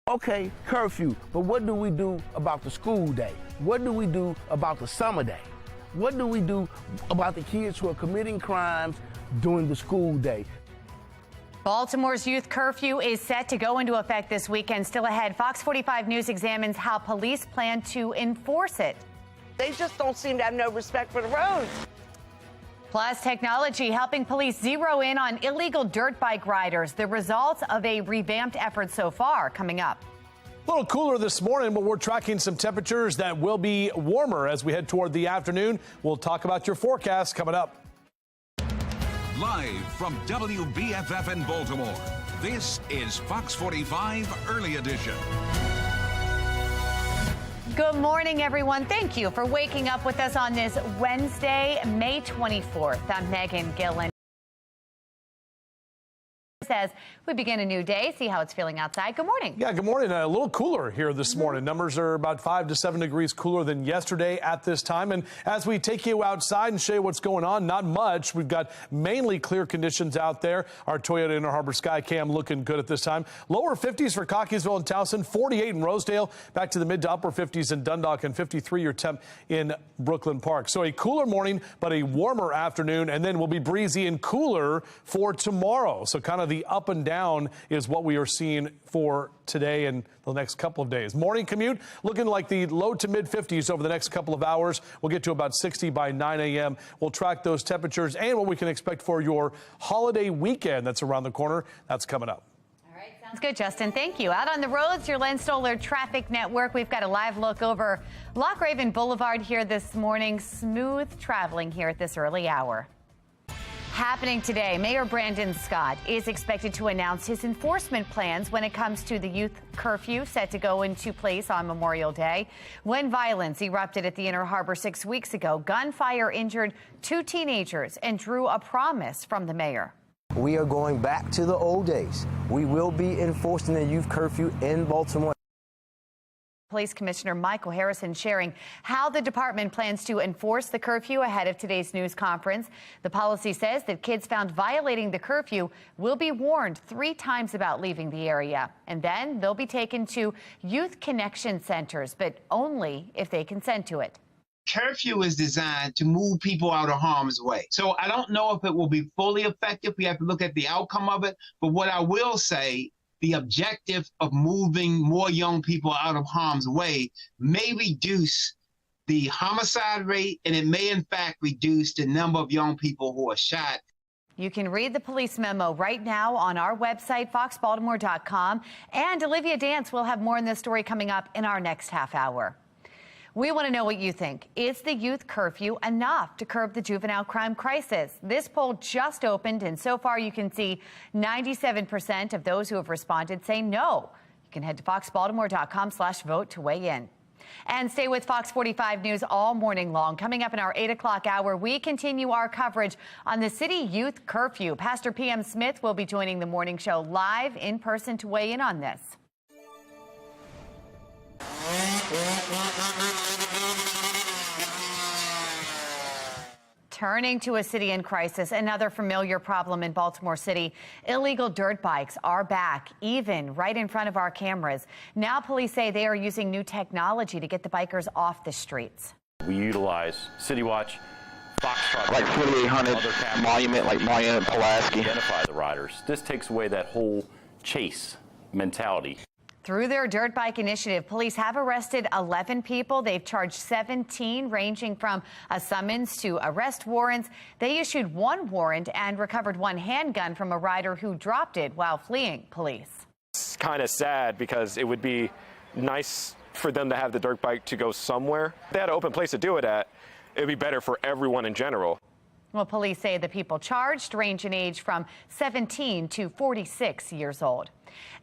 Okay, curfew, but what do we do about the school day? What do we do about the summer day? What do we do about the kids who are committing crimes during the school day? Baltimore's youth curfew is set to go into effect this weekend. Still ahead, Fox 45 News examines how police plan to enforce it. They just don't seem to have no respect for the roads. Plus, technology helping police zero in on illegal dirt bike riders. The results of a revamped effort so far coming up. A little cooler this morning, but we're tracking some temperatures that will be warmer as we head toward the afternoon. We'll talk about your forecast coming up. Live from WBFF in Baltimore, this is Fox 45 Early Edition. Good morning, everyone. Thank you for waking up with us on this Wednesday, May 24th. I'm Megan Gillen. As we begin a new day, see how it's feeling outside. Good morning. Yeah, good morning. A little cooler here this morning. Numbers are about 5 to 7 degrees cooler than yesterday at this time. And as we take you outside and show you what's going on, not much. We've got mainly clear conditions out there. Our Toyota Inner Harbor Sky Cam looking good at this time. Lower 50s for Cockeysville and Towson, 48 in Rosedale, back to the mid to upper 50s in Dundalk, and 53 your temp in Brooklyn Park. So a cooler morning, but a warmer afternoon, and then we'll be breezy and cooler for tomorrow. So kind of the up and down is what we are seeing for today and the next couple of days. Morning commute looking like the low to mid 50s over the next couple of hours. We'll get to about 60 by 9 a.m. We'll track those temperatures and what we can expect for your holiday weekend that's around the corner. That's coming up. All right, sounds good, Justin. Thank you. Out on the roads, your Len Stoller Traffic Network. We've got a live look over Loch Raven Boulevard here this morning. Smooth traveling here at this early hour. Happening today, Mayor Brandon Scott is expected to announce his enforcement plans when it comes to the youth curfew set to go into place on Memorial Day. When violence erupted at the Inner Harbor 6 weeks ago, gunfire injured 2 teenagers and drew a promise from the mayor. We are going back to the old days. We will be enforcing the youth curfew in Baltimore. Police Commissioner Michael Harrison sharing how the department plans to enforce the curfew ahead of today's news conference. The policy says that kids found violating the curfew will be warned 3 times about leaving the area, and then they'll be taken to youth connection centers, but only if they consent to it. Curfew is designed to move people out of harm's way. So I don't know if it will be fully effective. We have to look at the outcome of it. But what I will say, the objective of moving more young people out of harm's way may reduce the homicide rate, and it may in fact reduce the number of young people who are shot. You can read the police memo right now on our website, foxbaltimore.com. And Olivia Dance will have more on this story coming up in our next half hour. We want to know what you think. Is the youth curfew enough to curb the juvenile crime crisis? This poll just opened, and so far you can see 97% of those who have responded say no. You can head to foxbaltimore.com/vote to weigh in. And stay with Fox 45 News all morning long. Coming up in our 8 o'clock hour, we continue our coverage on the city youth curfew. Pastor P.M. Smith will be joining the morning show live in person to weigh in on this. Turning to a city in crisis, another familiar problem in Baltimore City. Illegal dirt bikes are back, even right in front of our cameras. Now police say they are using new technology to get the bikers off the streets. We utilize City Watch, Foxtrot, like 4800 Monument, like Monument, Pulaski. Identify the riders. This takes away that whole chase mentality. Through their dirt bike initiative, police have arrested 11 people. They've charged 17, ranging from a summons to arrest warrants. They issued 1 warrant and recovered 1 handgun from a rider who dropped it while fleeing police. It's kind of sad because it would be nice for them to have the dirt bike to go somewhere. If they had an open place to do it at, it would be better for everyone in general. Well, police say the people charged range in age from 17 to 46 years old.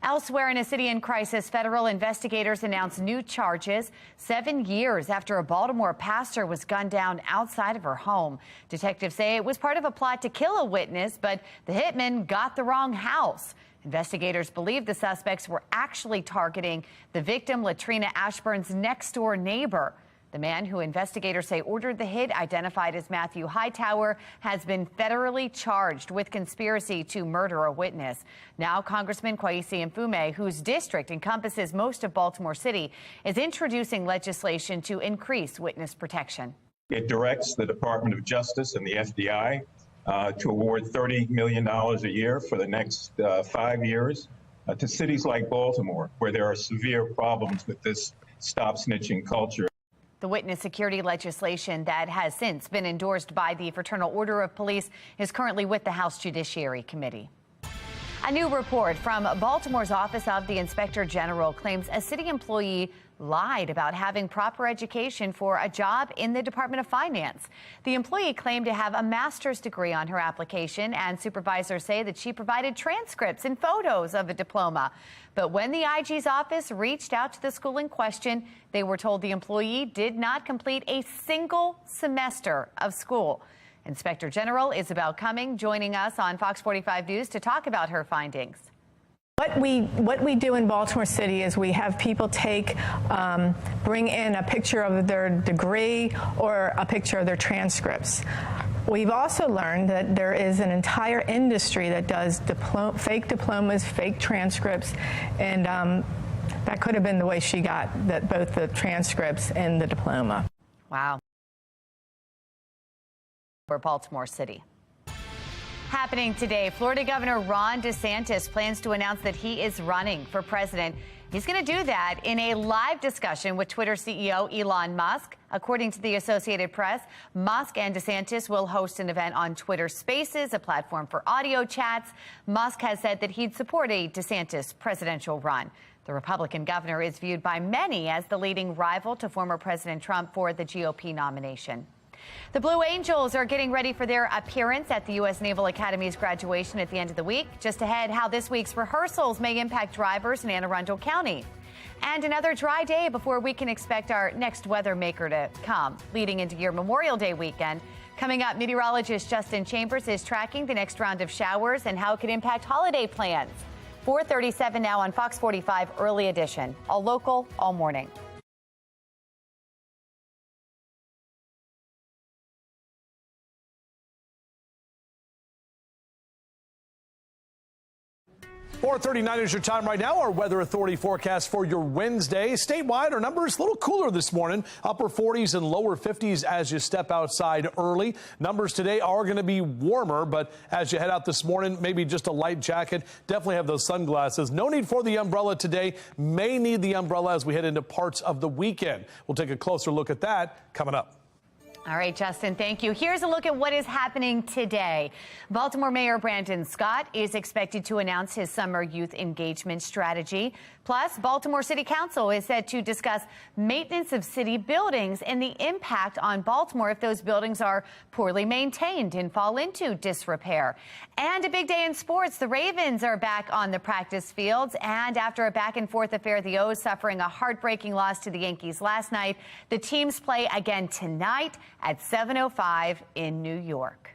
Elsewhere in a city in crisis, federal investigators announced new charges 7 years after a Baltimore pastor was gunned down outside of her home. Detectives say it was part of a plot to kill a witness, but the hitman got the wrong house. Investigators believe the suspects were actually targeting the victim, Latrina Ashburn's next-door neighbor. The man who investigators say ordered the hit, identified as Matthew Hightower, has been federally charged with conspiracy to murder a witness. Now, Congressman Kwesi Mfume, whose district encompasses most of Baltimore City, is introducing legislation to increase witness protection. It directs the Department of Justice and the FBI to award $30 million a year for the next 5 years to cities like Baltimore, where there are severe problems with this stop snitching culture. The witness security legislation that has since been endorsed by the Fraternal Order of Police is currently with the House Judiciary Committee. A new report from Baltimore's Office of the Inspector General claims a city employee lied about having proper education for a job in the Department of Finance. The employee claimed to have a master's degree on her application, and supervisors say that she provided transcripts and photos of a diploma. But when the IG's office reached out to the school in question, they were told the employee did not complete a single semester of school. Inspector General Isabel Cumming joining us on Fox 45 News to talk about her findings. What we do in Baltimore City is we have people bring in a picture of their degree or a picture of their transcripts. We've also learned that there is an entire industry that does fake diplomas, fake transcripts, and that could have been the way she got both the transcripts and the diploma. Wow. For Baltimore City. Happening today, Florida Governor Ron DeSantis plans to announce that he is running for president. He's going to do that in a live discussion with Twitter CEO Elon Musk. According to the Associated Press, Musk and DeSantis will host an event on Twitter Spaces, a platform for audio chats. Musk has said that he'd support a DeSantis presidential run. The Republican governor is viewed by many as the leading rival to former President Trump for the GOP nomination. The Blue Angels are getting ready for their appearance at the U.S. Naval Academy's graduation at the end of the week. Just ahead, how this week's rehearsals may impact drivers in Anne Arundel County. And another dry day before we can expect our next weather maker to come, leading into your Memorial Day weekend. Coming up, meteorologist Justin Chambers is tracking the next round of showers and how it could impact holiday plans. 4:37 now on Fox 45 Early Edition. All local, all morning. .39 is your time right now. Our Weather Authority forecast for your Wednesday. Statewide, our numbers a little cooler this morning. Upper 40s and lower 50s as you step outside early. Numbers today are going to be warmer, but as you head out this morning, maybe just a light jacket. Definitely have those sunglasses. No need for the umbrella today. May need the umbrella as we head into parts of the weekend. We'll take a closer look at that coming up. All right, Justin, thank you. Here's a look at what is happening today. Baltimore Mayor Brandon Scott is expected to announce his summer youth engagement strategy. Plus, Baltimore City Council is set to discuss maintenance of city buildings and the impact on Baltimore if those buildings are poorly maintained and fall into disrepair. And a big day in sports. The Ravens are back on the practice fields. And after a back-and-forth affair, the O's suffering a heartbreaking loss to the Yankees last night. The teams play again tonight at 7:05 in New York.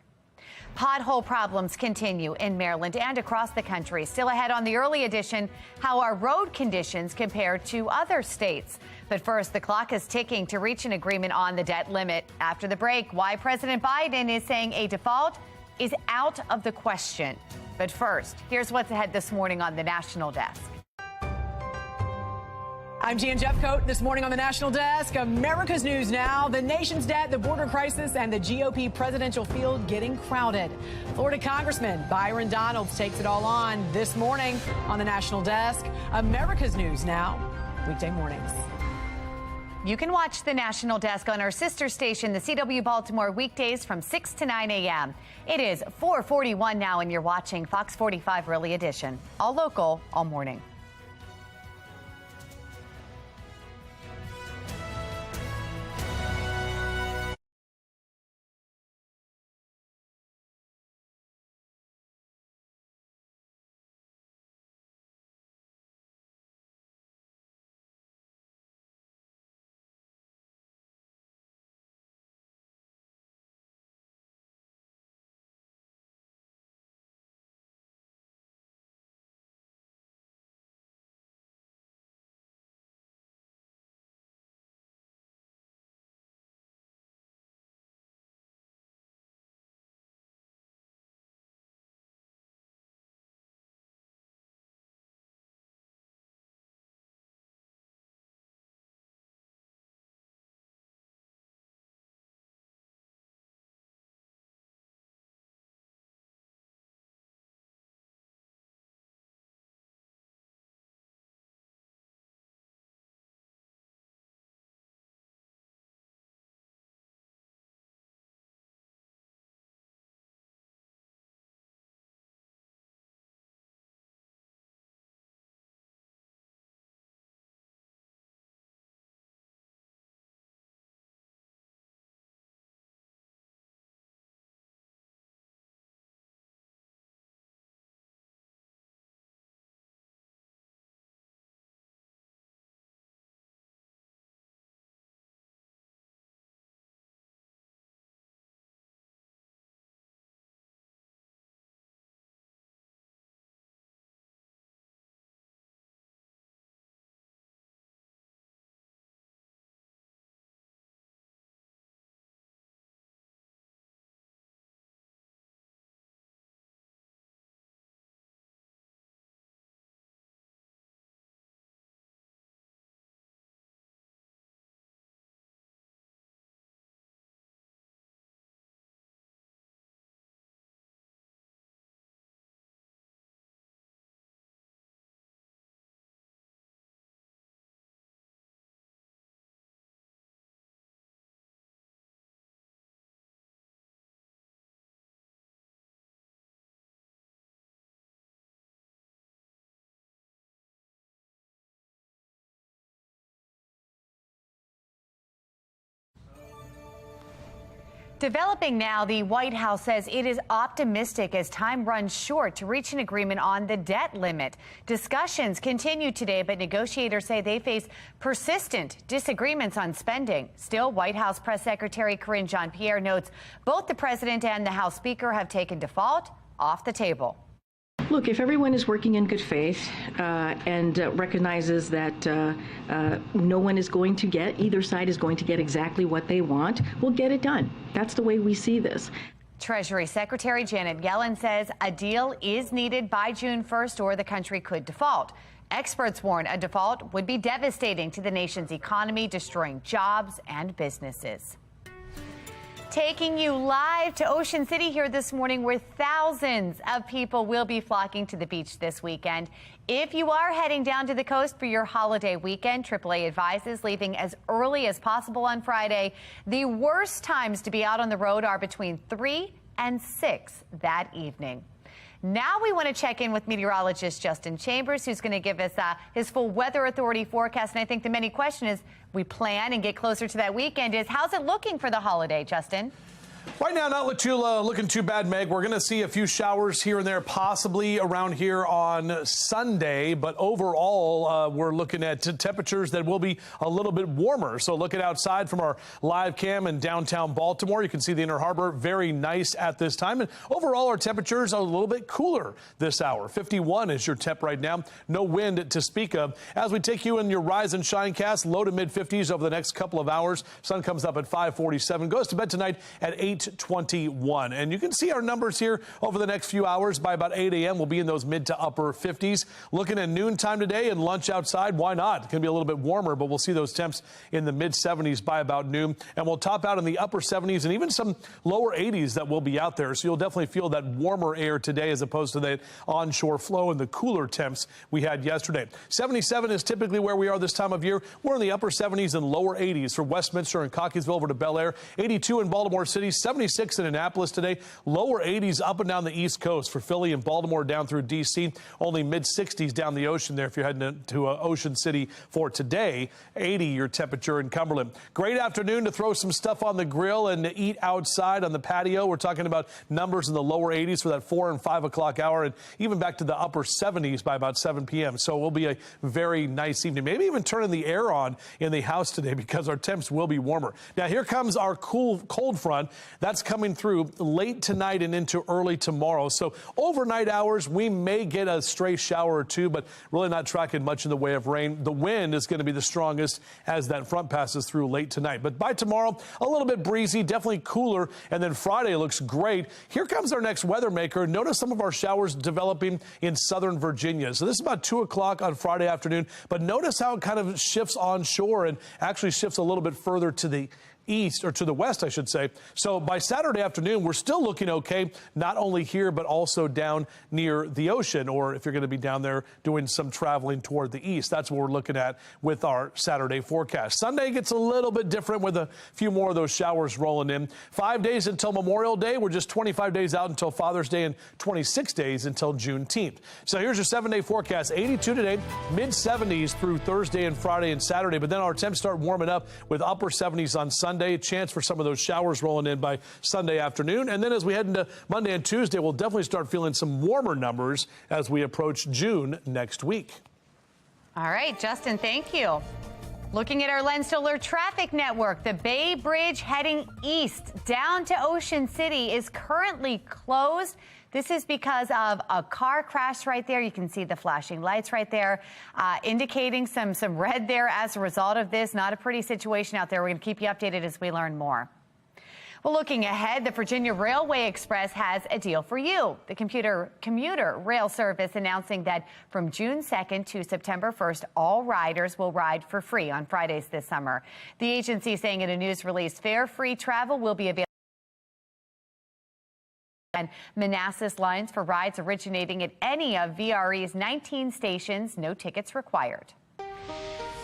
Pothole problems continue in Maryland and across the country. Still ahead on the Early Edition, how our road conditions compare to other states. But first, the clock is ticking to reach an agreement on the debt limit. After the break, why President Biden is saying a default is out of the question. But first, here's what's ahead this morning on the National Desk. I'm Jan Jeffcoat. This morning on the National Desk, America's news now. The nation's debt, the border crisis, and the GOP presidential field getting crowded. Florida Congressman Byron Donalds takes it all on this morning on the National Desk. America's news now, weekday mornings. You can watch the National Desk on our sister station, the CW Baltimore, weekdays from 6 to 9 a.m. It is 4:41 now, and you're watching Fox 45 Early Edition. All local, all morning. Developing now, the White House says it is optimistic as time runs short to reach an agreement on the debt limit. Discussions continue today, but negotiators say they face persistent disagreements on spending. Still, White House Press Secretary Karine Jean-Pierre notes both the president and the House Speaker have taken default off the table. Look, if everyone is working in good faith and recognizes that no one is going to get, either side is going to get exactly what they want, we'll get it done. That's the way we see this. Treasury Secretary Janet Yellen says a deal is needed by June 1st or the country could default. Experts warn a default would be devastating to the nation's economy, destroying jobs and businesses. Taking you live to Ocean City here this morning, where thousands of people will be flocking to the beach this weekend. If you are heading down to the coast for your holiday weekend, AAA advises leaving as early as possible on Friday. The worst times to be out on the road are between 3 and 6 that evening. Now we want to check in with meteorologist Justin Chambers, who's going to give us his full Weather Authority forecast. And I think the many question is, we plan and get closer to that weekend, is how's it looking for the holiday, Justin? Right now, not looking too bad, Meg. We're going to see a few showers here and there, possibly around here on Sunday. But overall, we're looking at temperatures that will be a little bit warmer. So looking outside from our live cam in downtown Baltimore, you can see the Inner Harbor very nice at this time. And overall, our temperatures are a little bit cooler this hour. 51 is your temp right now. No wind to speak of. As we take you in your rise and shine cast, low to mid 50s over the next couple of hours. Sun comes up at 5:47. Goes to bed tonight at 8:21. And you can see our numbers here over the next few hours. By about 8 a.m., we'll be in those mid to upper 50s. Looking at noontime today and lunch outside, why not? It's going to be a little bit warmer, but we'll see those temps in the mid 70s by about noon. And we'll top out in the upper 70s and even some lower 80s that will be out there. So you'll definitely feel that warmer air today as opposed to that onshore flow and the cooler temps we had yesterday. 77 is typically where we are this time of year. We're in the upper 70s and lower 80s for Westminster and Cockeysville over to Bel Air. 82 in Baltimore City. 76 in Annapolis today, lower 80s up and down the East Coast for Philly and Baltimore down through D.C. Only mid 60s down the ocean there if you're heading to Ocean City for today. 80 your temperature in Cumberland. Great afternoon to throw some stuff on the grill and to eat outside on the patio. We're talking about numbers in the lower 80s for that 4 and 5 o'clock hour and even back to the upper 70s by about 7 p.m. So it will be a very nice evening. Maybe even turning the air on in the house today because our temps will be warmer. Now here comes our cold front. That's coming through late tonight and into early tomorrow. So overnight hours, we may get a stray shower or two, but really not tracking much in the way of rain. The wind is going to be the strongest as that front passes through late tonight. But by tomorrow, a little bit breezy, definitely cooler. And then Friday looks great. Here comes our next weather maker. Notice some of our showers developing in southern Virginia. So this is about 2 o'clock on Friday afternoon. But notice how it kind of shifts onshore and actually shifts a little bit further to the east, or to the west, I should say. So by Saturday afternoon, we're still looking okay, not only here, but also down near the ocean, or if you're going to be down there doing some traveling toward the east. That's what we're looking at with our Saturday forecast. Sunday gets a little bit different with a few more of those showers rolling in. 5 days until Memorial Day. We're just 25 days out until Father's Day and 26 days until Juneteenth. So here's your 7-day forecast. 82 today, mid 70s through Thursday and Friday and Saturday. But then our temps start warming up with upper 70s on Sunday. A chance for some of those showers rolling in by Sunday afternoon. And then as we head into Monday and Tuesday, we'll definitely start feeling some warmer numbers as we approach June next week. All right, Justin, thank you. Looking at our Lens to Alert traffic network, the Bay Bridge heading east down to Ocean City is currently closed. This is because of a car crash right there. You can see the flashing lights right there, indicating some red there as a result of this. Not a pretty situation out there. We're going to keep you updated as we learn more. Well, looking ahead, the Virginia Railway Express has a deal for you. The commuter rail service announcing that from June 2nd to September 1st, all riders will ride for free on Fridays this summer. The agency saying in a news release, fare-free travel will be available and Manassas lines for rides originating at any of VRE's 19 stations, no tickets required.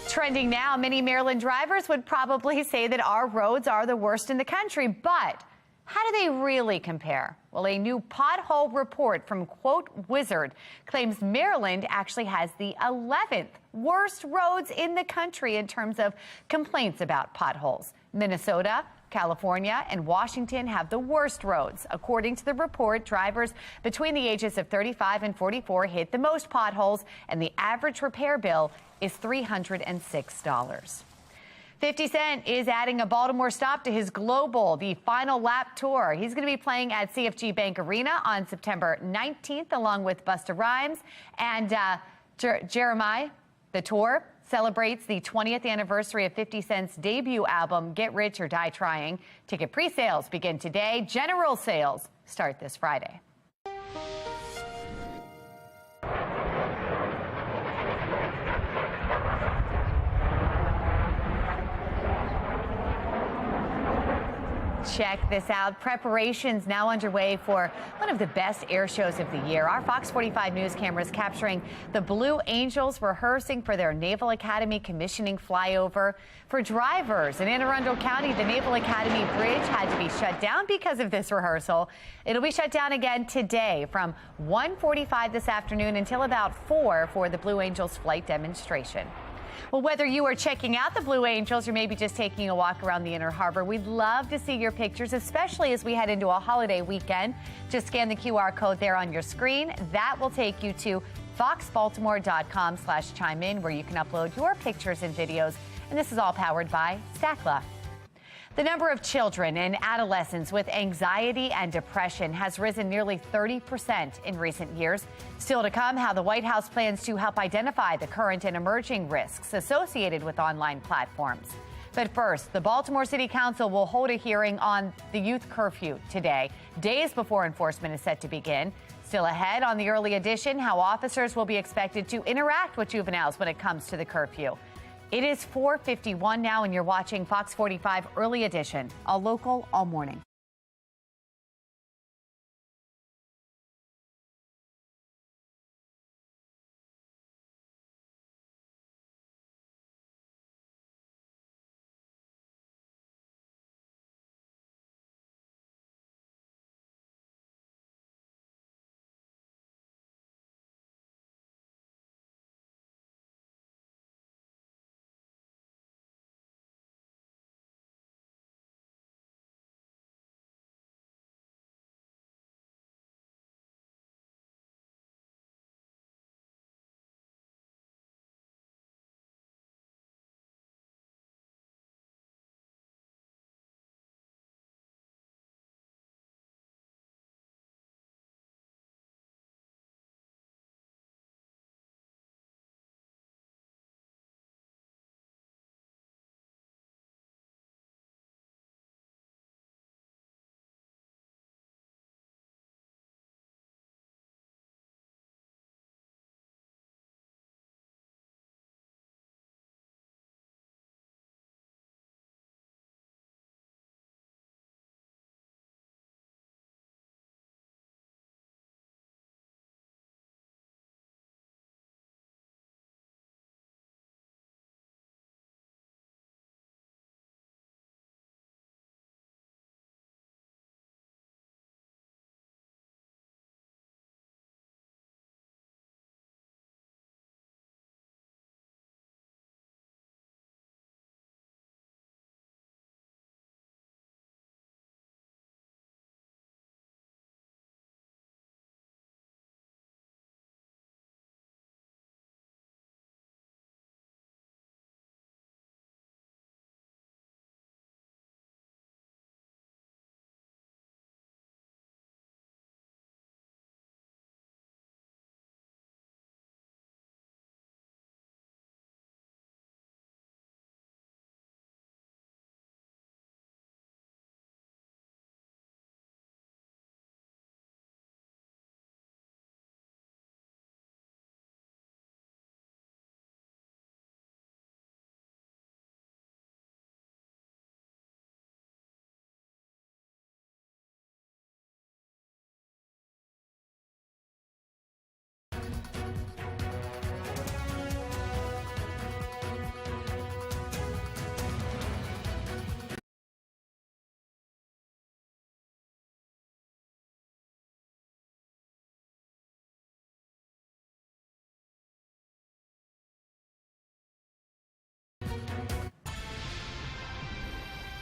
Trending now, many Maryland drivers would probably say that our roads are the worst in the country, but how do they really compare? Well, a new pothole report from Quote Wizard claims Maryland actually has the 11th worst roads in the country in terms of complaints about potholes. Minnesota California and Washington have the worst roads. According to the report, drivers between the ages of 35 and 44 hit the most potholes, and the average repair bill is $306. 50 Cent is adding a Baltimore stop to his global, the Final Lap Tour. He's going to be playing at CFG Bank Arena on September 19th, along with Busta Rhymes and Jeremiah. The tour celebrates the 20th anniversary of 50 Cent's debut album, Get Rich or Die Trying. Ticket pre-sales begin today. General sales start this Friday. Check this out. Preparations now underway for one of the best air shows of the year. Our Fox 45 news cameras capturing the Blue Angels rehearsing for their Naval Academy commissioning flyover. For drivers in Anne Arundel County, the Naval Academy bridge had to be shut down because of this rehearsal. It'll be shut down again today from 1:45 this afternoon until about 4 for the Blue Angels flight demonstration. Well, whether you are checking out the Blue Angels or maybe just taking a walk around the Inner Harbor, we'd love to see your pictures, especially as we head into a holiday weekend. Just scan the QR code there on your screen. That will take you to foxbaltimore.com/chime-in, where you can upload your pictures and videos. And this is all powered by Stackla. The number of children and adolescents with anxiety and depression has risen nearly 30% in recent years. Still to come, how the White House plans to help identify the current and emerging risks associated with online platforms. But first, the Baltimore City Council will hold a hearing on the youth curfew today, days before enforcement is set to begin. Still ahead on the early edition, how officers will be expected to interact with juveniles when it comes to the curfew. It is 4:51 now, and you're watching Fox 45 Early Edition, all local, all morning.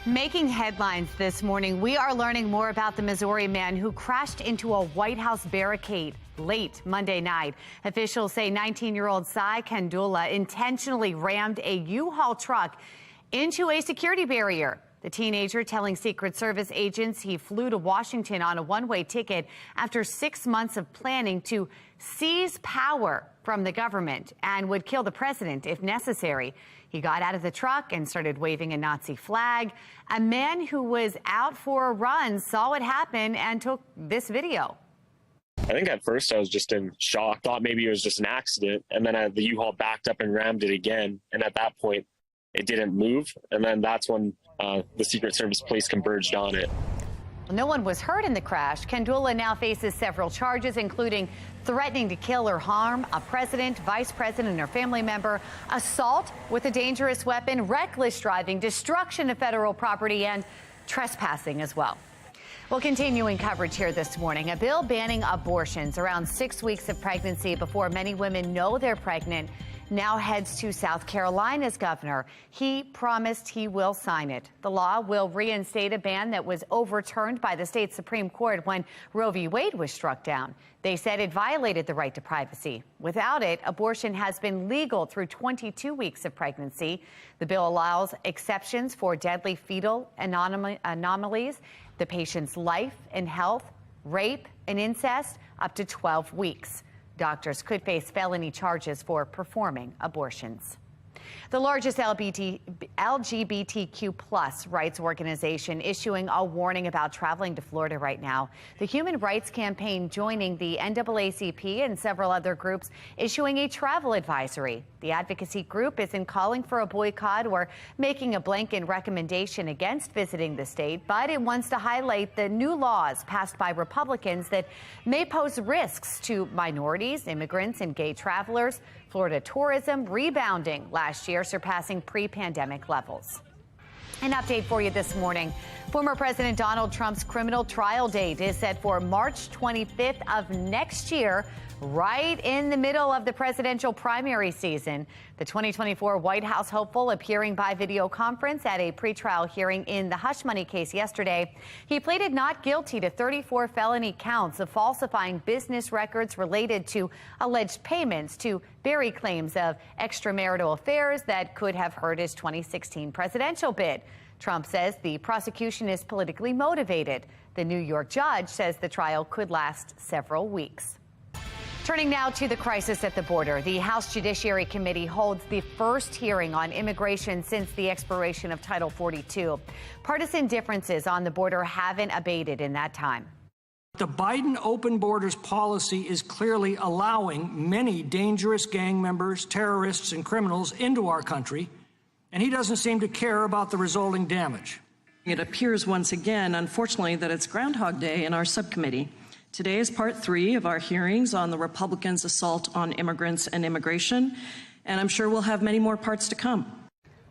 Making headlines this morning, we are learning more about the Missouri man who crashed into a White House barricade late Monday night. Officials say 19-year-old Cy Kandula intentionally rammed a U-Haul truck into a security barrier. The teenager telling Secret Service agents he flew to Washington on a one-way ticket after 6 months of planning to seize power from the government and would kill the president if necessary. He got out of the truck and started waving a Nazi flag. A man who was out for a run saw it happen and took this video. I think at first I was just in shock, thought maybe it was just an accident. And then the U-Haul backed up and rammed it again. And at that point, it didn't move. And then that's when the Secret Service police converged on it. No one was hurt in the crash. Kandula now faces several charges, including threatening to kill or harm a president, vice president, or family member, assault with a dangerous weapon, reckless driving, destruction of federal property, and trespassing as well. Well, continuing coverage here this morning, a bill banning abortions around 6 weeks of pregnancy before many women know they're pregnant now heads to South Carolina's governor. He promised he will sign it. The law will reinstate a ban that was overturned by the state Supreme Court when Roe v. Wade was struck down. They said it violated the right to privacy. Without it, abortion has been legal through 22 weeks of pregnancy. The bill allows exceptions for deadly fetal anomalies, the patient's life and health, rape, and incest, up to 12 weeks. Doctors could face felony charges for performing abortions. The largest LGBTQ plus rights organization issuing a warning about traveling to Florida right now. The Human Rights Campaign joining the NAACP and several other groups issuing a travel advisory. The advocacy group isn't calling for a boycott or making a blanket recommendation against visiting the state, but it wants to highlight the new laws passed by Republicans that may pose risks to minorities, immigrants, and gay travelers. Florida tourism rebounding last year, surpassing pre-pandemic levels. An update for you this morning. Former President Donald Trump's criminal trial date is set for March 25th of next year, right in the middle of the presidential primary season. The 2024 White House hopeful appearing by video conference at a pretrial hearing in the hush money case yesterday. He pleaded not guilty to 34 felony counts of falsifying business records related to alleged payments to bury claims of extramarital affairs that could have hurt his 2016 presidential bid. Trump says the prosecution is politically motivated. The New York judge says the trial could last several weeks. Turning now to the crisis at the border. The House Judiciary Committee holds the first hearing on immigration since the expiration of Title 42. Partisan differences on the border haven't abated in that time. The Biden open borders policy is clearly allowing many dangerous gang members, terrorists, and criminals into our country, and he doesn't seem to care about the resulting damage. It appears once again, unfortunately, that it's Groundhog Day in our subcommittee. Today is part 3 of our hearings on the Republicans' assault on immigrants and immigration, and I'm sure we'll have many more parts to come.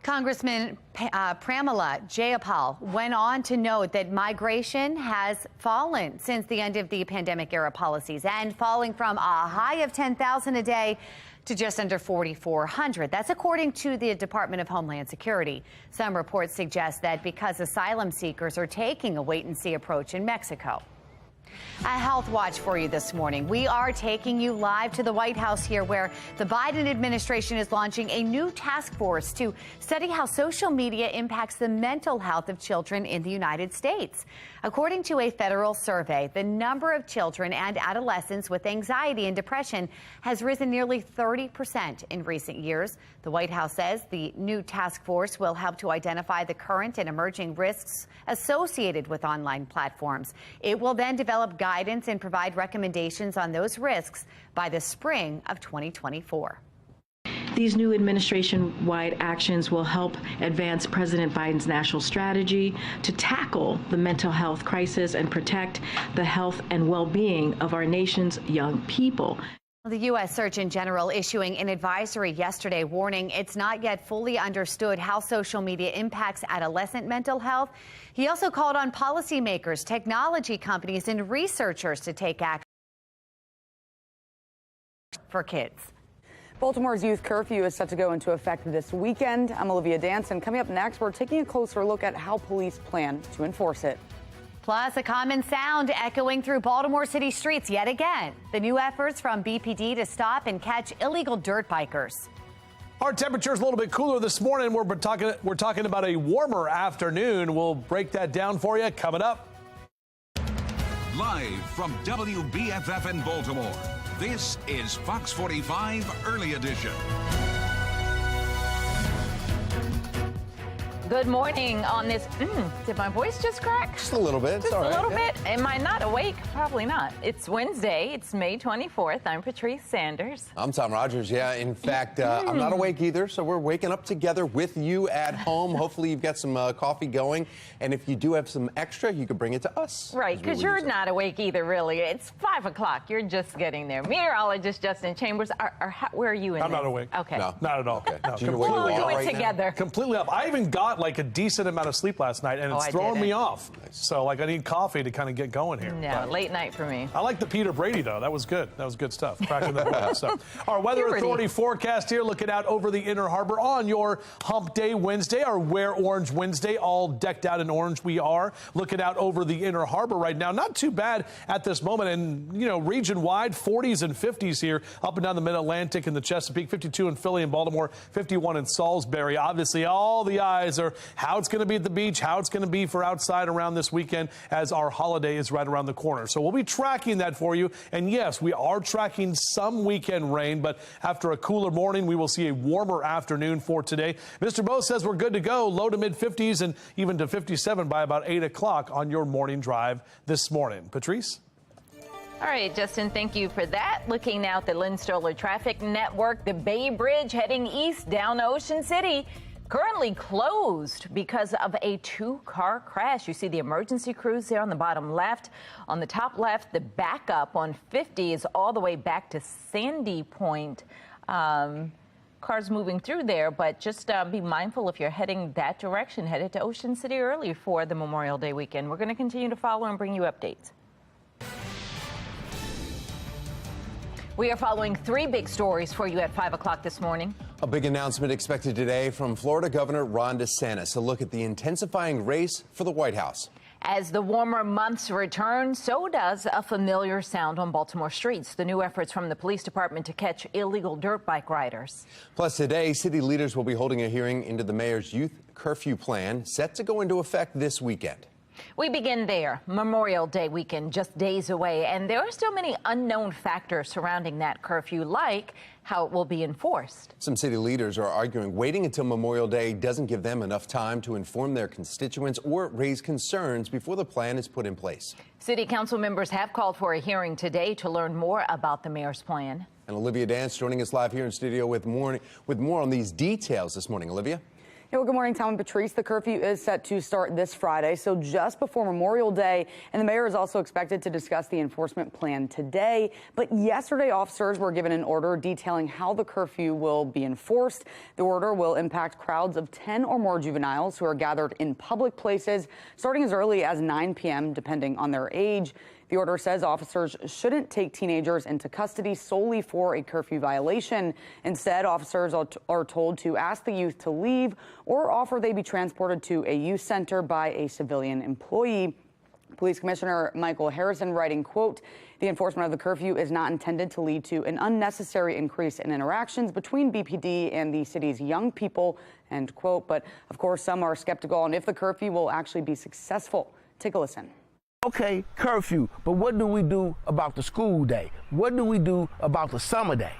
Congressman Pramila Jayapal went on to note that migration has fallen since the end of the pandemic-era policies, and falling from a high of 10,000 a day to just under 4,400. That's according to the Department of Homeland Security. Some reports suggest that because asylum seekers are taking a wait-and-see approach in Mexico. A health watch for you this morning. We are taking you live to the White House here, where the Biden administration is launching a new task force to study how social media impacts the mental health of children in the United States. According to a federal survey, the number of children and adolescents with anxiety and depression has risen nearly 30% in recent years. The White House says the new task force will help to identify the current and emerging risks associated with online platforms. It will then develop guidance and provide recommendations on those risks by the spring of 2024. These new administration-wide actions will help advance President Biden's national strategy to tackle the mental health crisis and protect the health and well-being of our nation's young people. The U.S. Surgeon General issuing an advisory yesterday warning it's not yet fully understood how social media impacts adolescent mental health. He also called on policymakers, technology companies, and researchers to take action for kids. Baltimore's youth curfew is set to go into effect this weekend. I'm Olivia Danson. Coming up next, we're taking a closer look at how police plan to enforce it. Plus, a common sound echoing through Baltimore City streets yet again. The new efforts from BPD to stop and catch illegal dirt bikers. Our temperature is a little bit cooler this morning. We're talking about a warmer afternoon. We'll break that down for you coming up. Live from WBFF in Baltimore, this is Fox 45 Early Edition. Good morning on this. Did my voice just crack? Just a little bit. Just all right. a little bit. Am I not awake? Probably not. It's Wednesday. It's May 24th. I'm Patrice Sanders. I'm Tom Rogers. Yeah, in fact, I'm not awake either, so we're waking up together with you at home. Hopefully you've got some coffee going, and if you do have some extra, you could bring it to us. Right, because you're not awake either, really. It's 5 o'clock. You're just getting there. Meteorologist Justin Chambers, where are you in I'm not awake. Okay. No, not at all. Okay. No. We'll do it together. Completely up. I even got like a decent amount of sleep last night, and it's throwing me off. So, like, I need coffee to kind of get going here. No, late night for me. I like the Peter Brady, though. That was good. That was good stuff. Cracking the board. So, our Weather Authority forecast here, looking out over the Inner Harbor on your Hump Day Wednesday, our Wear Orange Wednesday, all decked out in orange we are. Looking out over the Inner Harbor right now. Not too bad at this moment. And, you know, region-wide, 40s and 50s here, up and down the Mid-Atlantic and the Chesapeake, 52 in Philly and Baltimore, 51 in Salisbury. Obviously, all the eyes are how it's going to be at the beach, how it's going to be for outside around this weekend as our holiday is right around the corner. So we'll be tracking that for you. And yes, we are tracking some weekend rain, but after a cooler morning, we will see a warmer afternoon for today. Mr. Bo says we're good to go, low to mid 50s and even to 57 by about 8 o'clock on your morning drive this morning. Patrice? All right, Justin, thank you for that. Looking now at the Lynn Stoller Traffic Network, the Bay Bridge heading east down Ocean City. Currently closed because of a two-car crash. You see the emergency crews there on the bottom left. On the top left, the backup on 50 is all the way back to Sandy Point. Cars moving through there, but just be mindful if you're heading that direction, headed to Ocean City early for the Memorial Day weekend. We're going to continue to follow and bring you updates. We are following 3 big stories for you at 5 o'clock this morning. A big announcement expected today from Florida Governor Ron DeSantis. A look at the intensifying race for the White House. As the warmer months return, so does a familiar sound on Baltimore streets. The new efforts from the police department to catch illegal dirt bike riders. Plus today, city leaders will be holding a hearing into the mayor's youth curfew plan set to go into effect this weekend. We begin there. Memorial Day weekend just days away, and there are still many unknown factors surrounding that curfew, like how it will be enforced. Some city leaders are arguing waiting until Memorial Day doesn't give them enough time to inform their constituents or raise concerns before the plan is put in place. City council members have called for a hearing today to learn more about the mayor's plan. And Olivia Dance joining us live here in studio with more on these details this morning. Olivia? Yeah, well, good morning, Tom and Patrice. The curfew is set to start this Friday, so just before Memorial Day, and the mayor is also expected to discuss the enforcement plan today. But yesterday, officers were given an order detailing how the curfew will be enforced. The order will impact crowds of 10 or more juveniles who are gathered in public places, starting as early as 9 p.m., depending on their age. The order says officers shouldn't take teenagers into custody solely for a curfew violation. Instead, officers are told to ask the youth to leave or offer they be transported to a youth center by a civilian employee. Police Commissioner Michael Harrison writing, quote, "The enforcement of the curfew is not intended to lead to an unnecessary increase in interactions between BPD and the city's young people," end quote. But of course, some are skeptical on if the curfew will actually be successful. Take a listen. Okay, curfew, but what do we do about the school day? What do we do about the summer day?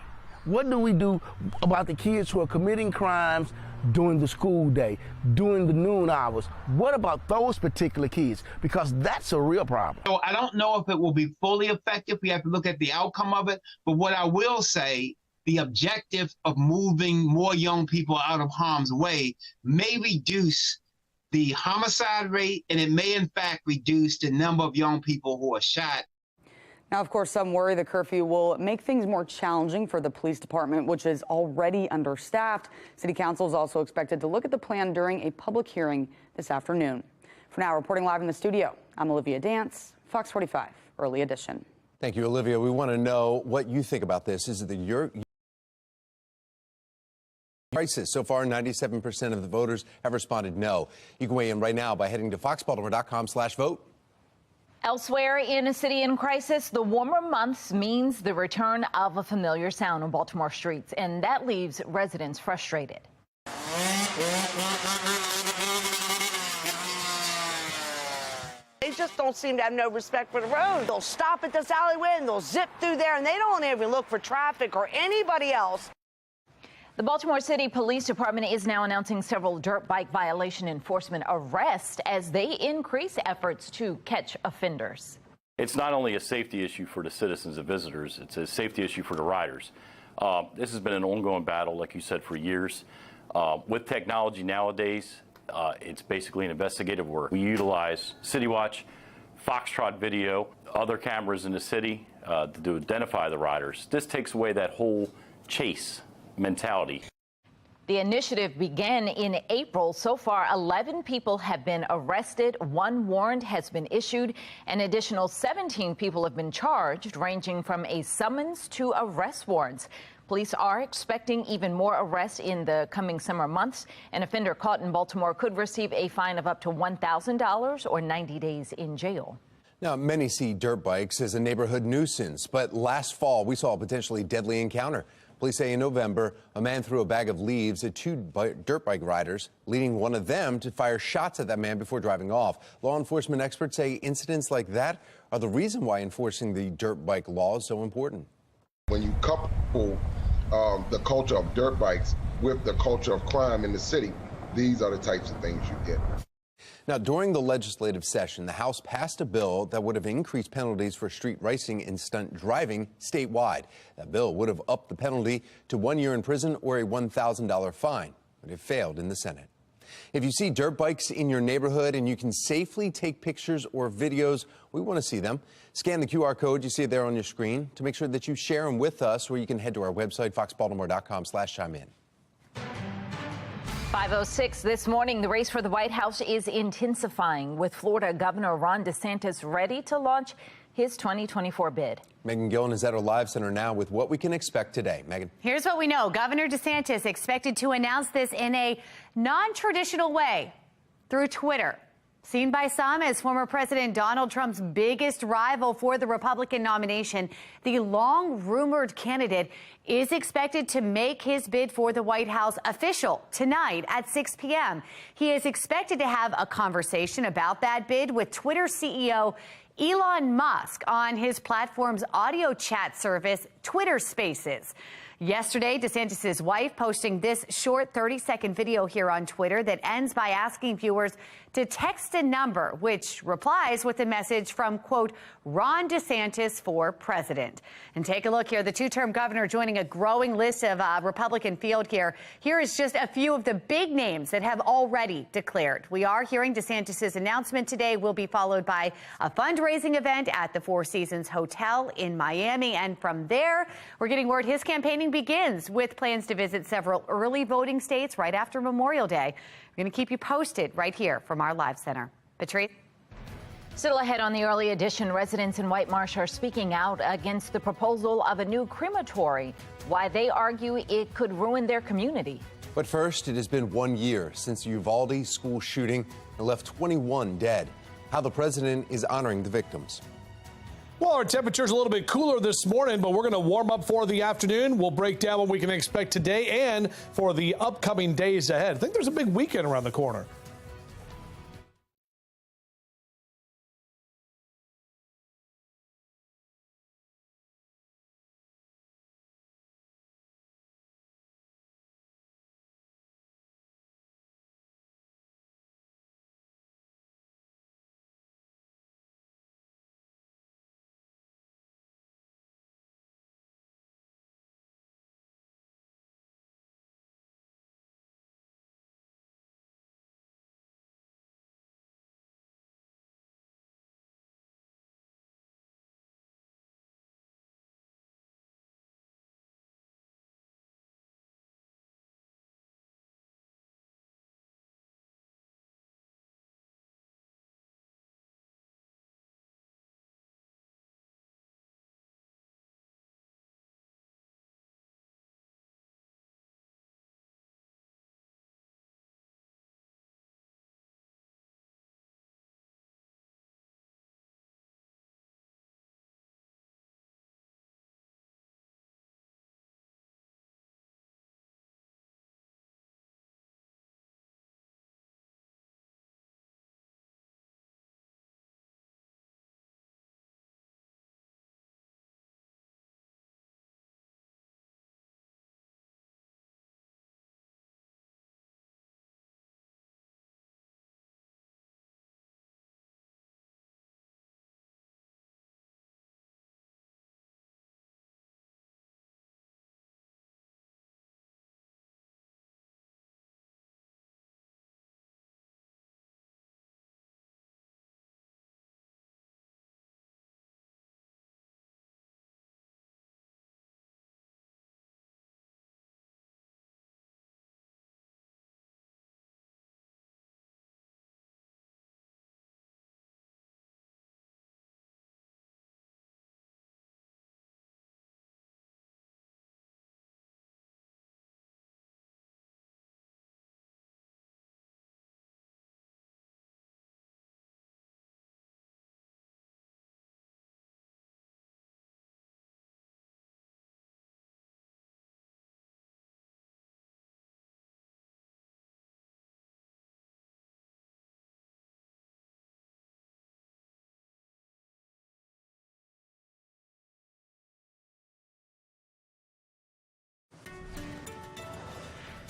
What do we do about the kids who are committing crimes during the school day, during the noon hours? What about those particular kids? Because that's a real problem. So I don't know if it will be fully effective. We have to look at the outcome of it. But what I will say, the objective of moving more young people out of harm's way may reduce the homicide rate, and it may in fact reduce the number of young people who are shot. Now, of course, some worry the curfew will make things more challenging for the police department, which is already understaffed. City Council is also expected to look at the plan during a public hearing this afternoon. For now, reporting live in the studio, I'm Olivia Dance, Fox 45, Early Edition. Thank you, Olivia. We want to know what you think about this. Is it your Crisis. So far, 97% of the voters have responded no. You can weigh in right now by heading to foxbaltimore.com/vote. Elsewhere in a city in crisis, the warmer months means the return of a familiar sound on Baltimore streets, and that leaves residents frustrated. They just don't seem to have no respect for the road. They'll stop at this alleyway and they'll zip through there, and they don't even look for traffic or anybody else. The Baltimore City Police Department is now announcing several dirt bike violation enforcement arrests as they increase efforts to catch offenders. It's not only a safety issue for the citizens and visitors, it's a safety issue for the riders. This has been an ongoing battle, like you said, for years. With technology nowadays, it's basically an investigative work. We utilize City Watch, Foxtrot video, other cameras in the city to identify the riders. This takes away that whole chase mentality. The initiative began in April. So far, 11 people have been arrested. 1 warrant has been issued. An additional 17 people have been charged, ranging from a summons to arrest warrants. Police are expecting even more arrests in the coming summer months. An offender caught in Baltimore could receive a fine of up to $1,000 or 90 days in jail. Now, many see dirt bikes as a neighborhood nuisance, but last fall we saw a potentially deadly encounter. Police say in November, a man threw a bag of leaves at 2 dirt bike riders, leading one of them to fire shots at that man before driving off. Law enforcement experts say incidents like that are the reason why enforcing the dirt bike law is so important. When you couple the culture of dirt bikes with the culture of crime in the city, these are the types of things you get. Now, during the legislative session, the House passed a bill that would have increased penalties for street racing and stunt driving statewide. That bill would have upped the penalty to 1 year in prison or a $1,000 fine, but it failed in the Senate. If you see dirt bikes in your neighborhood and you can safely take pictures or videos, we want to see them. Scan the QR code you see it there on your screen to make sure that you share them with us, or you can head to our website, foxbaltimore.com/chime-in. 5:06 this morning, the race for the White House is intensifying, with Florida Governor Ron DeSantis ready to launch his 2024 bid. Megan Gillen is at our live center now with what we can expect today. Megan. Here's what we know. Governor DeSantis expected to announce this in a non-traditional way through Twitter. Seen by some as former President Donald Trump's biggest rival for the Republican nomination, the long-rumored candidate is expected to make his bid for the White House official tonight at 6 p.m. He is expected to have a conversation about that bid with Twitter CEO Elon Musk on his platform's audio chat service, Twitter Spaces. Yesterday, DeSantis' wife posting this short 30-second video here on Twitter that ends by asking viewers to text a number, which replies with a message from, quote, Ron DeSantis for president. And take a look here. The 2-term governor joining a growing list of Republican field here. Here is just a few of the big names that have already declared. We are hearing DeSantis' announcement today will be followed by a fundraising event at the Four Seasons Hotel in Miami. And from there, we're getting word his campaigning begins with plans to visit several early voting states right after Memorial Day. We're going to keep you posted right here from our live center. Patrice? Still ahead on the early edition, residents in White Marsh are speaking out against the proposal of a new crematory, why they argue it could ruin their community. But first, it has been 1 year since the Uvalde school shooting and left 21 dead. How the president is honoring the victims. Well, our temperature's a little bit cooler this morning, but we're going to warm up for the afternoon. We'll break down what we can expect today and for the upcoming days ahead. I think there's a big weekend around the corner.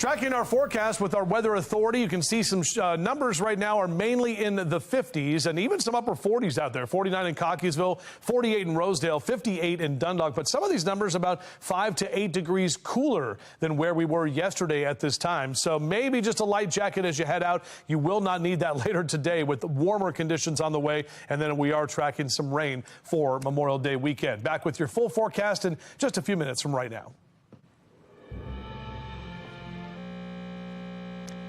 Tracking our forecast with our weather authority, you can see some numbers right now are mainly in the 50s and even some upper 40s out there. 49 in Cockeysville, 48 in Rosedale, 58 in Dundalk. But some of these numbers about 5 to 8 degrees cooler than where we were yesterday at this time. So maybe just a light jacket as you head out. You will not need that later today with warmer conditions on the way. And then we are tracking some rain for Memorial Day weekend. Back with your full forecast in just a few minutes from right now.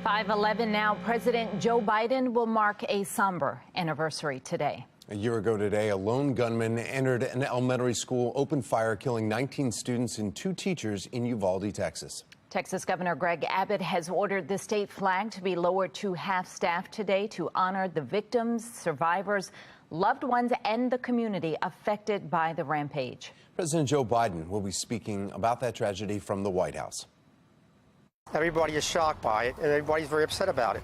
5:11 now. President Joe Biden will mark a somber anniversary today. A year ago today, a lone gunman entered an elementary school, opened fire, killing 19 students and 2 teachers in Uvalde, Texas. Texas Governor Greg Abbott has ordered the state flag to be lowered to half-staff today to honor the victims, survivors, loved ones, and the community affected by the rampage. President Joe Biden will be speaking about that tragedy from the White House. Everybody is shocked by it, and everybody's very upset about it.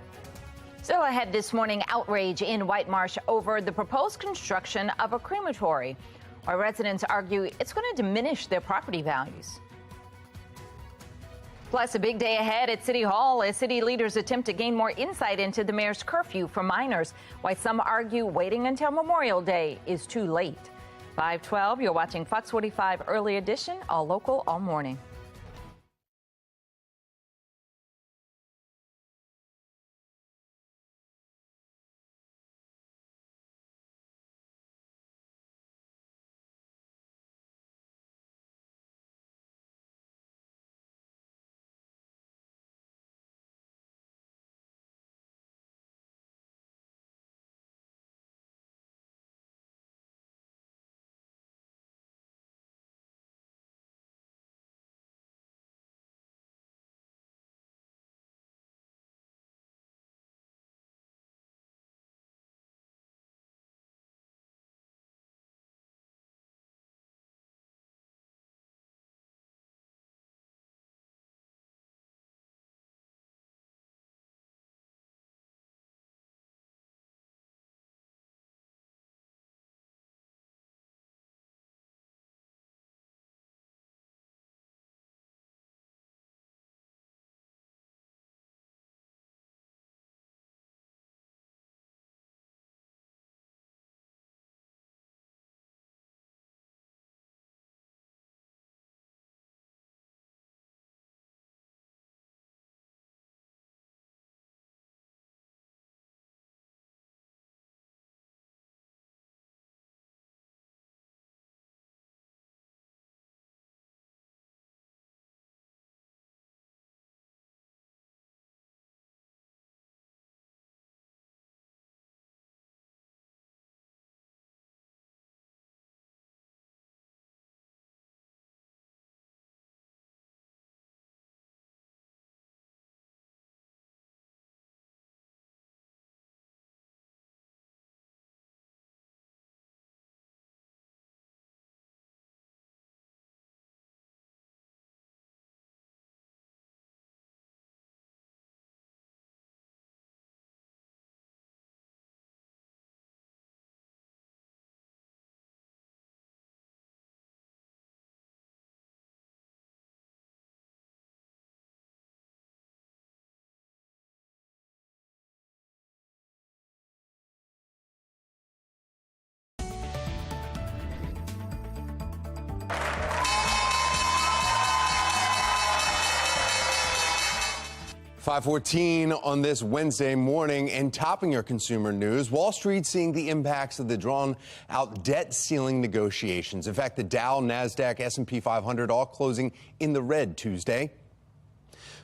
Still ahead this morning, outrage in White Marsh over the proposed construction of a crematory. Our residents argue it's going to diminish their property values. Plus, a big day ahead at City Hall as city leaders attempt to gain more insight into the mayor's curfew for minors, while some argue waiting until Memorial Day is too late. 5:12, you're watching Fox 45 Early Edition, all local, all morning. .514 on this Wednesday morning, and topping your consumer news, Wall Street seeing the impacts of the drawn-out debt ceiling negotiations. In fact, the Dow, NASDAQ, S&P 500 all closing in the red Tuesday.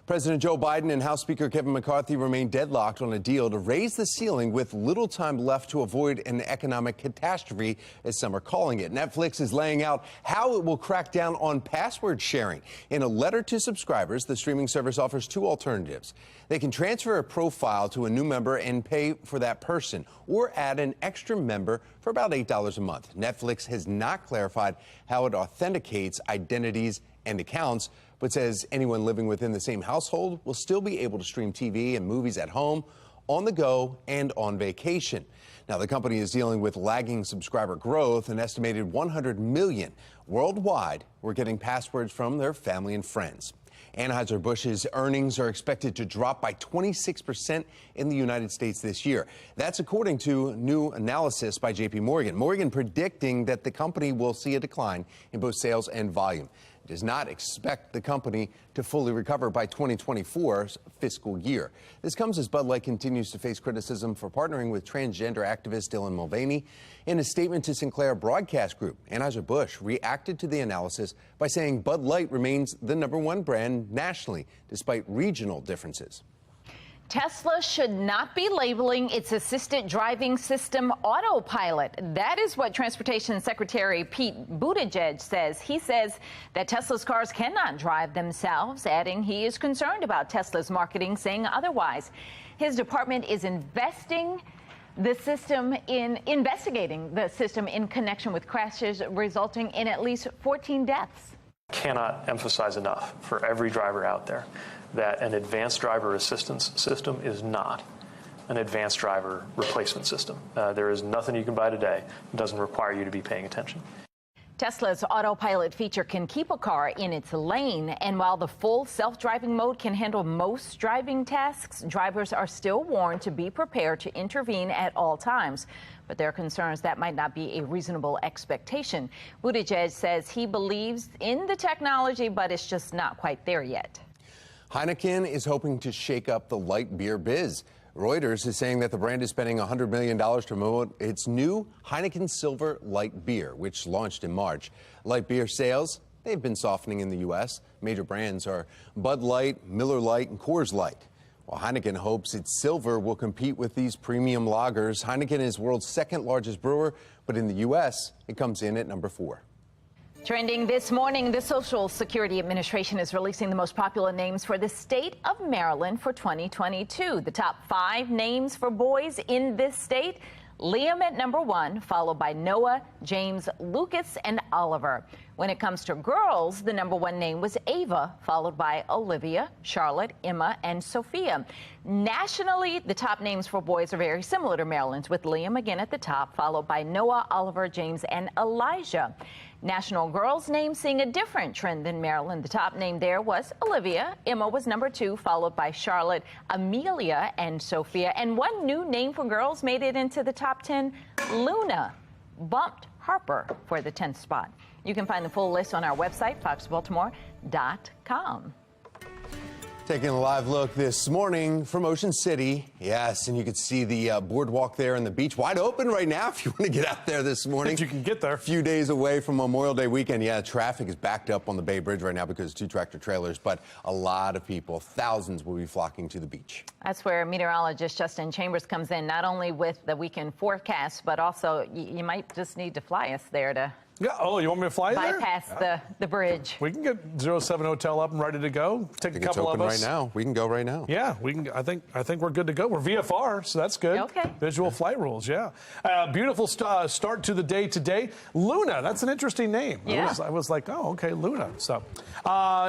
President Joe Biden and House Speaker Kevin McCarthy remain deadlocked on a deal to raise the ceiling with little time left to avoid an economic catastrophe, as some are calling it. Netflix is laying out how it will crack down on password sharing. In a letter to subscribers, the streaming service offers 2 alternatives. They can transfer a profile to a new member and pay for that person, or add an extra member for about $8 a month. Netflix has not clarified how it authenticates identities and accounts, but says anyone living within the same household will still be able to stream TV and movies at home, on the go, and on vacation. Now, the company is dealing with lagging subscriber growth. An estimated 100 million worldwide were getting passwords from their family and friends. Anheuser-Busch's earnings are expected to drop by 26% in the United States this year. That's according to new analysis by J.P. Morgan. Morgan predicting that the company will see a decline in both sales and volume. It does not expect the company to fully recover by 2024's fiscal year. This comes as Bud Light continues to face criticism for partnering with transgender activist Dylan Mulvaney. In a statement to Sinclair Broadcast Group, Anheuser-Busch reacted to the analysis by saying Bud Light remains the #1 brand nationally, despite regional differences. Tesla should not be labeling its assisted driving system autopilot. That is what Transportation Secretary Pete Buttigieg says. He says that Tesla's cars cannot drive themselves, adding he is concerned about Tesla's marketing saying otherwise. His department is investigating the system in connection with crashes resulting in at least 14 deaths. Cannot emphasize enough for every driver out there that an advanced driver assistance system is not an advanced driver replacement system. There is nothing you can buy today that doesn't require you to be paying attention. Tesla's autopilot feature can keep a car in its lane, and while the full self-driving mode can handle most driving tasks, drivers are still warned to be prepared to intervene at all times. But there are concerns that might not be a reasonable expectation. Buttigieg says he believes in the technology, but it's just not quite there yet. Heineken is hoping to shake up the light beer biz. Reuters is saying that the brand is spending $100 million to promote its new Heineken Silver Light Beer, which launched in March. Light beer sales, they've been softening in the U.S. Major brands are Bud Light, Miller Lite, and Coors Light. While Heineken hopes its silver will compete with these premium lagers, Heineken is world's second largest brewer, but in the U.S., it comes in at #4. Trending this morning, the Social Security Administration is releasing the most popular names for the state of Maryland for 2022. The top 5 names for boys in this state: Liam at #1, followed by Noah, James, Lucas, and Oliver. When it comes to girls, the #1 name was Ava, followed by Olivia, Charlotte, Emma, and Sophia. Nationally, the top names for boys are very similar to Maryland's, with Liam again at the top, followed by Noah, Oliver, James, and Elijah. National girls' names seeing a different trend than Maryland. The top name there was Olivia. Emma was #2, followed by Charlotte, Amelia, and Sophia. And one new name for girls made it into the top 10. Luna bumped Harper for the 10th spot. You can find the full list on our website, foxbaltimore.com. Taking a live look this morning from Ocean City. Yes, and you can see the boardwalk there and the beach wide open right now if you want to get out there this morning. If you can get there. A few days away from Memorial Day weekend. Yeah, traffic is backed up on the Bay Bridge right now because of 2 tractor trailers, but a lot of people, thousands, will be flocking to the beach. That's where meteorologist Justin Chambers comes in, not only with the weekend forecast, but also you might just need to fly us there to oh, you want me to fly there? bypass the bridge. We can get 07 Hotel up and ready to go. Take a couple of us. Right now. We can go right now. Yeah, we can. I think we're good to go. We're VFR, so that's good. Okay. Visual flight rules. Yeah. Beautiful start to the day today. Luna. That's an interesting name. Yeah. I was like, oh, okay, Luna. So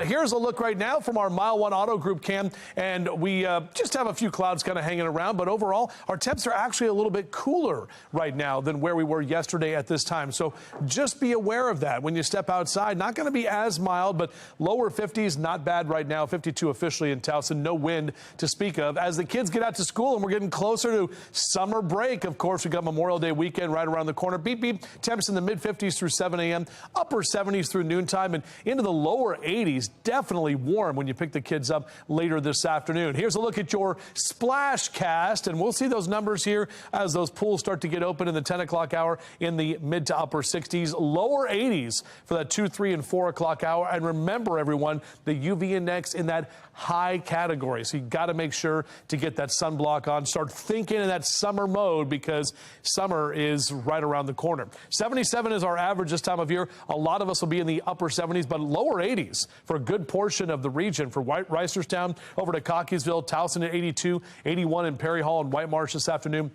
here's a look right now from our Mile 1 Auto Group cam, and we just have a few clouds kind of hanging around, but overall our temps are actually a little bit cooler right now than where we were yesterday at this time. So just be aware of that when you step outside. Not going to be as mild, but lower 50s, not bad right now. 52 officially in Towson. No wind to speak of. As the kids get out to school and we're getting closer to summer break, of course, we got Memorial Day weekend right around the corner. Beep, beep. Temps in the mid-50s through 7 a.m., upper 70s through noontime, and into the lower 80s. Definitely warm when you pick the kids up later this afternoon. Here's a look at your splash cast, and we'll see those numbers here as those pools start to get open in the 10 o'clock hour in the mid to upper 60s. Lower 80s for that 2, 3, and 4 o'clock hour. And remember, everyone, the UV index in that high category. So you got to make sure to get that sunblock on. Start thinking in that summer mode because summer is right around the corner. 77 is our average this time of year. A lot of us will be in the upper 70s, but lower 80s for a good portion of the region. For Reisterstown over to Cockeysville, Towson at 82, 81 in Perry Hall and White Marsh this afternoon.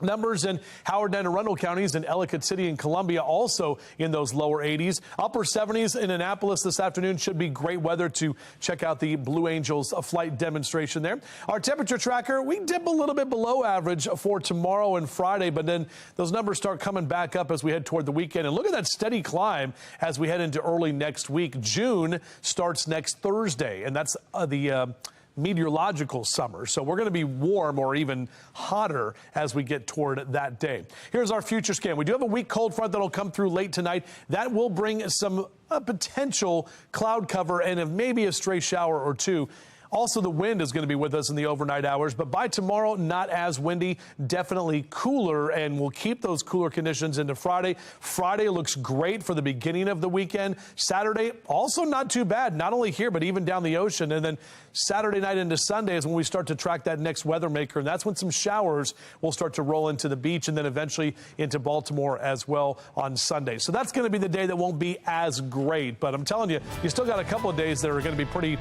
Numbers in Howard and Anne Arundel counties and Ellicott City and Columbia also in those lower 80s. Upper 70s in Annapolis this afternoon. Should be great weather to check out the Blue Angels flight demonstration there. Our temperature tracker, we dip a little bit below average for tomorrow and Friday, but then those numbers start coming back up as we head toward the weekend. And look at that steady climb as we head into early next week. June starts next Thursday, and that's the meteorological summer. So we're going to be warm or even hotter as we get toward that day. Here's our future scan. We do have a weak cold front that'll come through late tonight. That will bring some potential cloud cover and maybe a stray shower or two. Also, the wind is going to be with us in the overnight hours, but by tomorrow, not as windy, definitely cooler, and we'll keep those cooler conditions into Friday. Friday looks great for the beginning of the weekend. Saturday, also not too bad, not only here, but even down the ocean. And then Saturday night into Sunday is when we start to track that next weather maker, and that's when some showers will start to roll into the beach and then eventually into Baltimore as well on Sunday. So that's going to be the day that won't be as great, but I'm telling you, you still got a couple of days that are going to be pretty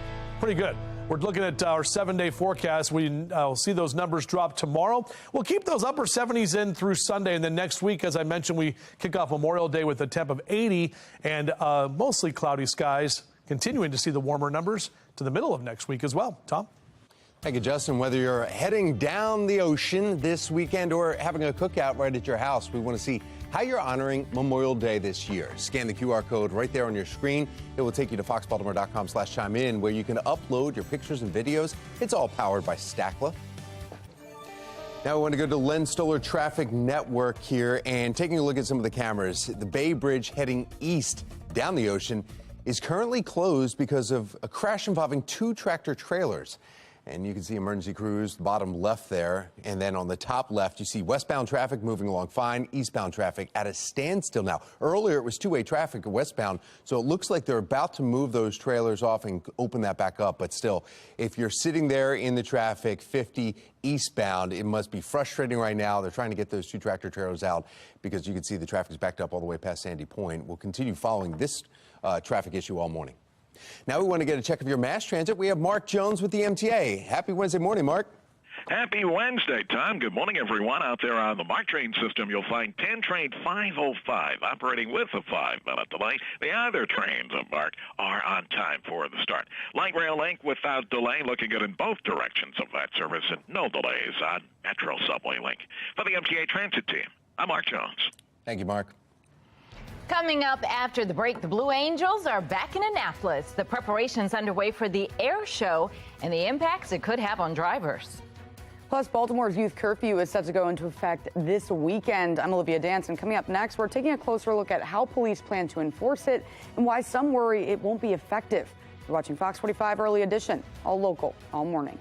good. We're looking at our 7-day forecast. We'll see those numbers drop tomorrow. We'll keep those upper 70s in through Sunday. And then next week, as I mentioned, we kick off Memorial Day with a temp of 80 and mostly cloudy skies, continuing to see the warmer numbers to the middle of next week as well. Tom? Thank you, Justin. Whether you're heading down the ocean this weekend or having a cookout right at your house, we want to see how you're honoring Memorial Day this year. Scan the QR code right there on your screen. It will take you to foxbaltimore.com/chime in, where you can upload your pictures and videos. It's all powered by Stackla. Now we want to go to Len Stoller Traffic Network here and taking a look at some of the cameras. The Bay Bridge heading east down the ocean is currently closed because of a crash involving 2 tractor trailers. And you can see emergency crews, bottom left there. And then on the top left, you see westbound traffic moving along fine, eastbound traffic at a standstill now. Earlier, it was two-way traffic westbound, so it looks like they're about to move those trailers off and open that back up. But still, if you're sitting there in the traffic, 50 eastbound, it must be frustrating right now. They're trying to get those 2 tractor trailers out because you can see the traffic's backed up all the way past Sandy Point. We'll continue following this traffic issue all morning. Now we want to get a check of your mass transit. We have Mark Jones with the MTA. Happy Wednesday morning, Mark. Happy Wednesday, Tom. Good morning, everyone. Out there on the MARC train system, you'll find 10 train 505 operating with a 5-minute delay. The other trains of MARC are on time for the start. Light rail link without delay, looking good in both directions of that service, and no delays on Metro Subway link. For the MTA Transit team, I'm Mark Jones. Thank you, Mark. Coming up after the break, the Blue Angels are back in Annapolis. The preparations underway for the air show and the impacts it could have on drivers. Plus, Baltimore's youth curfew is set to go into effect this weekend. I'm Olivia Dance, and coming up next, we're taking a closer look at how police plan to enforce it and why some worry it won't be effective. You're watching Fox 45 Early Edition, all local, all morning.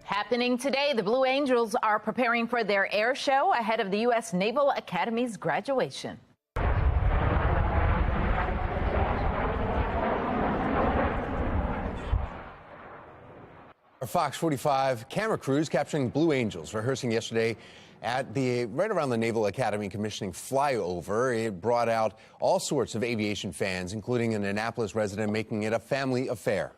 Happening today, the Blue Angels are preparing for their air show ahead of the U.S. Naval Academy's graduation. Our Fox 45 camera crews capturing Blue Angels rehearsing yesterday at right around the Naval Academy commissioning flyover. It brought out all sorts of aviation fans, including an Annapolis resident, making it a family affair.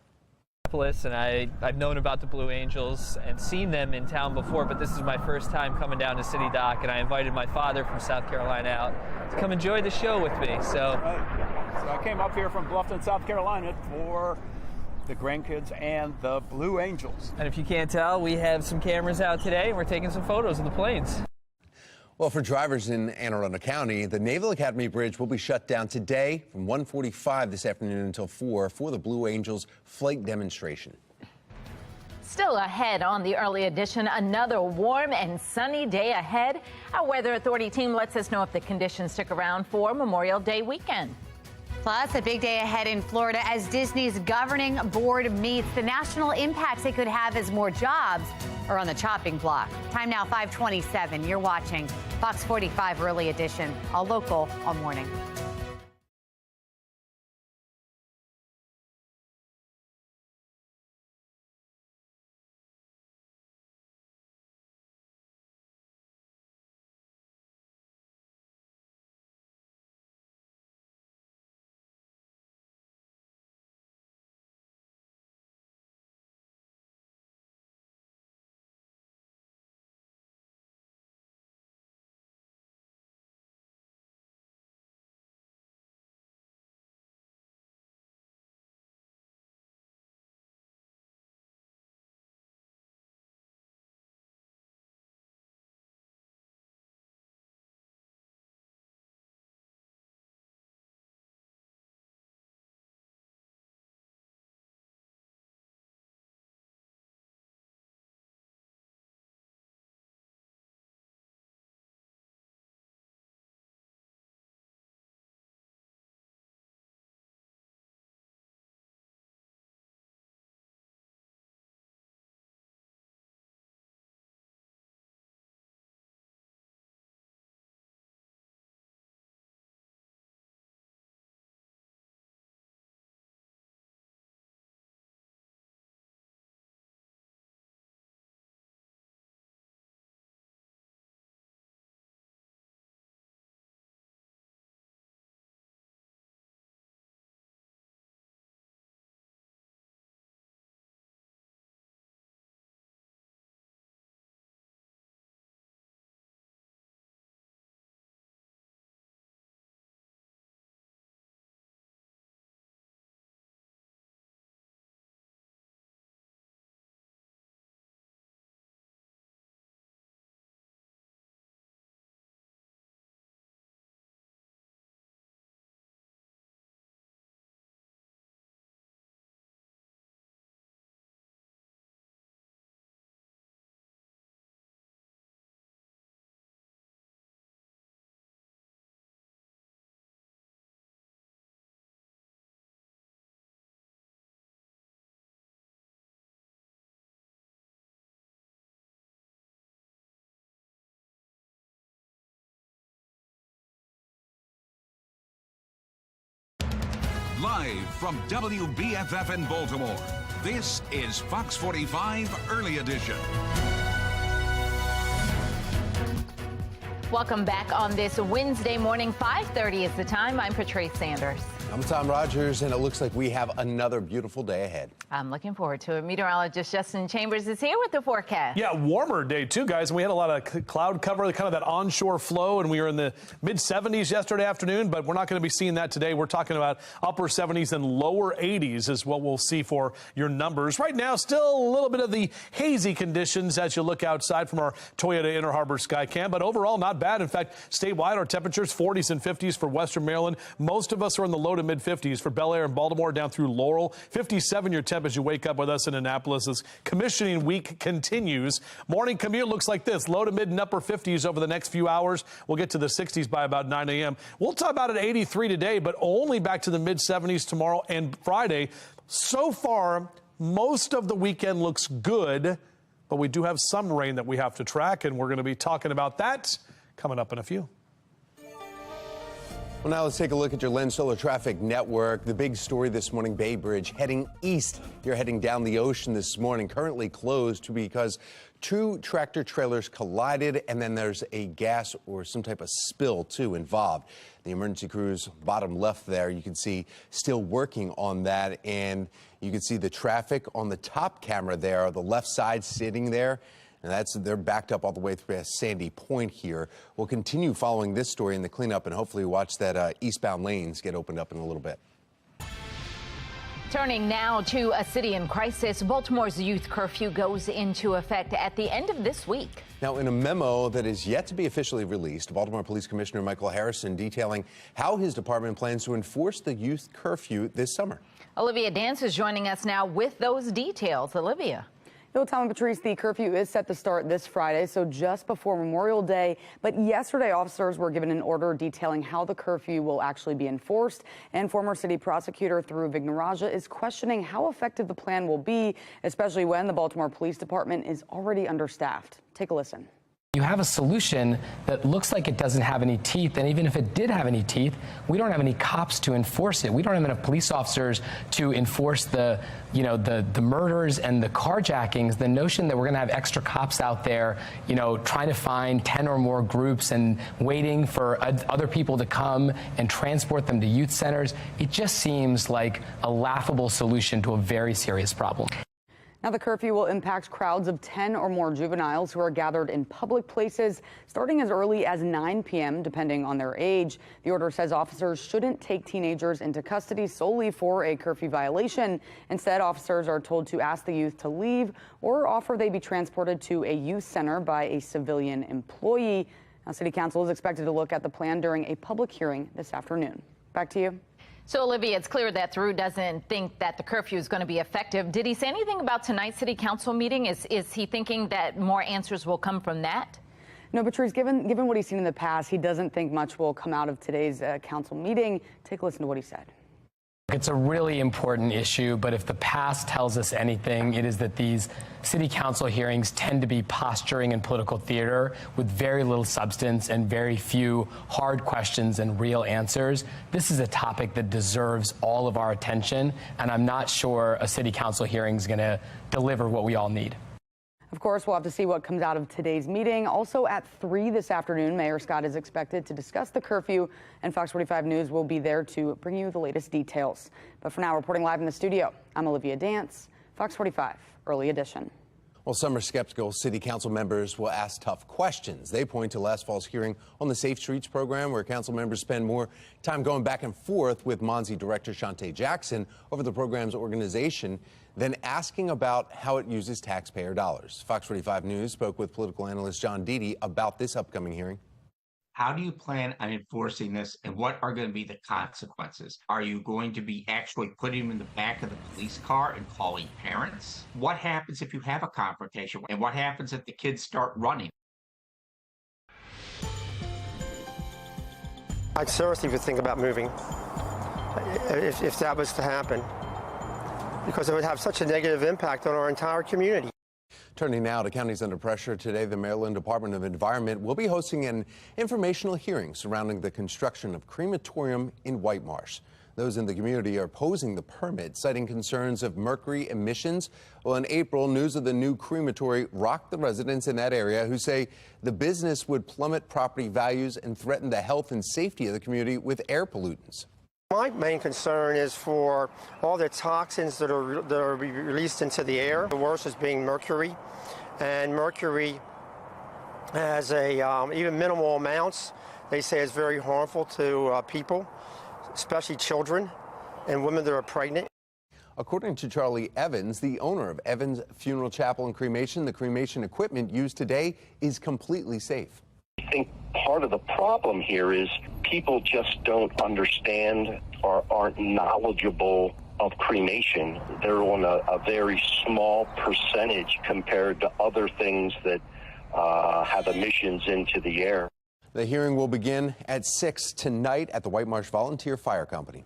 And I've known about the Blue Angels and seen them in town before, but this is my first time coming down to City Dock, and I invited my father from South Carolina out to come enjoy the show with me. So I came up here from Bluffton, South Carolina for the grandkids and the Blue Angels. And if you can't tell, we have some cameras out today, and we're taking some photos of the planes. Well, for drivers in Anne Arundel County, the Naval Academy Bridge will be shut down today from 1:45 this afternoon until 4 for the Blue Angels flight demonstration. Still ahead on the early edition, another warm and sunny day ahead. Our Weather Authority team lets us know if the conditions stick around for Memorial Day weekend. Plus, a big day ahead in Florida as Disney's governing board meets. The national impacts it could have as more jobs are on the chopping block. Time now 5:27. You're watching Fox 45 Early Edition, all local, all morning. Live from WBFF in Baltimore, this is Fox 45 Early Edition. Welcome back on this Wednesday morning. 5:30 is the time. I'm Patrice Sanders. I'm Tom Rogers, and it looks like we have another beautiful day ahead. I'm looking forward to it. Meteorologist Justin Chambers is here with the forecast. Yeah, warmer day too, guys. And we had a lot of cloud cover, kind of that onshore flow, and we were in the mid-70s yesterday afternoon, but we're not going to be seeing that today. We're talking about upper 70s and lower 80s is what we'll see for your numbers. Right now, still a little bit of the hazy conditions as you look outside from our Toyota Inner Harbor Skycam, but overall not bad. In fact, statewide, our temperatures 40s and 50s for Western Maryland. Most of us are in the low to mid-50s for Bel Air and Baltimore down through Laurel. 57 your temp as you wake up with us in Annapolis as commissioning week continues. Morning commute looks like this, low to mid and upper 50s over the next few hours. We'll get to the 60s by about 9 a.m. We'll top out at 83 today, but only back to the mid-70s tomorrow and Friday. So far, Most of the weekend looks good, but we do have some rain that we have to track, and we're going to be talking about that coming up in a few. Well, now let's take a look at your Lens Solar Traffic Network. The big story this morning, Bay Bridge heading east. You're heading down the ocean this morning, currently closed because two tractor trailers collided, and then there's a gas or some type of spill, too, involved. The emergency crews, bottom left there, you can see still working on that, and you can see the traffic on the top camera there, the left side sitting there. And they're backed up all the way through Sandy Point here. We'll continue following this story in the cleanup and hopefully watch that eastbound lanes get opened up in a little bit. Turning now to a city in crisis, Baltimore's youth curfew goes into effect at the end of this week. Now, in a memo that is yet to be officially released, Baltimore Police Commissioner Michael Harrison detailing how his department plans to enforce the youth curfew this summer. Olivia Dance is joining us now with those details. Olivia. Tom and Patrice, the curfew is set to start this Friday, so just before Memorial Day. But yesterday, officers were given an order detailing how the curfew will actually be enforced. And former city prosecutor Dhruv Vignaraja is questioning how effective the plan will be, especially when the Baltimore Police Department is already understaffed. Take a listen. You have a solution that looks like it doesn't have any teeth, and even if it did have any teeth, we don't have any cops to enforce it. We don't have enough police officers to enforce the murders and the carjackings. The notion that we're going to have extra cops out there, trying to find 10 or more groups and waiting for other people to come and transport them to youth centers, it just seems like a laughable solution to a very serious problem. Now, the curfew will impact crowds of 10 or more juveniles who are gathered in public places starting as early as 9 p.m., depending on their age. The order says officers shouldn't take teenagers into custody solely for a curfew violation. Instead, officers are told to ask the youth to leave or offer they be transported to a youth center by a civilian employee. Now, City Council is expected to look at the plan during a public hearing this afternoon. Back to you. So, Olivia, it's clear that Dhruv doesn't think that the curfew is going to be effective. Did he say anything about tonight's City Council meeting? Is he thinking that more answers will come from that? No, Patrice, given what he's seen in the past, he doesn't think much will come out of today's council meeting. Take a listen to what he said. It's a really important issue, but if the past tells us anything, it is that these city council hearings tend to be posturing and political theater with very little substance and very few hard questions and real answers. This is a topic that deserves all of our attention, and I'm not sure a city council hearing is going to deliver what we all need. Of course, we'll have to see what comes out of today's meeting. Also at 3 this afternoon, Mayor Scott is expected to discuss the curfew, and Fox 45 News will be there to bring you the latest details. But for now, reporting live in the studio, I'm Olivia Dance, Fox 45 Early Edition. Well, some are skeptical. City council members will ask tough questions. They point to last fall's hearing on the Safe Streets program, where council members spend more time going back and forth with Monzi director Shantae Jackson over the program's organization than asking about how it uses taxpayer dollars. Fox 45 News spoke with political analyst John Deedy about this upcoming hearing. How do you plan on enforcing this, and what are going to be the consequences? Are you going to be actually putting them in the back of the police car and calling parents? What happens if you have a confrontation? And what happens if the kids start running? I'd seriously would think about moving if that was to happen, because it would have such a negative impact on our entire community. Turning now to counties under pressure today, the Maryland Department of Environment will be hosting an informational hearing surrounding the construction of crematorium in White Marsh. Those in the community are opposing the permit, citing concerns of mercury emissions. Well, in April, news of the new crematory rocked the residents in that area, who say the business would plummet property values and threaten the health and safety of the community with air pollutants. My main concern is for all the toxins that are released into the air. The worst is being mercury, and mercury has even minimal amounts. They say is very harmful to people, especially children and women that are pregnant. According to Charlie Evans, the owner of Evans Funeral Chapel and Cremation, the cremation equipment used today is completely safe. I think part of the problem here is people just don't understand or aren't knowledgeable of cremation. They're on a very small percentage compared to other things that have emissions into the air. The hearing will begin at 6 tonight at the White Marsh Volunteer Fire Company.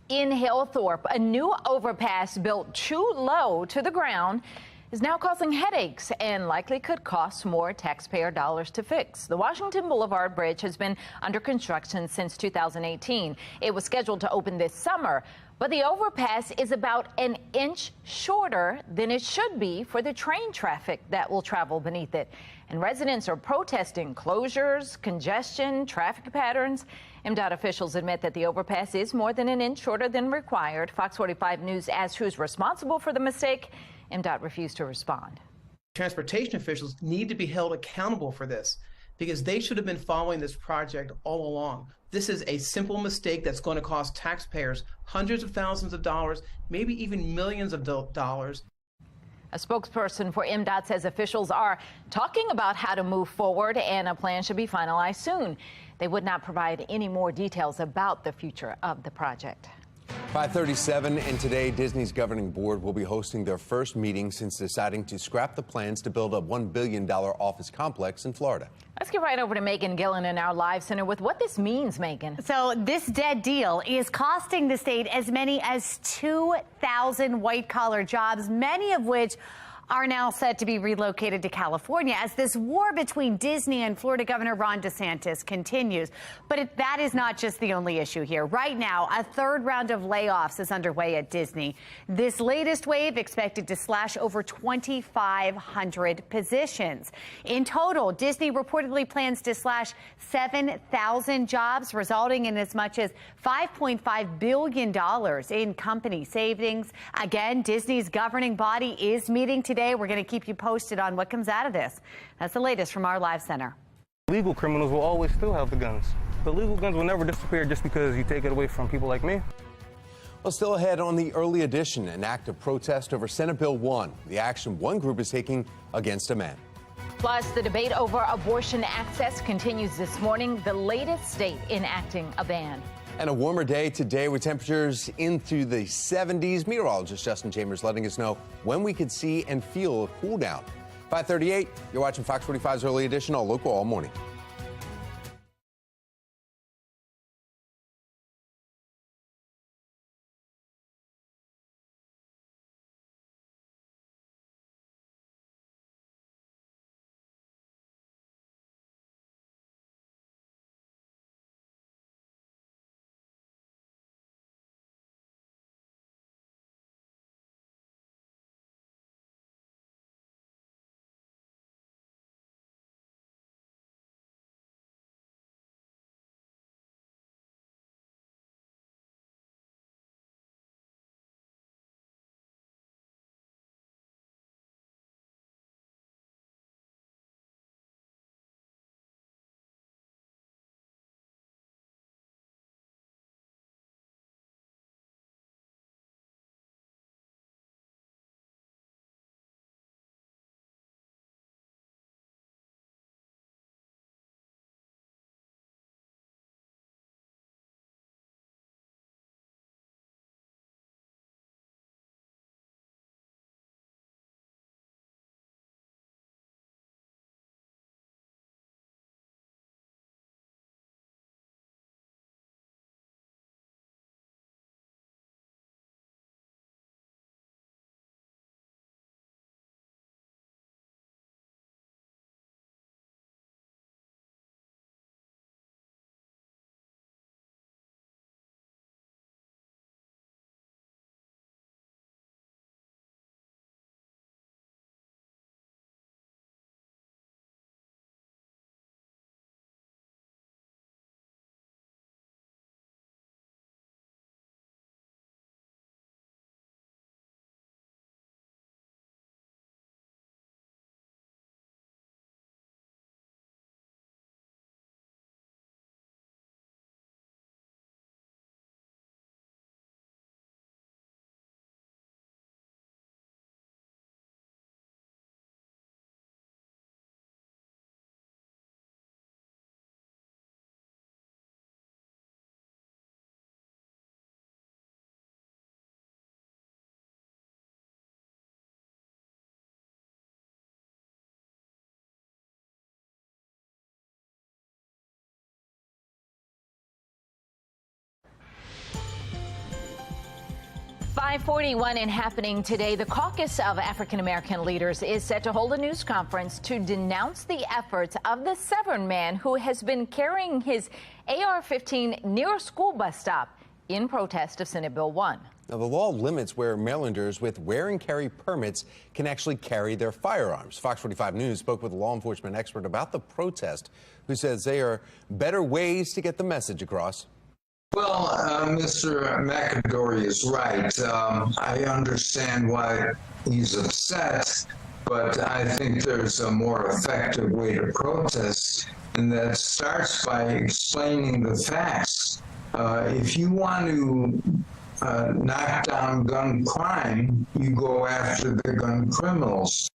In Hillthorpe, a new overpass built too low to the ground is now causing headaches and likely could cost more taxpayer dollars to fix. The Washington Boulevard Bridge has been under construction since 2018. It was scheduled to open this summer, but the overpass is about an inch shorter than it should be for the train traffic that will travel beneath it. And residents are protesting closures, congestion, traffic patterns. MDOT officials admit that the overpass is more than an inch shorter than required. Fox 45 News asked who's responsible for the mistake. MDOT refused to respond. Transportation officials need to be held accountable for this because they should have been following this project all along. This is a simple mistake that's going to cost taxpayers hundreds of thousands of dollars, maybe even millions of dollars. A spokesperson for MDOT says officials are talking about how to move forward and a plan should be finalized soon. They would not provide any more details about the future of the project. 5:37, and today Disney's governing board will be hosting their first meeting since deciding to scrap the plans to build a $1 billion office complex in Florida. Let's get right over to Megan Gillen in our live center with what this means, Megan. So this dead deal is costing the state as many as 2,000 white-collar jobs, many of which are now set to be relocated to California as this war between Disney and Florida Governor Ron DeSantis continues. But that is not just the only issue here. Right now, a third round of layoffs is underway at Disney. This latest wave expected to slash over 2,500 positions. In total, Disney reportedly plans to slash 7,000 jobs, resulting in as much as $5.5 billion in company savings. Again, Disney's governing body is meeting today. We're going to keep you posted on what comes out of this. That's the latest from our live center. Legal criminals will always still have the guns. The legal guns will never disappear just because you take it away from people like me. Well, still ahead on the early edition, an act of protest over Senate Bill 1, the action one group is taking against a man. Plus, the debate over abortion access continues this morning, the latest state enacting a ban. And a warmer day today with temperatures into the 70s. Meteorologist Justin Chambers letting us know when we could see and feel a cool down. 5:38, you're watching Fox 45's Early Edition, all local, all morning. 5:41 and happening today, the Caucus of African American Leaders is set to hold a news conference to denounce the efforts of the Severn man who has been carrying his AR-15 near a school bus stop in protest of Senate Bill 1. Now, the law limits where Marylanders with wear and carry permits can actually carry their firearms. Fox 45 News spoke with a law enforcement expert about the protest, who says there are better ways to get the message across. Well, Mr. McAdory is right. I understand why he's upset, but I think there's a more effective way to protest, and that starts by explaining the facts. If you want to knock down gun crime, you go after the gun criminals.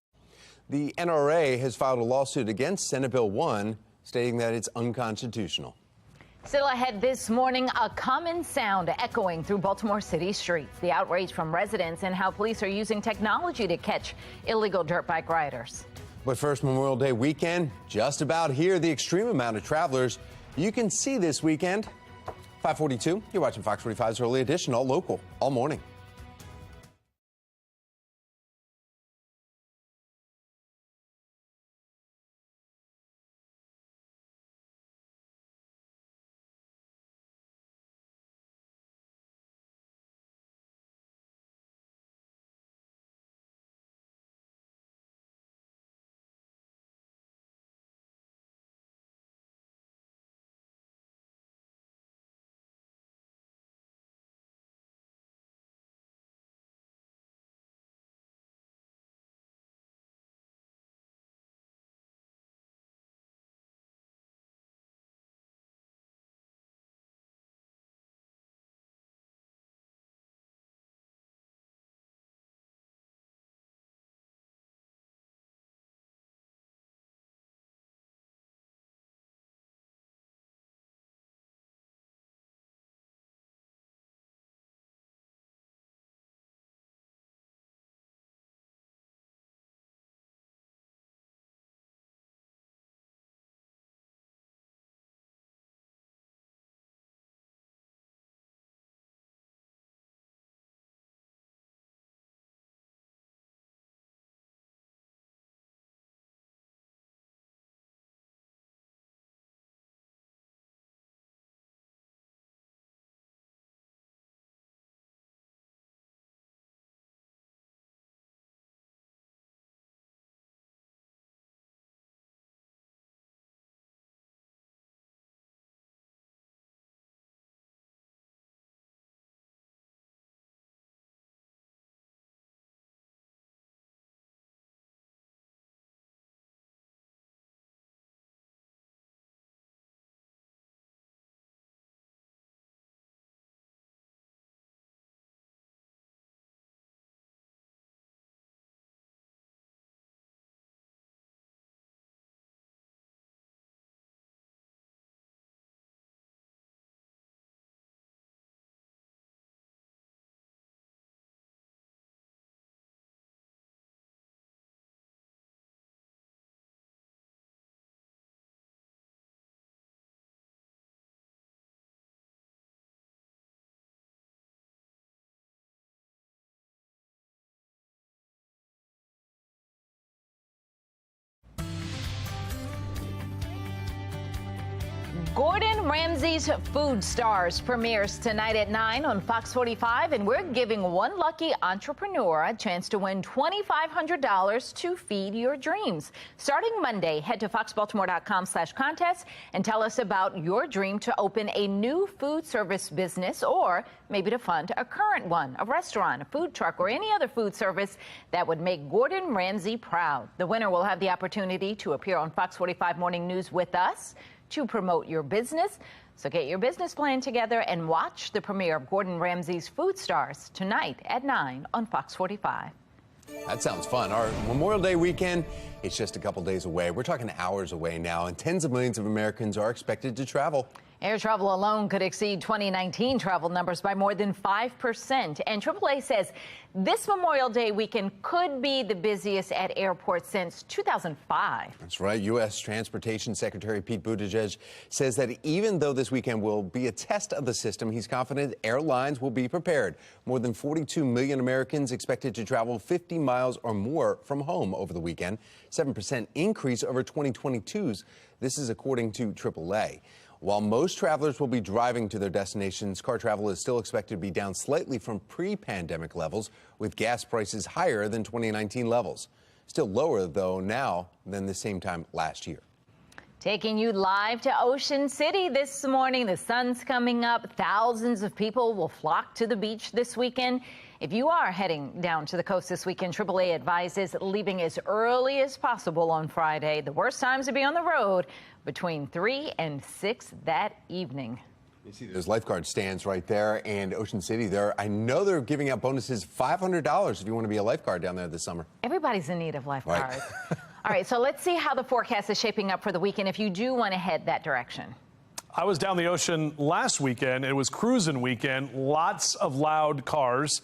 The NRA has filed a lawsuit against Senate Bill 1, stating that it's unconstitutional. Still ahead this morning, a common sound echoing through Baltimore City streets. The outrage from residents and how police are using technology to catch illegal dirt bike riders. But first, Memorial Day weekend, just about here. The extreme amount of travelers you can see this weekend. 5:42, you're watching Fox 45's Early Edition, all local, all morning. Gordon Ramsay's Food Stars premieres tonight at 9 on Fox 45, and we're giving one lucky entrepreneur a chance to win $2,500 to feed your dreams. Starting Monday, head to foxbaltimore.com/contest and tell us about your dream to open a new food service business, or maybe to fund a current one, a restaurant, a food truck, or any other food service that would make Gordon Ramsay proud. The winner will have the opportunity to appear on Fox 45 Morning News with us to promote your business. So get your business plan together and watch the premiere of Gordon Ramsay's Food Stars tonight at 9 on Fox 45. That sounds fun. Our Memorial Day weekend, it's just a couple days away. We're talking hours away now, and tens of millions of Americans are expected to travel. Air travel alone could exceed 2019 travel numbers by more than 5%. And AAA says this Memorial Day weekend could be the busiest at airports since 2005. That's right. U.S. Transportation Secretary Pete Buttigieg says that even though this weekend will be a test of the system, he's confident airlines will be prepared. More than 42 million Americans expected to travel 50 miles or more from home over the weekend, 7% increase over 2022's. This is according to AAA. While most travelers will be driving to their destinations, car travel is still expected to be down slightly from pre-pandemic levels, with gas prices higher than 2019 levels. Still lower, though, now than the same time last year. Taking you live to Ocean City this morning. The sun's coming up. Thousands of people will flock to the beach this weekend. If you are heading down to the coast this weekend, AAA advises leaving as early as possible on Friday. The worst times to be on the road between 3 and 6 that evening. You see those lifeguard stands right there, and Ocean City there. I know they're giving out bonuses, $500 if you want to be a lifeguard down there this summer. Everybody's in need of lifeguards. Right. All right, so let's see how the forecast is shaping up for the weekend if you do want to head that direction. I was down the ocean last weekend. It was cruising weekend. Lots of loud cars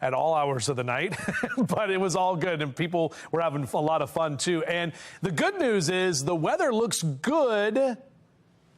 at all hours of the night, but it was all good, and people were having a lot of fun too. And the good news is the weather looks good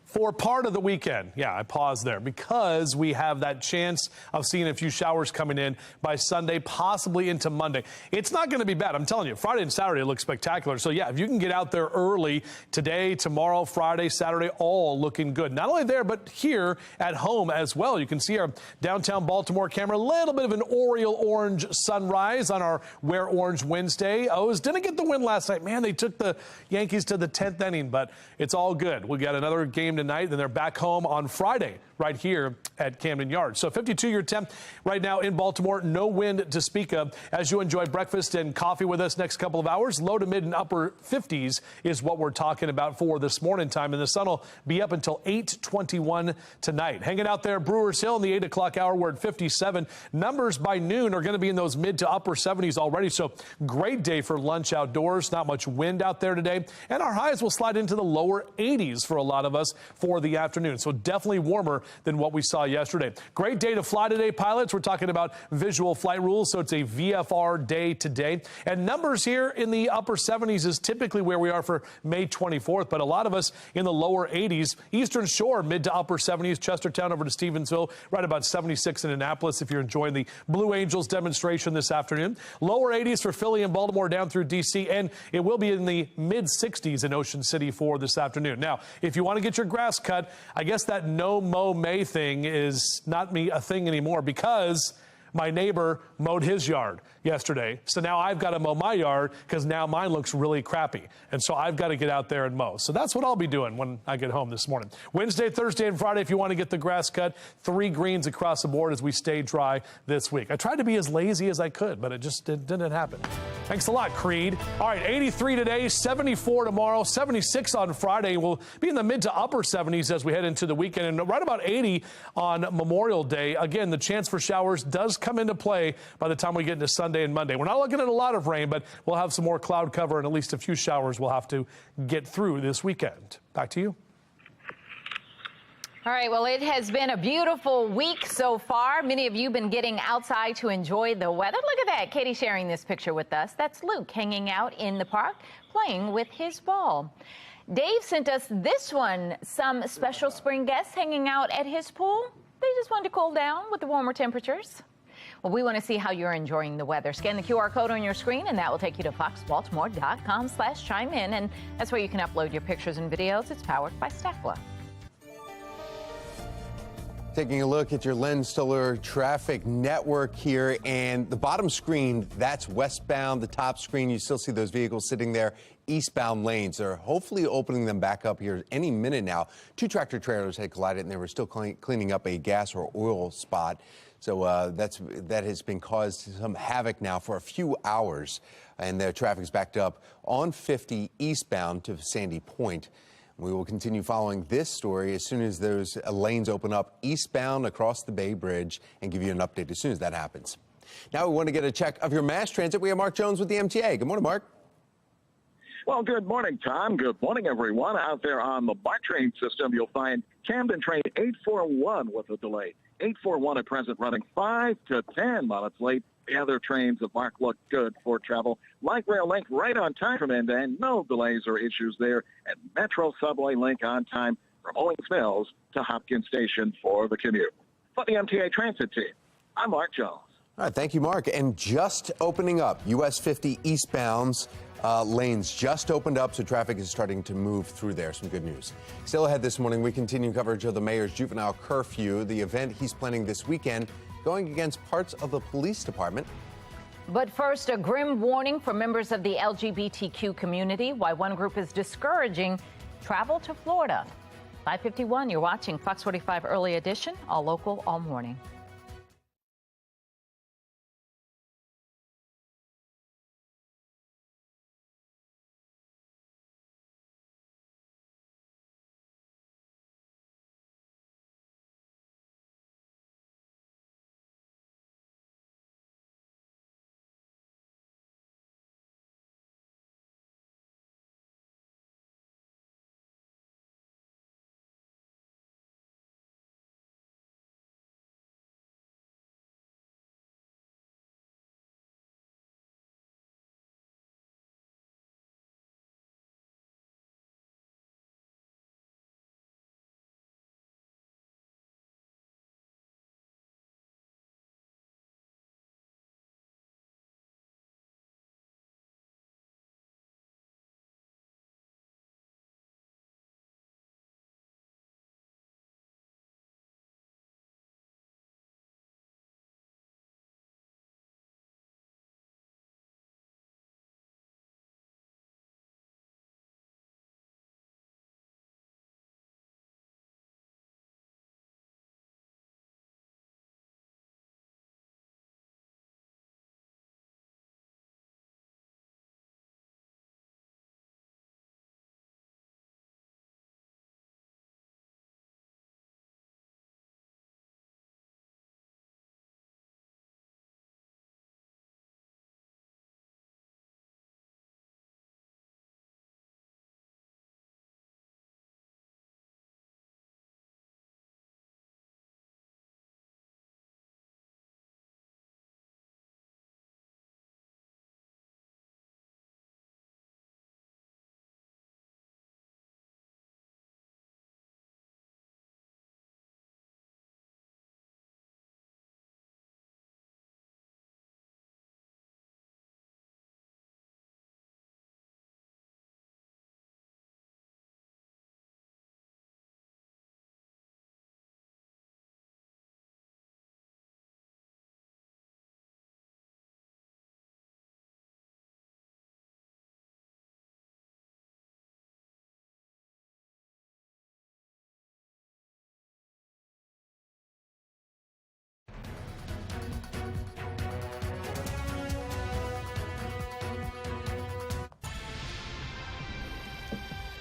for part of the weekend. Yeah, I paused there because we have that chance of seeing a few showers coming in by Sunday, possibly into Monday. It's not going to be bad. I'm telling you, Friday and Saturday look spectacular. So yeah, if you can get out there early today, tomorrow, Friday, Saturday, all looking good. Not only there, but here at home as well. You can see our downtown Baltimore camera, a little bit of an Oriole orange sunrise on our Wear Orange Wednesday. O's didn't get the win last night. Man, they took the Yankees to the 10th inning, but it's all good. We got another game tonight, then they're back home on Friday right here at Camden Yards. So 52-year temp right now in Baltimore, no wind to speak of. As you enjoy breakfast and coffee with us next couple of hours, low to mid and upper 50s is what we're talking about for this morning time, and the sun will be up until 8:21 tonight. Hanging out there, Brewers Hill in the 8 o'clock hour, we're at 57. Numbers by noon are going to be in those mid to upper 70s already, so great day for lunch outdoors. Not much wind out there today, and our highs will slide into the lower 80s for a lot of us for the afternoon, so definitely warmer than what we saw yesterday. Great day to fly today, pilots. We're talking about visual flight rules, so it's a VFR day today. And numbers here in the upper 70s is typically where we are for May 24th, but a lot of us in the lower 80s. Eastern Shore, mid to upper 70s. Chestertown over to Stevensville, right about 76 in Annapolis if you're enjoying the Blue Angels demonstration this afternoon. Lower 80s for Philly and Baltimore down through D.C., and it will be in the mid 60s in Ocean City for this afternoon. Now, if you want to get your grass cut, I guess that no mow May thing is not a thing anymore because my neighbor mowed his yard yesterday. So now I've got to mow my yard because now mine looks really crappy. And so I've got to get out there and mow. So that's what I'll be doing when I get home this morning. Wednesday, Thursday, and Friday, if you want to get the grass cut, 3 greens across the board as we stay dry this week. I tried to be as lazy as I could, but it just didn't happen. Thanks a lot, Creed. All right, 83 today, 74 tomorrow, 76 on Friday. We'll be in the mid to upper 70s as we head into the weekend, and right about 80 on Memorial Day. Again, the chance for showers does come into play by the time we get into Sunday and Monday. We're not looking at a lot of rain, but we'll have some more cloud cover and at least a few showers we'll have to get through this weekend. Back to you. All right, well, it has been a beautiful week so far. Many of you have been getting outside to enjoy the weather. Look at that. Katie sharing this picture with us. That's Luke hanging out in the park playing with his ball. Dave sent us this one. Some special spring guests hanging out at his pool. They just wanted to cool down with the warmer temperatures. Well, we want to see how you're enjoying the weather. Scan the QR code on your screen, and that will take you to foxbaltimore.com/chime in. And that's where you can upload your pictures and videos. It's powered by Statla. Taking a look at your Len Stoller traffic network here, and the bottom screen, that's westbound. The top screen, you still see those vehicles sitting there. Eastbound lanes, they're hopefully opening them back up here any minute now. 2 tractor trailers had collided, and they were still cleaning up a gas or oil spot. So that has been caused some havoc now for a few hours, and the traffic's backed up on 50 eastbound to Sandy Point. We will continue following this story as soon as those lanes open up eastbound across the Bay Bridge and give you an update as soon as that happens. Now we want to get a check of your mass transit. We have Mark Jones with the MTA. Good morning, Mark. Well, good morning, Tom. Good morning, everyone. Out there on the BART train system, you'll find Camden train 841 with a delay. 841 at present running 5 to 10 while it's late. The other trains of BART look good for travel. Light rail link right on time from end to end. No delays or issues there. And Metro Subway link on time from Owings Mills to Hopkins Station for the commute. For the MTA Transit team, I'm Mark Jones. All right, thank you, Mark. And just opening up, US 50 eastbounds lanes just opened up, so traffic is starting to move through there. Some good news. Still ahead this morning, we continue coverage of the mayor's juvenile curfew, the event he's planning this weekend, going against parts of the police department. But first, a grim warning for members of the LGBTQ community, why one group is discouraging travel to Florida. 5:51, you're watching Fox 45 Early Edition, all local, all morning.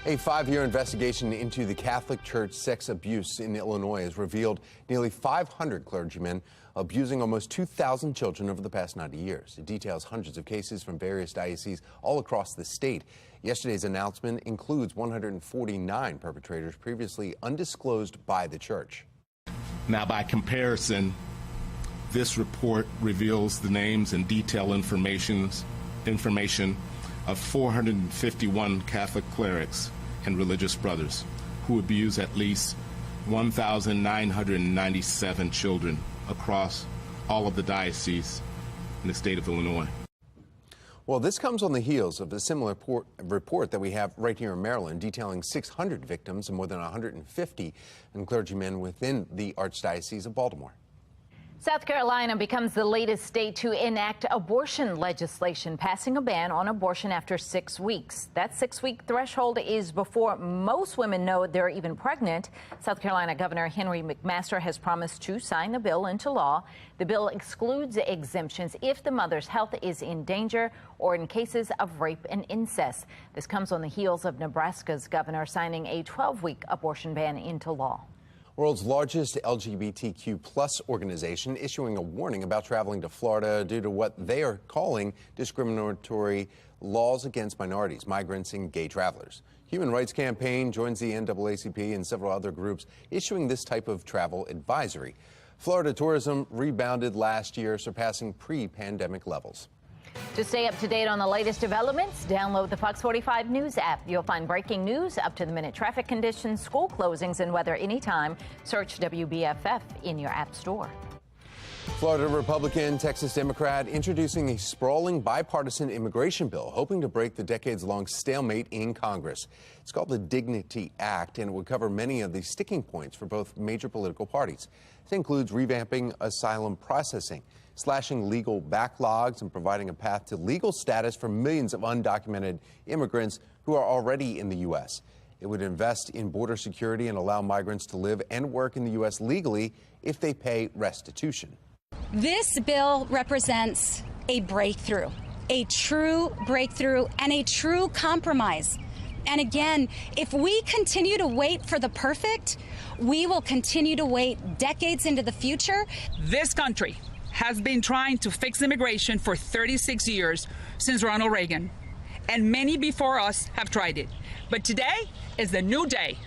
A 5-year investigation into the Catholic Church sex abuse in Illinois has revealed nearly 500 clergymen abusing almost 2,000 children over the past 90 years. It details hundreds of cases from various dioceses all across the state. Yesterday's announcement includes 149 perpetrators previously undisclosed by the church. Now, by comparison, this report reveals the names and detailed information of 451 Catholic clerics and religious brothers who abuse at least 1,997 children across all of the dioceses in the state of Illinois. Well, this comes on the heels of a similar report that we have right here in Maryland, detailing 600 victims and more than 150 clergymen within the Archdiocese of Baltimore. South Carolina becomes the latest state to enact abortion legislation, passing a ban on abortion after 6 weeks. That 6-week threshold is before most women know they're even pregnant. South Carolina Governor Henry McMaster has promised to sign the bill into law. The bill excludes exemptions if the mother's health is in danger or in cases of rape and incest. This comes on the heels of Nebraska's governor signing a 12-week abortion ban into law. World's largest LGBTQ plus organization issuing a warning about traveling to Florida due to what they are calling discriminatory laws against minorities, migrants, and gay travelers. Human Rights Campaign joins the NAACP and several other groups issuing this type of travel advisory. Florida tourism rebounded last year, surpassing pre-pandemic levels. To stay up to date on the latest developments, download the Fox 45 News app. You'll find breaking news, up-to-the-minute traffic conditions, school closings, and weather anytime. Search WBFF in your app store. Florida Republican, Texas Democrat introducing a sprawling bipartisan immigration bill, hoping to break the decades-long stalemate in Congress. It's called the Dignity Act, and it would cover many of the sticking points for both major political parties. It includes revamping asylum processing, slashing legal backlogs, and providing a path to legal status for millions of undocumented immigrants who are already in the U.S. It would invest in border security and allow migrants to live and work in the U.S. legally if they pay restitution. This bill represents a breakthrough, a true breakthrough, and a true compromise. And again, if we continue to wait for the perfect, we will continue to wait decades into the future. This country has been trying to fix immigration for 36 years since Ronald Reagan, and many before us have tried it. But today is the new day.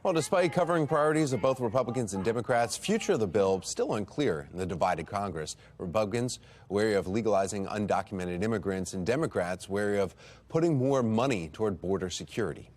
Well, despite covering priorities of both Republicans and Democrats, future of the bill still unclear in the divided Congress. Republicans wary of legalizing undocumented immigrants, and Democrats wary of putting more money toward border security.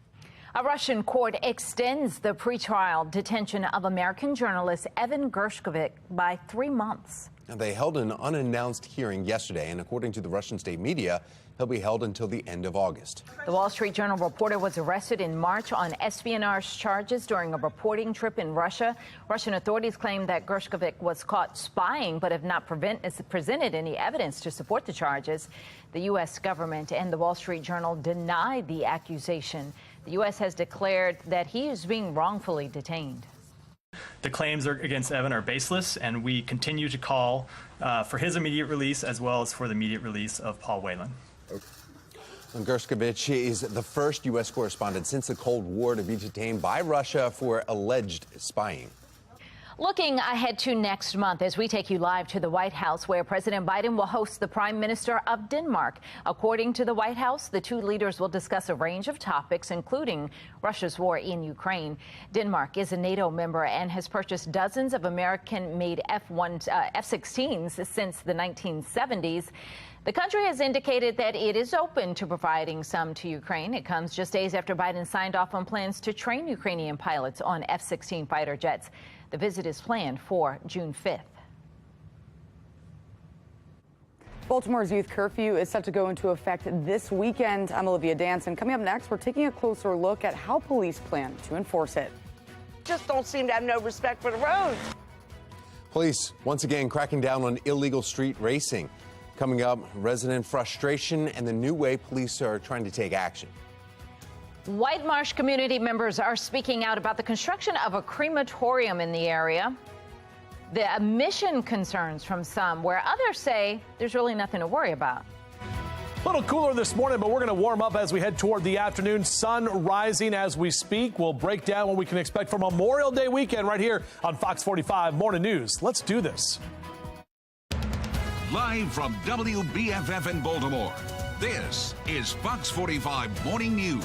A Russian court extends the pretrial detention of American journalist Evan Gershkovich by 3 months. Now, they held an unannounced hearing yesterday, and according to the Russian state media, he'll be held until the end of August. The Wall Street Journal reporter was arrested in March on espionage charges during a reporting trip in Russia. Russian authorities claim that Gershkovich was caught spying, but have not presented any evidence to support the charges. The U.S. government and the Wall Street Journal denied the accusation. The U.S. has declared that he is being wrongfully detained. The claims against Evan are baseless, and we continue to call for his immediate release as well as for the immediate release of Paul Whelan. Gershkovich is the first U.S. correspondent since the Cold War to be detained by Russia for alleged spying. Looking ahead to next month as we take you live to the White House, where President Biden will host the Prime Minister of Denmark. According to the White House, the two leaders will discuss a range of topics, including Russia's war in Ukraine. Denmark is a NATO member and has purchased dozens of American-made F-16s since the 1970s. The country has indicated that it is open to providing some to Ukraine. It comes just days after Biden signed off on plans to train Ukrainian pilots on F-16 fighter jets. The visit is planned for June 5th. Baltimore's youth curfew is set to go into effect this weekend. I'm Olivia Dance, and coming up next, we're taking a closer look at how police plan to enforce it. Just don't seem to have no respect for the roads. Police once again cracking down on illegal street racing. Coming up, resident frustration and the new way police are trying to take action. White Marsh community members are speaking out about the construction of a crematorium in the area. The emission concerns from some, where others say there's really nothing to worry about. A little cooler this morning, but we're going to warm up as we head toward the afternoon. Sun rising as we speak. We'll break down what we can expect for Memorial Day weekend right here on Fox 45 Morning News. Let's do this. Live from WBFF in Baltimore, this is Fox 45 Morning News.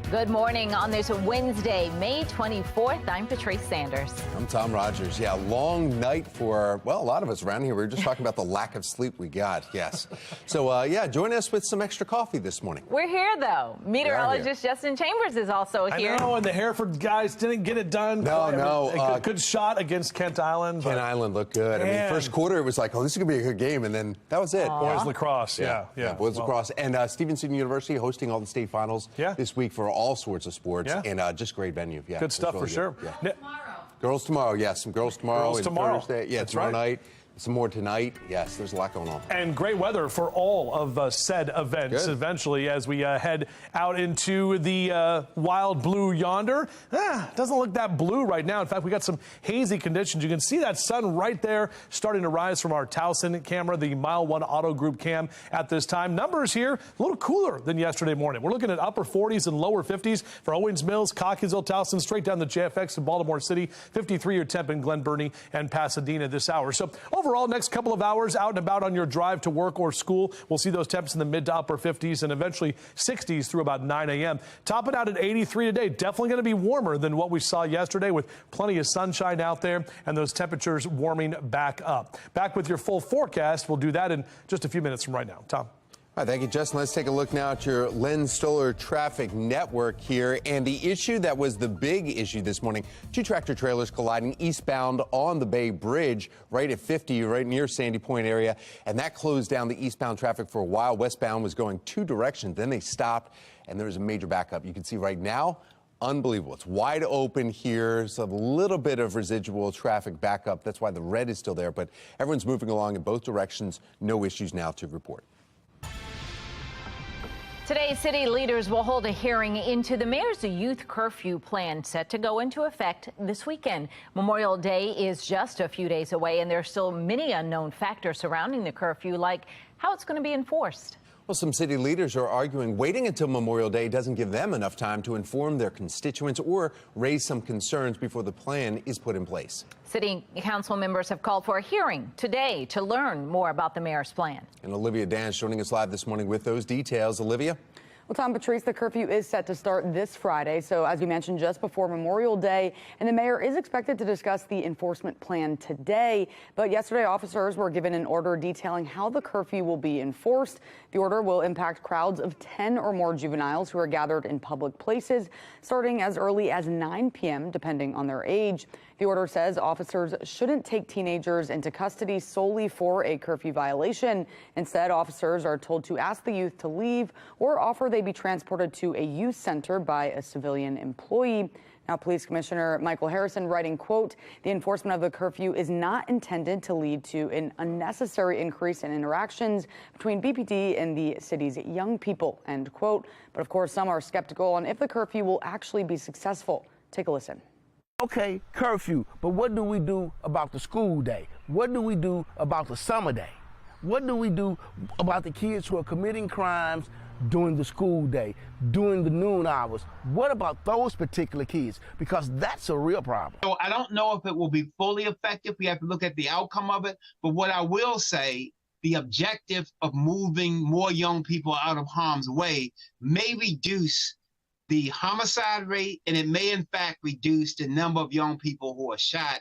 Good morning on this Wednesday, May 24th. I'm Patrice Sanders. I'm Tom Rogers. Yeah, long night for, well, a lot of us around here. We were just talking about the lack of sleep we got. Yes. So, yeah, join us with some extra coffee this morning. We're here, though. Meteorologist Justin Chambers is also here. I know, and the Hereford guys didn't get it done. No. Good shot against Kent Island. Kent Island looked good. I mean, first quarter, it was like, oh, this is going to be a good game. And then that was it. Boys lacrosse. Yeah. Boys lacrosse. And Stevenson University hosting all the state finals this week for all sorts of sports, and just great venue. Good stuff really for sure. Girls tomorrow, yes, some girls tomorrow. Girls tomorrow. Thursday, That's tomorrow right. night. Some more tonight. Yes, there's a lot going on. And great weather for all of said events. Good. Eventually, as we head out into the wild blue yonder. Doesn't look that blue right now. In fact, we got some hazy conditions. You can see that sun right there starting to rise from our Towson camera, the Mile 1 Auto Group cam at this time. Numbers here a little cooler than yesterday morning. We're looking at upper 40s and lower 50s for Owings Mills, Cockeysville, Towson, straight down the JFX in Baltimore City. 53-year temp in Glen Burnie and Pasadena this hour. So overall, next couple of hours out and about on your drive to work or school, we'll see those temps in the mid to upper 50s and eventually 60s through about 9 a.m. Topping out at 83 today. Definitely going to be warmer than what we saw yesterday, with plenty of sunshine out there and those temperatures warming back up. Back with your full forecast. We'll do that in just a few minutes from right now. Tom. All right, thank you, Justin. Let's take a look now at your Len Stoller traffic network here. And the issue that was the big issue this morning, two tractor trailers colliding eastbound on the Bay Bridge right at 50, right near Sandy Point area. And that closed down the eastbound traffic for a while. Westbound was going two directions. Then they stopped and there was a major backup. You can see right now, unbelievable. It's wide open here. There's a little bit of residual traffic backup. That's why the red is still there. But everyone's moving along in both directions. No issues now to report. Today, city leaders will hold a hearing into the mayor's youth curfew plan set to go into effect this weekend. Memorial Day is just a few days away, and there are still many unknown factors surrounding the curfew, like how it's going to be enforced. Well, some city leaders are arguing waiting until Memorial Day doesn't give them enough time to inform their constituents or raise some concerns before the plan is put in place. City council members have called for a hearing today to learn more about the mayor's plan. And Olivia Dance joining us live this morning with those details. Olivia? Well, Tom, Patrice, the curfew is set to start this Friday. So as you mentioned, just before Memorial Day, and the mayor is expected to discuss the enforcement plan today. But yesterday, officers were given an order detailing how the curfew will be enforced. The order will impact crowds of 10 or more juveniles who are gathered in public places, starting as early as 9 p.m., depending on their age. The order says officers shouldn't take teenagers into custody solely for a curfew violation. Instead, officers are told to ask the youth to leave or offer they be transported to a youth center by a civilian employee. Now, Police Commissioner Michael Harrison writing, quote, the enforcement of the curfew is not intended to lead to an unnecessary increase in interactions between BPD and the city's young people, end quote. But of course, some are skeptical on if the curfew will actually be successful. Take a listen. Okay, curfew, but what do we do about the school day? What do we do about the summer day? What do we do about the kids who are committing crimes during the school day, during the noon hours? What about those particular kids? Because that's a real problem. So I don't know if it will be fully effective. We have to look at the outcome of it. But what I will say, the objective of moving more young people out of harm's way may reduce the homicide rate, and it may in fact reduce the number of young people who are shot.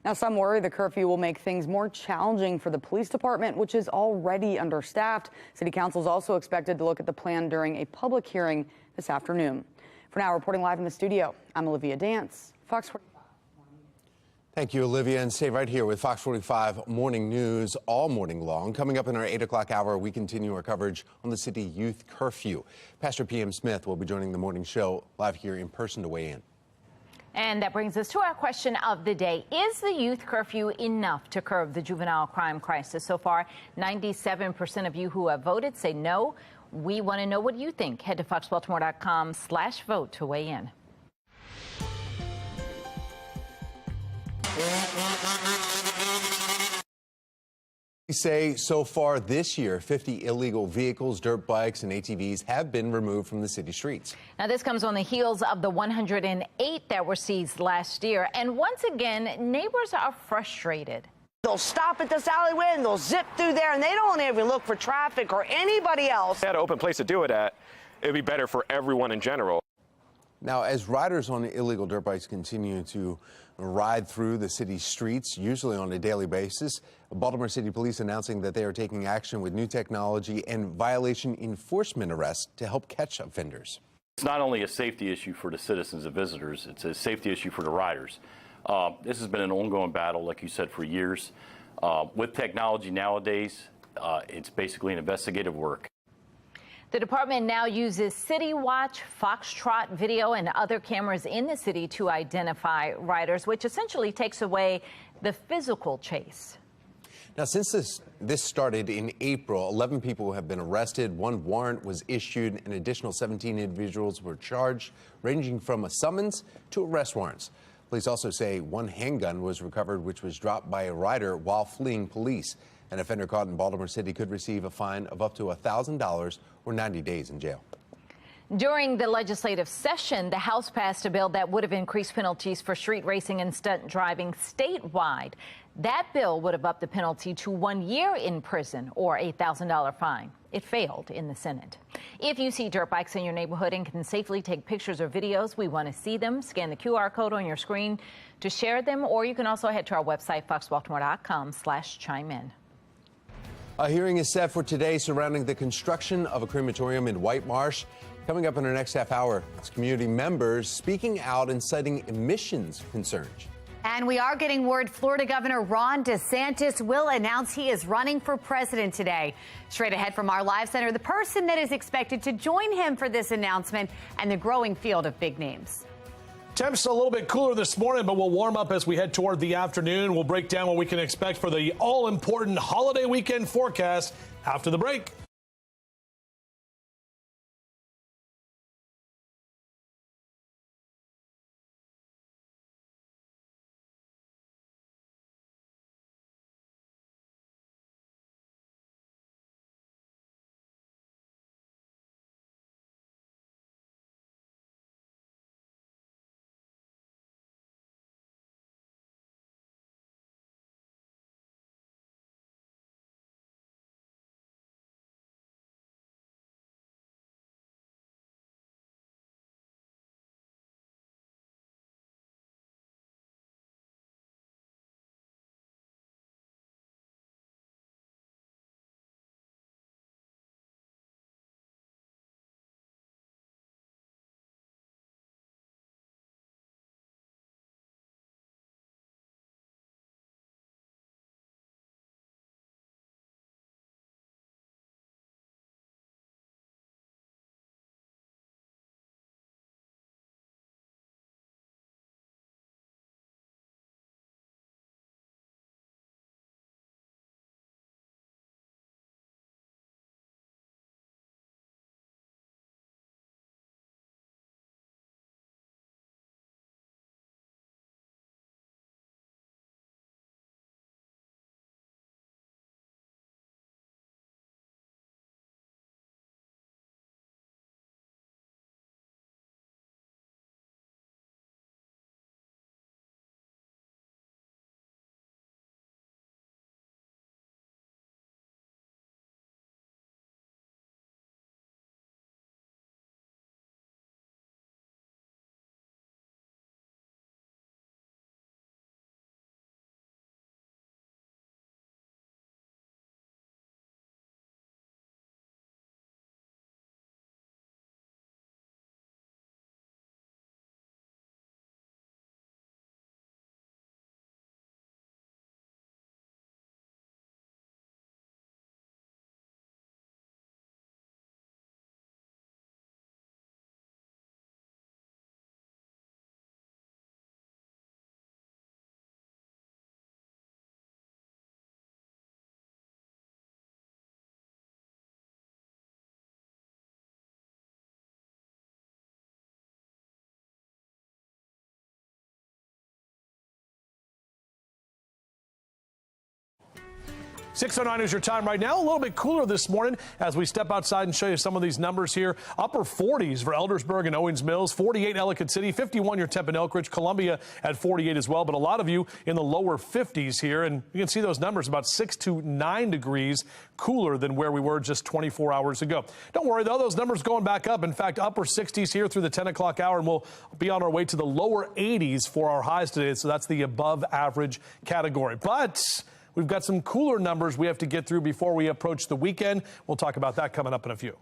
Now, some worry the curfew will make things more challenging for the police department, which is already understaffed. City Council is also expected to look at the plan during a public hearing this afternoon. For now, reporting live in the studio, I'm Olivia Dance, Fox 45. Thank you, Olivia, and stay right here with Fox 45 Morning News all morning long. Coming up in our 8 o'clock hour, we continue our coverage on the city youth curfew. Pastor P.M. Smith will be joining the morning show live here in person to weigh in. And that brings us to our question of the day. Is the youth curfew enough to curb the juvenile crime crisis? So far, 97% of you who have voted say no. We want to know what you think. Head to foxbaltimore.com/vote to weigh in. We say so far this year, 50 illegal vehicles, dirt bikes, and ATVs have been removed from the city streets. Now, this comes on the heels of the 108 that were seized last year. And once again, neighbors are frustrated. They'll stop at this alleyway and they'll zip through there, and they don't even look for traffic or anybody else. If they had an open place to do it at, it would be better for everyone in general. Now, as riders on illegal dirt bikes continue to ride through the city's streets, usually on a daily basis, Baltimore City Police announcing that they are taking action with new technology and violation enforcement arrests to help catch offenders. It's not only a safety issue for the citizens and visitors, it's a safety issue for the riders. This has been an ongoing battle, like you said, for years. With technology nowadays, it's basically an investigative work. The department now uses City Watch, Foxtrot video, and other cameras in the city to identify riders, which essentially takes away the physical chase. Now, since this started in April, 11 people have been arrested, 1 warrant was issued, an additional 17 individuals were charged, ranging from a summons to arrest warrants. Police also say 1 handgun was recovered, which was dropped by a rider while fleeing police. An offender caught in Baltimore City could receive a fine of up to $1,000 or 90 days in jail. During the legislative session, the House passed a bill that would have increased penalties for street racing and stunt driving statewide. That bill would have upped the penalty to 1 year in prison or a $1,000 fine. It failed in the Senate. If you see dirt bikes in your neighborhood and can safely take pictures or videos, we want to see them. Scan the QR code on your screen to share them, or you can also head to our website, foxbaltimore.com/chime-in. A hearing is set for today surrounding the construction of a crematorium in White Marsh. Coming up in our next half hour, it's community members speaking out and citing emissions concerns. And we are getting word Florida Governor Ron DeSantis will announce he is running for president today. Straight ahead from our live center, the person that is expected to join him for this announcement and the growing field of big names. Temps a little bit cooler this morning, but we'll warm up as we head toward the afternoon. We'll break down what we can expect for the all-important holiday weekend forecast after the break. .09 is your time right now. A little bit cooler this morning as we step outside and show you some of these numbers here. Upper 40s for Eldersburg and Owings Mills, 48 Ellicott City, 51 your Tempe and Elk Ridge, Columbia at 48 as well. But a lot of you in the lower 50s here, and you can see those numbers about 6 to 9 degrees cooler than where we were just 24 hours ago. Don't worry, though, those numbers going back up. In fact, upper 60s here through the 10 o'clock hour, and we'll be on our way to the lower 80s for our highs today. So that's the above average category. But we've got some cooler numbers we have to get through before we approach the weekend. We'll talk about that coming up in a few.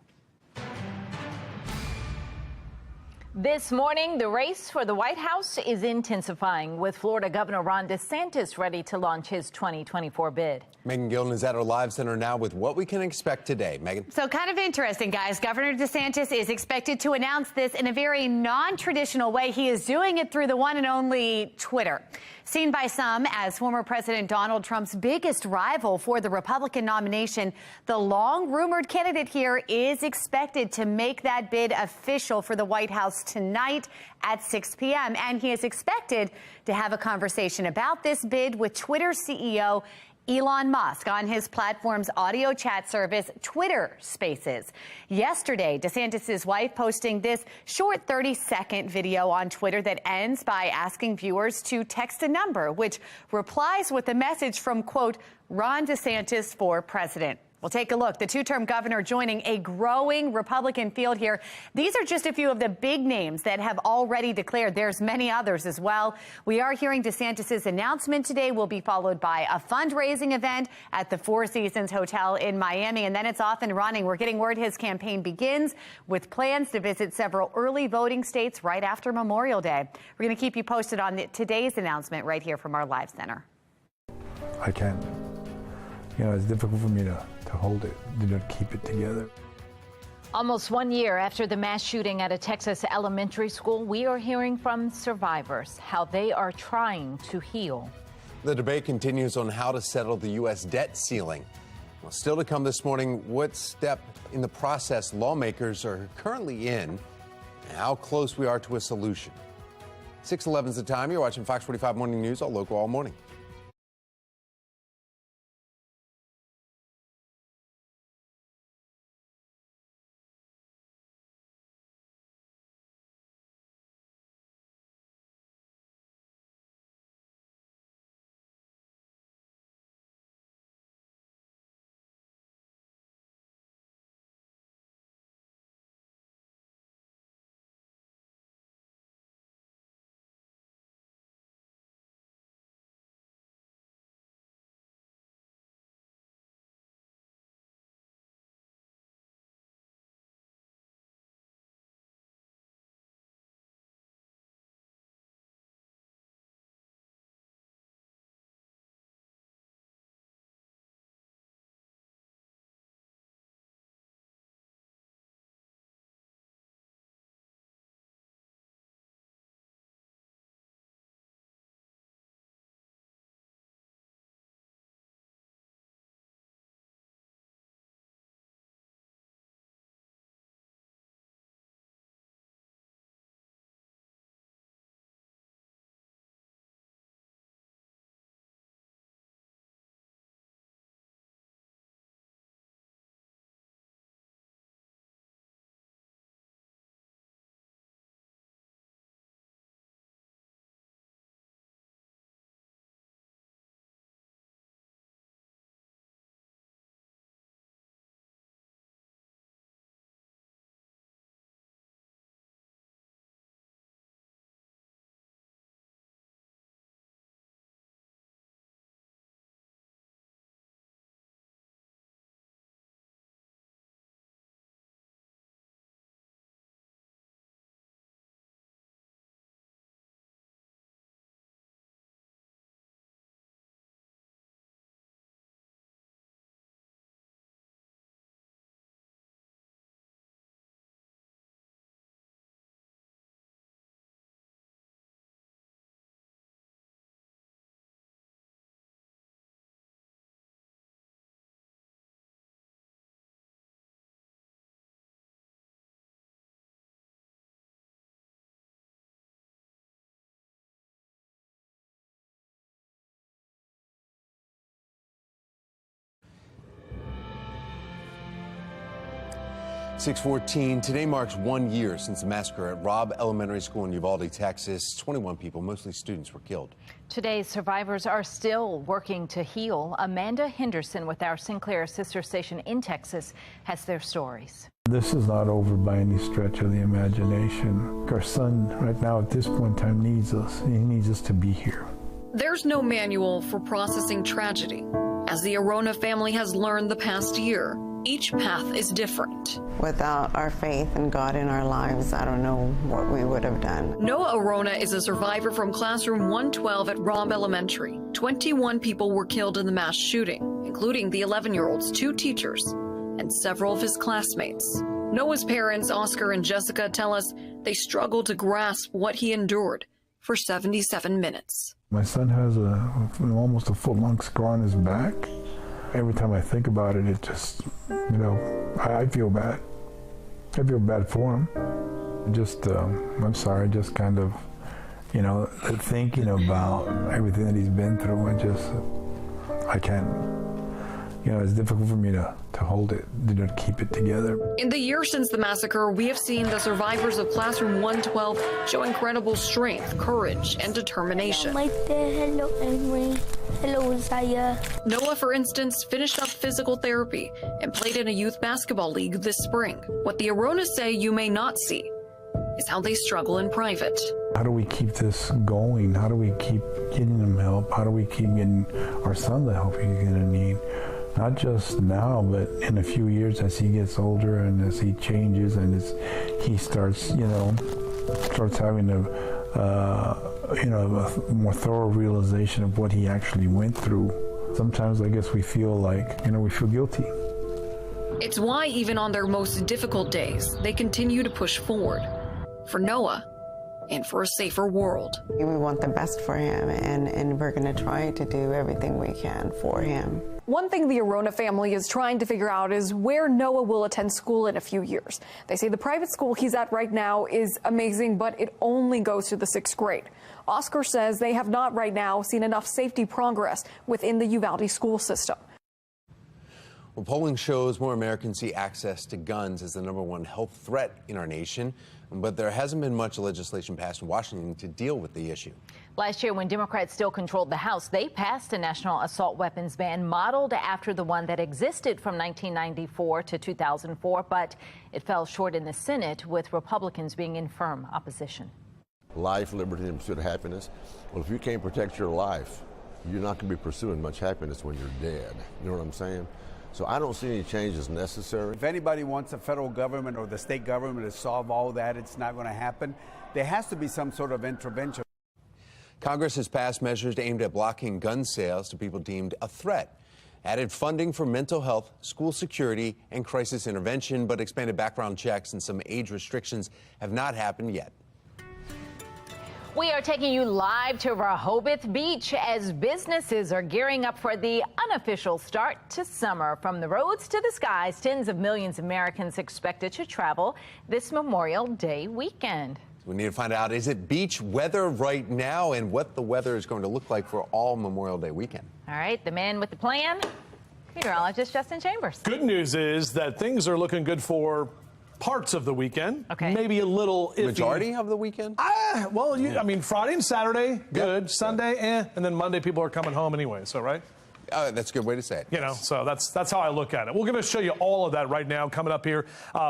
This morning, the race for the White House is intensifying, with Florida Governor Ron DeSantis ready to launch his 2024 bid. Megan Gillen is at our live center now with what we can expect today. Megan. So kind of interesting, guys. Governor DeSantis is expected to announce this in a very non-traditional way. He is doing it through the one and only Twitter. Seen by some as former President Donald Trump's biggest rival for the Republican nomination, the long-rumored candidate here is expected to make that bid official for the White House tonight at 6 p.m. And he is expected to have a conversation about this bid with Twitter CEO Elon Musk on his platform's audio chat service, Twitter Spaces. Yesterday, DeSantis' wife posting this short 30-second video on Twitter that ends by asking viewers to text a number, which replies with a message from, quote, Ron DeSantis for president. We'll take a look. The two-term governor joining a growing Republican field here. These are just a few of the big names that have already declared. There's many others as well. We are hearing DeSantis' announcement today will be followed by a fundraising event at the Four Seasons Hotel in Miami, and then it's off and running. We're getting word his campaign begins with plans to visit several early voting states right after Memorial Day. We're going to keep you posted on today's announcement right here from our live center. I can't. It's difficult for me to hold it, to keep it together. Almost 1 year after the mass shooting at a Texas elementary school, we are hearing from survivors how they are trying to heal. The debate continues on how to settle the U.S. debt ceiling. Well, still to come this morning, what step in the process lawmakers are currently in and how close we are to a solution. 6:11 is the time. You're watching Fox 45 Morning News, all local, all morning. .614. Today marks 1 year since the massacre at Robb Elementary School in Uvalde, Texas. 21 people, mostly students, were killed. Today, survivors are still working to heal. Amanda Henderson with our Sinclair sister station in Texas has their stories. This is not over by any stretch of the imagination. Our son, right now at this point in time, needs us. He needs us to be here. There's no manual for processing tragedy, as the Arona family has learned the past year. each path is different. Without our faith and God in our lives, I don't know what we would have done. Noah Arona is a survivor from classroom 112 at Robb Elementary. 21 people were killed in the mass shooting, including the 11-year-old's 2 teachers and several of his classmates. Noah's parents, Oscar and Jessica, tell us they struggled to grasp what he endured for 77 minutes. My son has almost a foot-long scar on his back. Every time I think about it, it just, I feel bad. I feel bad for him. Just, I'm sorry, just kind of, thinking about everything that he's been through, I can't, it's difficult for me to hold it, to keep it together. In the year since the massacre, we have seen the survivors of Classroom 112 show incredible strength, courage, and determination. Right there, hello, Henry. Hello, Zaya. Noah, for instance, finished up physical therapy and played in a youth basketball league this spring. What the Aronas say you may not see is how they struggle in private. How do we keep this going? How do we keep getting them help? How do we keep getting our son the help he's going to need? Not just now, but in a few years as he gets older and as he changes and as he starts, starts having a more thorough realization of what he actually went through. Sometimes I guess we feel like, we feel guilty. It's why even on their most difficult days, they continue to push forward for Noah and for a safer world. We want the best for him, and we're going to try to do everything we can for him. One thing the Arona family is trying to figure out is where Noah will attend school in a few years. They say the private school he's at right now is amazing, but it only goes to the 6th grade. Oscar says they have not right now seen enough safety progress within the Uvalde school system. Well, polling shows more Americans see access to guns as the #1 health threat in our nation, but there hasn't been much legislation passed in Washington to deal with the issue. Last year, when Democrats still controlled the House, they passed a national assault weapons ban modeled after the one that existed from 1994 to 2004, but it fell short in the Senate, with Republicans being in firm opposition. Life, liberty, and pursuit of happiness. Well, if you can't protect your life, you're not going to be pursuing much happiness when you're dead. You know what I'm saying? So I don't see any changes necessary. If anybody wants the federal government or the state government to solve all that, it's not going to happen. There has to be some sort of intervention. Congress has passed measures aimed at blocking gun sales to people deemed a threat. Added funding for mental health, school security, and crisis intervention, but expanded background checks and some age restrictions have not happened yet. We are taking you live to Rehoboth Beach as businesses are gearing up for the unofficial start to summer. From the roads to the skies, tens of millions of Americans expected to travel this Memorial Day weekend. We need to find out, is it beach weather right now, and what the weather is going to look like for all Memorial Day weekend? All right, the man with the plan, meteorologist Justin Chambers. Good news is that things are looking good for parts of the weekend. Okay. Maybe a little iffy. Majority of the weekend? Well, I mean, Friday and Saturday, good. Sunday, and then Monday, people are coming home anyway, so, right? That's a good way to say it. So that's how I look at it. We're going to show you all of that right now, coming up here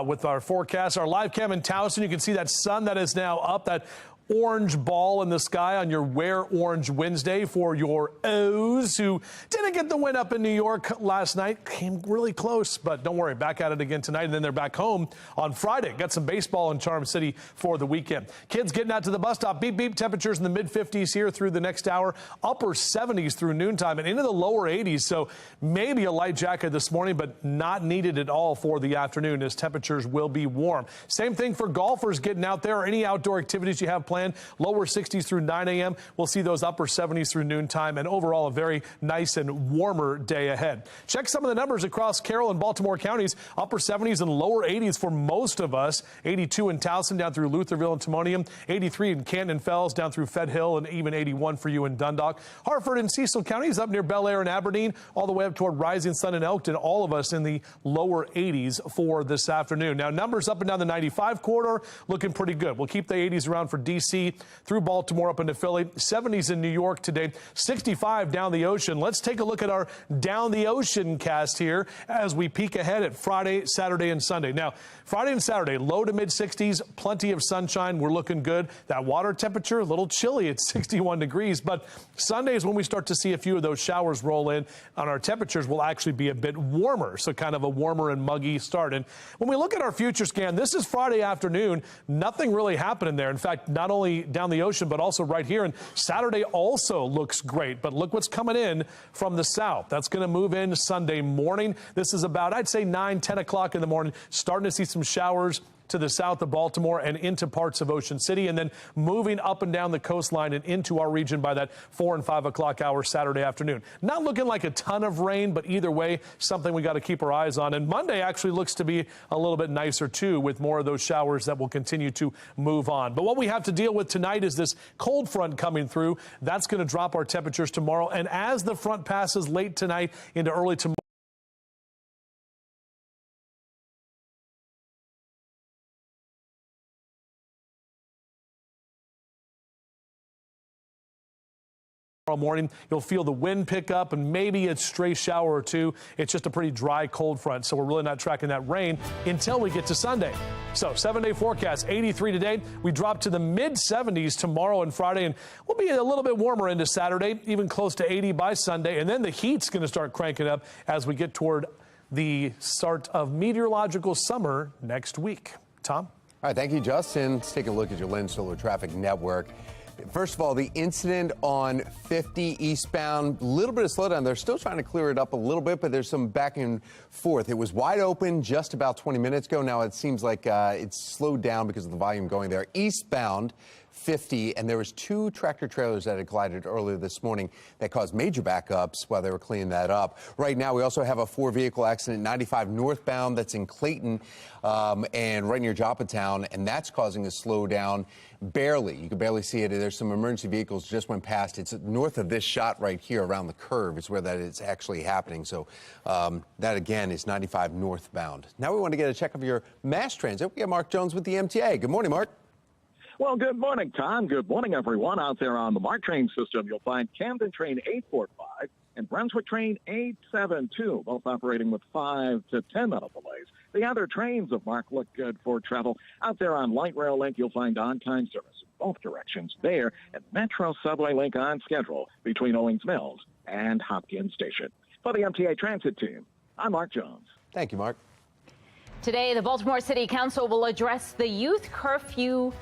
with our forecast. Our live cam in Towson, you can see that sun that is now up, that orange ball in the sky on your Wear Orange Wednesday for your O's, who didn't get the win up in New York last night. Came really close, but don't worry, back at it again tonight, and then they're back home on Friday. Got some baseball in Charm City for the weekend. Kids getting out to the bus stop. Beep, beep. Temperatures in the mid-50s here through the next hour. Upper 70s through noontime and into the lower 80s. So maybe a light jacket this morning, but not needed at all for the afternoon, as temperatures will be warm. Same thing for golfers getting out there, or any outdoor activities you have planned. Lower 60s through 9 a.m. We'll see those upper 70s through noontime, and overall a very nice and warmer day ahead. Check some of the numbers across Carroll and Baltimore counties. Upper 70s and lower 80s for most of us. 82 in Towson down through Lutherville and Timonium. 83 in Canton and Fells down through Fed Hill, and even 81 for you in Dundalk. Hartford and Cecil counties up near Bel Air and Aberdeen, all the way up toward Rising Sun and Elkton. All of us in the lower 80s for this afternoon. Now, numbers up and down the 95 corridor looking pretty good. We'll keep the 80s around for DC D.C. through Baltimore up into Philly. 70s in New York today. 65 down the ocean. Let's take a look at our down the ocean cast here as we peek ahead at Friday, Saturday, and Sunday. Now, Friday and Saturday, low to mid 60s, plenty of sunshine. We're looking good. That water temperature, a little chilly at 61 degrees, but Sunday is when we start to see a few of those showers roll in, and our temperatures will actually be a bit warmer, so kind of a warmer and muggy start. And when we look at our future scan, this is Friday afternoon. Nothing really happening there. In fact, not only down the ocean, but also right here. And Saturday also looks great, but look what's coming in from the south. That's going to move in Sunday morning. This is about, I'd say 9, 10 o'clock in the morning, starting to see some showers to the south of Baltimore and into parts of Ocean City, and then moving up and down the coastline and into our region by that 4 and 5 o'clock hour Saturday afternoon. Not looking like a ton of rain, but either way, something we got to keep our eyes on. And Monday actually looks to be a little bit nicer too, with more of those showers that will continue to move on. But what we have to deal with tonight is this cold front coming through. That's going to drop our temperatures tomorrow. And as the front passes late tonight into early tomorrow morning, you'll feel the wind pick up and maybe a stray shower or two. It's just a pretty dry cold front, so we're really not tracking that rain until we get to Sunday. So 7-day forecast, 83 today. We drop to the mid 70s tomorrow and Friday, and we'll be a little bit warmer into Saturday, even close to 80 by Sunday. And then the heat's going to start cranking up as we get toward the start of meteorological summer next week. Tom? All right, thank you, Justin. Let's take a look at your Lynn Solar Traffic Network. First of all, the incident on 50 eastbound, a little bit of slowdown. They're still trying to clear it up a little bit, but there's some back and forth. It was wide open just about 20 minutes ago. Now it seems like it's slowed down because of the volume going there. Eastbound 50, and there was 2 tractor trailers that had collided earlier this morning that caused major backups while they were cleaning that up. Right now, we also have a 4-vehicle accident 95 northbound that's in Clayton and right near Joppatown, and that's causing a slowdown. Barely. You can barely see it. There's some emergency vehicles just went past. It's north of this shot right here around the curve is where that is actually happening. So that, again, is 95 northbound. Now we want to get a check of your mass transit. We have Mark Jones with the MTA. Good morning, Mark. Well, good morning, Tom. Good morning, everyone. Out there on the MARC train system, you'll find Camden train 845 and Brunswick train 872, both operating with 5 to 10 minute delays. The other trains of MARC look good for travel. Out there on Light Rail Link, you'll find on-time service in both directions there, and Metro Subway Link on schedule between Owings Mills and Hopkins Station. For the MTA Transit Team, I'm Mark Jones. Thank you, Mark. Today, the Baltimore City Council will address the youth curfew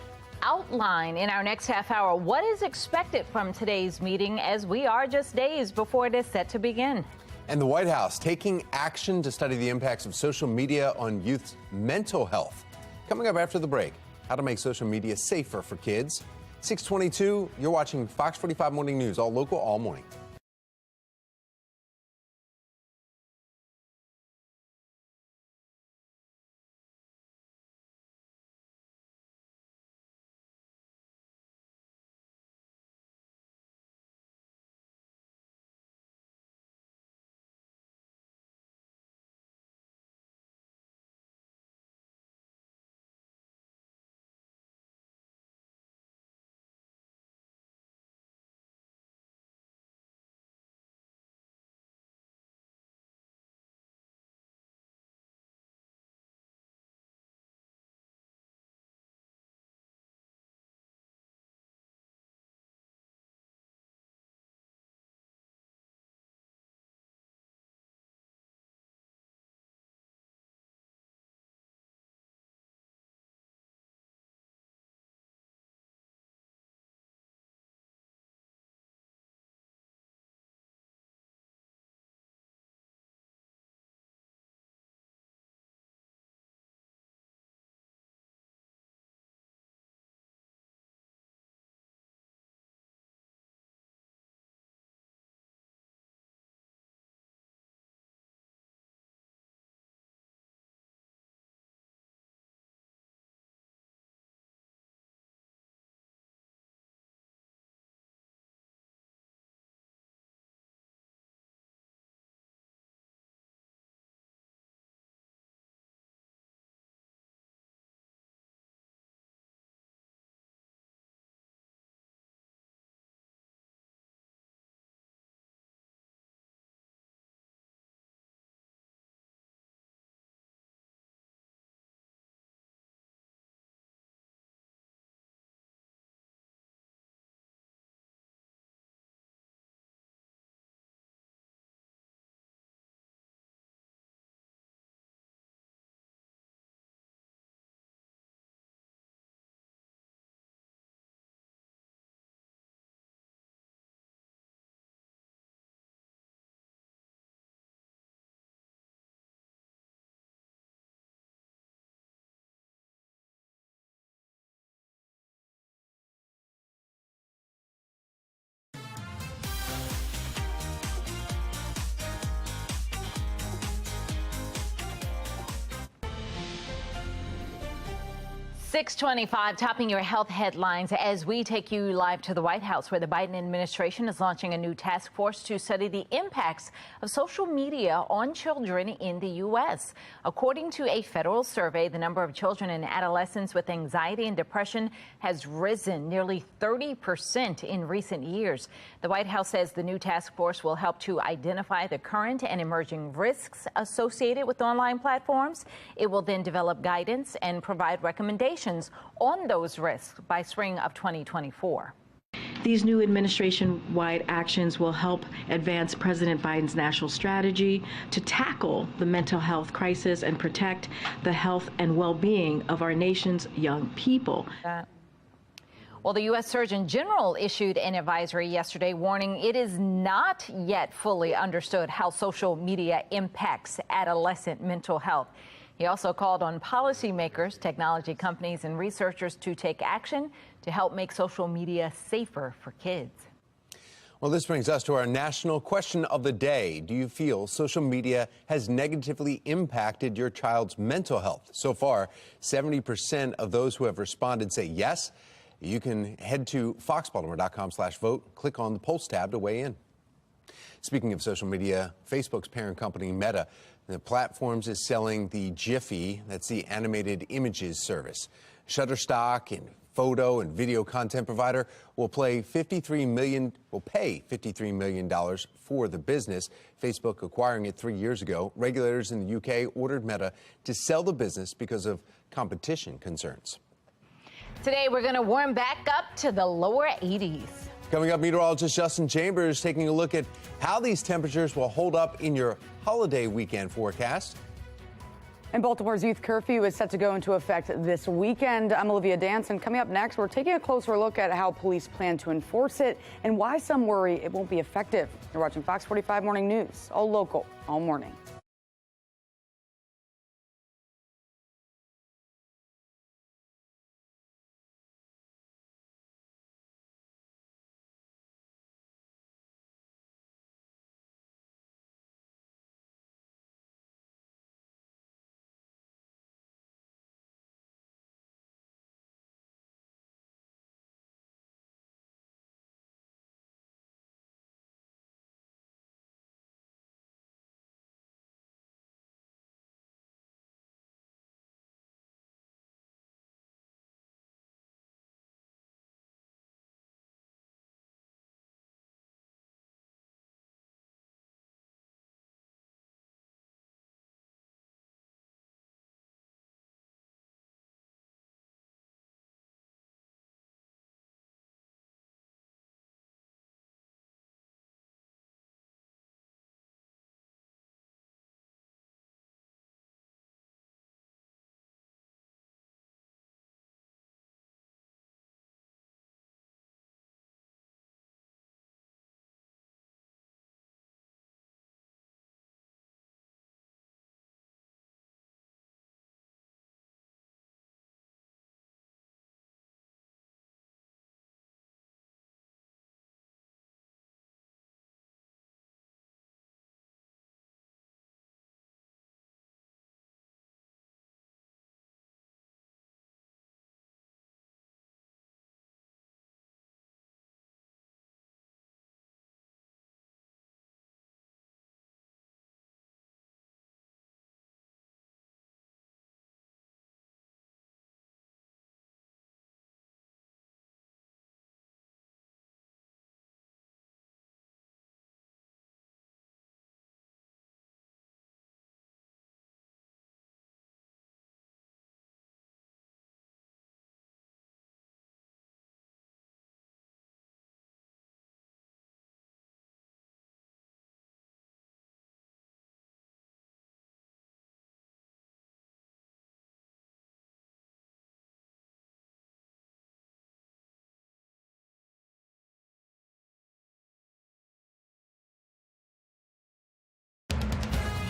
outline in our next half hour. What is expected from today's meeting, as we are just days before it is set to begin? And the White House taking action to study the impacts of social media on youth's mental health. Coming up after the break, how to make social media safer for kids. 6:22, you're watching Fox 45 Morning News, all local, all morning. 6:25, topping your health headlines as we take you live to the White House, where the Biden administration is launching a new task force to study the impacts of social media on children in the U.S. According to a federal survey, the number of children and adolescents with anxiety and depression has risen nearly 30% in recent years. The White House says the new task force will help to identify the current and emerging risks associated with online platforms. It will then develop guidance and provide recommendations on those risks by spring of 2024. These new administration-wide actions will help advance President Biden's national strategy to tackle the mental health crisis and protect the health and well-being of our nation's young people. Well, the U.S. Surgeon General issued an advisory yesterday warning it is not yet fully understood how social media impacts adolescent mental health. He also called on policymakers, technology companies, and researchers to take action to help make social media safer for kids. Well, this brings us to our national question of the day. Do you feel social media has negatively impacted your child's mental health? So far, 70% of those who have responded say yes. You can head to foxbaltimore.com/vote, click on the polls tab to weigh in. Speaking of social media, Facebook's parent company, Meta, the platforms is selling the Jiffy, that's the animated images service. Shutterstock and photo and video content provider will pay $53 million for the business. Facebook acquiring it 3 years ago. Regulators in the UK ordered Meta to sell the business because of competition concerns. Today, we're going to warm back up to the lower 80s. Coming up, meteorologist Justin Chambers taking a look at how these temperatures will hold up in your holiday weekend forecast. And Baltimore's youth curfew is set to go into effect this weekend. I'm Olivia Dance, and coming up next, we're taking a closer look at how police plan to enforce it and why some worry it won't be effective. You're watching Fox 45 Morning News, all local, all morning.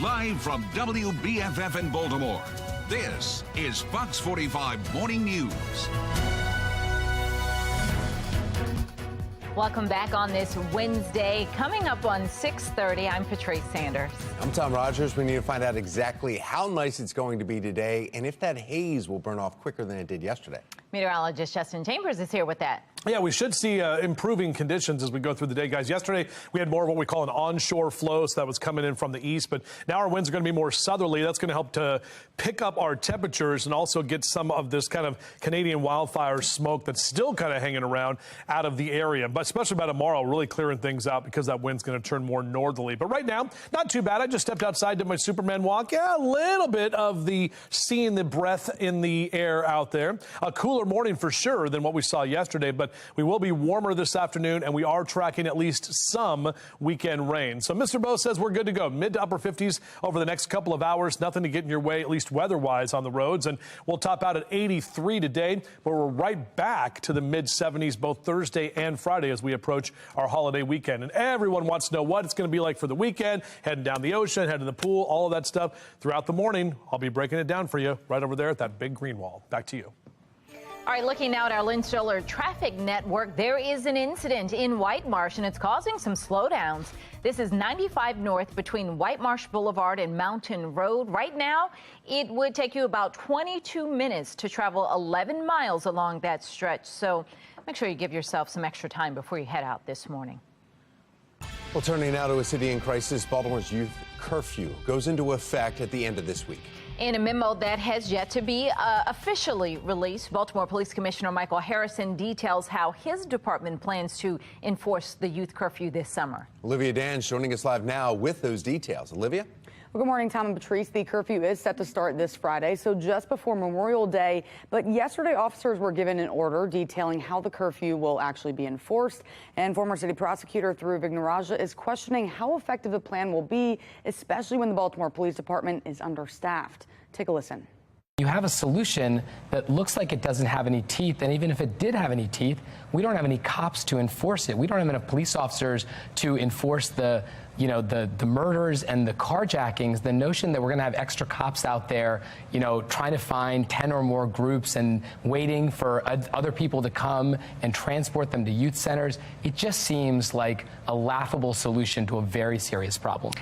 Live from WBFF in Baltimore, this is Fox 45 Morning News. Welcome back on this Wednesday. Coming up on 6:30, I'm Patrice Sanders. I'm Tom Rogers. We need to find out exactly how nice it's going to be today and if that haze will burn off quicker than it did yesterday. Meteorologist Justin Chambers is here with that. Yeah, we should see improving conditions as we go through the day, guys. Yesterday, we had more of what we call an onshore flow, so that was coming in from the east. But now our winds are going to be more southerly. That's going to help to pick up our temperatures and also get some of this kind of Canadian wildfire smoke that's still kind of hanging around out of the area. But especially by tomorrow, really clearing things out because that wind's going to turn more northerly. But right now, not too bad. I just stepped outside, did my Superman walk. Yeah, a little bit of the seeing the breath in the air out there. A cooler morning for sure than what we saw yesterday, but we will be warmer this afternoon, and we are tracking at least some weekend rain. So Mr. Bo says we're good to go. Mid to upper 50s over the next couple of hours. Nothing to get in your way, at least weather-wise, on the roads. And we'll top out at 83 today, but we're right back to the mid 70s both Thursday and Friday as we approach our holiday weekend. And everyone wants to know what it's going to be like for the weekend, heading down the ocean, heading to the pool, all of that stuff. Throughout the morning, I'll be breaking it down for you right over there at that big green wall. Back to you. All right, looking now at our Lynn Stoller traffic network, there is an incident in White Marsh, and it's causing some slowdowns. This is 95 north between White Marsh Boulevard and Mountain Road. Right now, it would take you about 22 minutes to travel 11 miles along that stretch. So make sure you give yourself some extra time before you head out this morning. Well, turning now to a city in crisis, Baltimore's youth curfew goes into effect at the end of this week. In a memo that has yet to be officially released, Baltimore Police Commissioner Michael Harrison details how his department plans to enforce the youth curfew this summer. Olivia Danz joining us live now with those details. Olivia? Well, good morning, Tom and Patrice. The curfew is set to start this Friday, so just before Memorial Day. But yesterday, officers were given an order detailing how the curfew will actually be enforced. And former city prosecutor Dhruv Vignarajah is questioning how effective the plan will be, especially when the Baltimore Police Department is understaffed. Take a listen. You have a solution that looks like it doesn't have any teeth, and even if it did have any teeth, we don't have any cops to enforce it. We don't have enough police officers to enforce the murders and the carjackings. The notion that we're going to have extra cops out there, trying to find 10 or more groups and waiting for other people to come and transport them to youth centers, it just seems like a laughable solution to a very serious problem.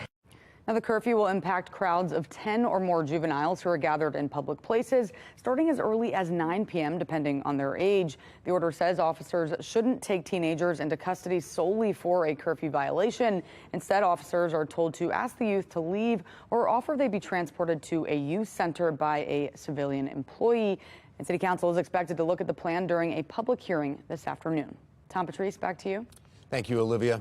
Now, the curfew will impact crowds of 10 or more juveniles who are gathered in public places, starting as early as 9 p.m., depending on their age. The order says officers shouldn't take teenagers into custody solely for a curfew violation. Instead, officers are told to ask the youth to leave or offer they be transported to a youth center by a civilian employee. And City Council is expected to look at the plan during a public hearing this afternoon. Tom, Patrice, back to you. Thank you, Olivia.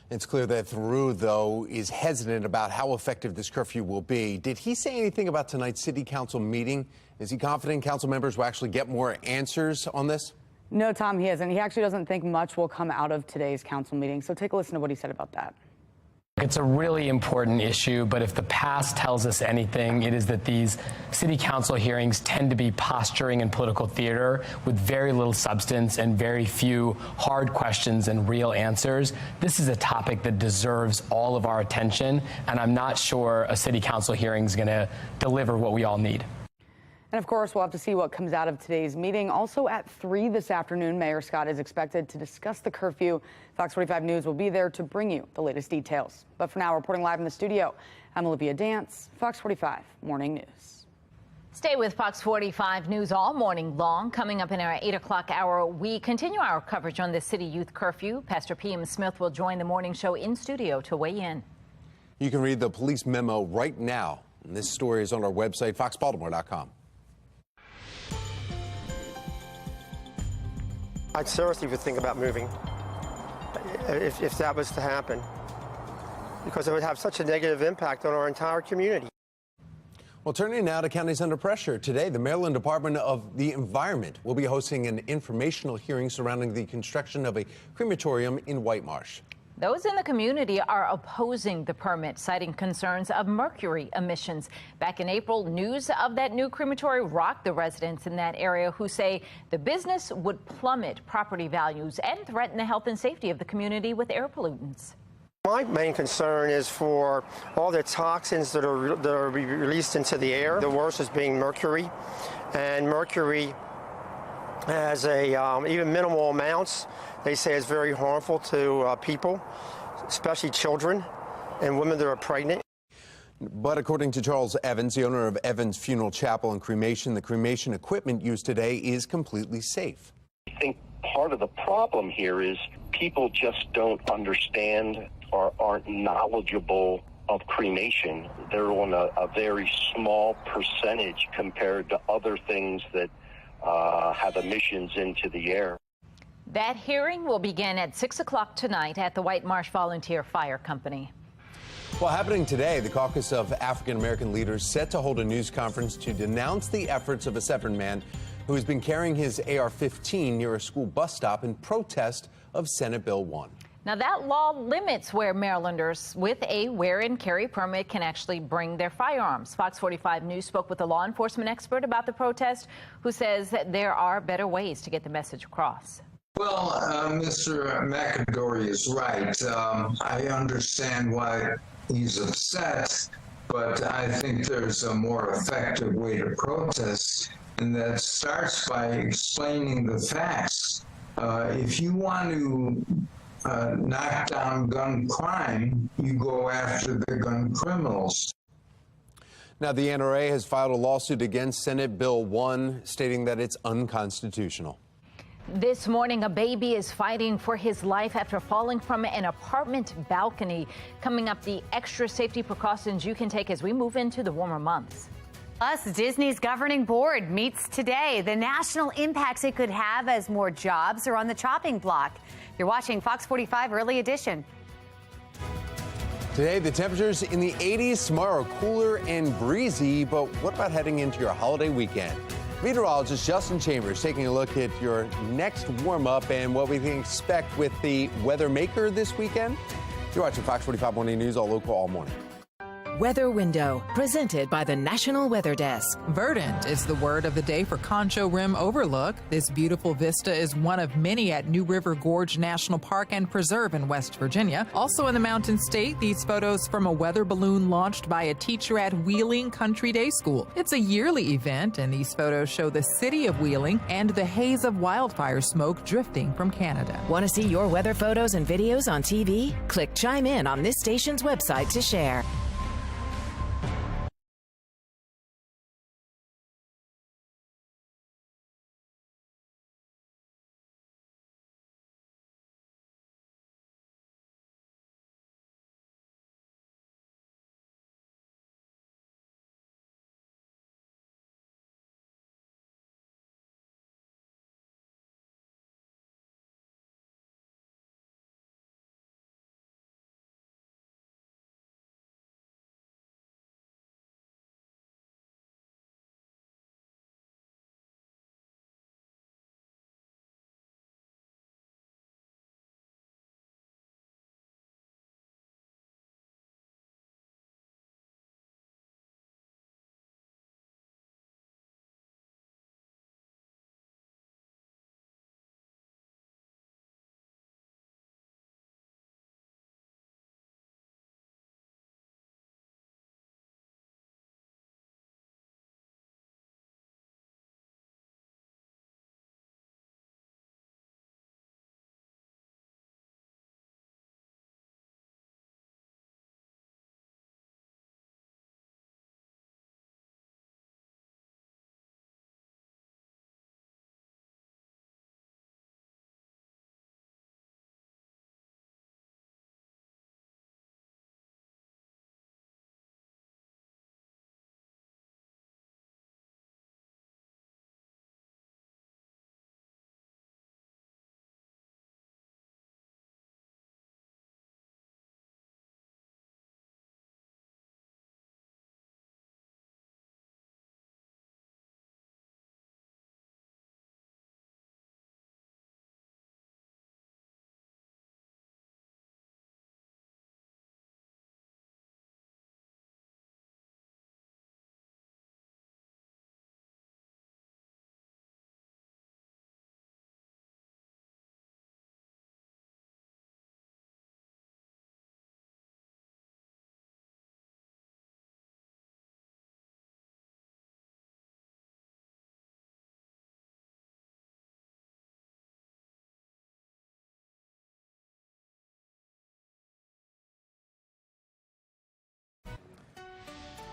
It's clear that Dhruv, though, is hesitant about how effective this curfew will be. Did he say anything about tonight's City Council meeting? Is he confident council members will actually get more answers on this? No, Tom, he isn't. He actually doesn't think much will come out of today's council meeting. So take a listen to what he said about that. It's a really important issue, but if the past tells us anything, it is that these city council hearings tend to be posturing and political theater with very little substance and very few hard questions and real answers. This is a topic that deserves all of our attention, and I'm not sure a city council hearing is going to deliver what we all need. And of course, we'll have to see what comes out of today's meeting. Also at 3 this afternoon, Mayor Scott is expected to discuss the curfew. Fox 45 News will be there to bring you the latest details. But for now, reporting live in the studio, I'm Olivia Danz, Fox 45 Morning News. Stay with Fox 45 News all morning long. Coming up in our 8 o'clock hour, we continue our coverage on the city youth curfew. Pastor P.M. Smith will join the morning show in studio to weigh in. You can read the police memo right now. And this story is on our website, foxbaltimore.com. I'd seriously would think about moving if that was to happen, because it would have such a negative impact on our entire community. Well, turning now to counties under pressure. Today, the Maryland Department of the Environment will be hosting an informational hearing surrounding the construction of a crematorium in White Marsh. Those in the community are opposing the permit, citing concerns of mercury emissions. Back in April, news of that new crematory rocked the residents in that area, who say the business would plummet property values and threaten the health and safety of the community with air pollutants. My main concern is for all the toxins that are released into the air. The worst is being mercury, and mercury as even minimal amounts. They say it's very harmful to people, especially children and women that are pregnant. But according to Charles Evans, the owner of Evans Funeral Chapel and Cremation, the cremation equipment used today is completely safe. I think part of the problem here is people just don't understand or aren't knowledgeable of cremation. They're on a very small percentage compared to other things that have emissions into the air. That hearing will begin at 6 o'clock tonight at the White Marsh Volunteer Fire Company. Well, happening today, the Caucus of African American Leaders set to hold a news conference to denounce the efforts of a Severn man who has been carrying his AR-15 near a school bus stop in protest of Senate Bill 1. Now, that law limits where Marylanders with a wear and carry permit can actually bring their firearms. Fox 45 News spoke with a law enforcement expert about the protest, who says that there are better ways to get the message across. Well, Mr. McAdory is right. I understand why he's upset, but I think there's a more effective way to protest, and that starts by explaining the facts. If you want to knock down gun crime, you go after the gun criminals. Now, the NRA has filed a lawsuit against Senate Bill 1, stating that it's unconstitutional. This morning, a baby is fighting for his life after falling from an apartment balcony. Coming up, the extra safety precautions you can take as we move into the warmer months. Plus, Disney's governing board meets today. The national impacts it could have as more jobs are on the chopping block. You're watching Fox 45 Early Edition. Today, the temperatures in the 80s, tomorrow cooler and breezy, but what about heading into your holiday weekend? Meteorologist Justin Chambers taking a look at your next warm-up and what we can expect with the weather maker this weekend. You're watching Fox 45 Morning News, all local, all morning. Weather Window, presented by the National Weather Desk. Verdant is the word of the day for Concho Rim Overlook. This beautiful vista is one of many at New River Gorge National Park and Preserve in West Virginia. Also in the Mountain State, these photos from a weather balloon launched by a teacher at Wheeling Country Day School. It's a yearly event, and these photos show the city of Wheeling and the haze of wildfire smoke drifting from Canada. Want to see your weather photos and videos on TV? Click Chime In on this station's website to share.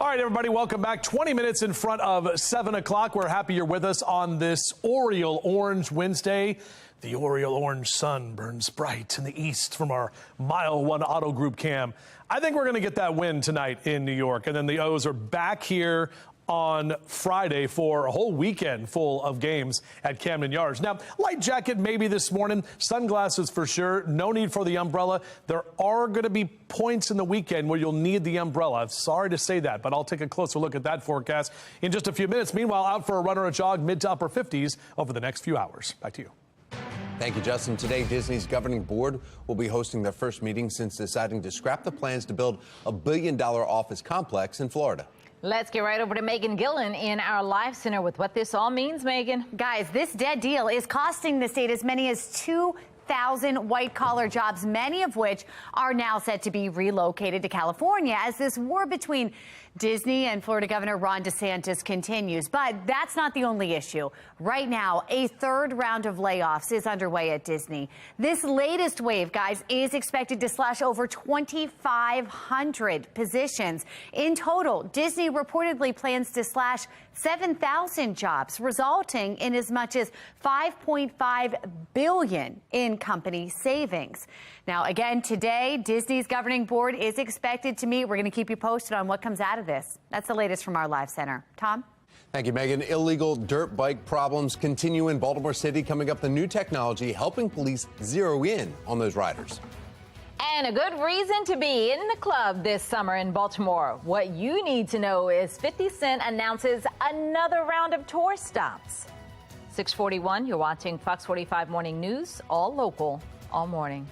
All right, everybody, welcome back. 20 minutes in front of 7 o'clock. We're happy you're with us on this Oriole Orange Wednesday. The Oriole Orange sun burns bright in the east from our Mile 1 Auto Group cam. I think we're going to get that win tonight in New York. And then the O's are back here on Friday for a whole weekend full of games at Camden Yards. Now, light jacket maybe this morning, sunglasses for sure, no need for the umbrella. There are going to be points in the weekend where you'll need the umbrella. Sorry to say that, but I'll take a closer look at that forecast in just a few minutes. Meanwhile, out for a run or a jog, mid to upper 50s over the next few hours. Back to you. Thank you, Justin. Today, Disney's governing board will be hosting their first meeting since deciding to scrap the plans to build a $1 billion office complex in Florida. Let's get right over to Megan Gillen in our live center with what this all means, Megan. Guys, this dead deal is costing the state as many as 2,000 white-collar jobs, many of which are now set to be relocated to California as this war between Disney and Florida Governor Ron DeSantis continues. But that's not the only issue. Right now, a third round of layoffs is underway at Disney. This latest wave, guys, is expected to slash over 2,500 positions. In total, Disney reportedly plans to slash 7,000 jobs, resulting in as much as $5.5 billion in company savings. Now, again, today, Disney's governing board is expected to meet. We're going to keep you posted on what comes out of this. That's the latest from our live center. Tom? Thank you, Megan. Illegal dirt bike problems continue in Baltimore City. Coming up, the new technology helping police zero in on those riders. And a good reason to be in the club this summer in Baltimore. What you need to know is 50 Cent announces another round of tour stops. 6:41, you're watching Fox 45 Morning News, all local, all morning.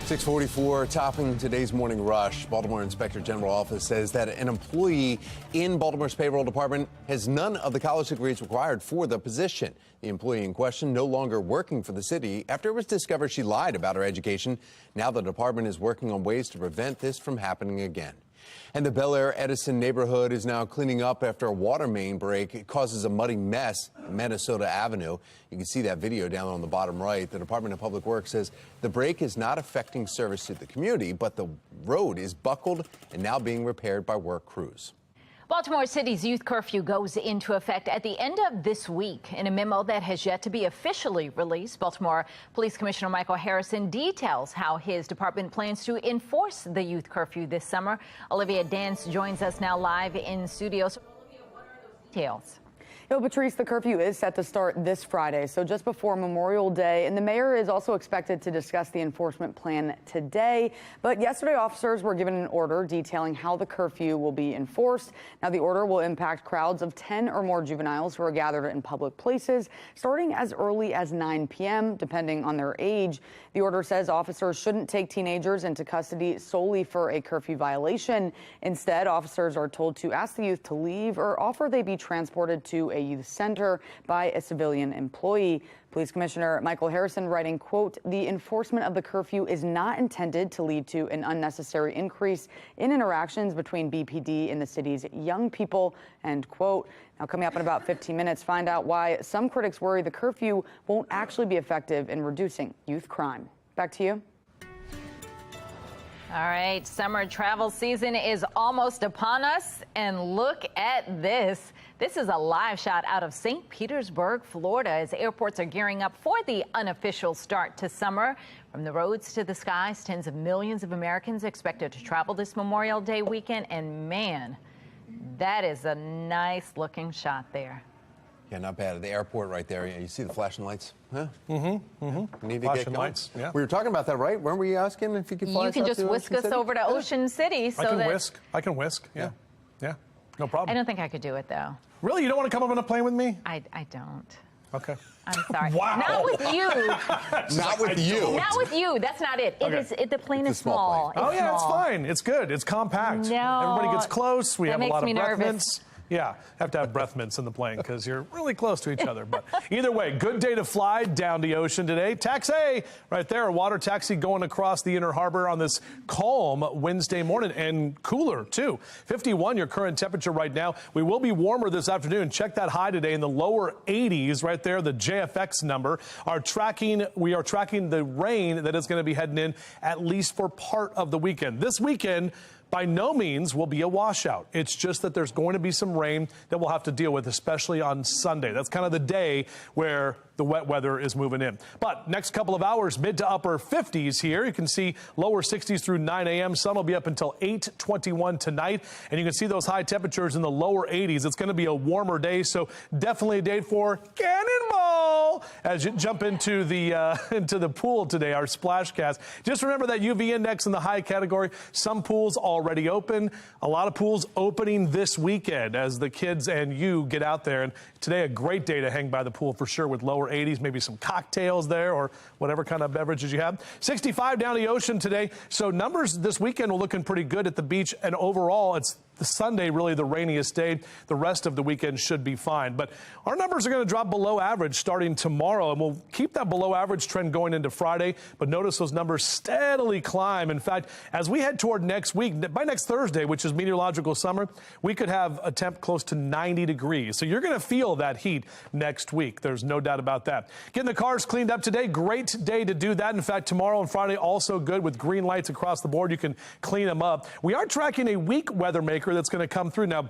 .644, topping today's morning rush. Baltimore Inspector General Office says that an employee in Baltimore's payroll department has none of the college degrees required for the position. The employee in question no longer working for the city after it was discovered she lied about her education. Now the department is working on ways to prevent this from happening again. And the Bel Air Edison neighborhood is now cleaning up after a water main break. It causes a muddy mess on Minnesota Avenue. You can see that video down on the bottom right. The Department of Public Works says the break is not affecting service to the community, but the road is buckled and now being repaired by work crews. Baltimore City's youth curfew goes into effect at the end of this week. In a memo that has yet to be officially released, Baltimore Police Commissioner Michael Harrison details how his department plans to enforce the youth curfew this summer. Olivia Dance joins us now live in studio. So, Olivia, what are those details? Patrice, the curfew is set to start this Friday, so just before Memorial Day, and the mayor is also expected to discuss the enforcement plan today. But yesterday, officers were given an order detailing how the curfew will be enforced. Now, the order will impact crowds of 10 or more juveniles who are gathered in public places, starting as early as 9 p.m., depending on their age. The order says officers shouldn't take teenagers into custody solely for a curfew violation. Instead, officers are told to ask the youth to leave or offer they be transported to a youth center by a civilian employee. Police Commissioner Michael Harrison writing, quote, "The enforcement of the curfew is not intended to lead to an unnecessary increase in interactions between BPD and the city's young people," end quote. Now, coming up in about 15 minutes, find out why some critics worry the curfew won't actually be effective in reducing youth crime. Back to you. All right, summer travel season is almost upon us, and look at this. This is a live shot out of St. Petersburg, Florida, as airports are gearing up for the unofficial start to summer. From the roads to the skies, tens of millions of Americans expected to travel this Memorial Day weekend, and man, that is a nice looking shot there. Yeah, not bad. At the airport right there. You see the flashing lights? Huh? Mm-hmm. We need to Flashing get going. lights, yeah. We were talking about that, right? Weren't we asking if you could fly You us can out just to whisk Ocean us City? over to Ocean City. So I can whisk. Yeah. Yeah. No problem. I don't think I could do it, though. Really? You don't want to come up on a plane with me? I don't. Okay. I'm sorry. Wow. Not with you. Not with you. Not with you. That's not it. Okay. The plane It's is a small small. plane. It's fine. It's good. It's compact. No. Everybody gets close. We That have a makes lot of me breath nervous. mints. Yeah, have to have breath mints in the plane because you're really close to each other. But either way, good day to fly down the ocean today. Taxi right there, a water taxi going across the inner harbor on this calm Wednesday morning, and cooler too. 51 your current temperature right now. We will be warmer this afternoon. Check that high today in the lower 80s right there, the JFX number. We are tracking the rain that is going to be heading in at least for part of the weekend. This weekend, by no means will be a washout. It's just that there's going to be some rain that we'll have to deal with, especially on Sunday. That's kind of the day where the wet weather is moving in. But next couple of hours, mid to upper 50s here. You can see lower 60s through 9 a.m. Sun will be up until 8:21 tonight. And you can see those high temperatures in the lower 80s. It's going to be a warmer day, so definitely a day for cannonball as you jump into the pool today, our splash cast. Just remember that UV index in the high category. Some pools already open. A lot of pools opening this weekend as the kids and you get out there. And today, a great day to hang by the pool for sure with lower 80s, maybe some cocktails there or whatever kind of beverages you have. 65 down the ocean today. So numbers this weekend are looking pretty good at the beach. And overall, it's the Sunday, really the rainiest day. The rest of the weekend should be fine. But our numbers are going to drop below average starting tomorrow, and we'll keep that below average trend going into Friday. But notice those numbers steadily climb. In fact, as we head toward next week, by next Thursday, which is meteorological summer, we could have a temp close to 90 degrees. So you're going to feel that heat next week. There's no doubt about that. Getting the cars cleaned up today, great day to do that. In fact, tomorrow and Friday also good with green lights across the board. You can clean them up. We are tracking a weak weather maker that's going to come through. Now,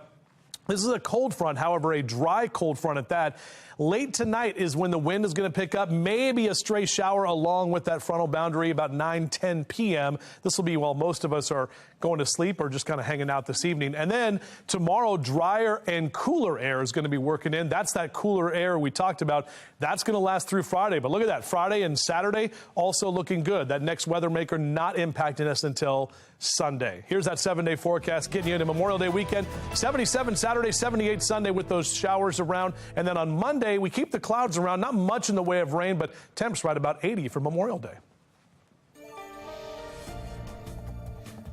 this is a cold front, however, a dry cold front at that. Late tonight is when the wind is going to pick up, maybe a stray shower along with that frontal boundary about 9-10 p.m. This will be while most of us are going to sleep or just kind of hanging out this evening. And then tomorrow, drier and cooler air is going to be working in. That's that cooler air we talked about. That's going to last through Friday. But look at that. Friday and Saturday also looking good. That next weather maker not impacting us until Sunday. Here's that 7-day forecast getting you into Memorial Day weekend. 77 Saturday, 78 Sunday with those showers around. And then on Monday, we keep the clouds around. Not much in the way of rain, but temps right about 80 for Memorial Day.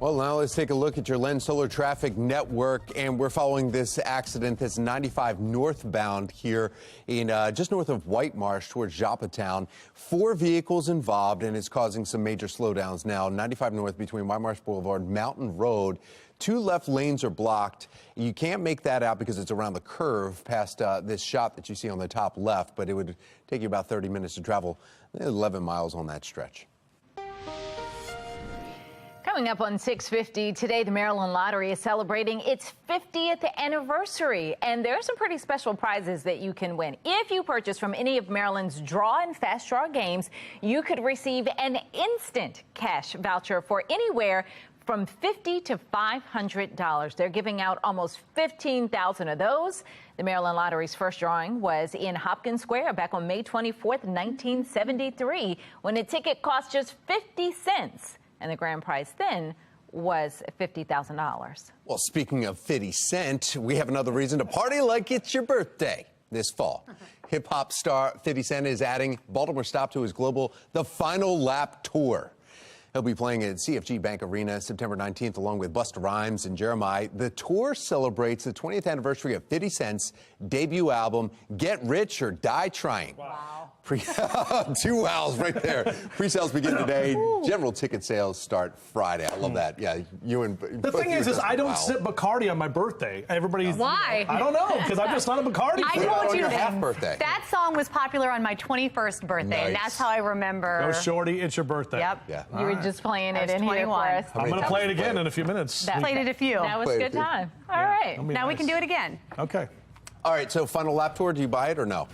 Well, now let's take a look at your Lens Solar traffic network, and we're following this accident that's 95 northbound here in just north of White Marsh towards Joppatown. 4 vehicles involved, and it's causing some major slowdowns now. 95 north between White Marsh Boulevard, Mountain Road. 2 left lanes are blocked. You can't make that out because it's around the curve past this shop that you see on the top left, but it would take you about 30 minutes to travel 11 miles on that stretch. Coming up on 6:50 today, the Maryland Lottery is celebrating its 50th anniversary, and there are some pretty special prizes that you can win. If you purchase from any of Maryland's draw and fast draw games, you could receive an instant cash voucher for anywhere from $50 to $500. They're giving out almost 15,000 of those. The Maryland Lottery's first drawing was in Hopkins Square back on May 24th, 1973, when a ticket cost just 50 cents. And the grand prize then was $50,000. Well, speaking of 50 Cent, we have another reason to party like it's your birthday this fall. Hip-hop star 50 Cent is adding Baltimore stop to his global The Final Lap tour. He'll be playing at CFG Bank Arena September 19th, along with Busta Rhymes and Jeremiah. The tour celebrates the 20th anniversary of 50 Cent's debut album, Get Rich or Die Trying. Wow. 2 wows right there. Pre-sales begin today. General ticket sales start Friday. I love that. Yeah, you and the thing is I don't sip Bacardi on my birthday. Everybody's why? I don't know, because I'm just not a Bacardi fan. I told you half birthday. That song was popular on my 21st birthday, and that's how I remember. Go shorty, it's your birthday. Yep. Yeah. You were just playing it in here for us. I'm going to play it again in a few minutes. Played it a few. That was a good time. All right. Now we can do it again. Okay. All right, so Final Lap tour, do you buy it or no?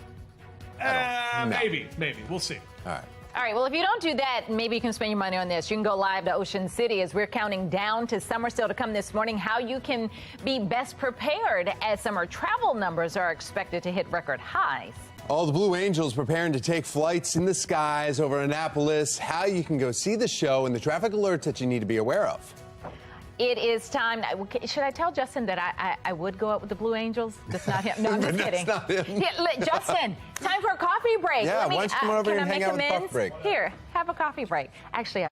No. Maybe. We'll see. All right. All right, well, if you don't do that, maybe you can spend your money on this. You can go live to Ocean City as we're counting down to summer still to come this morning, how you can be best prepared as summer travel numbers are expected to hit record highs. All the Blue Angels preparing to take flights in the skies over Annapolis, how you can go see the show, and the traffic alerts that you need to be aware of. It is time. Should I tell Justin that I would go out with the Blue Angels? Just not him. No, I'm just kidding. Not him. Yeah, Justin, time for a coffee break. Yeah, why don't you come over here and hang out with coffee break? Here, have a coffee break. Actually,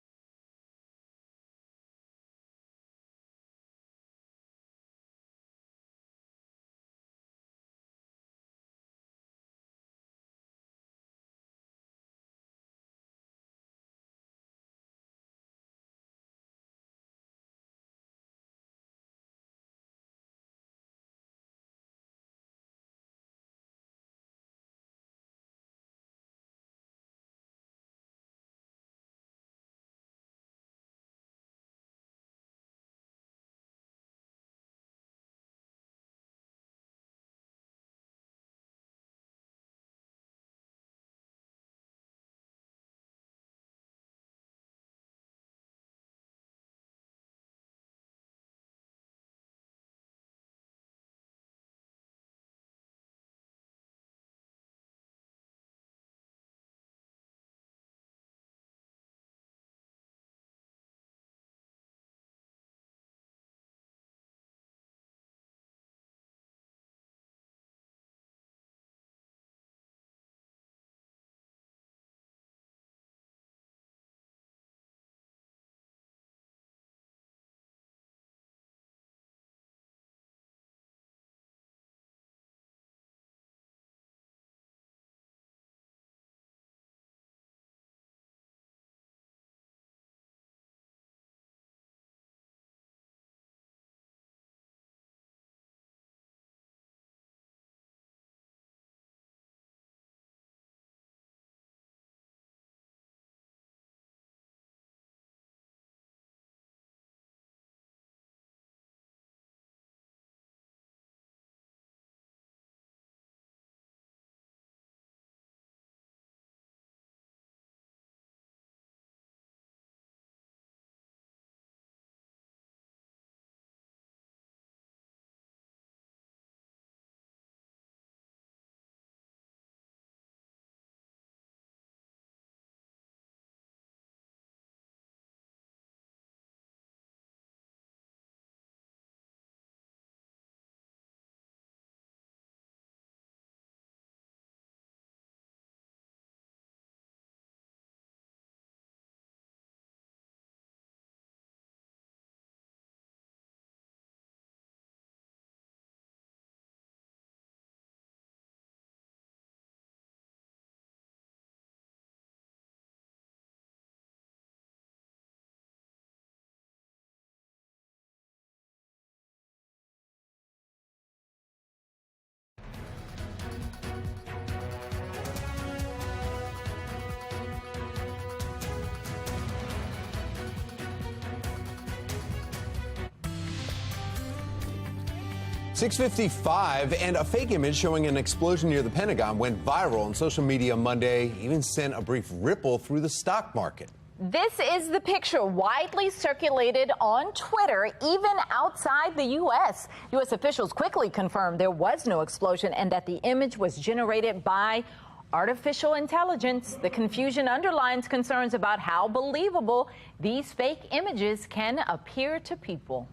6:55, and a fake image showing an explosion near the Pentagon went viral on social media Monday, even sent a brief ripple through the stock market. This is the picture widely circulated on Twitter, even outside the U.S. U.S. officials quickly confirmed there was no explosion and that the image was generated by artificial intelligence. The confusion underlines concerns about how believable these fake images can appear to people.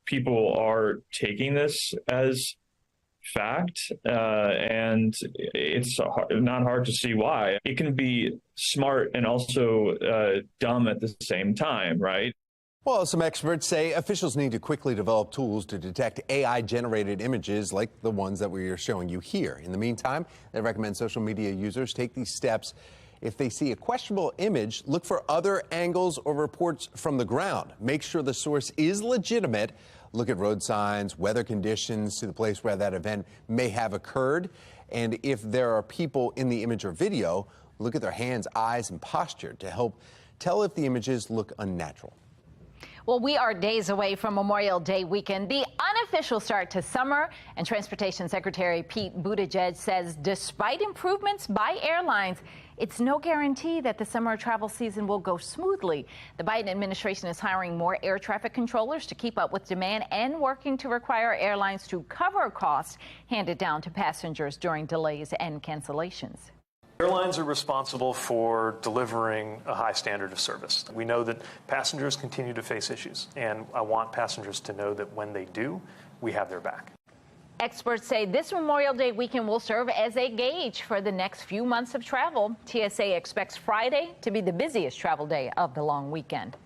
People are taking this as fact, and it's not hard to see why. It can be smart and also dumb at the same time, right? Well, some experts say officials need to quickly develop tools to detect AI-generated images like the ones that we are showing you here. In the meantime, they recommend social media users take these steps. If they see a questionable image, look for other angles or reports from the ground. Make sure the source is legitimate. Look at road signs, weather conditions to the place where that event may have occurred. And if there are people in the image or video, look at their hands, eyes, and posture to help tell if the images look unnatural. Well, we are days away from Memorial Day weekend, the unofficial start to summer, and Transportation Secretary Pete Buttigieg says despite improvements by airlines, it's no guarantee that the summer travel season will go smoothly. The Biden administration is hiring more air traffic controllers to keep up with demand and working to require airlines to cover costs handed down to passengers during delays and cancellations. Airlines are responsible for delivering a high standard of service. We know that passengers continue to face issues, and I want passengers to know that when they do, we have their back. Experts say this Memorial Day weekend will serve as a gauge for the next few months of travel. TSA expects Friday to be the busiest travel day of the long weekend.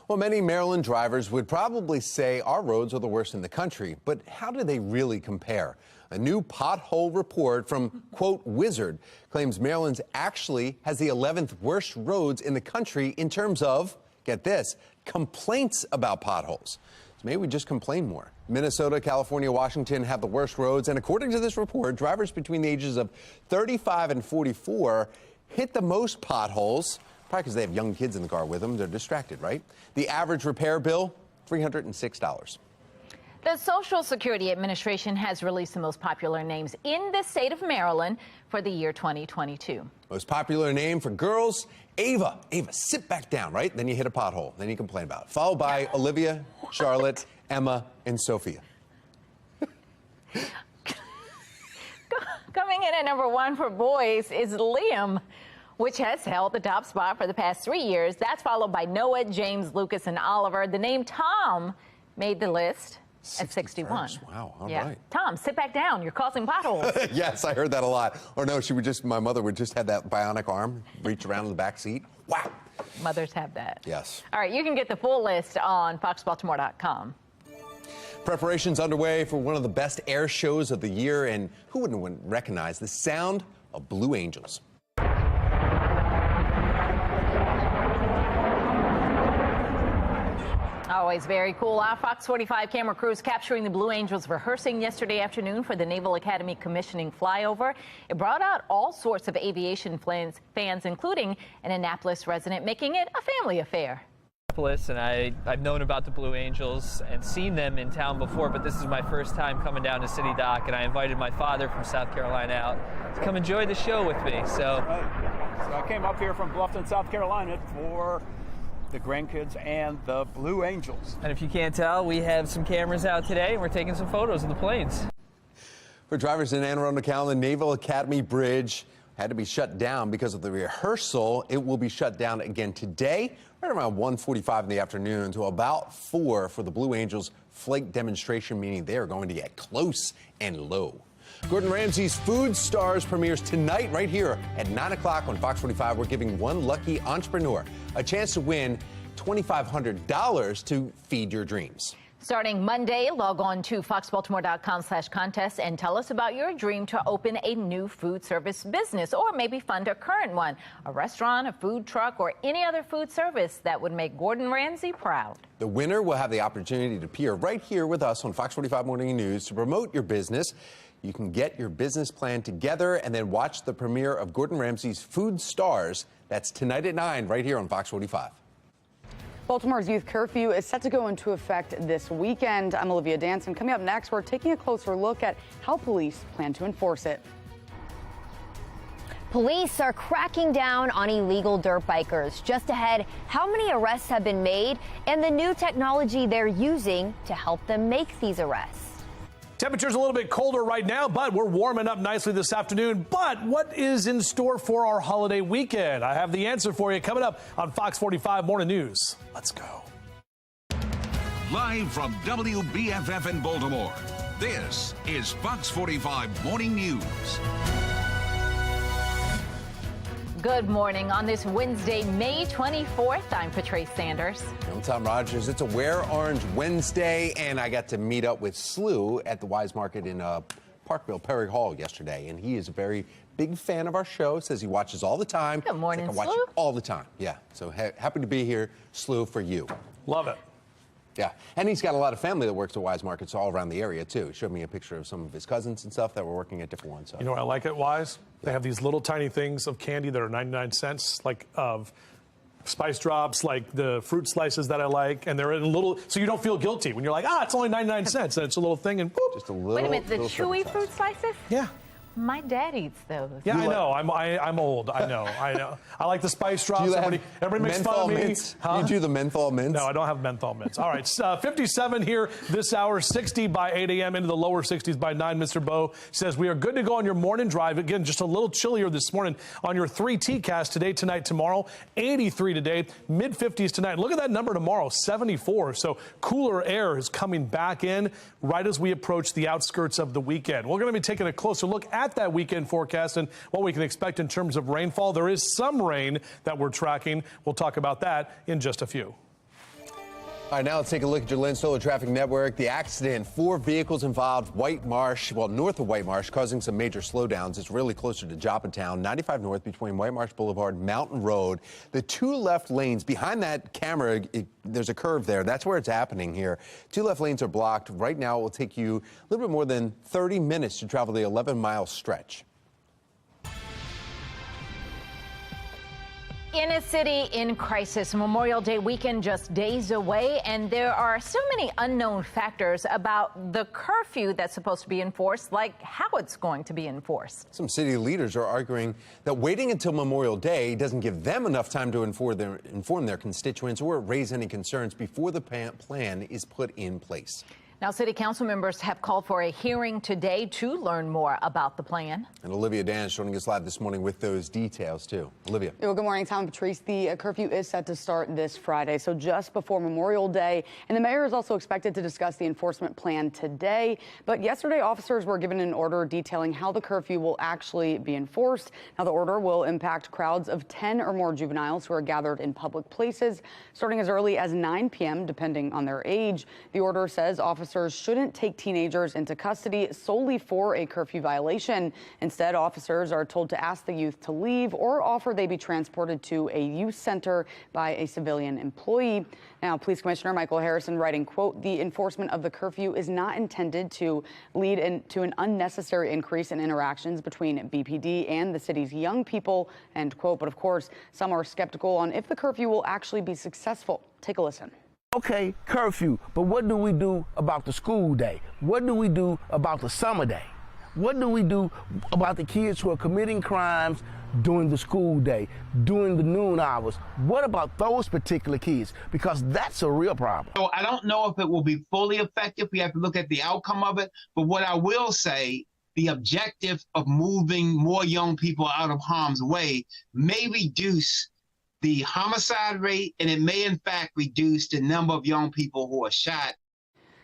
Well, many Maryland drivers would probably say our roads are the worst in the country, but how do they really compare? A new pothole report from, quote, Wizard claims Maryland's actually has the 11th worst roads in the country in terms of, get this, complaints about potholes. So maybe we just complain more. Minnesota, California, Washington have the worst roads. And according to this report, drivers between the ages of 35 and 44 hit the most potholes, probably because they have young kids in the car with them. They're distracted, right? The average repair bill, $306. The Social Security Administration has released the most popular names in the state of Maryland for the year 2022. Most popular name for girls, Ava. Ava, sit back down, right? Then you hit a pothole. Then you complain about it. Followed by Olivia, Charlotte, Emma, and Sophia. Coming in at number 1 for boys is Liam, which has held the top spot for the past 3 years. That's followed by Noah, James, Lucas, and Oliver. The name Tom made the list at 61. Wow, all right. Tom, sit back down. You're causing potholes. Yes, I heard that a lot. Or no, my mother would just have that bionic arm, reach around in the back seat. Wow. Mothers have that. Yes. All right, you can get the full list on foxbaltimore.com. Preparations underway for one of the best air shows of the year, and who wouldn't recognize the sound of Blue Angels? Always very cool. Our Fox 45 camera crews capturing the Blue Angels rehearsing yesterday afternoon for the Naval Academy commissioning flyover. It brought out all sorts of aviation fans, including an Annapolis resident, making it a family affair. And I've known about the Blue Angels and seen them in town before, but this is my first time coming down to City Dock, and I invited my father from South Carolina out to come enjoy the show with me. So I came up here from Bluffton, South Carolina for the grandkids and the Blue Angels. And if you can't tell, we have some cameras out today, and we're taking some photos of the planes. For drivers in Anne Arundel County, the Naval Academy Bridge had to be shut down because of the rehearsal. It will be shut down again today, right around 1:45 in the afternoon to about 4 for the Blue Angels flight demonstration, meaning they are going to get close and low. Gordon Ramsay's Food Stars premieres tonight right here at 9 o'clock on Fox 45. We're giving one lucky entrepreneur a chance to win $2,500 to feed your dreams. Starting Monday, log on to foxbaltimore.com/contest and tell us about your dream to open a new food service business or maybe fund a current one, a restaurant, a food truck, or any other food service that would make Gordon Ramsay proud. The winner will have the opportunity to appear right here with us on Fox 45 Morning News to promote your business. You can get your business plan together and then watch the premiere of Gordon Ramsay's Food Stars. That's tonight at 9 right here on Fox 45. Baltimore's youth curfew is set to go into effect this weekend. I'm Olivia Danson. Coming up next, we're taking a closer look at how police plan to enforce it. Police are cracking down on illegal dirt bikers. Just ahead, how many arrests have been made and the new technology they're using to help them make these arrests. Temperature's a little bit colder right now, but we're warming up nicely this afternoon. But what is in store for our holiday weekend? I have the answer for you coming up on Fox 45 Morning News. Let's go. Live from WBFF in Baltimore, this is Fox 45 Morning News. Good morning on this Wednesday, May 24th. I'm Patrice Sanders. I'm Tom Rogers. It's a Wear Orange Wednesday, and I got to meet up with Slew at the Wise Market in Parkville, Perry Hall yesterday, and he is a very big fan of our show. Says he watches all the time. Good morning, I watch it all the time. Yeah, so happy to be here, Slew, for you. Love it. Yeah, and he's got a lot of family that works at Wise Markets all around the area, too. He showed me a picture of some of his cousins and stuff that were working at different ones. So. You know what I like at Wise? They have these little tiny things of candy that are 99 cents, like of Spice Drops, like the fruit slices that I like, and they're in a little, so you don't feel guilty when you're like, it's only 99 cents, and it's a little thing, and boop. Just a little. Wait a minute, the chewy fruit slices? Yeah. My dad eats those. Yeah, I know. I'm old. I know. I like the Spice Drops. Everybody makes fun of me. Mints? Huh? You do the menthol mints? No, I don't have menthol mints. All right, 57 here this hour, 60 by 8 a.m. into the lower 60s by 9. Mr. Bo says we are good to go on your morning drive. Again, just a little chillier this morning on your 3 T-cast today, tonight, tomorrow. 83 today, mid-50s tonight. Look at that number tomorrow, 74. So cooler air is coming back in right as we approach the outskirts of the weekend. We're going to be taking a closer look at that weekend forecast and what we can expect in terms of rainfall. There is some rain that we're tracking. We'll talk about that in just a few. All right, now let's take a look at your Lynn Solar Traffic Network. The accident, 4 vehicles involved, White Marsh, north of White Marsh, causing some major slowdowns. It's really closer to Joppatown, 95 north between White Marsh Boulevard and Mountain Road. The 2 left lanes, behind that camera, there's a curve there. That's where it's happening here. 2 left lanes are blocked. Right now, it will take you a little bit more than 30 minutes to travel the 11-mile stretch. In a city in crisis, Memorial Day weekend just days away, and there are so many unknown factors about the curfew that's supposed to be enforced, like how it's going to be enforced. Some city leaders are arguing that waiting until Memorial Day doesn't give them enough time to inform their constituents or raise any concerns before the plan is put in place. Now, city council members have called for a hearing today to learn more about the plan. And Olivia Dan is joining us live this morning with those details, too. Olivia. Well, good morning, Tom and Patrice. The curfew is set to start this Friday, so just before Memorial Day. And the mayor is also expected to discuss the enforcement plan today. But yesterday, officers were given an order detailing how the curfew will actually be enforced. Now, the order will impact crowds of 10 or more juveniles who are gathered in public places, starting as early as 9 p.m., depending on their age. The order says officers shouldn't take teenagers into custody solely for a curfew violation. Instead, officers are told to ask the youth to leave or offer they be transported to a youth center by a civilian employee. Now, Police Commissioner Michael Harrison writing, quote, the enforcement of the curfew is not intended to lead to an unnecessary increase in interactions between BPD and the city's young people, end quote. But of course, some are skeptical on if the curfew will actually be successful. Take a listen. Okay, curfew, but what do we do about the school day? What do we do about the summer day? What do we do about the kids who are committing crimes during the school day, during the noon hours? What about those particular kids? Because that's a real problem. So I don't know if it will be fully effective. We have to look at the outcome of it. But what I will say, the objective of moving more young people out of harm's way may reduce the homicide rate, and it may in fact reduce the number of young people who are shot.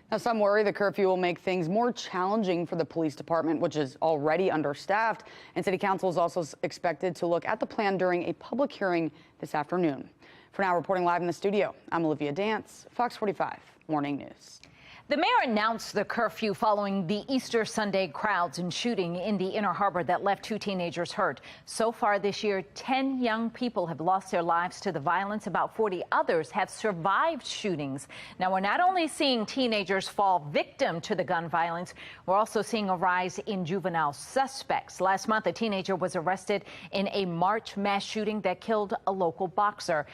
Now, some worry the curfew will make things more challenging for the police department, which is already understaffed. And City Council is also expected to look at the plan during a public hearing this afternoon. For now, reporting live in the studio, I'm Olivia Dance, Fox 45 Morning News. The mayor announced the curfew following the Easter Sunday crowds and shooting in the Inner Harbor that left 2 teenagers hurt. So far this year, 10 young people have lost their lives to the violence. About 40 others have survived shootings. Now, we're not only seeing teenagers fall victim to the gun violence, we're also seeing a rise in juvenile suspects. Last month, a teenager was arrested in a March mass shooting that killed a local boxer.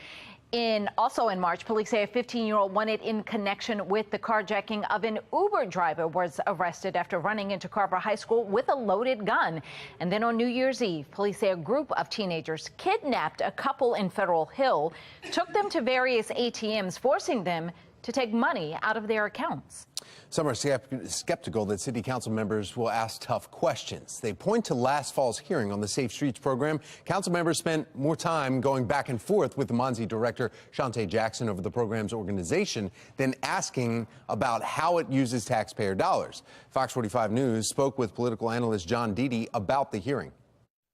Also in March, police say a 15-year-old wanted in connection with the carjacking of an Uber driver was arrested after running into Carver High School with a loaded gun. And then on New Year's Eve, police say a group of teenagers kidnapped a couple in Federal Hill, took them to various ATMs, forcing them to take money out of their accounts. Some are skeptical that city council members will ask tough questions. They point to last fall's hearing on the Safe Streets program. Council members spent more time going back and forth with the Monzi director, Shantae Jackson, over the program's organization than asking about how it uses taxpayer dollars. Fox 45 News spoke with political analyst John Deedy about the hearing.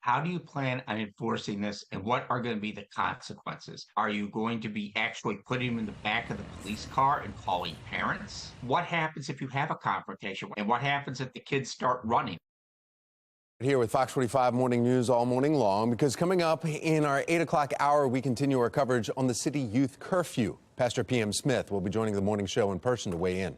How do you plan on enforcing this, and what are going to be the consequences? Are you going to be actually putting them in the back of the police car and calling parents? What happens if you have a confrontation? And what happens if the kids start running? Here with Fox 45 Morning News all morning long, because coming up in our 8 o'clock hour, we continue our coverage on the city youth curfew. Pastor P.M. Smith will be joining the morning show in person to weigh in.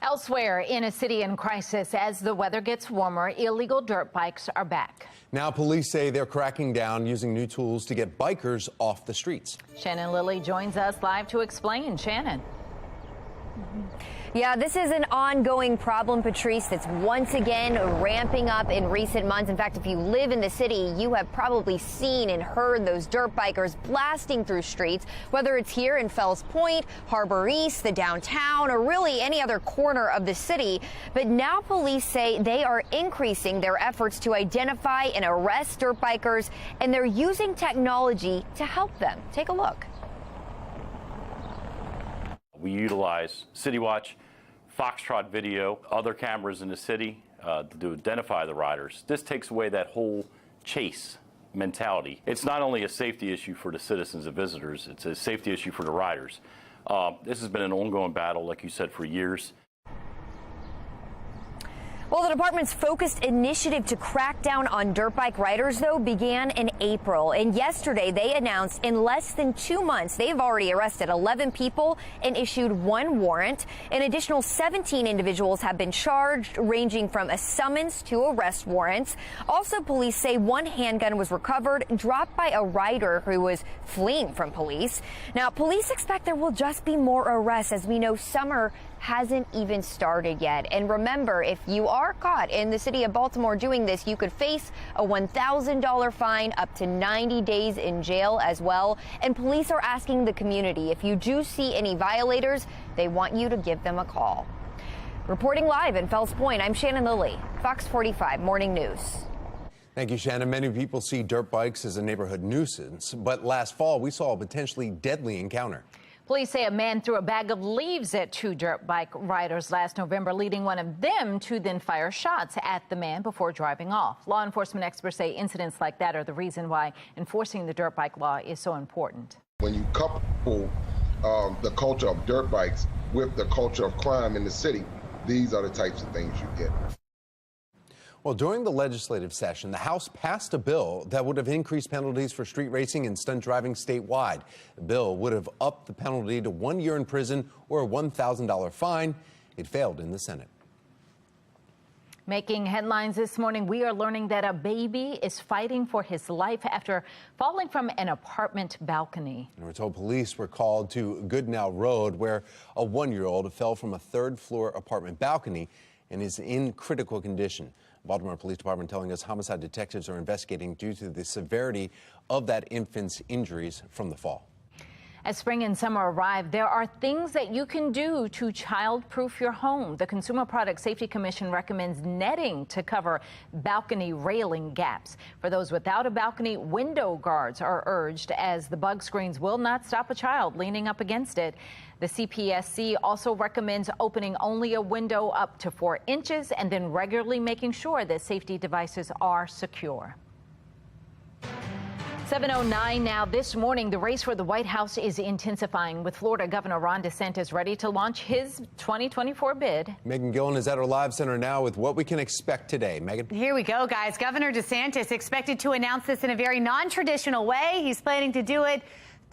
Elsewhere in a city in crisis, as the weather gets warmer, illegal dirt bikes are back. Now police say they're cracking down using new tools to get bikers off the streets. Shannon Lilly joins us live to explain. Shannon. Yeah, this is an ongoing problem, Patrice, that's once again ramping up in recent months. In fact, if you live in the city, you have probably seen and heard those dirt bikers blasting through streets, whether it's here in Fells Point, Harbor East, the downtown, or really any other corner of the city. But now police say they are increasing their efforts to identify and arrest dirt bikers, and they're using technology to help them. Take a look. We utilize City Watch, Foxtrot video, other cameras in the city to identify the riders. This takes away that whole chase mentality. It's not only a safety issue for the citizens and visitors, it's a safety issue for the riders. This has been an ongoing battle, like you said, for years. Well, the department's focused initiative to crack down on dirt bike riders, though, began in April. And yesterday, they announced in less than 2 months, they've already arrested 11 people and issued 1 warrant. An additional 17 individuals have been charged, ranging from a summons to arrest warrants. Also, police say 1 handgun was recovered, dropped by a rider who was fleeing from police. Now, police expect there will just be more arrests, as we know summer hasn't even started yet. And remember, if you are caught in the city of Baltimore doing this, you could face a $1,000 fine, up to 90 days in jail as well. And police are asking the community, if you do see any violators, they want you to give them a call. Reporting live in Fells Point, I'm Shannon Lilly, Fox 45 Morning News. Thank you, Shannon. Many people see dirt bikes as a neighborhood nuisance, but last fall we saw a potentially deadly encounter. Police say a man threw a bag of leaves at 2 dirt bike riders last November, leading one of them to then fire shots at the man before driving off. Law enforcement experts say incidents like that are the reason why enforcing the dirt bike law is so important. When you couple the culture of dirt bikes with the culture of crime in the city, these are the types of things you get. Well, during the legislative session, the House passed a bill that would have increased penalties for street racing and stunt driving statewide. The bill would have upped the penalty to 1 year in prison or a $1,000 fine. It failed in the Senate. Making headlines this morning, we are learning that a baby is fighting for his life after falling from an apartment balcony. And we're told police were called to Goodnow Road, where a 1-year-old fell from a 3rd-floor apartment balcony and is in critical condition. Baltimore Police Department telling us homicide detectives are investigating due to the severity of that infant's injuries from the fall. As spring and summer arrive, there are things that you can do to child-proof your home. The Consumer Product Safety Commission recommends netting to cover balcony railing gaps. For those without a balcony, window guards are urged, as the bug screens will not stop a child leaning up against it. The CPSC also recommends opening only a window up to 4 inches and then regularly making sure that safety devices are secure. 7:09 now. This morning, the race for the White House is intensifying, with Florida Governor Ron DeSantis ready to launch his 2024 bid. Megan Gillen is at our live center now with what we can expect today. Megan? Here we go, guys. Governor DeSantis expected to announce this in a very non-traditional way. He's planning to do it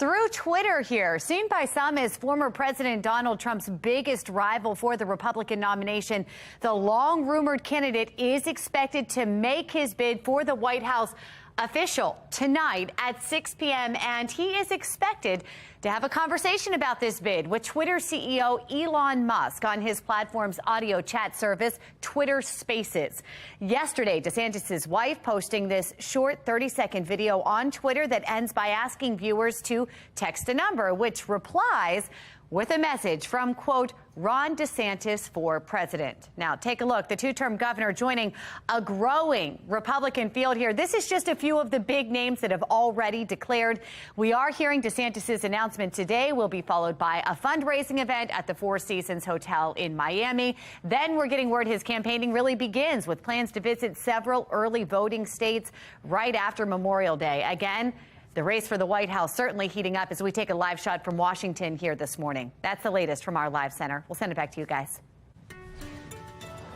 through Twitter here, seen by some as former President Donald Trump's biggest rival for the Republican nomination. The long-rumored candidate is expected to make his bid for the White House official tonight at 6 p.m., and he is expected to have a conversation about this bid with Twitter CEO Elon Musk on his platform's audio chat service, Twitter Spaces. Yesterday, DeSantis' wife posting this short 30-second video on Twitter that ends by asking viewers to text a number, which replies with a message from, quote, Ron DeSantis for president. Now, take a look. The two-term governor joining a growing Republican field here. This is just a few of the big names that have already declared. We are hearing DeSantis' announcement today will be followed by a fundraising event at the Four Seasons Hotel in Miami. Then we're getting word his campaigning really begins with plans to visit several early voting states right after Memorial Day. Again, the race for the White House certainly heating up as we take a live shot from Washington here this morning. That's the latest from our live center. We'll send it back to you guys.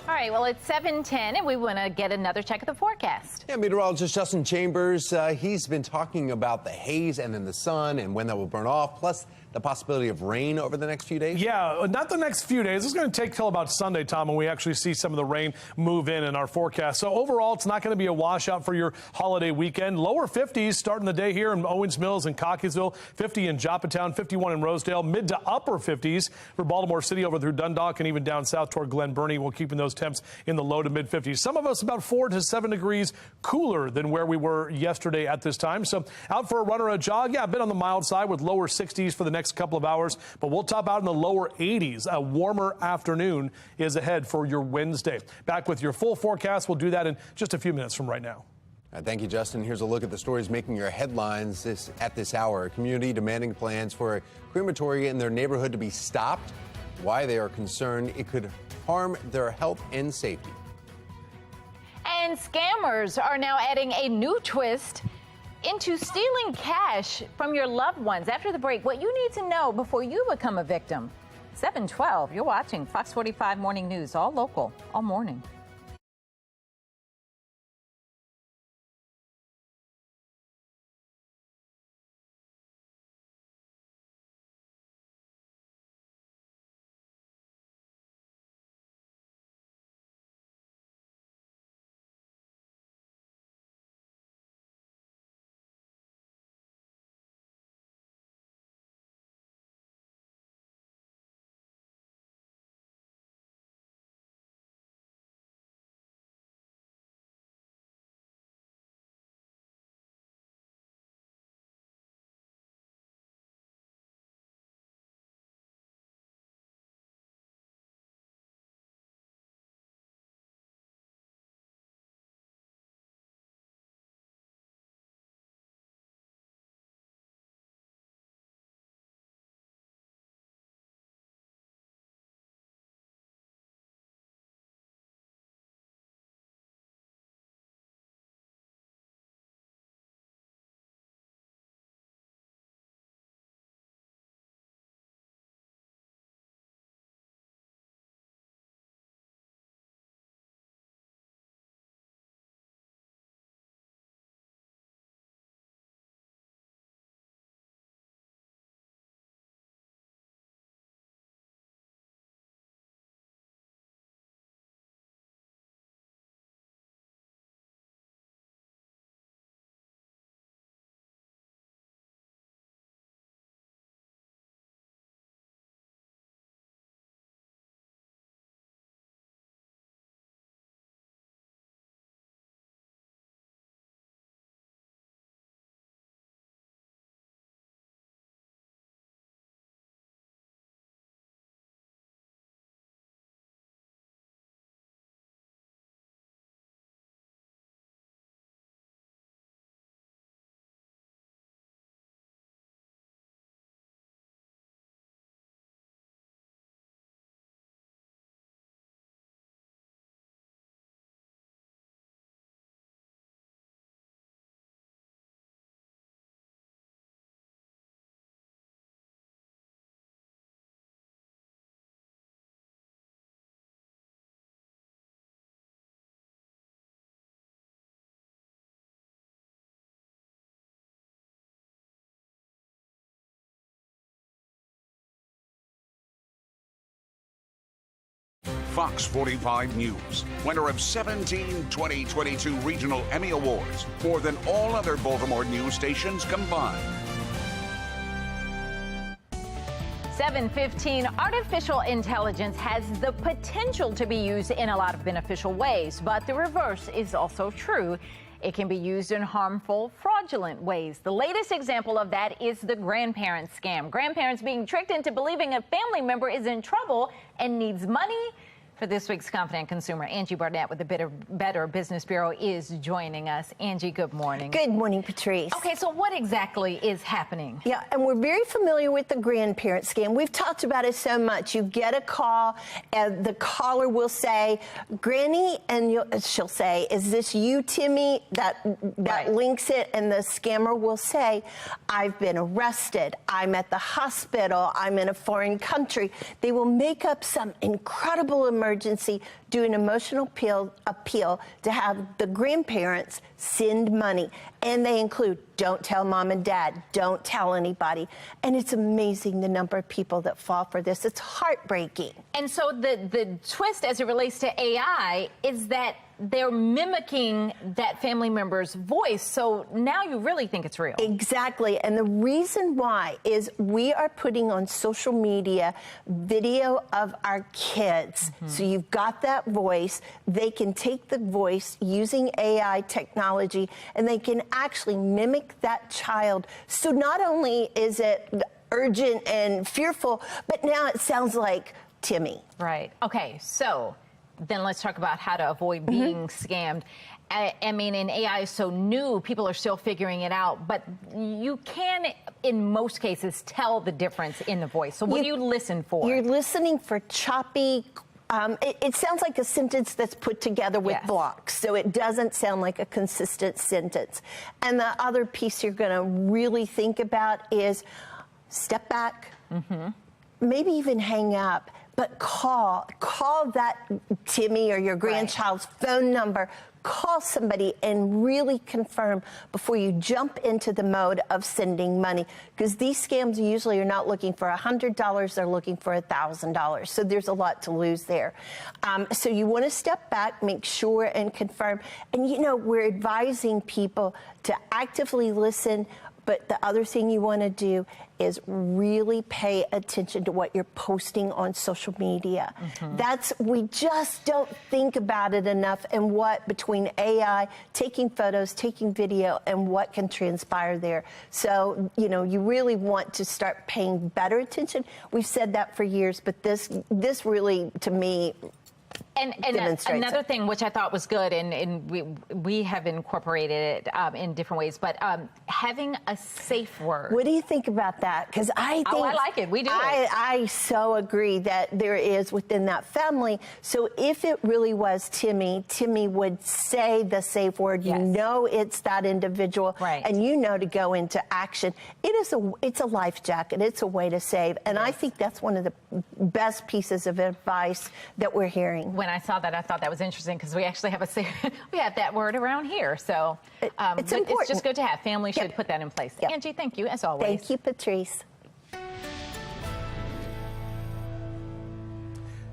All right, well, it's 7:10, and we want to get another check of the forecast. Yeah, meteorologist Justin Chambers, he's been talking about the haze and then the sun and when that will burn off, plus the possibility of rain over the next few days? Yeah, not the next few days. It's going to take till about Sunday, Tom, when we actually see some of the rain move in our forecast. So overall, it's not going to be a washout for your holiday weekend. Lower 50s starting the day here in Owens Mills and Cockeysville, 50 in Joppatown, 51 in Rosedale, mid to upper 50s for Baltimore City over through Dundalk and even down south toward Glen Burnie. We're keeping those temps in the low to mid 50s. Some of us about 4 to 7 degrees cooler than where we were yesterday at this time. So out for a run or a jog, yeah, a bit on the mild side with lower 60s for the next couple of hours, but we'll top out in the lower 80s. A warmer afternoon is ahead for your Wednesday. Back with your full forecast. We'll do that in just a few minutes from right now. Thank you, Justin. Here's a look at the stories making your headlines at this hour. A community demanding plans for a crematory in their neighborhood to be stopped. Why they are concerned it could harm their health and safety. And scammers are now adding a new twist into stealing cash from your loved ones. After the break, what you need to know before you become a victim. 7:12, you're watching Fox 45 Morning News, all local, all morning. Fox 45 News, winner of 17 2022 Regional Emmy Awards, more than all other Baltimore news stations combined. 7:15, artificial intelligence has the potential to be used in a lot of beneficial ways, but the reverse is also true. It can be used in harmful, fraudulent ways. The latest example of that is the grandparent scam. Grandparents being tricked into believing a family member is in trouble and needs money. For this week's Confident Consumer, Angie Barnett with the Better Business Bureau is joining us. Angie, good morning. Good morning, Patrice. Okay, so what exactly is happening? Yeah, and we're very familiar with the grandparent scam. We've talked about it so much. You get a call, and the caller will say, Granny, and she'll say, is this you, Timmy? That right. Links it, and the scammer will say, I've been arrested. I'm at the hospital. I'm in a foreign country. They will make up some incredible emergency, do an emotional appeal to have the grandparents send money. And they include, don't tell mom and dad, don't tell anybody. And it's amazing the number of people that fall for this. It's heartbreaking. And so the twist as it relates to AI is that they're mimicking that family member's voice. So now you really think it's real. Exactly. And the reason why is we are putting on social media video of our kids. Mm-hmm. So you've got that voice. They can take the voice using AI technology and they can actually mimic that child. So not only is it urgent and fearful, but now it sounds like Timmy. Right. Okay. So then let's talk about how to avoid being scammed. I mean, and AI is so new, people are still figuring it out, but you can, in most cases, tell the difference in the voice. So what do you listen for? You're listening for choppy. It sounds like a sentence that's put together with blocks, so it doesn't sound like a consistent sentence. And the other piece you're going to really think about is step back, maybe even hang up. But call that Timmy or your grandchild's phone number. Call somebody and really confirm before you jump into the mode of sending money. Because these scams usually are not looking for $100, they're looking for $1,000. So there's a lot to lose there. So you want to step back, make sure and confirm. And, you know, we're advising people to actively listen. But the other thing you want to do is really pay attention to what you're posting on social media. We just don't think about it enough, and what between AI, taking photos, taking video, and what can transpire there. So, you know, you really want to start paying better attention. We've said that for years, but this really, to me, And another thing which I thought was good, and we have incorporated it in different ways, but having a safe word. What do you think about that? Because I think I like it. We do. I so agree that there is within that family. So if it really was Timmy would say the safe word. You know it's that individual, and you know to go into action. It's a life jacket. It's a way to save, and I think that's one of the best pieces of advice that we're hearing. When I saw that, I thought that was interesting because we actually have we have that word around here. So it's important. It's just good to have. Families should put that in place. Angie, thank you as always. Thank you, Patrice.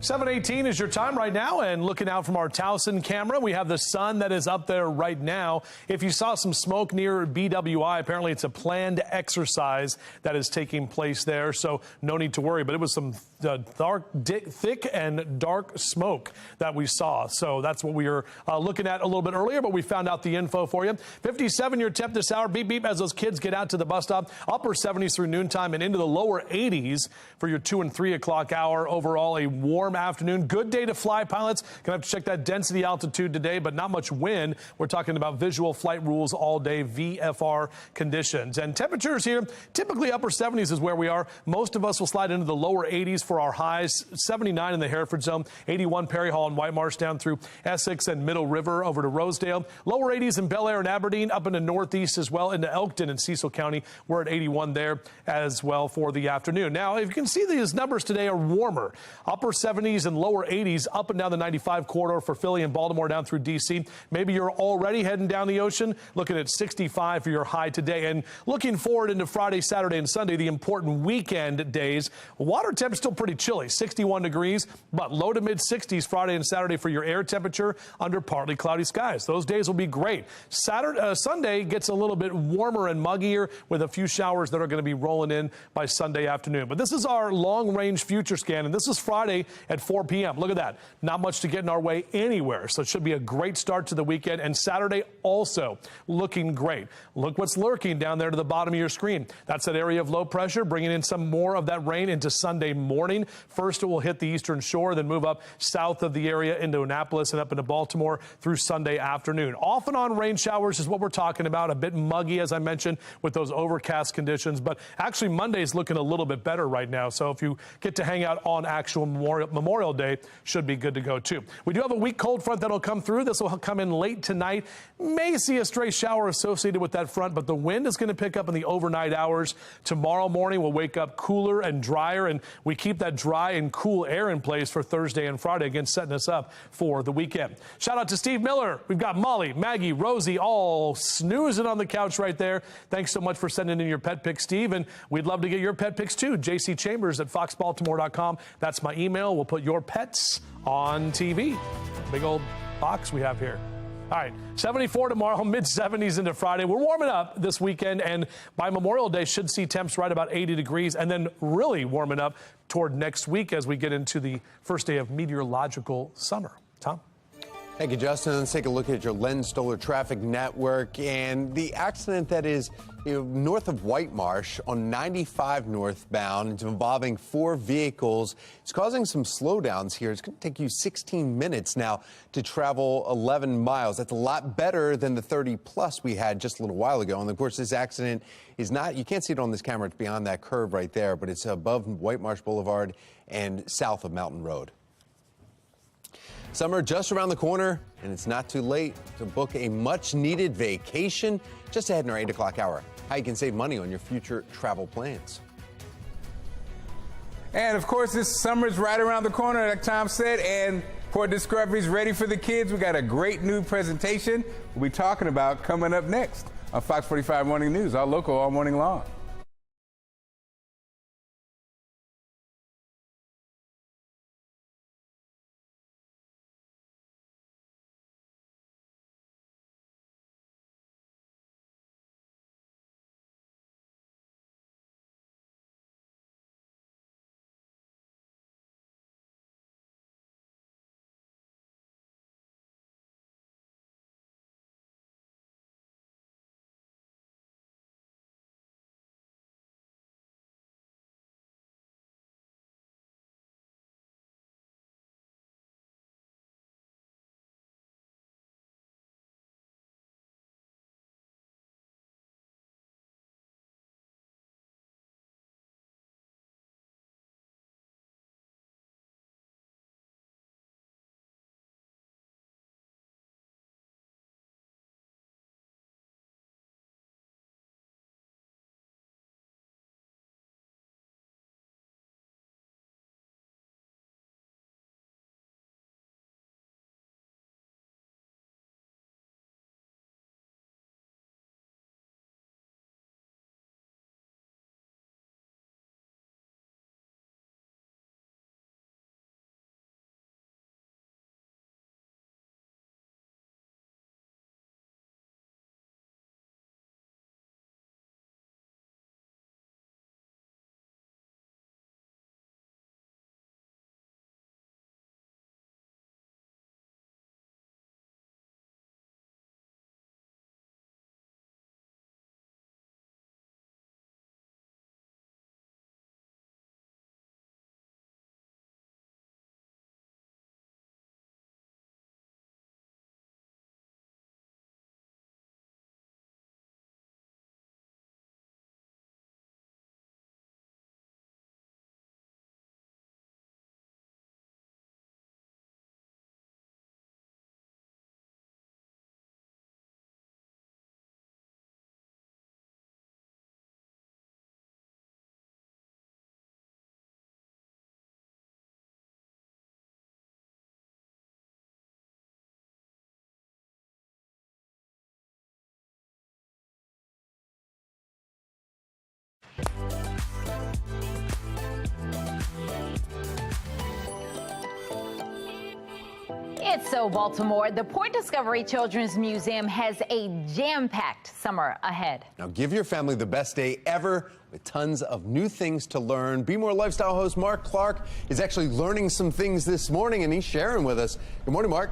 7:18 is your time right now, and looking out from our Towson camera, we have the sun that is up there right now. If you saw some smoke near BWI, apparently it's a planned exercise that is taking place there, so no need to worry. But it was some thick and dark smoke that we saw, so that's what we were looking at a little bit earlier, but we found out the info for you. 57 your temp this hour. Beep, beep, as those kids get out to the bus stop. Upper 70s through noontime and into the lower 80s for your 2 and 3 o'clock hour. Overall, a warm afternoon. Good day to fly. Pilots gonna have to check that density altitude today, but not much wind. We're talking about visual flight rules all day, VFR conditions. And temperatures here, typically upper 70s is where we are. Most of us will slide into the lower 80s for our highs. 79 in the Hereford zone, 81 Perry Hall and White Marsh down through Essex and Middle River over to Rosedale. Lower 80s in Bel Air and Aberdeen, up into Northeast as well into Elkton and Cecil County. We're at 81 there as well for the afternoon. Now, if you can see, these numbers today are warmer. Upper 70s 70s and lower 80s up and down the 95 corridor for Philly and Baltimore down through D.C. Maybe you're already heading down the ocean, looking at 65 for your high today. And looking forward into Friday, Saturday, and Sunday, the important weekend days, water temp still pretty chilly, 61 degrees, but low to mid 60s Friday and Saturday for your air temperature under partly cloudy skies. Those days will be great. Sunday gets a little bit warmer and muggier with a few showers that are going to be rolling in by Sunday afternoon. But this is our long-range future scan, and this is Friday at 4 p.m. Look at that. Not much to get in our way anywhere, so it should be a great start to the weekend. And Saturday also looking great. Look what's lurking down there to the bottom of your screen. That's that area of low pressure, bringing in some more of that rain into Sunday morning. First, it will hit the eastern shore, then move up south of the area into Annapolis and up into Baltimore through Sunday afternoon. Off and on rain showers is what we're talking about. A bit muggy, as I mentioned, with those overcast conditions. But actually, Monday's looking a little bit better right now. So if you get to hang out on actual Memorial Day, should be good to go, too. We do have a weak cold front that'll come through. This will come in late tonight. May see a stray shower associated with that front, but the wind is going to pick up in the overnight hours. Tomorrow morning, we'll wake up cooler and drier, and we keep that dry and cool air in place for Thursday and Friday, again, setting us up for the weekend. Shout out to Steve Miller. We've got Molly, Maggie, Rosie, all snoozing on the couch right there. Thanks so much for sending in your pet pics, Steve, and we'd love to get your pet pics, too. jcchambers@foxbaltimore.com. That's my email. We'll put your pets on TV. Big old box we have here. All right, 74 tomorrow, mid-70s into Friday. We're warming up this weekend, and by Memorial Day should see temps right about 80 degrees, and then really warming up toward next week as we get into the first day of meteorological summer. Tom? Thank you, Justin. Let's take a look at your Lens-Stoller traffic network and the accident that is north of White Marsh on 95 northbound. It's involving 4 vehicles. It's causing some slowdowns here. It's going to take you 16 minutes now to travel 11 miles. That's a lot better than the 30 plus we had just a little while ago. And of course, this accident is not, you can't see it on this camera. It's beyond that curve right there, but it's above White Marsh Boulevard and south of Mountain Road. Summer just around the corner, and it's not too late to book a much-needed vacation just ahead in our 8 o'clock hour. How you can save money on your future travel plans. And, of course, this summer's right around the corner, like Tom said, and Port Discovery's ready for the kids. We got a great new presentation we'll be talking about coming up next on Fox 45 Morning News, all local, all morning long. It's So Baltimore. The Port Discovery Children's Museum has a jam-packed summer ahead. Now give your family the best day ever with tons of new things to learn. Be More lifestyle host Mark Clark is actually learning some things this morning, and he's sharing with us. Good morning, Mark.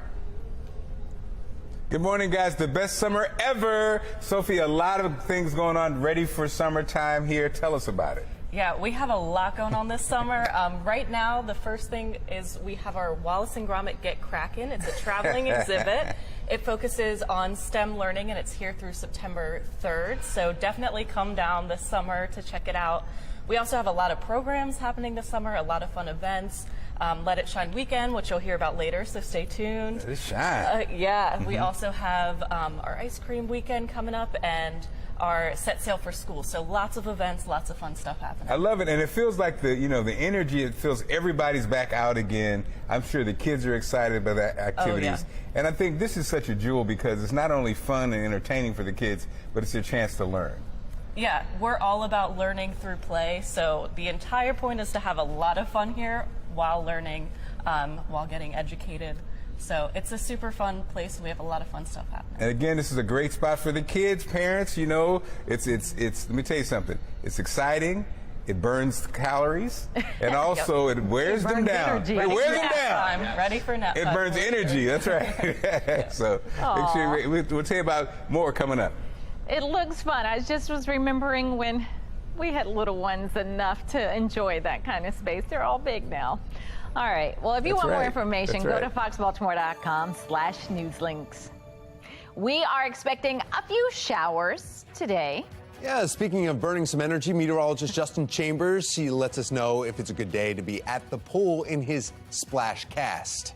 Good morning, guys. The best summer ever. Sophie, a lot of things going on, ready for summertime here. Tell us about it. Yeah, we have a lot going on this summer. Right now, the first thing is we have our Wallace and Gromit Get Crackin'. It's a traveling exhibit. It focuses on STEM learning, and it's here through September 3rd. So definitely come down this summer to check it out. We also have a lot of programs happening this summer, a lot of fun events. Let It Shine Weekend, which you'll hear about later, so stay tuned. Let it shine. We also have our ice cream weekend coming up and our set sail for school. So lots of events, lots of fun stuff happening. I love it, and it feels like the energy. It feels everybody's back out again. I'm sure the kids are excited by the activities, and I think this is such a jewel because it's not only fun and entertaining for the kids, but it's a chance to learn. Yeah, we're all about learning through play. So the entire point is to have a lot of fun here while learning, while getting educated. So it's a super fun place, and we have a lot of fun stuff happening. And again, this is a great spot for the kids, parents. You know, it's. Let me tell you something. It's exciting. It burns calories, and also it wears them down. It wears them down. I'm ready for nap It time. burns energy. That's right. So make sure we'll tell you about more coming up. It looks fun. I just was remembering when we had little ones enough to enjoy that kind of space. They're all big now. All right. Well, if you want more information, go to foxbaltimore.com/newslinks. We are expecting a few showers today. Yeah, speaking of burning some energy, meteorologist Justin Chambers, he lets us know if it's a good day to be at the pool in his splash cast.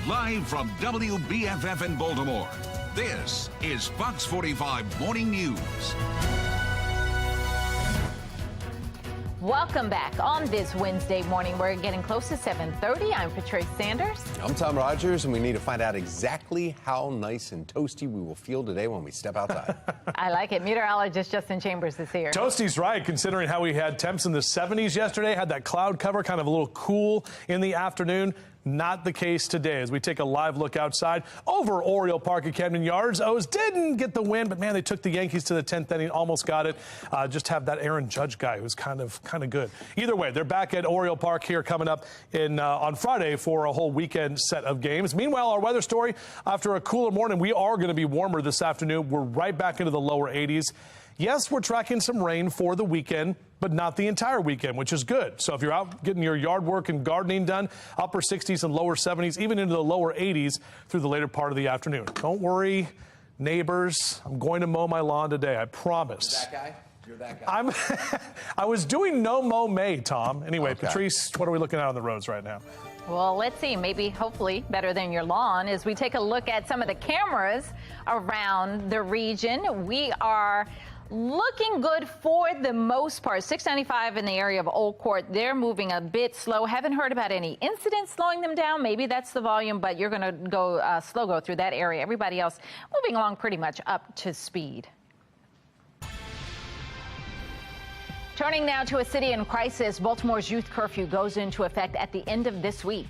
Live from WBFF in Baltimore, this is Fox 45 Morning News. Welcome back on this Wednesday morning. We're getting close to 7:30. I'm Patrice Sanders. I'm Tom Rogers, and we need to find out exactly how nice and toasty we will feel today when we step outside. I like it. Meteorologist Justin Chambers is here. Toasty's right, considering how we had temps in the 70s yesterday, had that cloud cover, kind of a little cool in the afternoon. Not the case today as we take a live look outside over Oriole Park at Camden Yards. O's didn't get the win, but man, they took the Yankees to the 10th inning, almost got it. Just have that Aaron Judge guy who's kind of good. Either way, they're back at Oriole Park here coming up on Friday for a whole weekend set of games. Meanwhile, our weather story, after a cooler morning, we are going to be warmer this afternoon. We're right back into the lower 80s. Yes, we're tracking some rain for the weekend, but not the entire weekend, which is good. So if you're out getting your yard work and gardening done, upper 60s and lower 70s, even into the lower 80s through the later part of the afternoon. Don't worry, neighbors. I'm going to mow my lawn today. I promise. That guy? You're that guy. I was doing no mow May, Tom. Anyway, Okay. Patrice, what are we looking at on the roads right now? Well, let's see. Maybe, hopefully, better than your lawn as we take a look at some of the cameras around the region. We are looking good for the most part. 695 in the area of Old Court. They're moving a bit slow. Haven't heard about any incidents slowing them down. Maybe that's the volume, but you're going to go slow go through that area. Everybody else moving along pretty much up to speed. Turning now to a city in crisis, Baltimore's youth curfew goes into effect at the end of this week.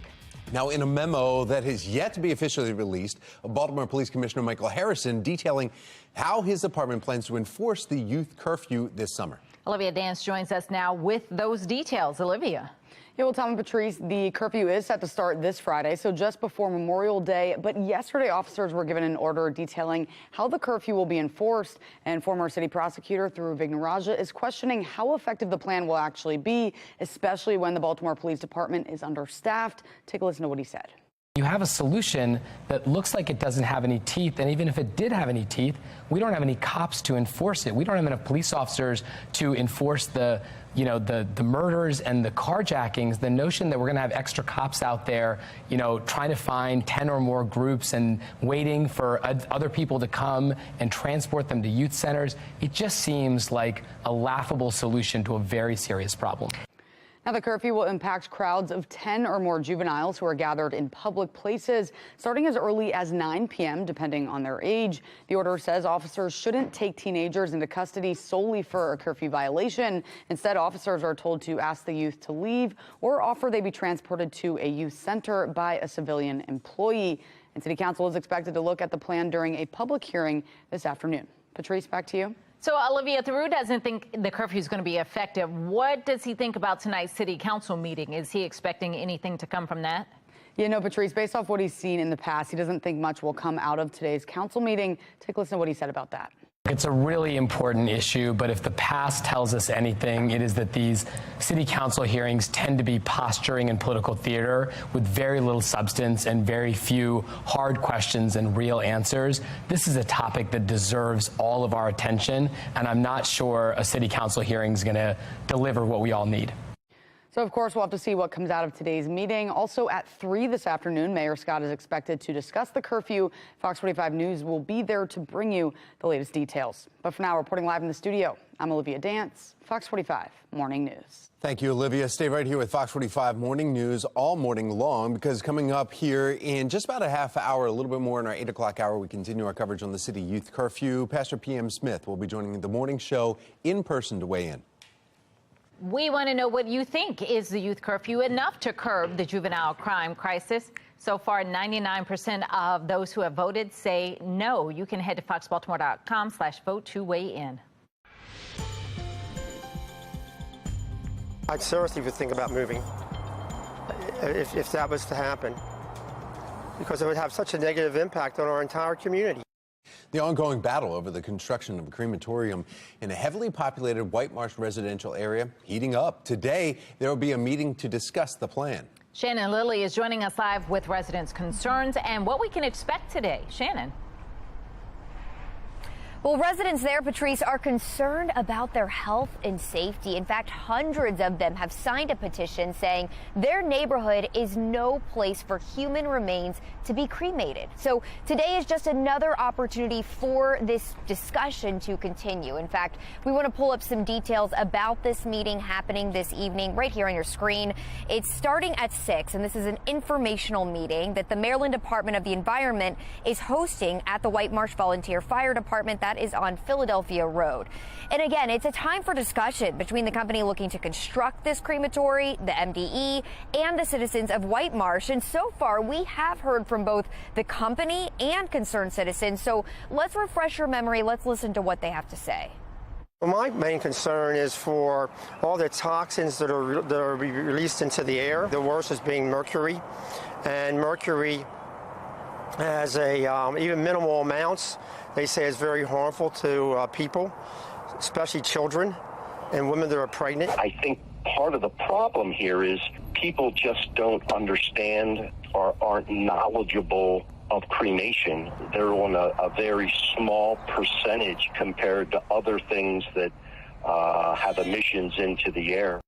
Now, in a memo that has yet to be officially released, Baltimore Police Commissioner Michael Harrison detailing how his department plans to enforce the youth curfew this summer. Olivia Dance joins us now with those details. Olivia. Yeah, well, Tom and Patrice, the curfew is set to start this Friday, so just before Memorial Day. But yesterday, officers were given an order detailing how the curfew will be enforced. And former city prosecutor Dhruv Vignarajah is questioning how effective the plan will actually be, especially when the Baltimore Police Department is understaffed. Take a listen to what he said. You have a solution that looks like it doesn't have any teeth, and even if it did have any teeth, we don't have any cops to enforce it. We don't have enough police officers to enforce the murders and the carjackings. The notion that we're going to have extra cops out there, trying to find 10 or more groups and waiting for other people to come and transport them to youth centers, it just seems like a laughable solution to a very serious problem. Now, the curfew will impact crowds of 10 or more juveniles who are gathered in public places, starting as early as 9 p.m., depending on their age. The order says officers shouldn't take teenagers into custody solely for a curfew violation. Instead, officers are told to ask the youth to leave or offer they be transported to a youth center by a civilian employee. And City Council is expected to look at the plan during a public hearing this afternoon. Patrice, back to you. So, Olivia, Dhruv doesn't think the curfew is going to be effective. What does he think about tonight's city council meeting? Is he expecting anything to come from that? Yeah, no, Patrice, based off what he's seen in the past, he doesn't think much will come out of today's council meeting. Take a listen to what he said about that. It's a really important issue, but if the past tells us anything, it is that these city council hearings tend to be posturing and political theater with very little substance and very few hard questions and real answers. This is a topic that deserves all of our attention, and I'm not sure a city council hearing is going to deliver what we all need. So, of course, we'll have to see what comes out of today's meeting. Also at 3 this afternoon, Mayor Scott is expected to discuss the curfew. Fox 45 News will be there to bring you the latest details. But for now, reporting live in the studio, I'm Olivia Dance, Fox 45 Morning News. Thank you, Olivia. Stay right here with Fox 45 Morning News all morning long, because coming up here in just about a half hour, a little bit more in our 8 o'clock hour, we continue our coverage on the city youth curfew. Pastor P.M. Smith will be joining the morning show in person to weigh in. We want to know what you think. Is the youth curfew enough to curb the juvenile crime crisis? So far, 99% of those who have voted say no. You can head to foxbaltimore.com/vote to weigh in. I'd seriously would think about moving if that was to happen, because it would have such a negative impact on our entire community. The ongoing battle over the construction of a crematorium in a heavily populated White Marsh residential area heating up. Today, there will be a meeting to discuss the plan. Shannon Lilly is joining us live with residents' concerns and what we can expect today. Shannon. Well, residents there, Patrice, are concerned about their health and safety. In fact, hundreds of them have signed a petition saying their neighborhood is no place for human remains to be cremated. So today is just another opportunity for this discussion to continue. In fact, we want to pull up some details about this meeting happening this evening right here on your screen. It's starting at 6, and this is an informational meeting that the Maryland Department of the Environment is hosting at the White Marsh Volunteer Fire Department. That is on Philadelphia Road. And again, it's a time for discussion between the company looking to construct this crematory, the MDE, and the citizens of White Marsh. And so far, we have heard from both the company and concerned citizens. So let's refresh your memory. Let's listen to what they have to say. Well, my main concern is for all the toxins that are released into the air. The worst is being mercury, and mercury has even minimal amounts. They say it's very harmful to people, especially children and women that are pregnant. I think part of the problem here is people just don't understand or aren't knowledgeable of cremation. They're on a very small percentage compared to other things that have emissions into the air.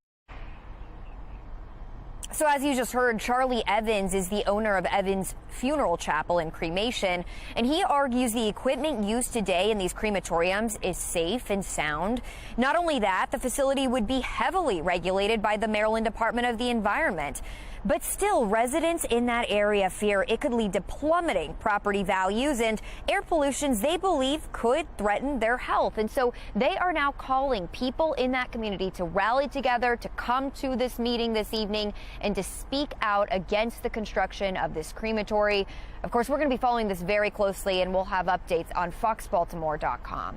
So as you just heard, Charlie Evans is the owner of Evans Funeral Chapel and Cremation, and he argues the equipment used today in these crematoriums is safe and sound. Not only that, the facility would be heavily regulated by the Maryland Department of the Environment. But still, residents in that area fear it could lead to plummeting property values and air pollutions they believe could threaten their health. And so they are now calling people in that community to rally together, to come to this meeting this evening, and to speak out against the construction of this crematory. Of course, we're going to be following this very closely, and we'll have updates on foxbaltimore.com.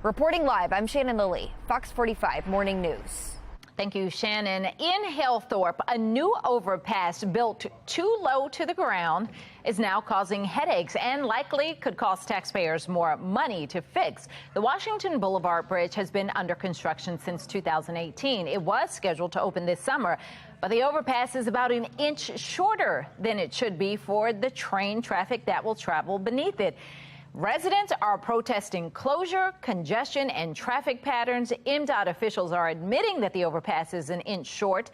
Reporting live, I'm Shannon Lilly, Fox 45 Morning News. Thank you, Shannon. In Hillthorpe, a new overpass built too low to the ground is now causing headaches and likely could cost taxpayers more money to fix. The Washington Boulevard Bridge has been under construction since 2018. It was scheduled to open this summer, but the overpass is about an inch shorter than it should be for the train traffic that will travel beneath it. Residents are protesting closure, congestion, and traffic patterns. MDOT officials are admitting that the overpass is an inch short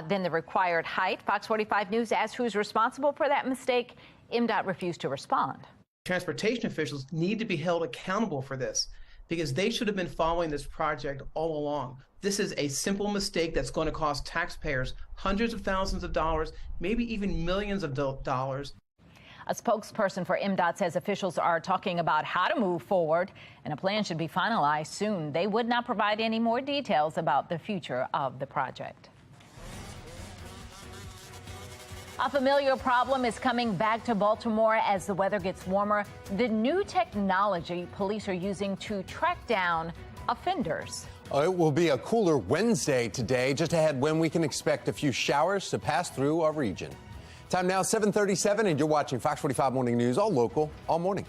than the required height. Fox 45 News asked who's responsible for that mistake. MDOT refused to respond. Transportation officials need to be held accountable for this because they should have been following this project all along. This is a simple mistake that's going to cost taxpayers hundreds of thousands of dollars, maybe even millions of dollars. A spokesperson for MDOT says officials are talking about how to move forward, and a plan should be finalized soon. They would not provide any more details about the future of the project. A familiar problem is coming back to Baltimore as the weather gets warmer. The new technology police are using to track down offenders. It will be a cooler Wednesday today. Just ahead, when we can expect a few showers to pass through our region. Time now, 7:37, and you're watching Fox 45 Morning News, all local, all morning.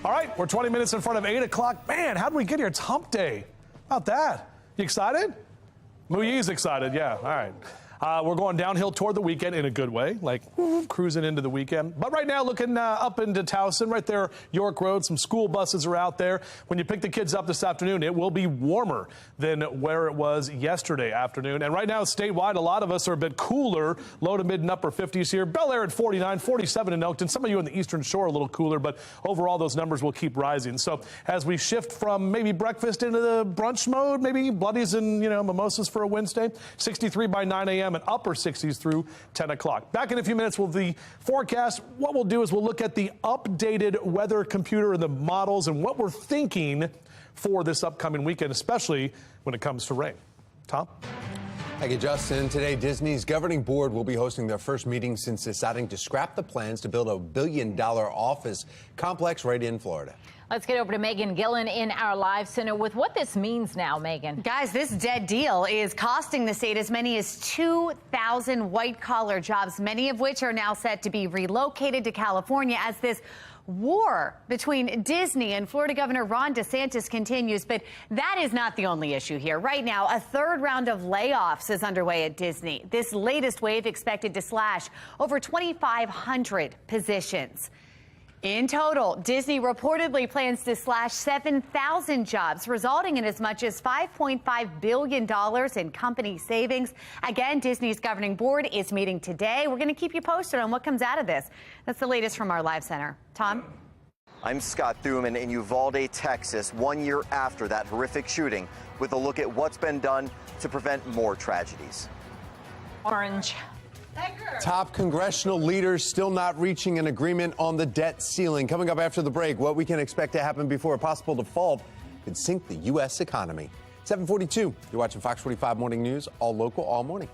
All right, we're 20 minutes in front of 8 o'clock. Man, how did we get here? It's hump day. How about that? You excited? Muyi's excited, yeah. All right. We're going downhill toward the weekend in a good way, like cruising into the weekend. But right now, looking up into Towson, right there, York Road, some school buses are out there. When you pick the kids up this afternoon, it will be warmer than where it was yesterday afternoon. And right now, statewide, a lot of us are a bit cooler, low to mid and upper 50s here. Bel Air at 49, 47 in Elkton. Some of you on the Eastern Shore a little cooler, but overall, those numbers will keep rising. So as we shift from maybe breakfast into the brunch mode, maybe bloodies and, mimosas for a Wednesday, 63 by 9 a.m. and upper 60s through 10 o'clock. Back in a few minutes with the forecast. What we'll do is we'll look at the updated weather computer and the models and what we're thinking for this upcoming weekend, especially when it comes to rain. Tom? Thank you, Justin. Today, Disney's governing board will be hosting their first meeting since deciding to scrap the plans to build a $1 billion office complex right in Florida. Let's get over to Megan Gillen in our live center with what this means now, Megan. Guys, this dead deal is costing the state as many as 2,000 white-collar jobs, many of which are now set to be relocated to California as this war between Disney and Florida Governor Ron DeSantis continues. But that is not the only issue here. Right now, a third round of layoffs is underway at Disney. This latest wave expected to slash over 2,500 positions. In total, Disney reportedly plans to slash 7,000 jobs, resulting in as much as $5.5 billion in company savings. Again, Disney's governing board is meeting today. We're going to keep you posted on what comes out of this. That's the latest from our live center. Tom? I'm Scott Thuman in Uvalde, Texas, 1 year after that horrific shooting, with a look at what's been done to prevent more tragedies. Orange. Top congressional leaders still not reaching an agreement on the debt ceiling. Coming up after the break, what we can expect to happen before a possible default could sink the U.S. economy. 7:42. You're watching Fox 45 Morning News, all local, all morning.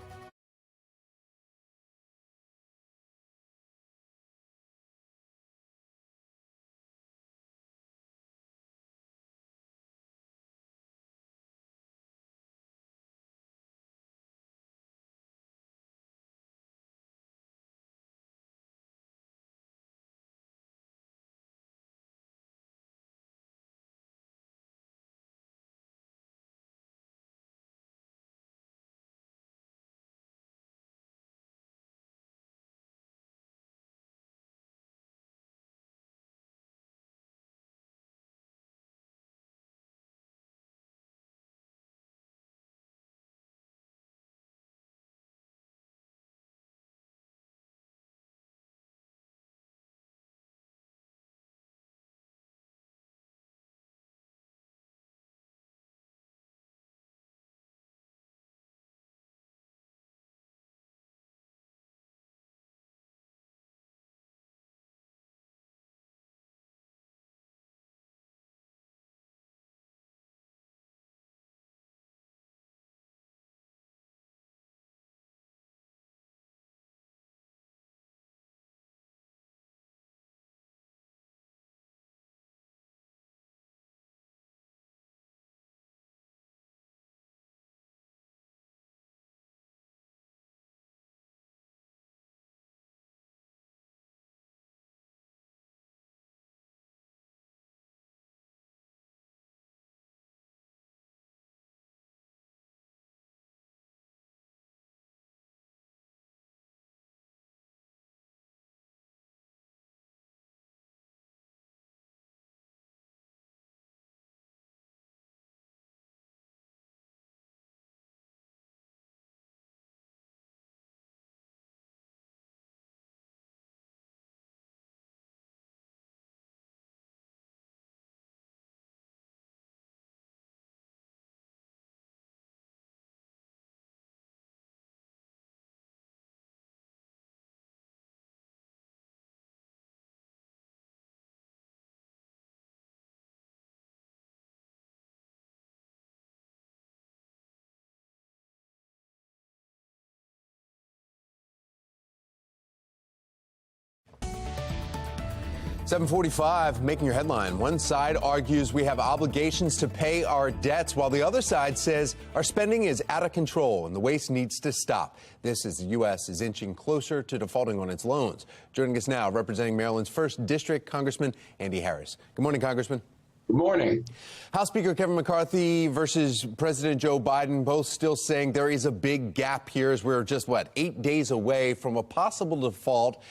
7:45, making your headline. One side argues we have obligations to pay our debts, while the other side says our spending is out of control and the waste needs to stop. This as the U.S. is inching closer to defaulting on its loans. Joining us now, representing Maryland's 1st District, Congressman Andy Harris. Good morning, Congressman. Good morning. House Speaker Kevin McCarthy versus President Joe Biden, both still saying there is a big gap here as we're just, 8 days away from a possible default.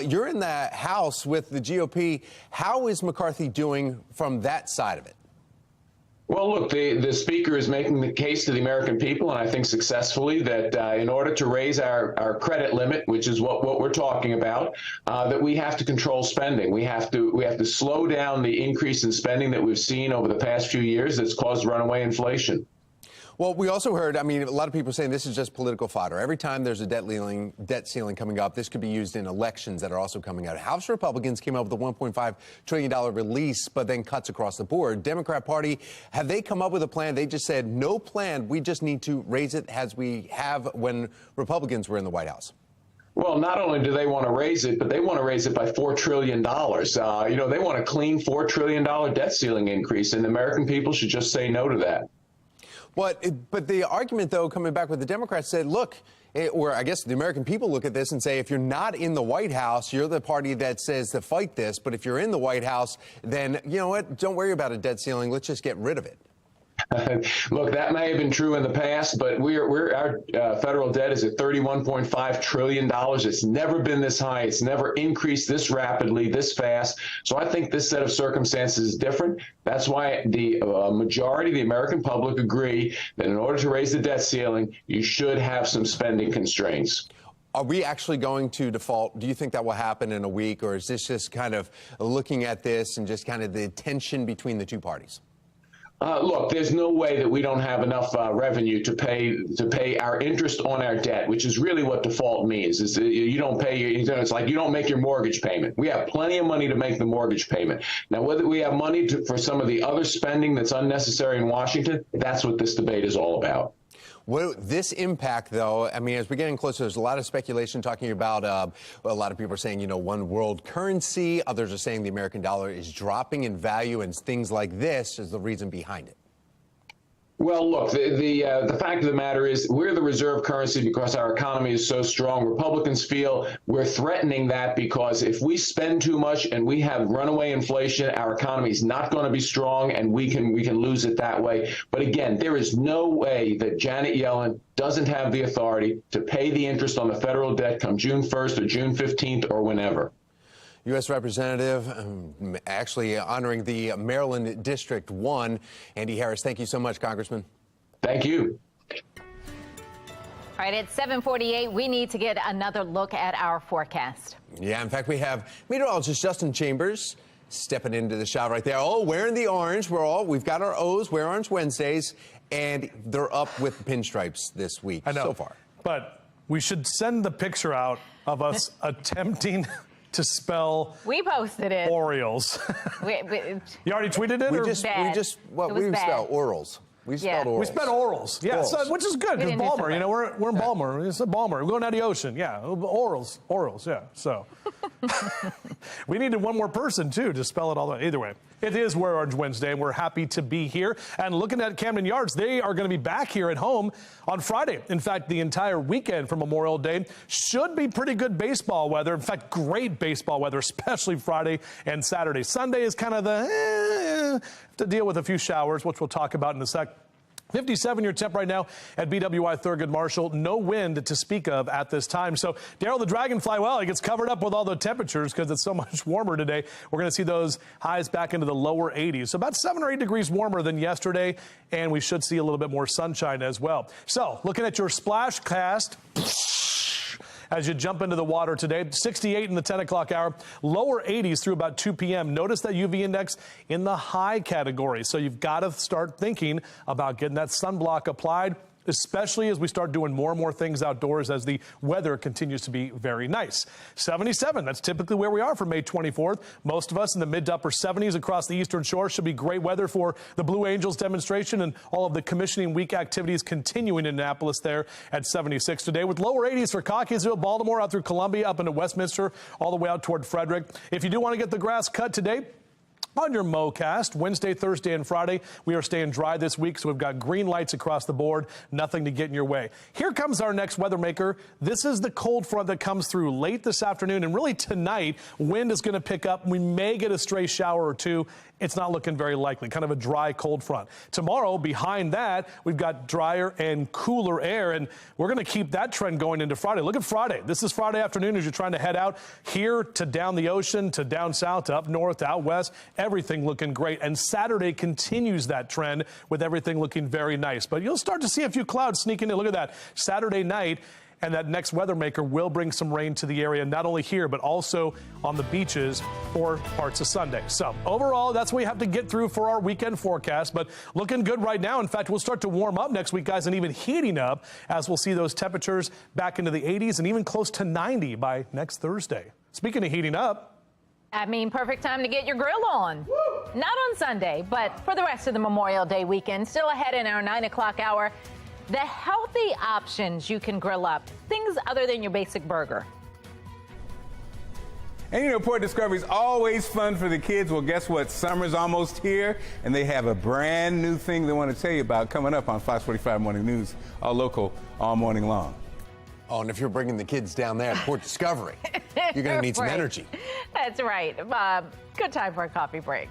You're in the House with the GOP. How is McCarthy doing from that side of it? Well, look, the Speaker is making the case to the American people, and I think successfully, that in order to raise our credit limit, which is what we're talking about, that we have to control spending. We have to slow down the increase in spending that we've seen over the past few years that's caused runaway inflation. Well, we also heard, a lot of people saying this is just political fodder. Every time there's a debt ceiling coming up, this could be used in elections that are also coming out. House Republicans came up with a $1.5 trillion release, but then cuts across the board. Democrat Party, have they come up with a plan? They just said, no plan. We just need to raise it as we have when Republicans were in the White House. Well, not only do they want to raise it, but they want to raise it by $4 trillion. They want a clean $4 trillion debt ceiling increase, and the American people should just say no to that. But the argument, though, coming back with the Democrats said, look, or I guess the American people look at this and say, if you're not in the White House, you're the party that says to fight this. But if you're in the White House, then, you know what, don't worry about a debt ceiling. Let's just get rid of it. Look, that may have been true in the past, but our federal debt is at $31.5 trillion. It's never been this high. It's never increased this rapidly, this fast. So I think this set of circumstances is different. That's why the majority of the American public agree that in order to raise the debt ceiling, you should have some spending constraints. Are we actually going to default? Do you think that will happen in a week, or is this just kind of looking at this and just kind of the tension between the two parties? Look, there's no way that we don't have enough revenue to pay our interest on our debt, which is really what default means. Is you don't pay it's like you don't make your mortgage payment. We have plenty of money to make the mortgage payment. Now, whether we have money for some of the other spending that's unnecessary in Washington, that's what this debate is all about. Will this impact, though, as we're getting closer, there's a lot of speculation talking about, a lot of people are saying, one world currency. Others are saying the American dollar is dropping in value, and things like this is the reason behind it. Well, look, the fact of the matter is we're the reserve currency because our economy is so strong. Republicans feel we're threatening that because if we spend too much and we have runaway inflation, our economy is not going to be strong, and we can lose it that way. But again, there is no way that Janet Yellen doesn't have the authority to pay the interest on the federal debt come June 1st or June 15th or whenever. U.S. Representative, actually honoring the Maryland District 1, Andy Harris. Thank you so much, Congressman. Thank you. All right, at 7:48, we need to get another look at our forecast. Yeah, in fact, we have meteorologist Justin Chambers stepping into the shot right there. Oh, wearing the orange. We've got our O's, Wear Orange Wednesdays, and they're up with pinstripes this week so far. But we should send the picture out of us attempting to spell. We posted it. Orioles. You already tweeted it? We spell orals. We spelled orals. We spelled orals. Yeah, so, which is good because Balmer, we're in Balmer. It's a Balmer. We're going down the ocean. Yeah, orals. Yeah. So we needed one more person too to spell it all. Either way, it is Wear Orange Wednesday, and we're happy to be here. And looking at Camden Yards, they are going to be back here at home on Friday. In fact, the entire weekend for Memorial Day should be pretty good baseball weather. In fact, great baseball weather, especially Friday and Saturday. Sunday is kind of have to deal with a few showers, which we'll talk about in a sec. 57 your temp right now at BWI Thurgood Marshall. No wind to speak of at this time. So Daryl the Dragonfly, well, he gets covered up with all the temperatures because it's so much warmer today. We're going to see those highs back into the lower 80s. So about 7 or 8 degrees warmer than yesterday. And we should see a little bit more sunshine as well. So looking at your splash cast as you jump into the water today. 68 in the 10 o'clock hour, lower 80s through about 2 p.m. Notice that UV index in the high category. So you've got to start thinking about getting that sunblock applied. especially as we start doing more and more things outdoors as the weather continues to be very nice. 77, that's typically where we are for May 24th. Most of us in the mid to upper 70s across the Eastern Shore. Should be great weather for the Blue Angels demonstration and all of the commissioning week activities continuing in Annapolis there at 76 today, with lower 80s for Cockeysville, Baltimore, out through Columbia, up into Westminster, all the way out toward Frederick. If you do want to get the grass cut today, on your MoCast, Wednesday, Thursday, and Friday, we are staying dry this week, so we've got green lights across the board, nothing to get in your way. Here comes our next weather maker. This is the cold front that comes through late this afternoon, and really tonight, wind is going to pick up. We may get a stray shower or two. It's not looking very likely, kind of a dry cold front. Tomorrow, behind that, we've got drier and cooler air, and we're going to keep that trend going into Friday. Look at Friday. This is Friday afternoon as you're trying to head out here to down the ocean, to down south, to up north, to out west. Everything looking great. And Saturday continues that trend with everything looking very nice. But you'll start to see a few clouds sneaking in. Look at that. Saturday night. And that next weather maker will bring some rain to the area, not only here, but also on the beaches for parts of Sunday. So overall, that's what we have to get through for our weekend forecast, but looking good right now. In fact, we'll start to warm up next week, guys, and even heating up as we'll see those temperatures back into the 80s and even close to 90 by next Thursday. Speaking of heating up, I mean, perfect time to get your grill on. Woo! Not on Sunday, but for the rest of the Memorial Day weekend. Still ahead in our 9 o'clock hour. The healthy options you can grill up, things other than your basic burger. And you know, Port Discovery is always fun for the kids. Well, guess what? Summer's almost here, and they have a brand new thing they want to tell you about coming up on Fox 45 Morning News, all local, all morning long. Oh, and if you're bringing the kids down there at Port Discovery, you're going to need some energy. That's right. Good time for a coffee break.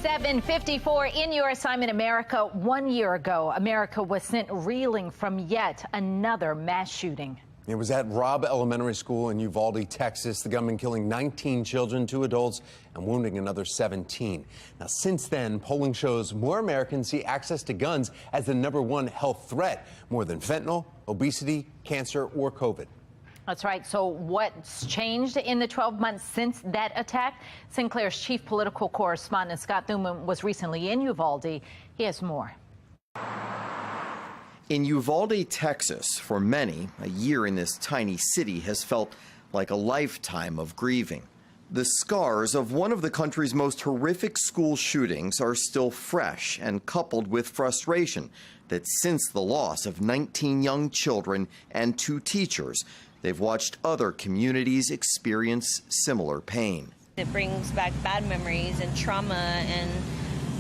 7:54 in your assignment, America. 1 year ago, America was sent reeling from yet another mass shooting. It was at Robb Elementary School in Uvalde, Texas. The gunman killing 19 children, 2 adults, and wounding another 17. Now, since then, polling shows more Americans see access to guns as the #1 health threat, more than fentanyl, obesity, cancer, or COVID. That's right. So what's changed in the 12 months since that attack? Sinclair's chief political correspondent Scott Thuman was recently in Uvalde. He has more. In Uvalde, Texas, for many, a year in this tiny city has felt like a lifetime of grieving. The scars of one of the country's most horrific school shootings are still fresh and coupled with frustration that since the loss of 19 young children and 2 teachers, they've watched other communities experience similar pain. It brings back bad memories and trauma, and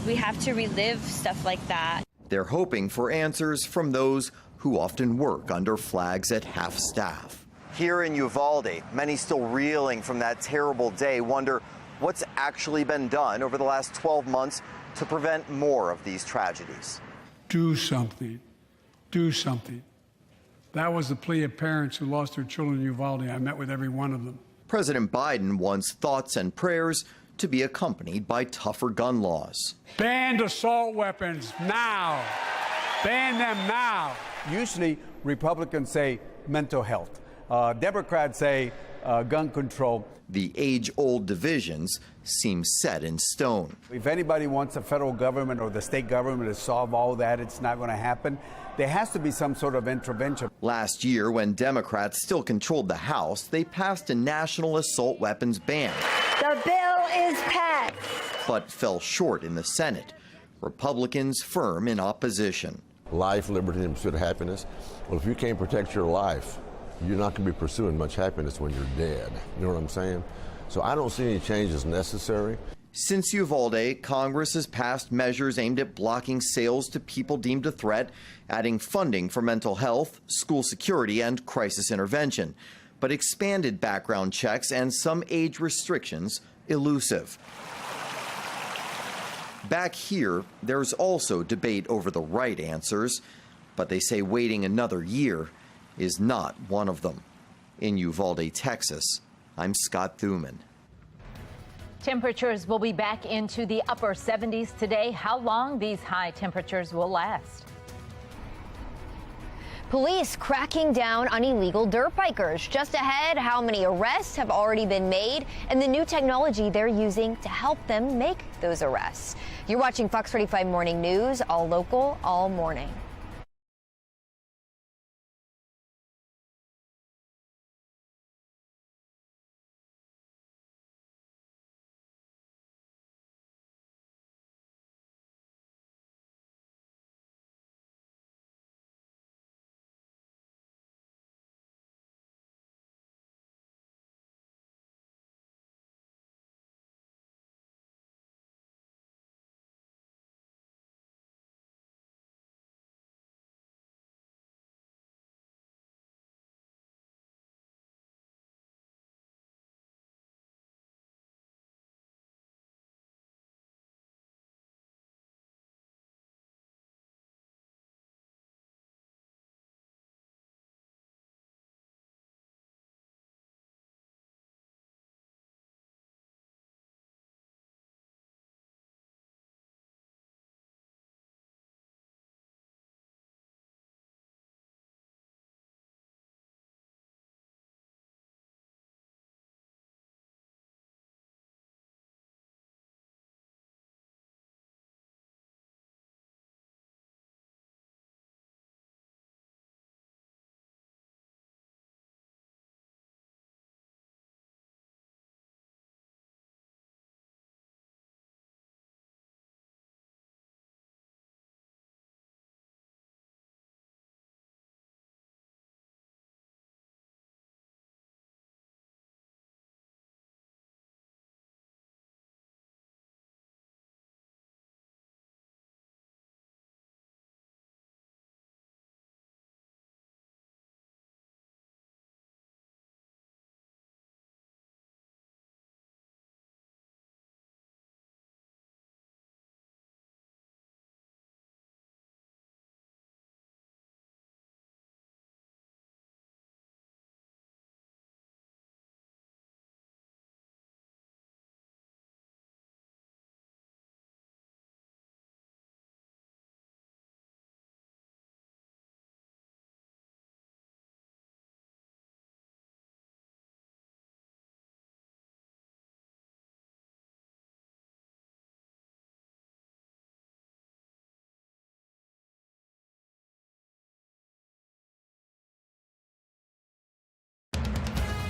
we have to relive stuff like that. They're hoping for answers from those who often work under flags at half staff. Here in Uvalde, many still reeling from that terrible day wonder what's actually been done over the last 12 months to prevent more of these tragedies. Do something. Do something. That was the plea of parents who lost their children in Uvalde. I met with every one of them. President Biden wants thoughts and prayers to be accompanied by tougher gun laws. Ban assault weapons now. Ban them now. Usually Republicans say mental health. Democrats say gun control. The age-old divisions seem set in stone. If anybody wants the federal government or the state government to solve all that, it's not going to happen. There has to be some sort of intervention. Last year, when Democrats still controlled the House, they passed a national assault weapons ban. The bill is passed. But fell short in the Senate. Republicans firm in opposition. Life, liberty, and pursuit of happiness. Well, if you can't protect your life, you're not going to be pursuing much happiness when you're dead. You know what I'm saying? So I don't see any changes necessary. Since Uvalde, Congress has passed measures aimed at blocking sales to people deemed a threat, adding funding for mental health, school security, and crisis intervention, but expanded background checks and some age restrictions elusive. Back here, there's also debate over the right answers, but they say waiting another year is not one of them. In Uvalde, Texas, I'm Scott Thuman. Temperatures will be back into the upper 70s today. How long these high temperatures will last? Police cracking down on illegal dirt bikers. Just ahead, how many arrests have already been made and the new technology they're using to help them make those arrests. You're watching Fox 45 Morning News, all local, all morning.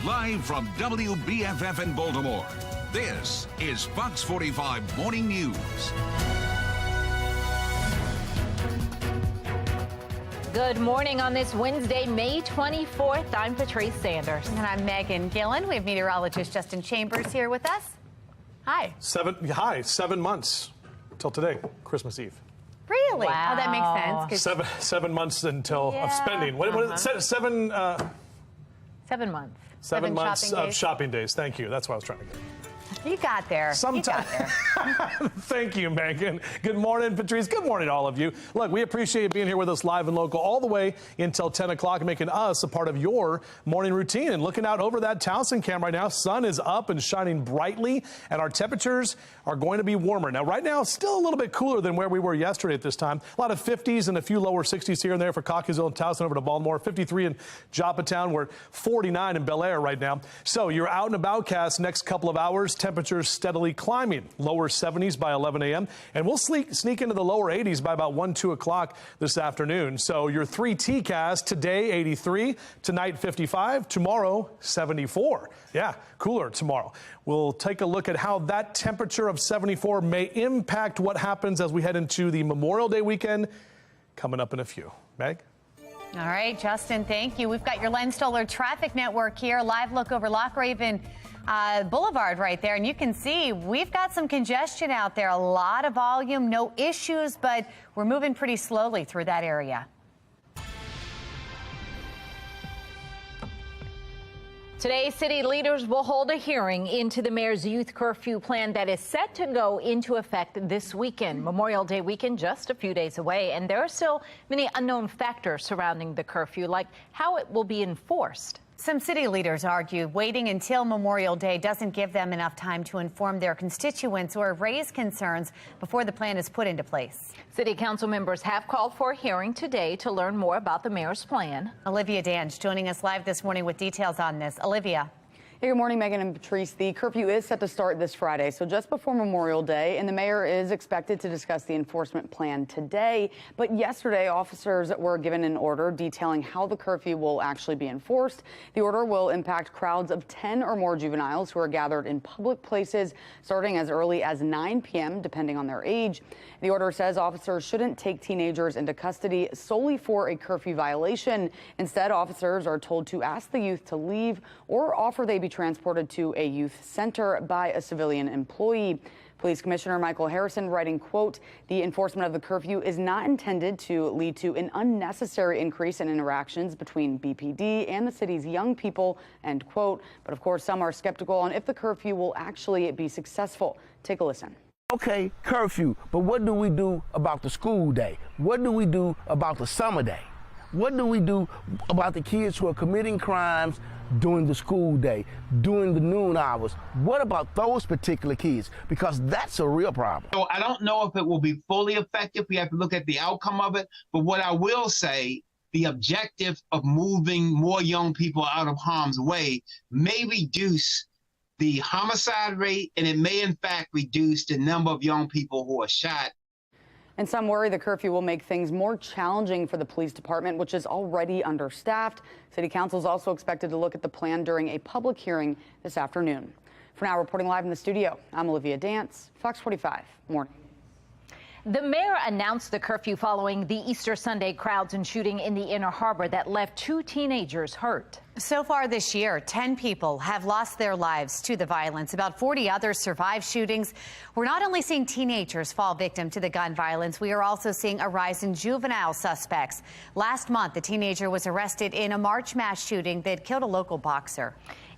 Live from WBFF in Baltimore, this is Fox 45 Morning News. Good morning on this Wednesday, May 24th. I'm Patrice Sanders. And I'm Megan Gillen. We have meteorologist Justin Chambers here with us. Hi. 7 months till today, Christmas Eve. Really? Wow. Oh, that makes sense. 7 months until of spending. What is it? 7 months. 7 months shopping of days. shopping days. Thank you. That's what I was trying to get. You got there. Sometime. Thank you, Megan. Good morning, Patrice. Good morning to all of you. Look, we appreciate you being here with us live and local all the way until 10 o'clock, making us a part of your morning routine. And looking out over that Towson cam right now, sun is up and shining brightly, and our temperatures are going to be warmer. Now, right now, still a little bit cooler than where we were yesterday at this time. A lot of 50s and a few lower 60s here and there for Cockeysville and Towson over to Baltimore. 53 in Joppatown. We're 49 in Bel Air right now. So you're out and about, cast next couple of hours. Temperatures steadily climbing. Lower 70s by 11 a.m. And we'll sneak into the lower 80s by about 1, 2 o'clock this afternoon. So your 3T cast today, 83. Tonight, 55. Tomorrow, 74. Yeah, cooler tomorrow. We'll take a look at how that temperature of 74 may impact what happens as we head into the Memorial Day weekend coming up in a few. Meg? All right, Justin, thank you. We've got your Len Stoller traffic network here. Live look over Loch Raven Boulevard right there. And you can see we've got some congestion out there. A lot of volume, no issues, but we're moving pretty slowly through that area. Today, city leaders will hold a hearing into the mayor's youth curfew plan that is set to go into effect this weekend. Memorial Day weekend just a few days away, and there are still many unknown factors surrounding the curfew, like how it will be enforced. Some city leaders argue waiting until Memorial Day doesn't give them enough time to inform their constituents or raise concerns before the plan is put into place. City council members have called for a hearing today to learn more about the mayor's plan. Olivia Dange joining us live this morning with details on this. Olivia. Hey, good morning, Megan and Patrice. The curfew is set to start this Friday, so just before Memorial Day, and the mayor is expected to discuss the enforcement plan today. But yesterday, officers were given an order detailing how the curfew will actually be enforced. The order will impact crowds of 10 or more juveniles who are gathered in public places starting as early as 9 p.m., depending on their age. The order says officers shouldn't take teenagers into custody solely for a curfew violation. Instead, officers are told to ask the youth to leave or offer they be transported to a youth center by a civilian employee. Police Commissioner Michael Harrison writing, quote, "The enforcement of the curfew is not intended to lead to an unnecessary increase in interactions between BPD and the city's young people," end quote. But of course, some are skeptical on if the curfew will actually be successful. Take a listen. Okay, curfew, but what do we do about the school day? What do we do about the summer day? What do we do about the kids who are committing crimes during the school day, during the noon hours? What about those particular kids? Because that's a real problem. So I don't know if it will be fully effective. We have to look at the outcome of it. But what I will say, the objective of moving more young people out of harm's way may reduce the homicide rate, and it may in fact reduce the number of young people who are shot. And some worry the curfew will make things more challenging for the police department, which is already understaffed. City Council is also expected to look at the plan during a public hearing this afternoon. For now, reporting live in the studio, I'm Olivia Dance, Fox 45 Morning. The mayor announced the curfew following the Easter Sunday crowds and shooting in the Inner Harbor that left 2 teenagers hurt. So far this year, 10 people have lost their lives to the violence. About 40 others survived shootings. We're not only seeing teenagers fall victim to the gun violence, we are also seeing a rise in juvenile suspects. Last month, a teenager was arrested in a March mass shooting that killed a local boxer.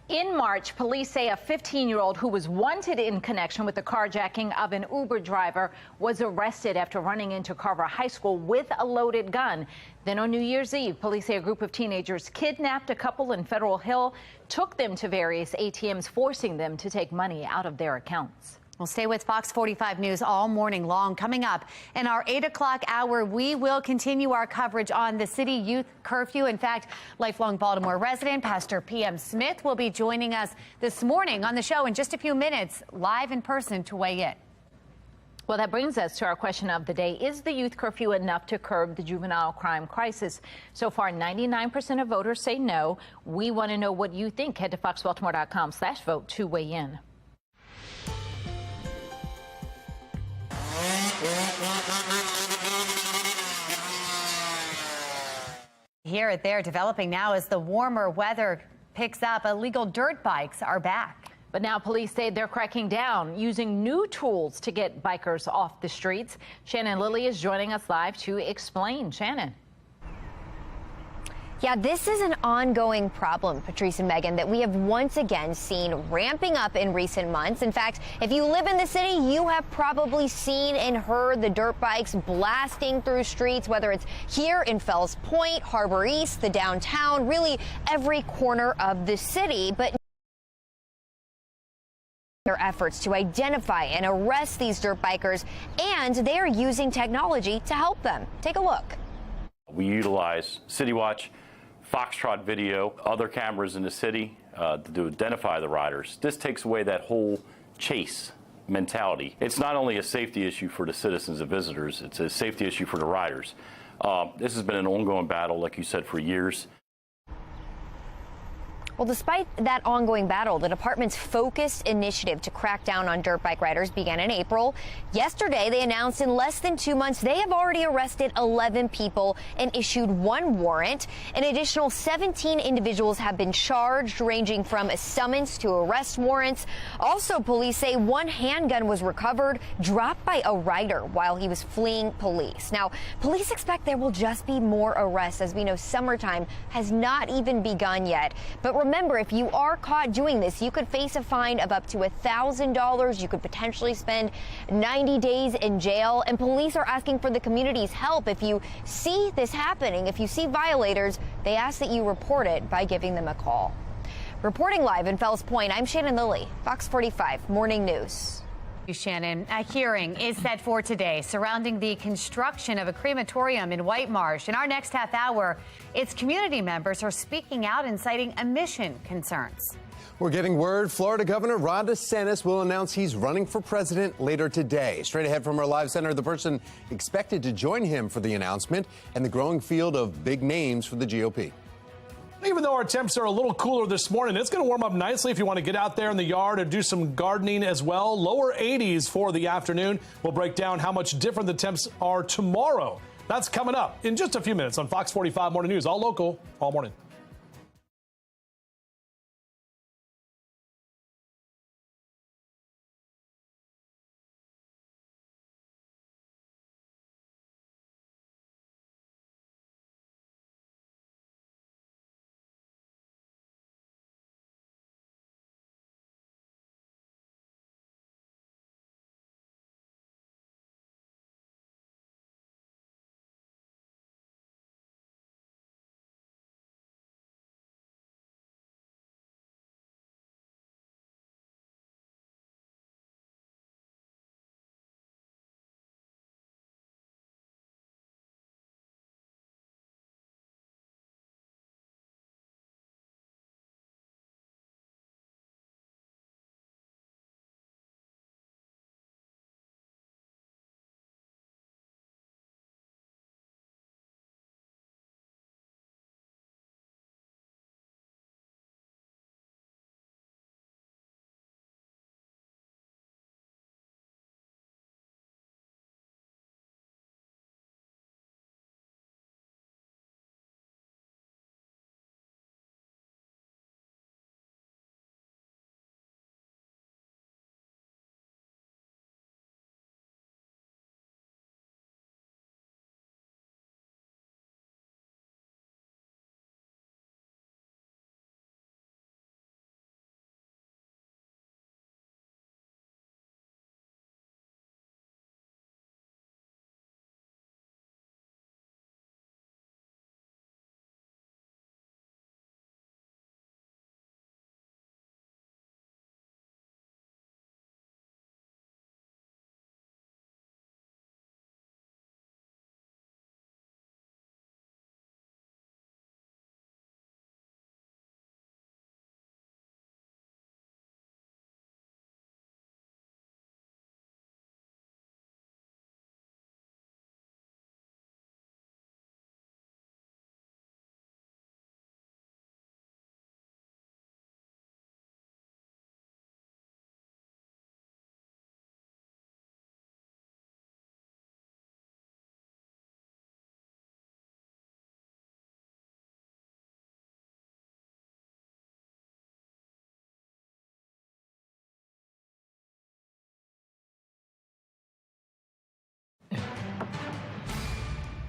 In March, police say a 15-year-old who was wanted in connection with the carjacking of an Uber driver was arrested after running into Carver High School with a loaded gun. Then on New Year's Eve, police say a group of teenagers kidnapped a couple in Federal Hill, took them to various ATMs, forcing them to take money out of their accounts. We'll stay with Fox 45 News all morning long. Coming up in our 8 o'clock hour, we will continue our coverage on the city youth curfew. In fact, lifelong Baltimore resident Pastor P.M. Smith will be joining us this morning on the show in just a few minutes, live in person to weigh in. Well, that brings us to our question of the day. Is the youth curfew enough to curb the juvenile crime crisis? So far, 99% of voters say no. We want to know what you think. Head to foxbaltimore.com/vote to weigh in. Here they're developing now as the warmer weather picks up. Illegal dirt bikes are back. But now police say they're cracking down, using new tools to get bikers off the streets. Shannon Lilly is joining us live to explain. Shannon. Yeah, this is an ongoing problem, Patrice and Megan, that we have once again seen ramping up in recent months. In fact, if you live in the city, you have probably seen and heard the dirt bikes blasting through streets, whether it's here in Fells Point, Harbor East, the downtown, really every corner of the city. But their efforts to identify and arrest these dirt bikers, and they are using technology to help them. Take a look. We utilize City Watch, Foxtrot video, other cameras in the city to identify the riders. This takes away that whole chase mentality. It's not only a safety issue for the citizens and visitors, it's a safety issue for the riders. This has been an ongoing battle, like you said, for years. Well, despite that ongoing battle, the department's focused initiative to crack down on dirt bike riders began in April. Yesterday, they announced in less than 2 months, they have already arrested 11 people and issued 1 warrant. An additional 17 individuals have been charged, ranging from a summons to arrest warrants. Also, police say 1 handgun was recovered, dropped by a rider while he was fleeing police. Now, police expect there will just be more arrests. As we know, summertime has not even begun yet. But remember, if you are caught doing this, you could face a fine of up to $1,000. You could potentially spend 90 days in jail. And police are asking for the community's help. If you see this happening, if you see violators, they ask that you report it by giving them a call. Reporting live in Fells Point, I'm Shannon Lilly, Fox 45 Morning News. Shannon, a hearing is set for today surrounding the construction of a crematorium in White Marsh. In our next half hour, its community members are speaking out and citing emission concerns. We're getting word Florida Governor Ron DeSantis will announce he's running for president later today. Straight ahead from our live center, the person expected to join him for the announcement and the growing field of big names for the GOP. Even though our temps are a little cooler this morning, it's going to warm up nicely if you want to get out there in the yard or do some gardening as well. Lower 80s for the afternoon. We'll break down how much different the temps are tomorrow. That's coming up in just a few minutes on Fox 45 Morning News, all local, all morning.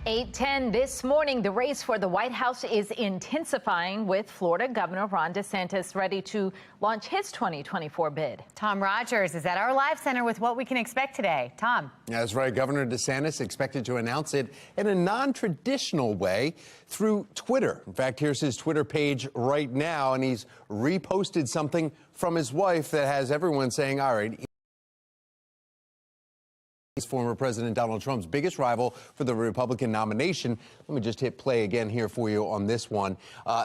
8:10 this morning, the race for the White House is intensifying with Florida Governor Ron DeSantis ready to launch his 2024 bid. Tom Rogers is at our live center with what we can expect today. Tom. That's right. Governor DeSantis expected to announce it in a non-traditional way through Twitter. In fact, here's his Twitter page right now, and he's reposted something from his wife that has everyone saying, all right, former President Donald Trump's biggest rival for the Republican nomination. Let me just hit play again here for you on this one.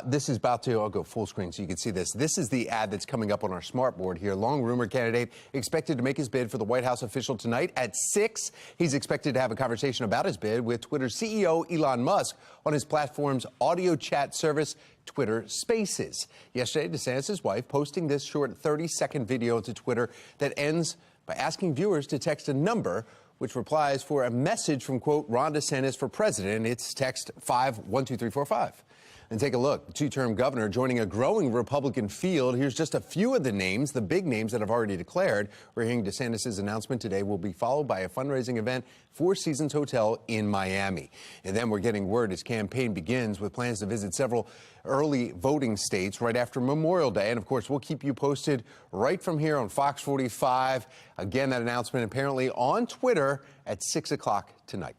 This is about to, I'll go full screen so you can see this. This is the ad that's coming up on our smart board here. Long rumored candidate expected to make his bid for the White House official tonight at 6. He's expected to have a conversation about his bid with Twitter's CEO Elon Musk on his platform's audio chat service, Twitter Spaces. Yesterday, DeSantis' wife posting this short 30-second video to Twitter that ends by asking viewers to text a number which replies for a message from, quote, Ron DeSantis for president. It's text 512345. And take a look. Two-term governor joining a growing Republican field. Here's just a few of the names, the big names that have already declared. We're hearing DeSantis' announcement today will be followed by a fundraising event, Four Seasons Hotel in Miami. And then we're getting word his campaign begins with plans to visit several early voting states right after Memorial Day. And, of course, we'll keep you posted right from here on Fox 45. Again, that announcement apparently on Twitter at 6 o'clock tonight.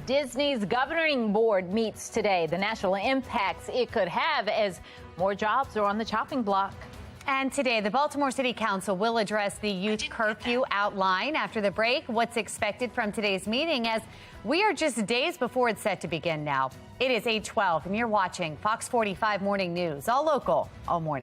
Disney's governing board meets today. The national impacts it could have as more jobs are on the chopping block. And today, the Baltimore City Council will address the youth curfew outline. After the break, what's expected from today's meeting as we are just days before it's set to begin now. It is 8:12 and you're watching Fox 45 Morning News, all local, all morning.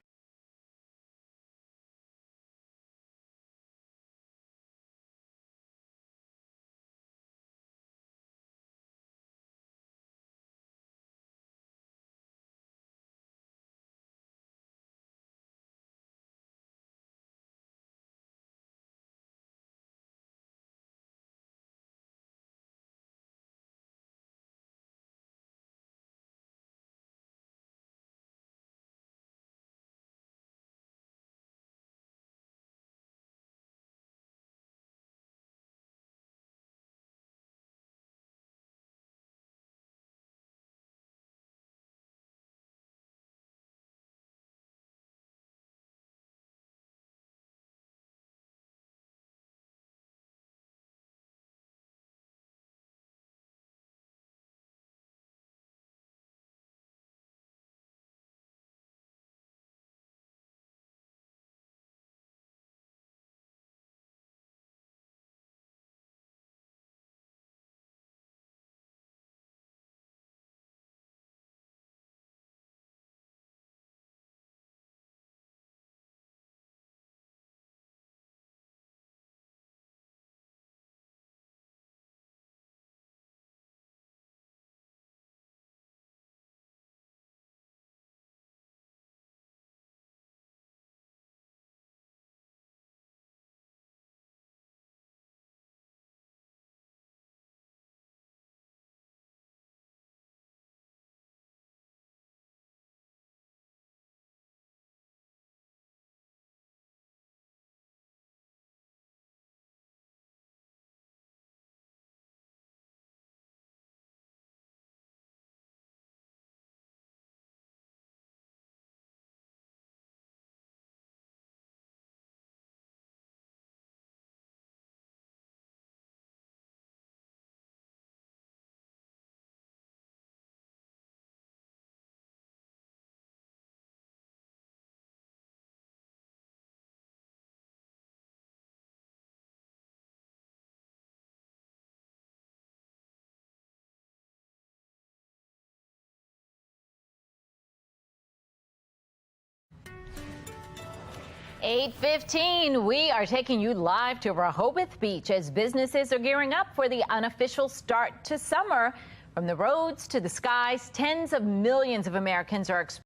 $8:15, we are taking you live to Rehoboth Beach as businesses are gearing up for the unofficial start to summer. From the roads to the skies, tens of millions of Americans are expected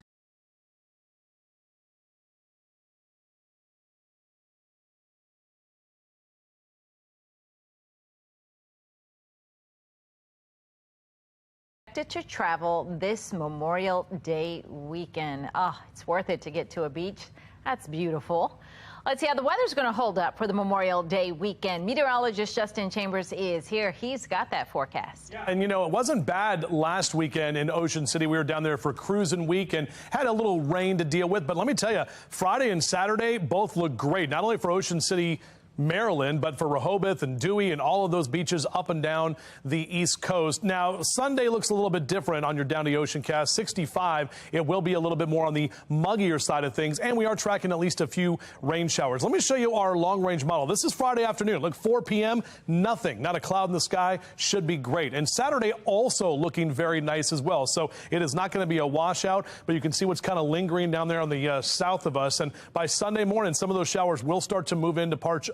to travel this Memorial Day weekend. Oh, it's worth it to get to a beach. That's beautiful. Let's see how the weather's going to hold up for the Memorial Day weekend. Meteorologist Justin Chambers is here. He's got that forecast. Yeah, and you know, it wasn't bad last weekend in Ocean City. We were down there for cruising week and had a little rain to deal with. But let me tell you, Friday and Saturday both look great, not only for Ocean City, Maryland, but for Rehoboth and Dewey and all of those beaches up and down the East Coast. Now, Sunday looks a little bit different on your Down to Ocean cast. 65. It will be a little bit more on the muggier side of things, and we are tracking at least a few rain showers. Let me show you our long-range model. This is Friday afternoon. Look, 4 p.m., nothing. Not a cloud in the sky. Should be great. And Saturday also looking very nice as well. So it is not going to be a washout, but you can see what's kind of lingering down there on the south of us. And by Sunday morning, some of those showers will start to move into parts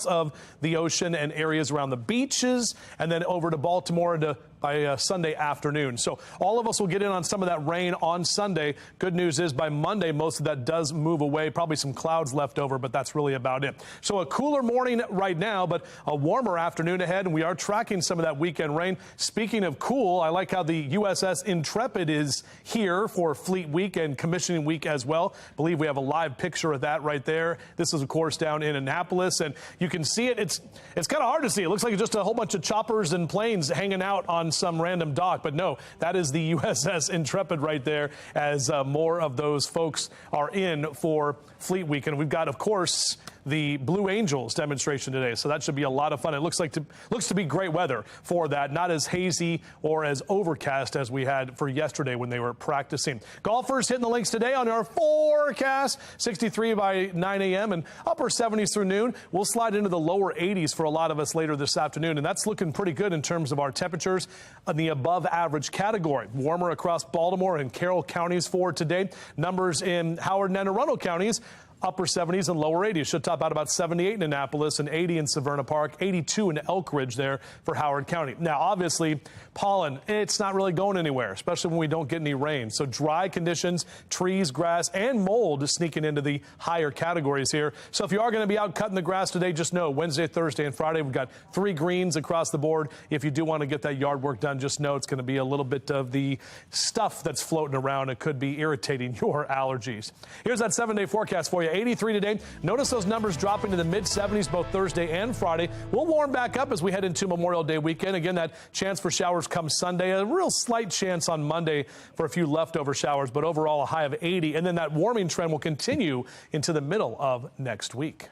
of the ocean and areas around the beaches, and then over to Baltimore by Sunday afternoon. So all of us will get in on some of that rain on Sunday. Good news is by Monday, most of that does move away. Probably some clouds left over, but that's really about it. So a cooler morning right now, but a warmer afternoon ahead, and we are tracking some of that weekend rain. Speaking of cool, I like how the USS Intrepid is here for Fleet Week and Commissioning Week as well. I believe we have a live picture of that right there. This is, of course, down in Annapolis, and you can see it. It's kind of hard to see. It looks like just a whole bunch of choppers and planes hanging out on some random dock, but no, that is the USS Intrepid right there, as more of those folks are in for Fleet Week. And we've got, of course, the Blue Angels demonstration today, so that should be a lot of fun. It looks to be great weather for that, not as hazy or as overcast as we had for yesterday when they were practicing. Golfers hitting the links today on our forecast. 63 by 9 a.m. and upper 70s through noon. We'll slide into the lower 80s for a lot of us later this afternoon, and that's looking pretty good in terms of our temperatures in the above average category. Warmer across Baltimore and Carroll counties for today. Numbers in Howard and Anne Arundel counties, upper 70s and lower 80s. Should top out about 78 in Annapolis and 80 in Severna Park, 82 in Elk Ridge there for Howard County. Now, obviously, pollen, it's not really going anywhere, especially when we don't get any rain. So dry conditions, trees, grass, and mold is sneaking into the higher categories here. So if you are going to be out cutting the grass today, just know Wednesday, Thursday, and Friday, we've got 3 greens across the board. If you do want to get that yard work done, just know it's going to be a little bit of the stuff that's floating around. It could be irritating your allergies. Here's that 7-day forecast for you. 83 today. Notice those numbers dropping to the mid-70s both Thursday and Friday. We'll warm back up as we head into Memorial Day weekend. Again, that chance for showers come Sunday. A real slight chance on Monday for a few leftover showers, but overall a high of 80. And then that warming trend will continue into the middle of next week.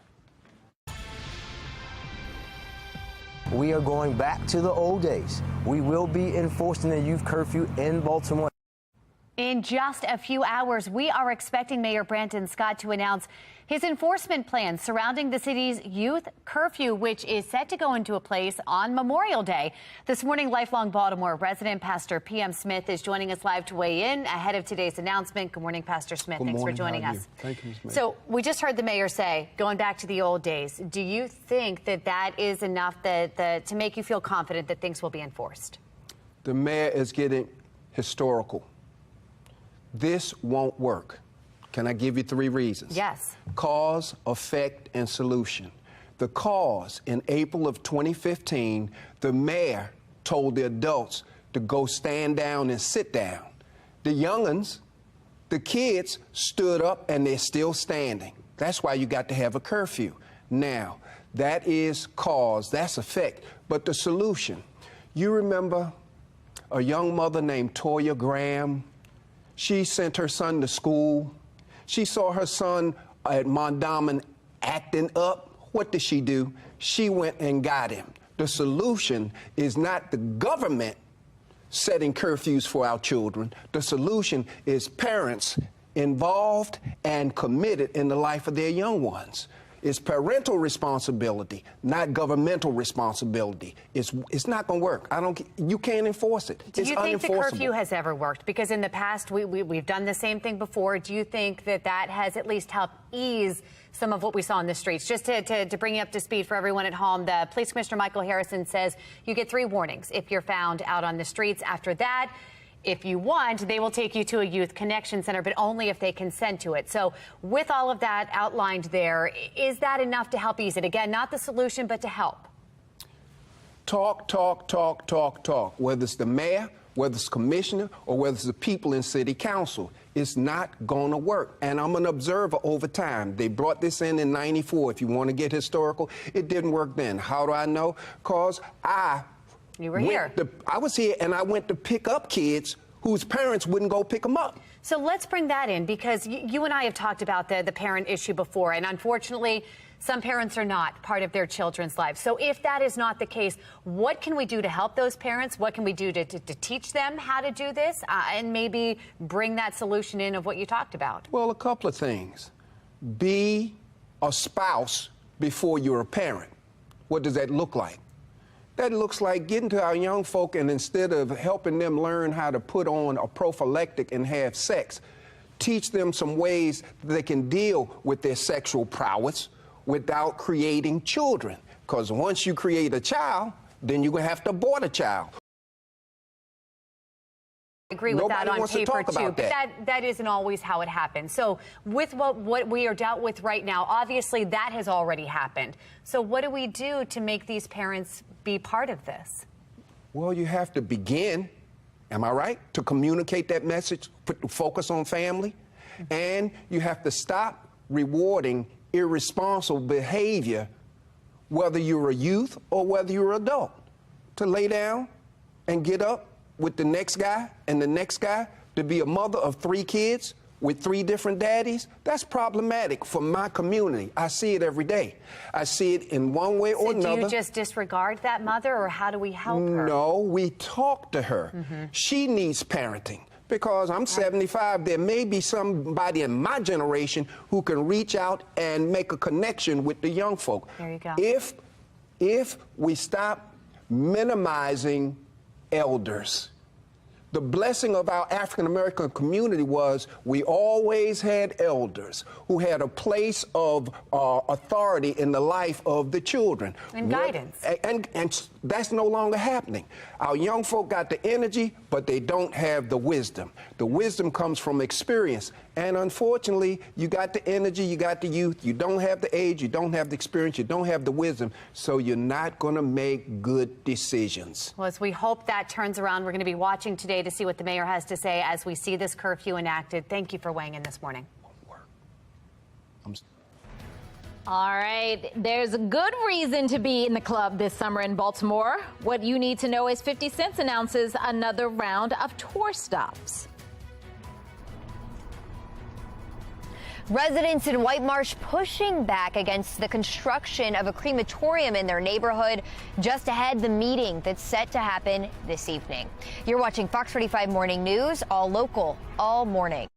We are going back to the old days. We will be enforcing the youth curfew in Baltimore. In just a few hours, we are expecting Mayor Brandon Scott to announce his enforcement plans surrounding the city's youth curfew, which is set to go into place on Memorial Day. This morning, lifelong Baltimore resident Pastor P.M. Smith is joining us live to weigh in ahead of today's announcement. Good morning, Pastor Smith. Thanks for joining us. Thank you, Ms. Mayor. So we just heard the mayor say, going back to the old days, do you think that is enough to make you feel confident that things will be enforced? The mayor is getting historical. This won't work. Can I give you 3 reasons? Yes. Cause, effect, and solution. The cause, in April of 2015, the mayor told the adults to go stand down and sit down. The young'uns, the kids, stood up and they're still standing. That's why you got to have a curfew. Now, that is cause, that's effect. But the solution, you remember a young mother named Toya Graham? She sent her son to school. She saw her son at Mondawmin acting up. What did she do? She went and got him. The solution is not the government setting curfews for our children. The solution is parents involved and committed in the life of their young ones. It's parental responsibility, not governmental responsibility. It's not going to work. You can't enforce it. Do you think the curfew has ever worked? Because in the past, we've done the same thing before. Do you think that has at least helped ease some of what we saw in the streets? Just to bring you up to speed for everyone at home, the police commissioner, Michael Harrison, says you get 3 warnings if you're found out on the streets. After that, if you want, they will take you to a youth connection center, but only if they consent to it. So with all of that outlined there, is that enough to help ease it? Again, not the solution, but to help. Talk, talk, talk, talk, talk. Whether it's the mayor, whether it's the commissioner, or whether it's the people in city council. It's not going to work. And I'm an observer over time. They brought this in '94. If you want to get historical, it didn't work then. How do I know? Because you were here. I was here, and I went to pick up kids whose parents wouldn't go pick them up. So let's bring that in, because you and I have talked about the parent issue before, and unfortunately, some parents are not part of their children's lives. So if that is not the case, what can we do to help those parents? What can we do to teach them how to do this and maybe bring that solution in of what you talked about? Well, a couple of things. Be a spouse before you're a parent. What does that look like? That looks like getting to our young folk, and instead of helping them learn how to put on a prophylactic and have sex, teach them some ways that they can deal with their sexual prowess without creating children. Because once you create a child, then you're going to have to abort a child. I agree with Nobody that on wants to paper talk too, about but that. that isn't always how it happens. So with what we are dealt with right now, obviously that has already happened. So what do we do to make these parents be part of this? Well, you have to begin, am I right, to communicate that message, put the focus on family, and you have to stop rewarding irresponsible behavior, whether you're a youth or whether you're an adult, to lay down and get up with the next guy and the next guy, to be a mother of 3 kids with 3 different daddies. That's problematic for my community. I see it every day. I see it in one way or another. Do you just disregard that mother, or how do we help her? No, we talk to her. She needs parenting. Because I'm 75, there may be somebody in my generation who can reach out and make a connection with the young folk. There you go. If we stop minimizing elders, the blessing of our African-American community was we always had elders who had a place of authority in the life of the children. And guidance. And that's no longer happening. Our young folk got the energy, but they don't have the wisdom. The wisdom comes from experience. And unfortunately, you got the energy, you got the youth, you don't have the age, you don't have the experience, you don't have the wisdom, so you're not going to make good decisions. Well, as we hope that turns around, we're going to be watching today to see what the mayor has to say as we see this curfew enacted. Thank you for weighing in this morning. All right, there's a good reason to be in the club this summer in Baltimore. What you need to know is 50 Cent announces another round of tour stops. Residents in White Marsh pushing back against the construction of a crematorium in their neighborhood. Just ahead, the meeting that's set to happen this evening. You're watching Fox 45 Morning News, all local, all morning.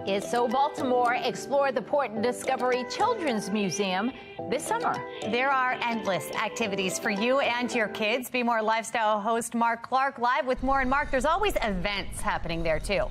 Is So Baltimore explore the Port Discovery Children's Museum this summer. There are endless activities for you and your kids. Be More lifestyle host Mark Clark live with more. And Mark, there's always events happening there too.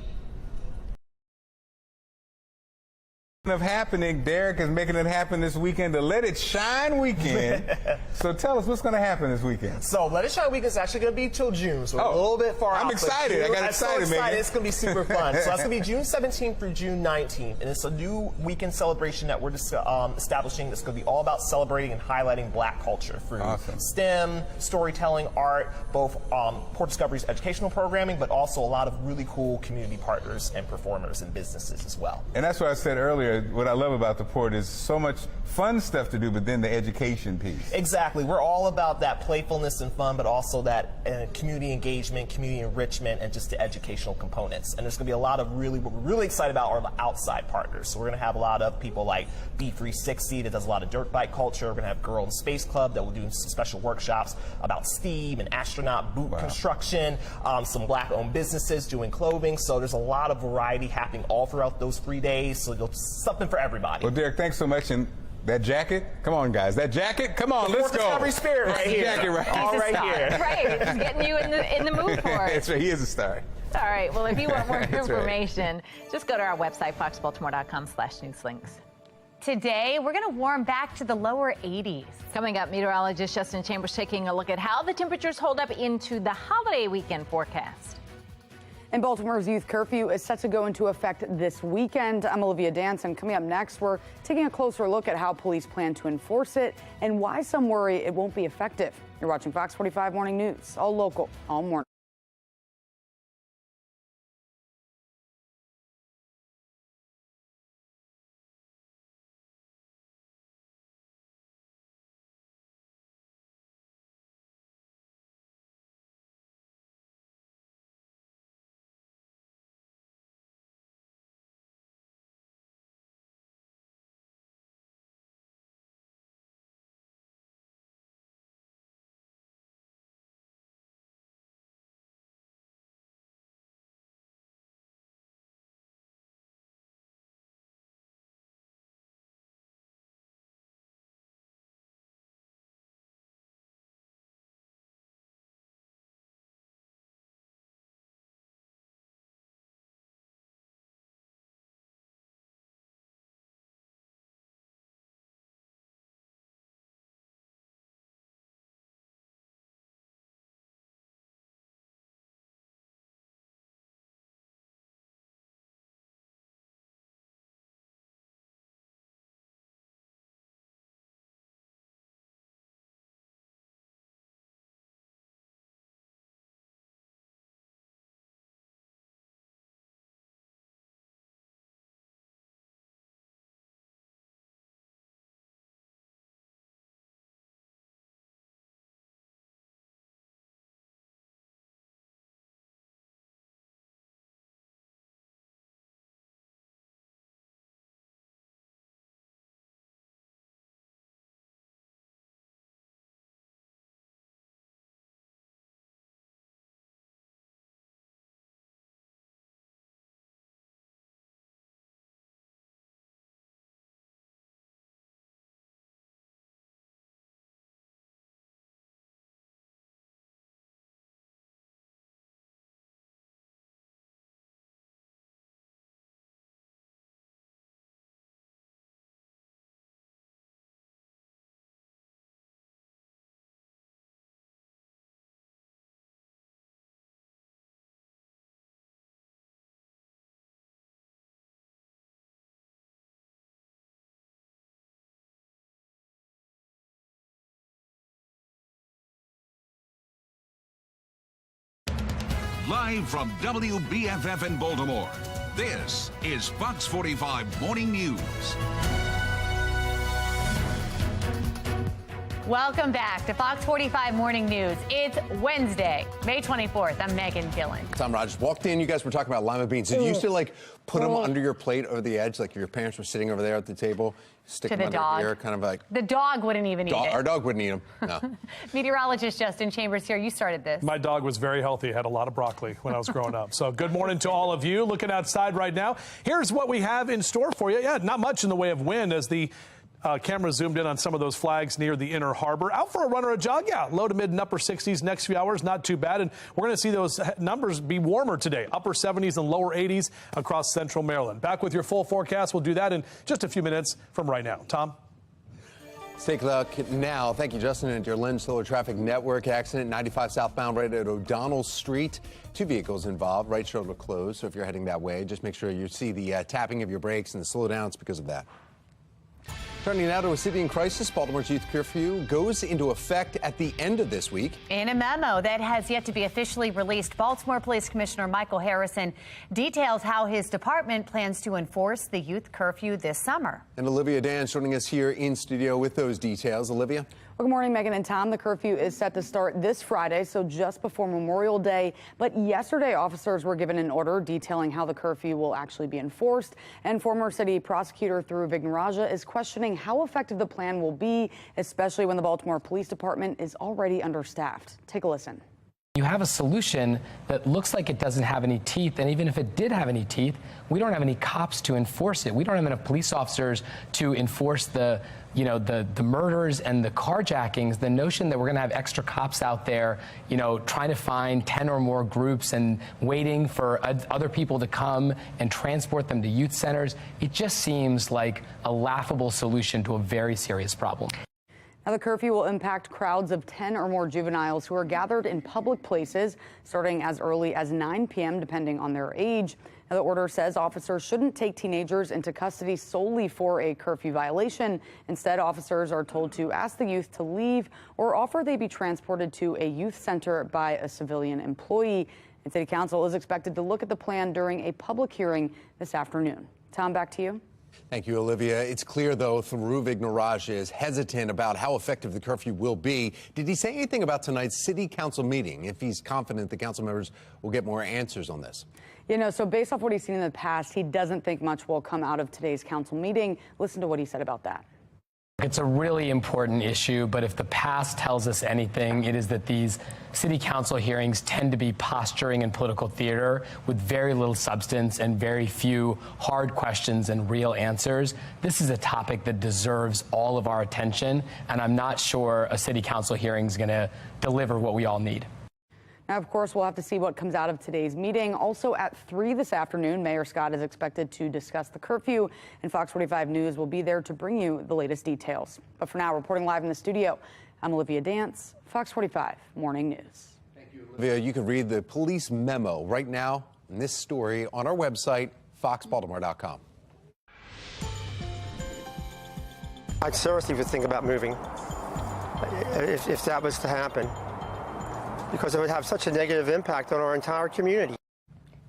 Of happening, Derek is making it happen this weekend, the Let It Shine weekend. So tell us what's going to happen this weekend. So Let It Shine weekend is actually going to be till June, so we're a little bit far out. I'm excited. I got excited, man. It's going to be super fun. So that's going to be June 17th through June 19th, and it's a new weekend celebration that we're establishing. That's going to be all about celebrating and highlighting Black culture through STEM, storytelling, art, both Port Discovery's educational programming, but also a lot of really cool community partners and performers and businesses as well. And that's what I said earlier. What I love about the Port is so much fun stuff to do, but then the education piece. Exactly. We're all about that playfulness and fun, but also that community engagement, community enrichment, and just the educational components. And there's going to be a lot of what we're really excited about are the outside partners. So we're going to have a lot of people like B360 that does a lot of dirt bike culture. We're going to have Girl in Space Club that will do special workshops about STEAM and astronaut boot construction, some Black-owned businesses doing clothing. So there's a lot of variety happening all throughout those 3 days. So there's something for everybody. Well, Derek, thanks so much. And that jacket, come on, guys. That jacket, come on, let's go. Discovery spirit right here. Jacket All right here. Right, it's getting you in the mood for it. That's right, he is a star. All right, well, if you want more information, just go to our website, foxbaltimore.com/newslinks. Today, we're going to warm back to the lower 80s. Coming up, meteorologist Justin Chambers taking a look at how the temperatures hold up into the holiday weekend forecast. And Baltimore's youth curfew is set to go into effect this weekend. I'm Olivia Danson. Coming up next, we're taking a closer look at how police plan to enforce it and why some worry it won't be effective. You're watching Fox 45 Morning News, all local, all morning. Live from WBFF in Baltimore, this is Fox 45 Morning News. Welcome back to Fox 45 Morning News. It's Wednesday, May 24th. I'm Megan Gillen. Tom Rogers walked in. You guys were talking about lima beans. Did you used to put them under your plate over the edge, like if your parents were sitting over there at the table, stick them under here, kind of like? The dog wouldn't even eat it. Our dog wouldn't eat them. No. Meteorologist Justin Chambers here. You started this. My dog was very healthy. Had a lot of broccoli when I was growing up. So good morning to all of you looking outside right now. Here's what we have in store for you. Yeah, not much in the way of wind as the camera zoomed in on some of those flags near the inner harbor. Out for a run or a jog? Yeah, low to mid and upper 60s next few hours. Not too bad. And we're going to see those numbers be warmer today. Upper 70s and lower 80s across central Maryland. Back with your full forecast. We'll do that in just a few minutes from right now. Tom? Let's take a look now. Thank you, Justin, at your Lynn Solar Traffic Network accident. 95 southbound right at O'Donnell Street. 2 vehicles involved. Right shoulder closed. So if you're heading that way, just make sure you see the tapping of your brakes and the slowdowns because of that. Turning now to a city in crisis, Baltimore's youth curfew goes into effect at the end of this week. In a memo that has yet to be officially released, Baltimore Police Commissioner Michael Harrison details how his department plans to enforce the youth curfew this summer. And Olivia Dance joining us here in studio with those details. Olivia? Well, good morning, Megan and Tom. The curfew is set to start this Friday, so just before Memorial Day. But yesterday, officers were given an order detailing how the curfew will actually be enforced. And former city prosecutor Dhruv Vignarajah is questioning how effective the plan will be, especially when the Baltimore Police Department is already understaffed. Take a listen. You have a solution that looks like it doesn't have any teeth, and even if it did have any teeth, we don't have any cops to enforce it. We don't have enough police officers to enforce the murders and the carjackings. The notion that we're going to have extra cops out there, trying to find 10 or more groups and waiting for other people to come and transport them to youth centers, it just seems like a laughable solution to a very serious problem. Now, the curfew will impact crowds of 10 or more juveniles who are gathered in public places starting as early as 9 p.m. depending on their age. Now, the order says officers shouldn't take teenagers into custody solely for a curfew violation. Instead, officers are told to ask the youth to leave or offer they be transported to a youth center by a civilian employee. And City Council is expected to look at the plan during a public hearing this afternoon. Tom, back to you. Thank you, Olivia. It's clear, though, Dhruv Vignarajah is hesitant about how effective the curfew will be. Did he say anything about tonight's City Council meeting, if he's confident the council members will get more answers on this? So based off what he's seen in the past, he doesn't think much will come out of today's council meeting. Listen to what he said about that. It's a really important issue, but if the past tells us anything, it is that these city council hearings tend to be posturing and political theater with very little substance and very few hard questions and real answers. This is a topic that deserves all of our attention, and I'm not sure a city council hearing is going to deliver what we all need. Now, of course, we'll have to see what comes out of today's meeting. Also at 3 this afternoon, Mayor Scott is expected to discuss the curfew, and Fox 45 News will be there to bring you the latest details. But for now, reporting live in the studio, I'm Olivia Dance, Fox 45 Morning News. Thank you, Olivia. You can read the police memo right now in this story on our website, foxbaltimore.com. I'd seriously would think about moving if that was to happen, because it would have such a negative impact on our entire community.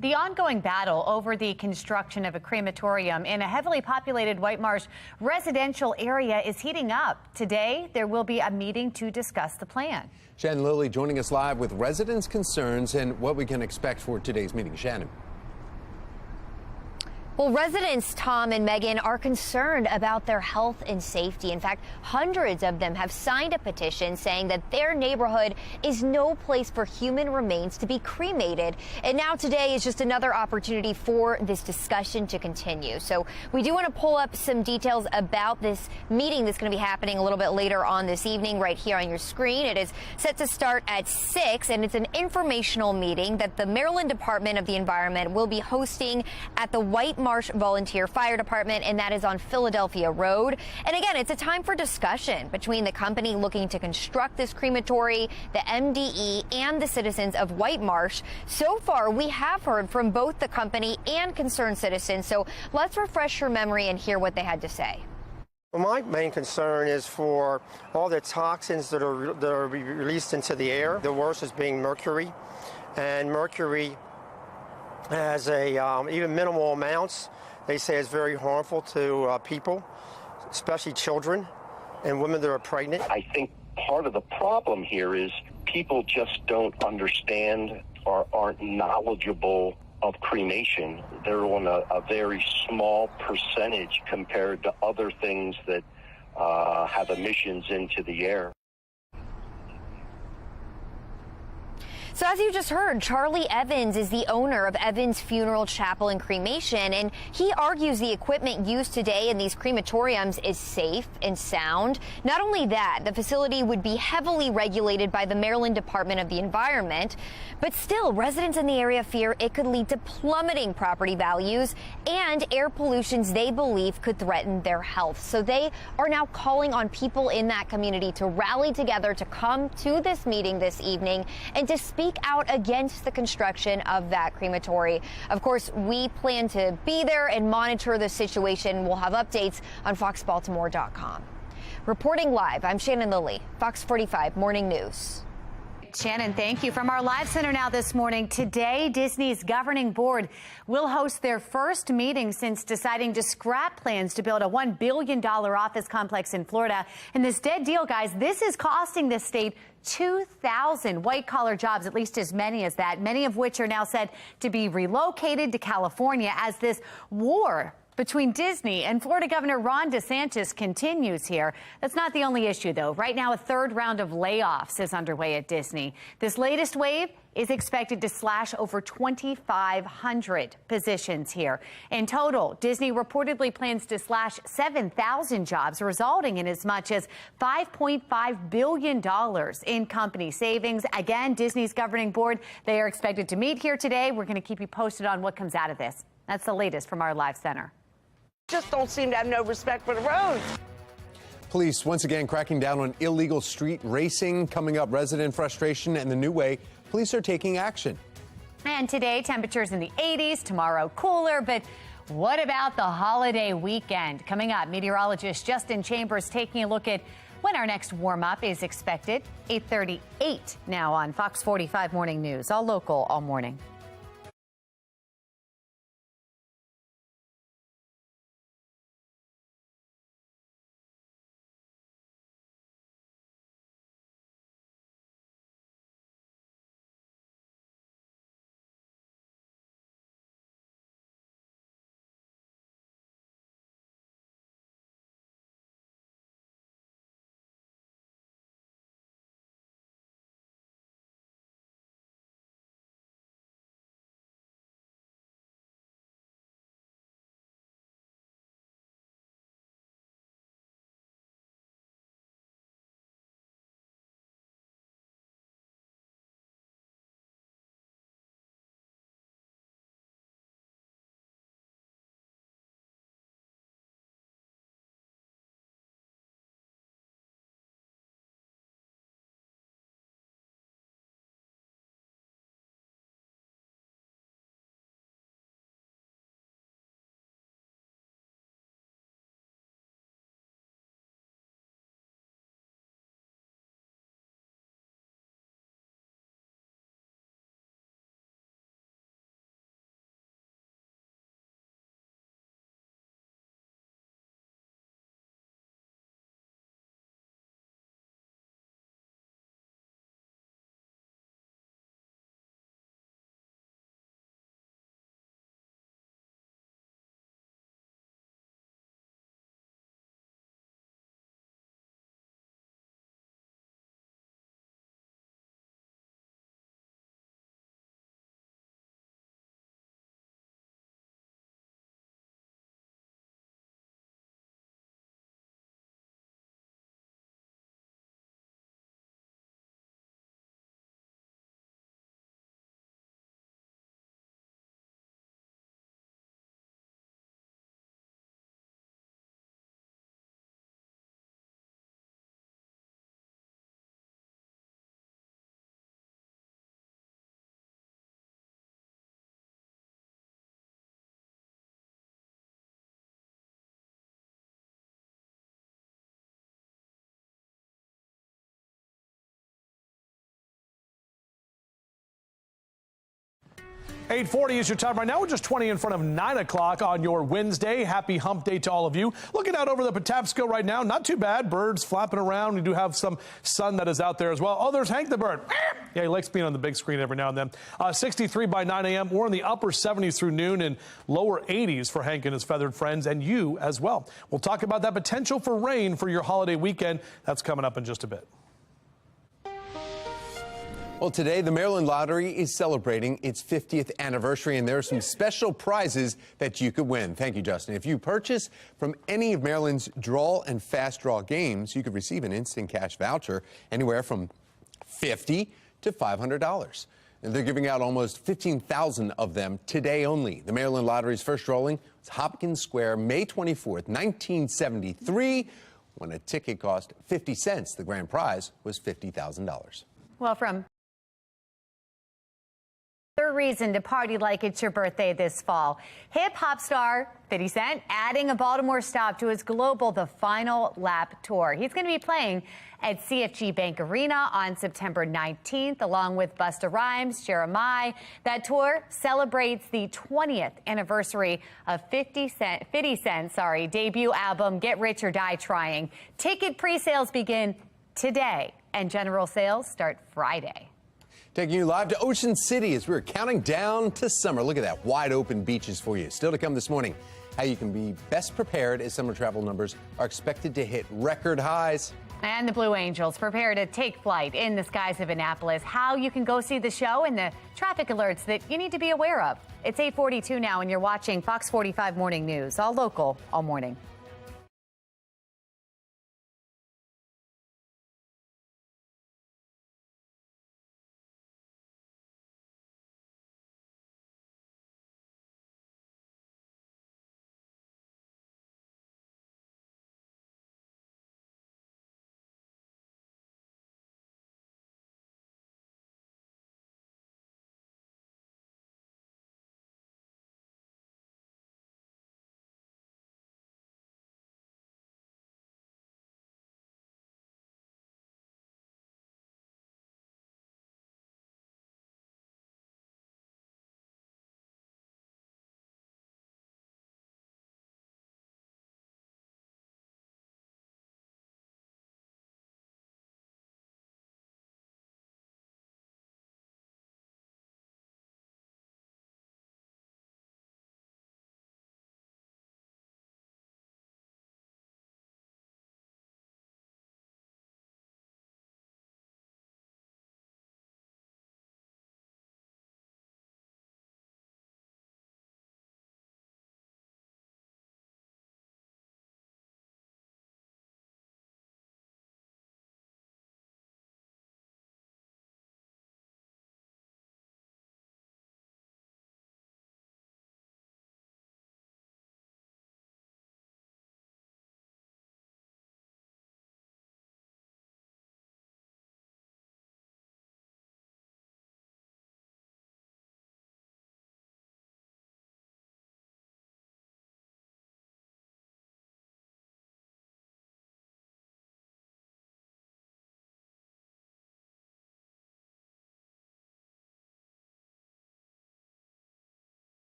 The ongoing battle over the construction of a crematorium in a heavily populated White Marsh residential area is heating up. Today, there will be a meeting to discuss the plan. Shannon Lilly joining us live with residents' concerns and what we can expect for today's meeting. Shannon. Well, residents, Tom and Megan, are concerned about their health and safety. In fact, hundreds of them have signed a petition saying that their neighborhood is no place for human remains to be cremated. And now today is just another opportunity for this discussion to continue. So we do want to pull up some details about this meeting that's going to be happening a little bit later on this evening right here on your screen. It is set to start at 6, and it's an informational meeting that the Maryland Department of the Environment will be hosting at the White Marsh Volunteer Fire Department, and that is on Philadelphia Road. And again, it's a time for discussion between the company looking to construct this crematory, the MDE, and the citizens of White Marsh. So far, we have heard from both the company and concerned citizens. So let's refresh your memory and hear what they had to say. Well, my main concern is for all the toxins that are released into the air. The worst is being mercury, and mercury has even minimal amounts, they say, is very harmful to people, especially children and women that are pregnant. I think part of the problem here is people just don't understand or aren't knowledgeable of cremation. They're on a very small percentage compared to other things that have emissions into the air. So as you just heard, Charlie Evans is the owner of Evans Funeral Chapel and Cremation, and he argues the equipment used today in these crematoriums is safe and sound. Not only that, the facility would be heavily regulated by the Maryland Department of the Environment, but still, residents in the area fear it could lead to plummeting property values and air pollutions they believe could threaten their health. So they are now calling on people in that community to rally together to come to this meeting this evening and to speak out against the construction of that crematory. Of course, we plan to be there and monitor the situation. We'll have updates on FOX Baltimore.com. Reporting live, I'm Shannon Lilly, Fox 45 Morning News. Shannon, thank you. From our live center now this morning, today Disney's governing board will host their first meeting since deciding to scrap plans to build a $1 billion office complex in Florida. And this dead deal, guys, this is costing the state 2,000 white-collar jobs, at least as many as that, many of which are now said to be relocated to California as this war between Disney and Florida Governor Ron DeSantis continues here. That's not the only issue, though. Right now, a third round of layoffs is underway at Disney. This latest wave is expected to slash over 2,500 positions here. In total, Disney reportedly plans to slash 7,000 jobs, resulting in as much as $5.5 billion in company savings. Again, Disney's governing board, they are expected to meet here today. We're going to keep you posted on what comes out of this. That's the latest from our live center. Just don't seem to have no respect for the roads. Police once again cracking down on illegal street racing. Coming up, resident frustration and the new way police are taking action. And today, temperatures in the 80s, tomorrow cooler, but what about the holiday weekend? Coming up, meteorologist Justin Chambers taking a look at when our next warm-up is expected. 8:38 now on Fox 45 Morning News, all local, all morning. 8:40 is your time right now. We're just 20 in front of 9 o'clock on your Wednesday. Happy hump day to all of you. Looking out over the Patapsco right now, not too bad. Birds flapping around. We do have some sun that is out there as well. Oh, there's Hank the bird. Yeah, he likes being on the big screen every now and then. 63 by 9 a.m. We're in the upper 70s through noon and lower 80s for Hank and his feathered friends, and you as well. We'll talk about that potential for rain for your holiday weekend. That's coming up in just a bit. Well, today the Maryland Lottery is celebrating its 50th anniversary, and there are some special prizes that you could win. Thank you, Justin. If you purchase from any of Maryland's draw and fast draw games, you could receive an instant cash voucher anywhere from $50 to $500. And they're giving out almost 15,000 of them today only. The Maryland Lottery's first drawing was Hopkins Square, May 24th, 1973, when a ticket cost 50 cents. The grand prize was $50,000. Well, from reason to party like it's your birthday this fall. Hip-hop star 50 Cent adding a Baltimore stop to his global The Final Lap tour. He's going to be playing at CFG Bank Arena on September 19th, along with Busta Rhymes, Jeremiah. That tour celebrates the 20th anniversary of 50 Cent's debut album, Get Rich or Die Trying. Ticket pre-sales begin today, and general sales start Friday. Taking you live to Ocean City as we're counting down to summer. Look at that, wide open beaches for you. Still to come this morning, how you can be best prepared as summer travel numbers are expected to hit record highs. And the Blue Angels prepare to take flight in the skies of Annapolis. How you can go see the show and the traffic alerts that you need to be aware of. It's 8:42 now, and you're watching Fox 45 Morning News, all local, all morning.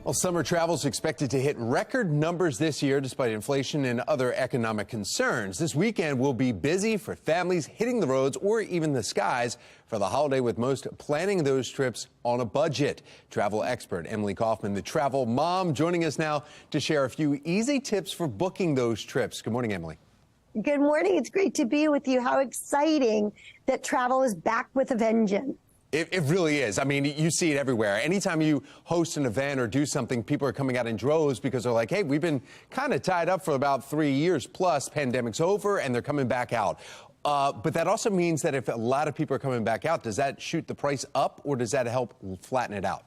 Well, summer travel is expected to hit record numbers this year despite inflation and other economic concerns. This weekend will be busy for families hitting the roads or even the skies for the holiday, with most planning those trips on a budget. Travel expert Emily Kaufman, the travel mom, joining us now to share a few easy tips for booking those trips. Good morning, Emily. Good morning. It's great to be with you. How exciting that travel is back with a vengeance. It really is. I mean, you see it everywhere. Anytime you host an event or do something, people are coming out in droves because they're like, hey, we've been kind of tied up for about 3 years plus. Pandemic's over, and they're coming back out. But that also means that if a lot of people are coming back out, does that shoot the price up, or does that help flatten it out?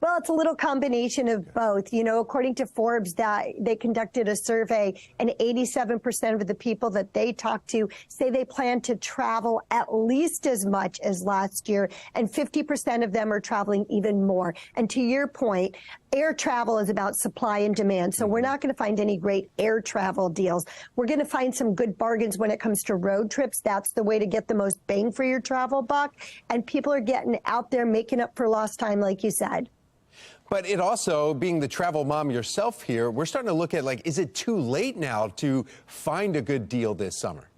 Well, it's a little combination of both. You know, according to Forbes, that they conducted a survey, and 87% of the people that they talked to say they plan to travel at least as much as last year, and 50% of them are traveling even more. And to your point, air travel is about supply and demand. So we're not going to find any great air travel deals. We're going to find some good bargains when it comes to road trips. That's the way to get the most bang for your travel buck. And people are getting out there, making up for lost time, like you said. But it also, being the travel mom yourself here, we're starting to look at, like, is it too late now to find a good deal this summer?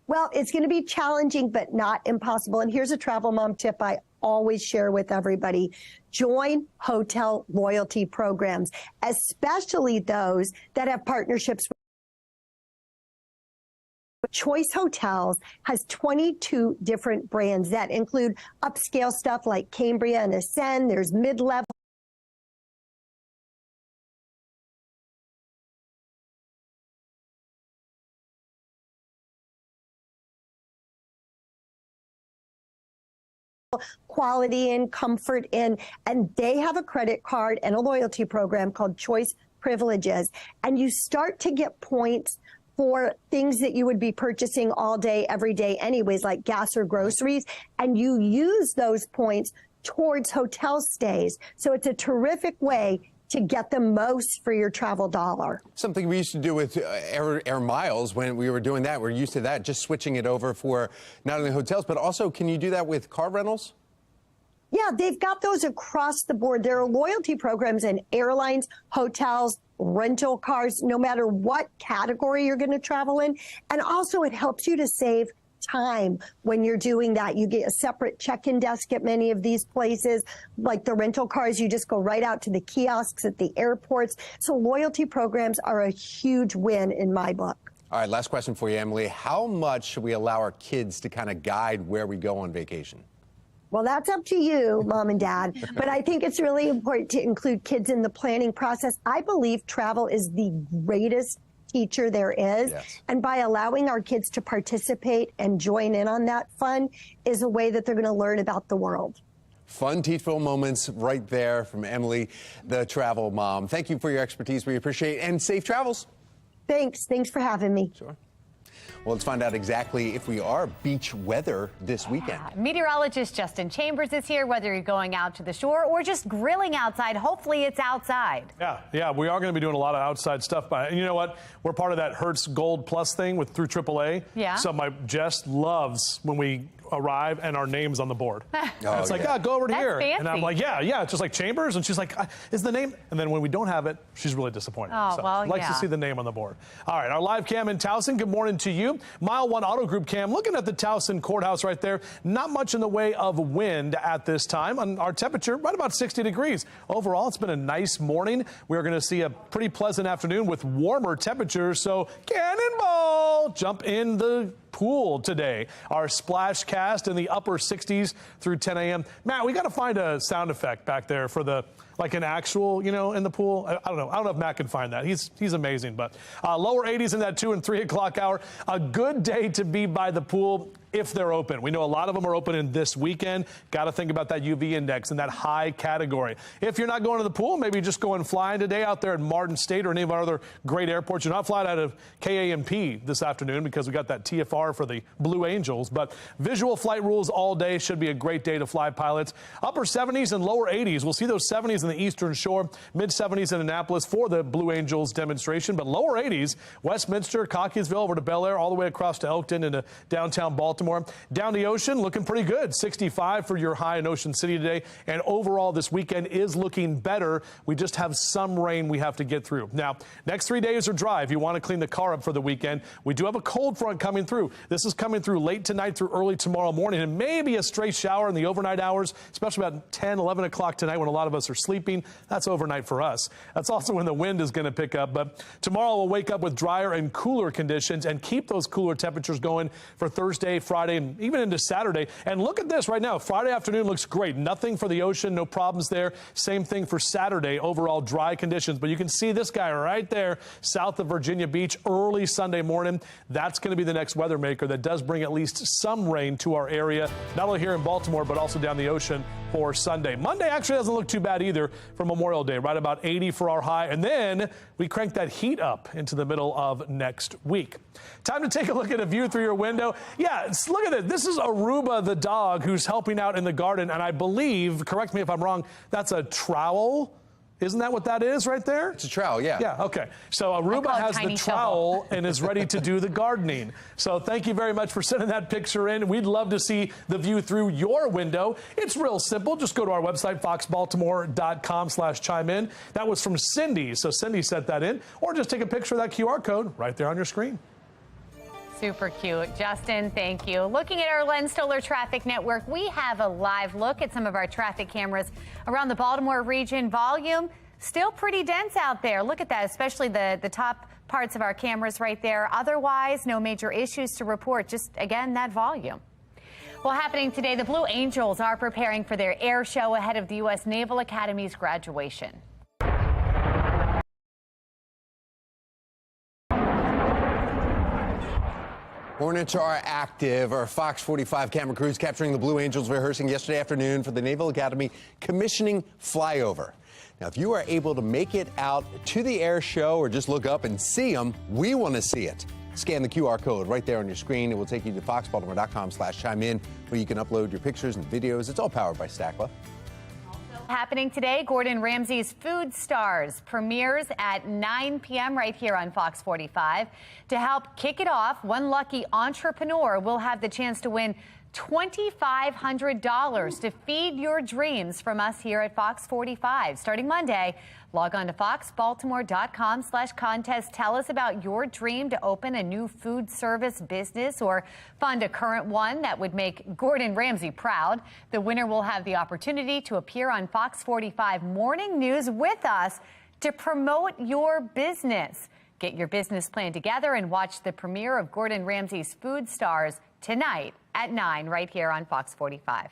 Well, it's going to be challenging, but not impossible. And here's a travel mom tip I always share with everybody. Join hotel loyalty programs, especially those that have partnerships with Choice Hotels. Has 22 different brands that include upscale stuff like Cambria and Ascend. There's mid-level. Quality in, comfort in, and they have a credit card and a loyalty program called Choice Privileges. And you start to get points for things that you would be purchasing all day, every day anyways, like gas or groceries. And you use those points towards hotel stays. So it's a terrific way to get the most for your travel dollar. Something we used to do with air miles when we were doing that. We're used to that, just switching it over for not only hotels, but also, can you do that with car rentals? Yeah, they've got those across the board. There are loyalty programs in airlines, hotels, rental cars, no matter what category you're going to travel in. And also it helps you to save time when you're doing that. You get a separate check-in desk at many of these places. Like the rental cars, you just go right out to the kiosks at the airports. So loyalty programs are a huge win in my book. All right, last question for you, Emily. How much should we allow our kids to kind of guide where we go on vacation? Well, that's up to you, Mom and Dad. But I think it's really important to include kids in the planning process. I believe travel is the greatest teacher there is. Yes. And by allowing our kids to participate and join in on that fun is a way that they're going to learn about the world. Fun, teachable moments right there from Emily, the travel mom. Thank you for your expertise. We appreciate it. And safe travels. Thanks. Thanks for having me. Sure. Well, let's find out exactly if we are beach weather this weekend. Meteorologist Justin Chambers is here, whether you're going out to the shore or just grilling outside. Hopefully it's outside. Yeah, we are going to be doing a lot of outside stuff. And you know what? We're part of that Hertz Gold Plus thing through AAA. Yeah. So my Jess loves when we arrive and our name's on the board. It's like, go over to here. Fancy. And I'm like, yeah, it's just like Chambers. And she's like, is the name? And then when we don't have it, she's really disappointed. Oh, so well, likes to see the name on the board. All right, our live cam in Towson. Good morning to you. Mile 1 Auto Group cam looking at the Towson Courthouse right there. Not much in the way of wind at this time. And our temperature right about 60 degrees. Overall, it's been a nice morning. We're going to see a pretty pleasant afternoon with warmer temperatures. So cannonball, jump in the pool today. Our splash cast in the upper 60s through 10 a.m. Matt, we got to find a sound effect back there for the, like an actual, in the pool. I don't know if Matt can find that. He's amazing, but lower 80s in that 2 and 3 o'clock hour. A good day to be by the pool if they're open. We know a lot of them are open in this weekend. Got to think about that UV index in that high category. If you're not going to the pool, maybe just going flying today out there in Martin State or any of our other great airports. You're not flying out of KAMP this afternoon because we got that TFR for the Blue Angels. But visual flight rules all day. Should be a great day to fly, pilots. Upper 70s and lower 80s. We'll see those 70s in the Eastern Shore, mid 70s in Annapolis for the Blue Angels demonstration. But lower 80s, Westminster, Cockeysville over to Bel Air, all the way across to Elkton into downtown Baltimore. Down the ocean, looking pretty good. 65 for your high in Ocean City today. And overall, this weekend is looking better. We just have some rain we have to get through. Now, next 3 days are dry if you want to clean the car up for the weekend. We do have a cold front coming through. This is coming through late tonight through early tomorrow morning. And maybe a stray shower in the overnight hours, especially about 10, 11 o'clock tonight when a lot of us are sleeping. sleeping. That's overnight for us. That's also when the wind is going to pick up. But tomorrow we'll wake up with drier and cooler conditions and keep those cooler temperatures going for Thursday, Friday, and even into Saturday. And look at this right now. Friday afternoon looks great. Nothing for the ocean. No problems there. Same thing for Saturday. Overall dry conditions. But you can see this guy right there south of Virginia Beach early Sunday morning. That's going to be the next weather maker that does bring at least some rain to our area, not only here in Baltimore, but also down the ocean for Sunday. Monday actually doesn't look too bad either for Memorial Day, right about 80 for our high. And then we crank that heat up into the middle of next week. Time to take a look at a view through your window. Yeah, look at it. This is Aruba, the dog, who's helping out in the garden. And I believe, correct me if I'm wrong, that's a trowel. Isn't that what that is right there? It's a trowel, yeah. Yeah, okay. So Aruba has the trowel and is ready to do the gardening. So thank you very much for sending that picture in. We'd love to see the view through your window. It's real simple. Just go to our website, foxbaltimore.com/chime in. That was from Cindy. So Cindy sent that in. Or just take a picture of that QR code right there on your screen. Super cute. Justin, thank you. Looking at our Len Stoller Traffic Network, we have a live look at some of our traffic cameras around the Baltimore region. Volume still pretty dense out there. Look at that, especially the top parts of our cameras right there. Otherwise, no major issues to report. Just, again, that volume. Well, happening today, the Blue Angels are preparing for their air show ahead of the U.S. Naval Academy's graduation. Hornets are active. Our Fox 45 camera crews capturing the Blue Angels rehearsing yesterday afternoon for the Naval Academy commissioning flyover. Now, if you are able to make it out to the air show or just look up and see them, we want to see it. Scan the QR code right there on your screen. It will take you to foxbaltimore.com/chime in, where you can upload your pictures and videos. It's all powered by Stackla. Happening today, Gordon Ramsay's Food Stars premieres at 9 p.m. right here on Fox 45. To help kick it off, one lucky entrepreneur will have the chance to win $2,500 to feed your dreams from us here at Fox 45. Starting Monday, log on to foxbaltimore.com/contest. Tell us about your dream to open a new food service business or fund a current one that would make Gordon Ramsay proud. The winner will have the opportunity to appear on Fox 45 Morning News with us to promote your business. Get your business plan together and watch the premiere of Gordon Ramsay's Food Stars tonight at 9 right here on Fox 45.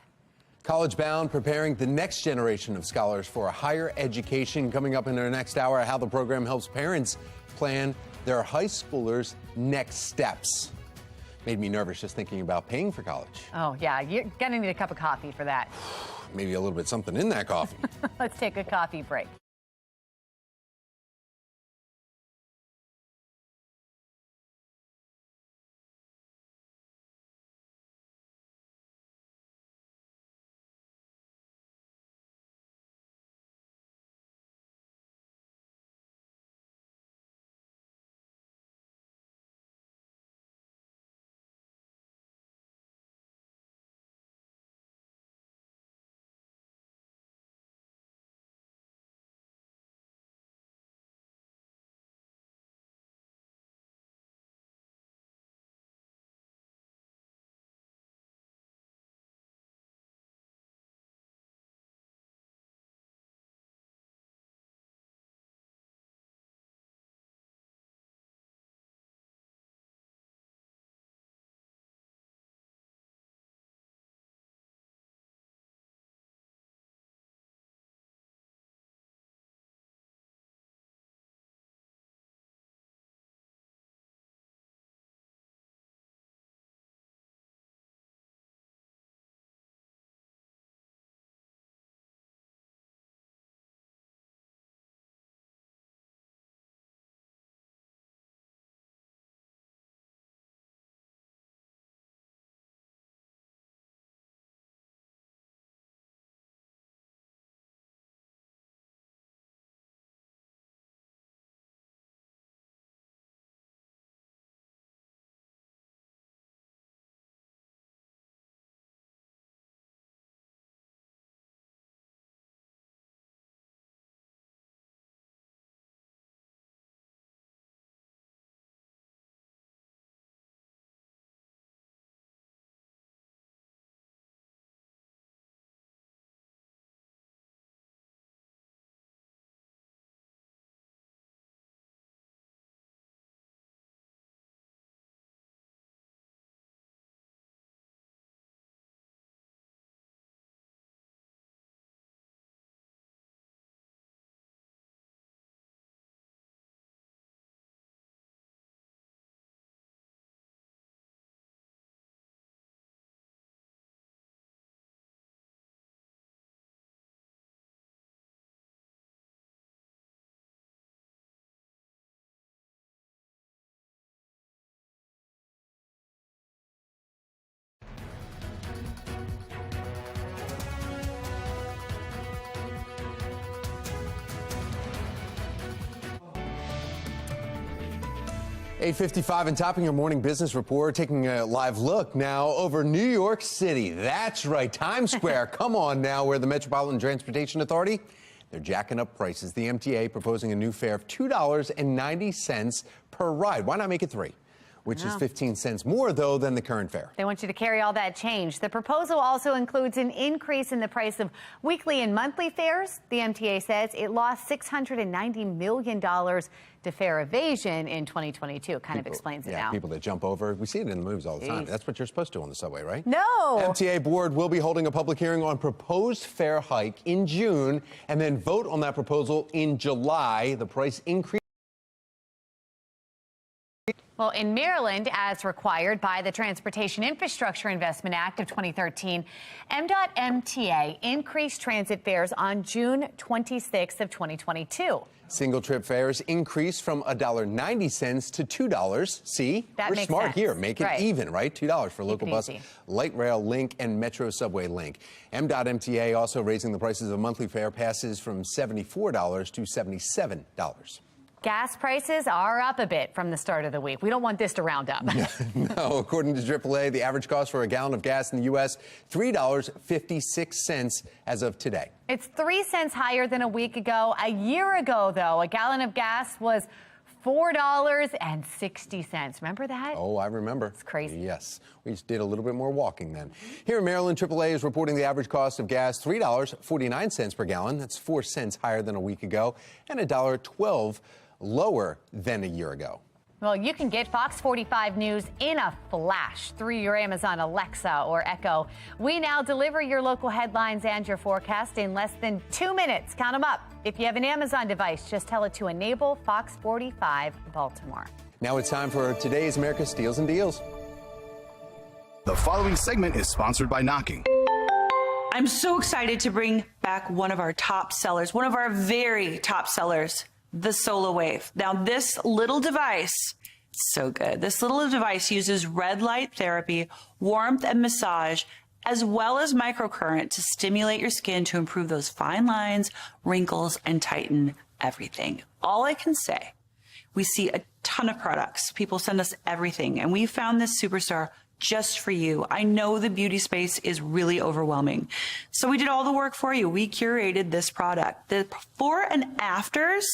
College Bound preparing the next generation of scholars for a higher education. Coming up in our next hour, how the program helps parents plan their high schoolers' next steps. Made me nervous just thinking about paying for college. Oh, yeah, you're going to need a cup of coffee for that. Maybe a little bit something in that coffee. Let's take a coffee break. 8:55 and topping your morning business report, taking a live look now over New York City. That's right, Times Square. Come on now, where the Metropolitan Transportation Authority, they're jacking up prices. The MTA proposing a new fare of $2.90 per ride. Why not make it $3? Which is 15 cents more, though, than the current fare. They want you to carry all that change. The proposal also includes an increase in the price of weekly and monthly fares. The MTA says it lost $690 million to fare evasion in 2022. It kind of explains it now. People that jump over. We see it in the movies all the time. That's what you're supposed to do on the subway, right? No. MTA board will be holding a public hearing on proposed fare hike in June and then vote on that proposal in July. The price increase. Well, in Maryland, as required by the Transportation Infrastructure Investment Act of 2013, MDOT-MTA increased transit fares on June 26th of 2022. Single trip fares increased from $1.90 to $2. See, we're smart sense. here. Make it even, right? $2 for local bus, easy. light rail link, and metro subway link. MDOT-MTA also raising the prices of monthly fare passes from $74 to $77. Gas prices are up a bit from the start of the week. We don't want this to round up. No, according to AAA, the average cost for a gallon of gas in the U.S., $3.56 as of today. It's 3 cents higher than a week ago. A year ago, though, a gallon of gas was $4.60. Remember that? Oh, I remember. It's crazy. Yes. We just did a little bit more walking then. Here in Maryland, AAA is reporting the average cost of gas, $3.49 per gallon. That's 4 cents higher than a week ago, and $1.12 lower than a year ago. Well, you can get Fox 45 News in a flash through your Amazon Alexa or Echo. We now deliver your local headlines and your forecast in less than 2 minutes. Count them up. If you have an Amazon device, just tell it to enable Fox 45 Baltimore. Now it's time for today's America's Steals and Deals. The following segment is sponsored by Knocking. I'm so excited to bring back one of our top sellers, one of our very top sellers, the Solar Wave. Now, this little device, so good. This little device uses red light therapy, warmth and massage, as well as microcurrent to stimulate your skin to improve those fine lines, wrinkles, and tighten everything. All I can say, we see a ton of products. People send us everything, and we found this superstar just for you. I know the beauty space is really overwhelming. So we did all the work for you. We curated this product. The before and afters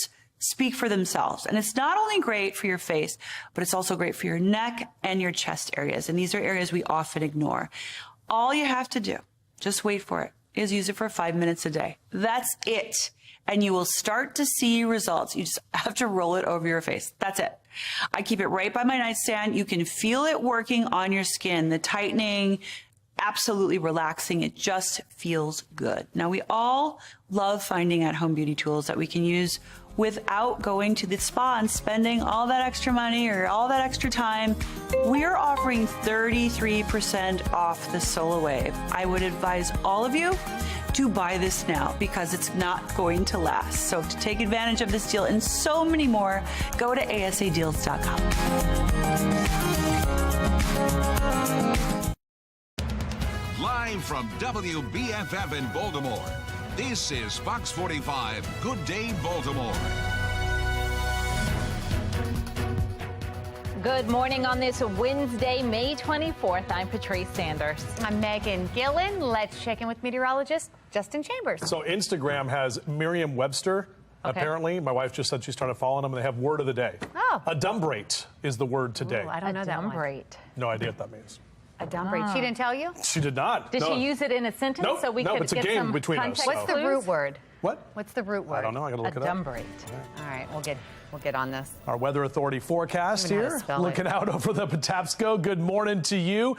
speak for themselves. And it's not only great for your face, but it's also great for your neck and your chest areas. And these are areas we often ignore. All you have to do, just wait for it, is use it for 5 minutes a day. That's it. And you will start to see results. You just have to roll it over your face. That's it. I keep it right by my nightstand. You can feel it working on your skin, the tightening, absolutely relaxing. It just feels good. Now, we all love finding at-home beauty tools that we can use without going to the spa and spending all that extra money or all that extra time. We're offering 33% off the Solar Wave. I would advise all of you to buy this now because it's not going to last. So to take advantage of this deal and so many more, go to asadeals.com. Live from WBFF in Baltimore, this is Fox 45 Good Day Baltimore. Good morning on this Wednesday, May 24th. I'm Patrice Sanders. I'm Megan Gillen. Let's check in with meteorologist Justin Chambers. So Instagram has Merriam-Webster. Okay. Apparently, my wife just said she started following them, and they have word of the day. Oh. Adumbrate is the word today. Ooh, I don't know that one. Adumbrate. No idea what that means. Adumbrate. She didn't tell you? She did not. Did No. she use it in a sentence Nope. so we No, could it's a get game some between us, context? so. What's the root word? What? What's the root word? I don't know. I gotta look it up. Adumbrate. All right, we'll get on this. Our Weather Authority forecast Even how to here, spell looking it. out over the Patapsco. Good morning to you.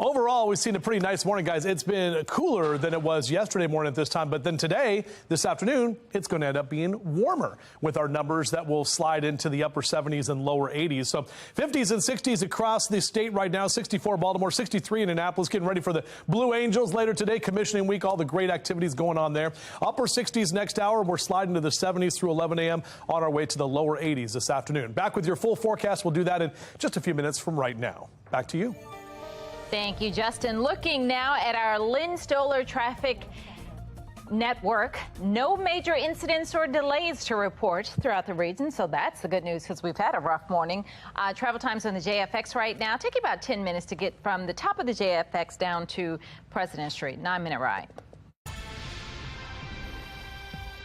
Overall, we've seen a pretty nice morning, guys. It's been cooler than it was yesterday morning at this time, but then today, this afternoon, it's going to end up being warmer with our numbers that will slide into the upper 70s and lower 80s. So 50s and 60s across the state right now, 64 Baltimore, 63 in Annapolis, getting ready for the Blue Angels later today, commissioning week, all the great activities going on there. Upper 60s next hour, we're sliding to the 70s through 11 a.m. on our way to the lower 80s this afternoon. Back with your full forecast. We'll do that in just a few minutes from right now. Back to you. Thank you, Justin. Looking now at our Lynn Stoller traffic Network. No major incidents or delays to report throughout the region, so that's the good news because we've had a rough morning. Travel times on the JFX right now take about 10 minutes to get from the top of the JFX down to President Street. 9-minute ride.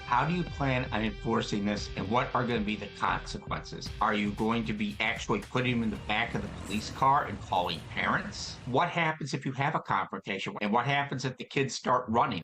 How do you plan on enforcing this, and what are going to be the consequences? Are you going to be actually putting them in the back of the police car and calling parents? What happens if you have a confrontation? And what happens if the kids start running?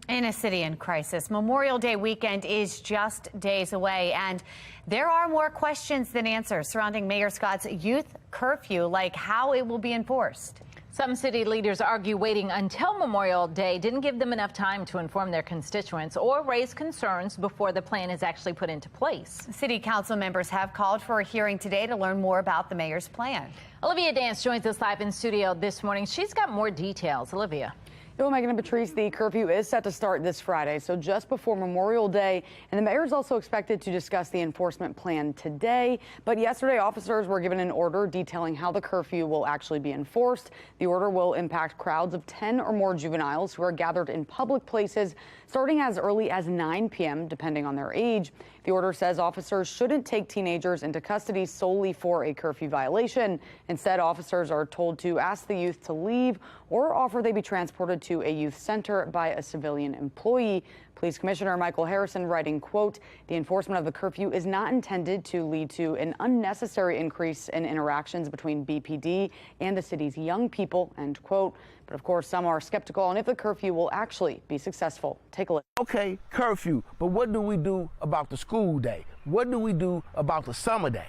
In a city in crisis, Memorial Day weekend is just days away, and there are more questions than answers surrounding Mayor Scott's youth curfew, like how it will be enforced. Some city leaders argue waiting until Memorial Day didn't give them enough time to inform their constituents or raise concerns before the plan is actually put into place. City council members have called for a hearing today to learn more about the mayor's plan. Olivia Dance joins us live in studio this morning. She's got more details. Olivia. Well, Megan and Patrice, the curfew is set to start this Friday, so just before Memorial Day. And the mayor is also expected to discuss the enforcement plan today. But yesterday, officers were given an order detailing how the curfew will actually be enforced. The order will impact crowds of 10 or more juveniles who are gathered in public places starting as early as 9 p.m., depending on their age. The order says officers shouldn't take teenagers into custody solely for a curfew violation. Instead, officers are told to ask the youth to leave or offer they be transported to a youth center by a civilian employee. Police Commissioner Michael Harrison writing, quote, "The enforcement of the curfew is not intended to lead to an unnecessary increase in interactions between BPD and the city's young people," end quote. But of course, some are skeptical on if the curfew will actually be successful. Take a look. Okay, curfew, but what do we do about the school day? What do we do about the summer day?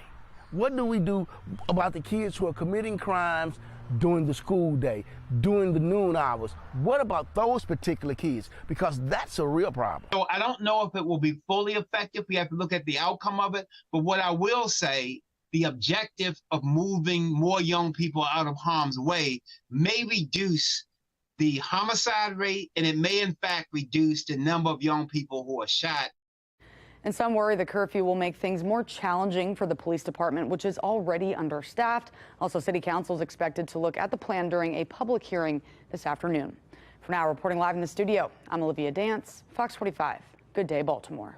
What do we do about the kids who are committing crimes during the school day, during the noon hours? What about those particular kids? Because that's a real problem. So I don't know if it will be fully effective. We have to look at the outcome of it. But what I will say, the objective of moving more young people out of harm's way may reduce the homicide rate, and it may in fact reduce the number of young people who are shot. And some worry the curfew will make things more challenging for the police department, which is already understaffed. Also, City Council is expected to look at the plan during a public hearing this afternoon. For now, reporting live in the studio, I'm Olivia Dance, Fox 45. Good day, Baltimore.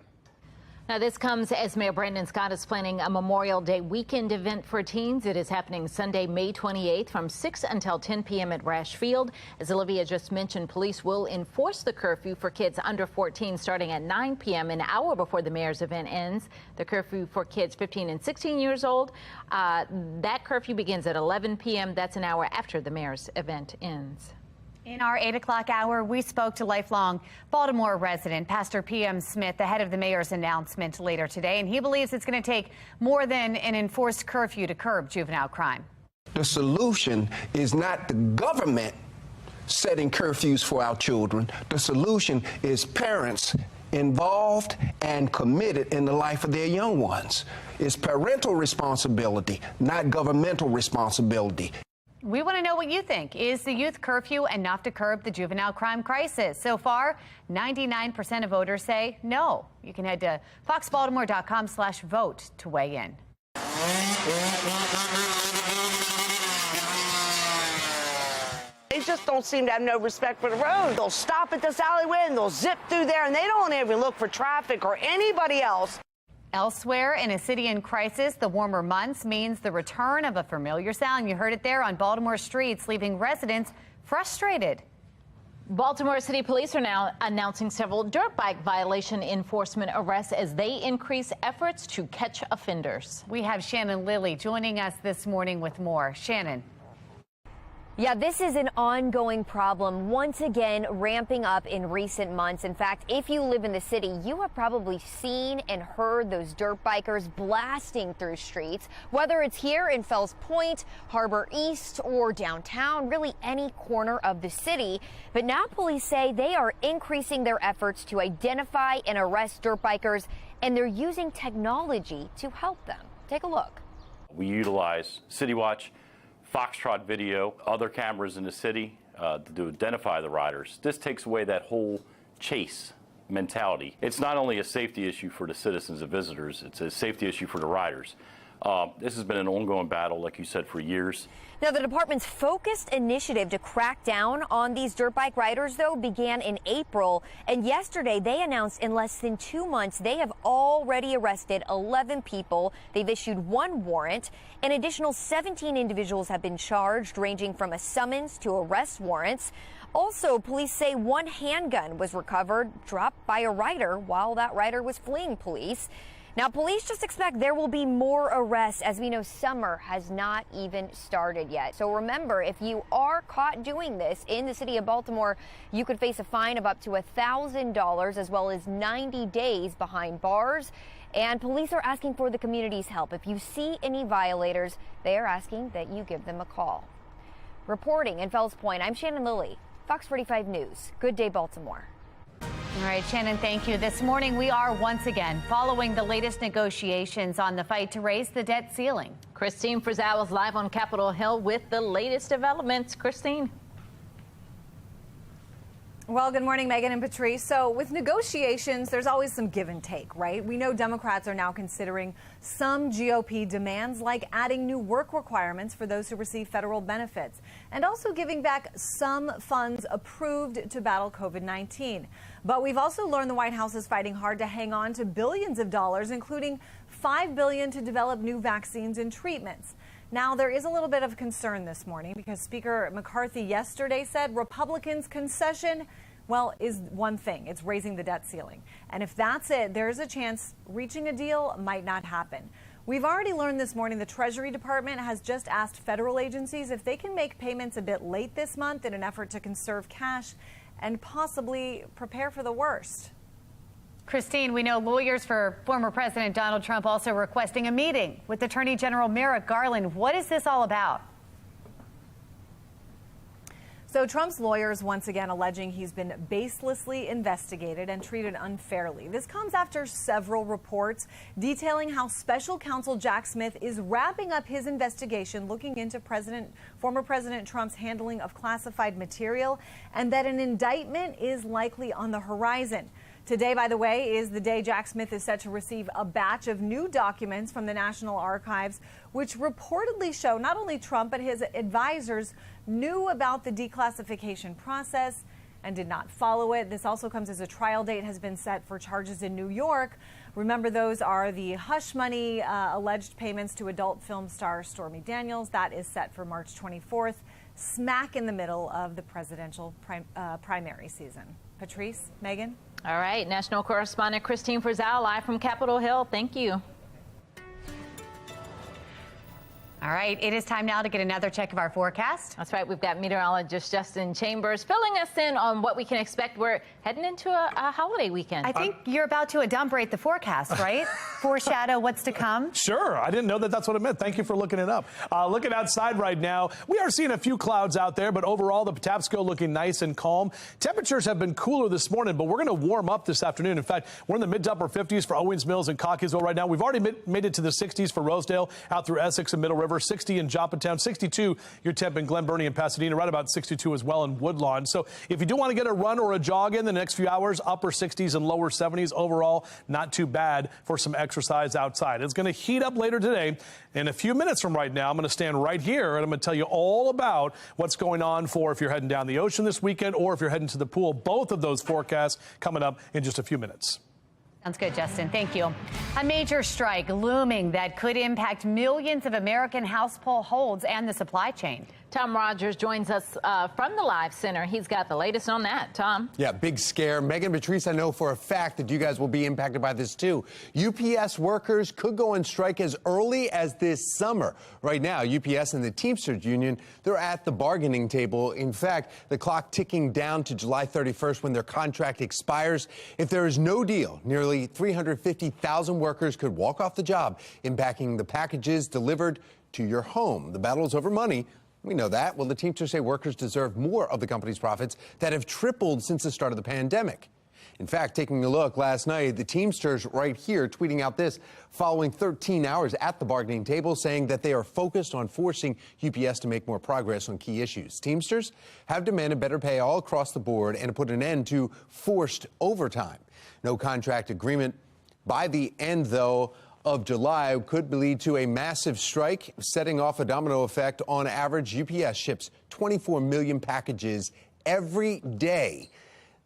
Now, this comes as Mayor Brandon Scott is planning a Memorial Day weekend event for teens. It is happening Sunday, May 28th from 6 until 10 p.m. at Rash Field. As Olivia just mentioned, police will enforce the curfew for kids under 14 starting at 9 p.m., an hour before the mayor's event ends. The curfew for kids 15 and 16 years old, that curfew begins at 11 p.m. That's an hour after the mayor's event ends. In our 8 o'clock hour, we spoke to lifelong Baltimore resident Pastor P.M. Smith, the head of the mayor's announcement later today, and he believes it's going to take more than an enforced curfew to curb juvenile crime. The solution is not the government setting curfews for our children. The solution is parents involved and committed in the life of their young ones. It's parental responsibility, not governmental responsibility. We want to know what you think. Is the youth curfew enough to curb the juvenile crime crisis? So far, 99% of voters say no. You can head to foxbaltimore.com/vote to weigh in. They just don't seem to have no respect for the road. They'll stop at this alleyway and they'll zip through there, and they don't even look for traffic or anybody else. Elsewhere in a city in crisis, the warmer months means the return of a familiar sound. You heard it there on Baltimore streets, leaving residents frustrated. Baltimore City Police are now announcing several dirt bike violation enforcement arrests as they increase efforts to catch offenders. We have Shannon Lilly joining us this morning with more. Shannon. Yeah, this is an ongoing problem, once again ramping up in recent months. In fact, if you live in the city, you have probably seen and heard those dirt bikers blasting through streets, whether it's here in Fells Point, Harbor East, or downtown, really any corner of the city. But now police say they are increasing their efforts to identify and arrest dirt bikers, and they're using technology to help them. Take a look. We utilize City Watch, Foxtrot video, other cameras in the city to identify the riders. This takes away that whole chase mentality. It's not only a safety issue for the citizens and visitors, it's a safety issue for the riders. This has been an ongoing battle, like you said, for years. Now, the department's focused initiative to crack down on these dirt bike riders, though, began in April. And yesterday, they announced in less than 2 months, they have already arrested 11 people. They've issued 1 warrant. An additional 17 individuals have been charged, ranging from a summons to arrest warrants. Also, police say 1 handgun was recovered, dropped by a rider while that rider was fleeing police. Now, police just expect there will be more arrests. As we know, summer has not even started yet. So remember, if you are caught doing this in the city of Baltimore, you could face a fine of up to $1,000 as well as 90 days behind bars. And police are asking for the community's help. If you see any violators, they are asking that you give them a call. Reporting in Fells Point, I'm Shannon Lilly, Fox 45 News. Good day, Baltimore. All right, Shannon, thank you. This morning, we are once again following the latest negotiations on the fight to raise the debt ceiling. Christine Frizzell is live on Capitol Hill with the latest developments. Christine. Well, good morning, Megan and Patrice. So with negotiations, there's always some give and take, right? We know Democrats are now considering some GOP demands, like adding new work requirements for those who receive federal benefits, and also giving back some funds approved to battle COVID-19. But we've also learned the White House is fighting hard to hang on to billions of dollars, including $5 billion to develop new vaccines and treatments. Now, there is a little bit of concern this morning because Speaker McCarthy yesterday said Republicans' concession, well, is one thing. It's raising the debt ceiling. And if that's it, there's a chance reaching a deal might not happen. We've already learned this morning the Treasury Department has just asked federal agencies if they can make payments a bit late this month in an effort to conserve cash and possibly prepare for the worst. Christine, we know lawyers for former President Donald Trump also requesting a meeting with Attorney General Merrick Garland. What is this all about? So Trump's lawyers once again alleging he's been baselessly investigated and treated unfairly. This comes after several reports detailing how special counsel Jack Smith is wrapping up his investigation looking into former President Trump's handling of classified material, and that an indictment is likely on the horizon. Today, by the way, is the day Jack Smith is set to receive a batch of new documents from the National Archives, which reportedly show not only Trump but his advisors knew about the declassification process and did not follow it. This also comes as a trial date has been set for charges in New York. Remember, those are the hush money alleged payments to adult film star Stormy Daniels. That is set for March 24th, smack in the middle of the presidential primary season. Patrice, Megan? All right, national correspondent Christine Frizzell live from Capitol Hill. Thank you. All right, it is time now to get another check of our forecast. That's right. We've got meteorologist Justin Chambers filling us in on what we can expect. We're heading into a holiday weekend. I think you're about to adumbrate the forecast, right? Foreshadow what's to come. Sure. I didn't know that that's what it meant. Thank you for looking it up. Looking outside right now, we are seeing a few clouds out there, but overall the Patapsco looking nice and calm. Temperatures have been cooler this morning, but we're going to warm up this afternoon. In fact, we're in the mid to upper 50s for Owens Mills and Cockeysville right now. We've already made it to the 60s for Rosedale out through Essex and Middle River. 60 in Joppatown, 62 your temp in Glen Burnie and Pasadena, right about 62 as well in Woodlawn. So if you do want to get a run or a jog in the next few hours, upper 60s and lower 70s overall, not too bad for some exercise outside. It's going to heat up later today. In a few minutes from right now, I'm going to stand right here and I'm going to tell you all about what's going on for if you're heading down the ocean this weekend or if you're heading to the pool. Both of those forecasts coming up in just a few minutes. Sounds good, Justin. Thank you. A major strike looming that could impact millions of American households and the supply chain. Tom Rogers joins us from the Live Center. He's got the latest on that. Tom? Yeah, big scare. Megan, Patrice, I know for a fact that you guys will be impacted by this too. UPS workers could go on strike as early as this summer. Right now, UPS and the Teamsters Union, they're at the bargaining table. In fact, the clock ticking down to July 31st when their contract expires. If there is no deal, nearly 350,000 workers could walk off the job, impacting the packages delivered to your home. The battle is over money. We know that. Well, the Teamsters say workers deserve more of the company's profits that have tripled since the start of the pandemic. In fact, taking a look last night, the Teamsters right here tweeting out this following 13 hours at the bargaining table, saying that they are focused on forcing UPS to make more progress on key issues. Teamsters have demanded better pay all across the board and to put an end to forced overtime. No contract agreement by the end, though, of July could lead to a massive strike, setting off a domino effect. On average, UPS ships 24 million packages every day.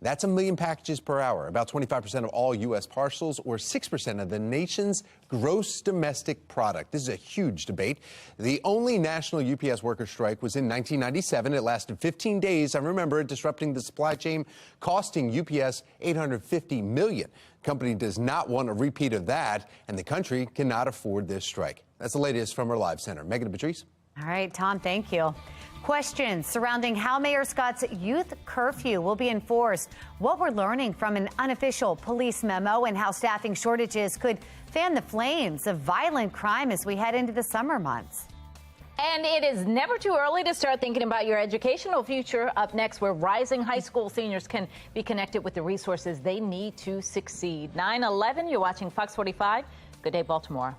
That's 1 million packages per hour, about 25% of all U.S. parcels, or 6% of the nation's gross domestic product. This is a huge debate. The only national UPS worker strike was in 1997. It lasted 15 days. I remember it, disrupting the supply chain, costing UPS $850 million. The company does not want a repeat of that, and the country cannot afford this strike. That's the latest from our live center. Megan and Patrice. All right, Tom, thank you. Questions surrounding how Mayor Scott's youth curfew will be enforced, what we're learning from an unofficial police memo, and how staffing shortages could fan the flames of violent crime as we head into the summer months. And it is never too early to start thinking about your educational future. Up next, where rising high school seniors can be connected with the resources they need to succeed. 9/11, you're watching Fox 45. Good day, Baltimore.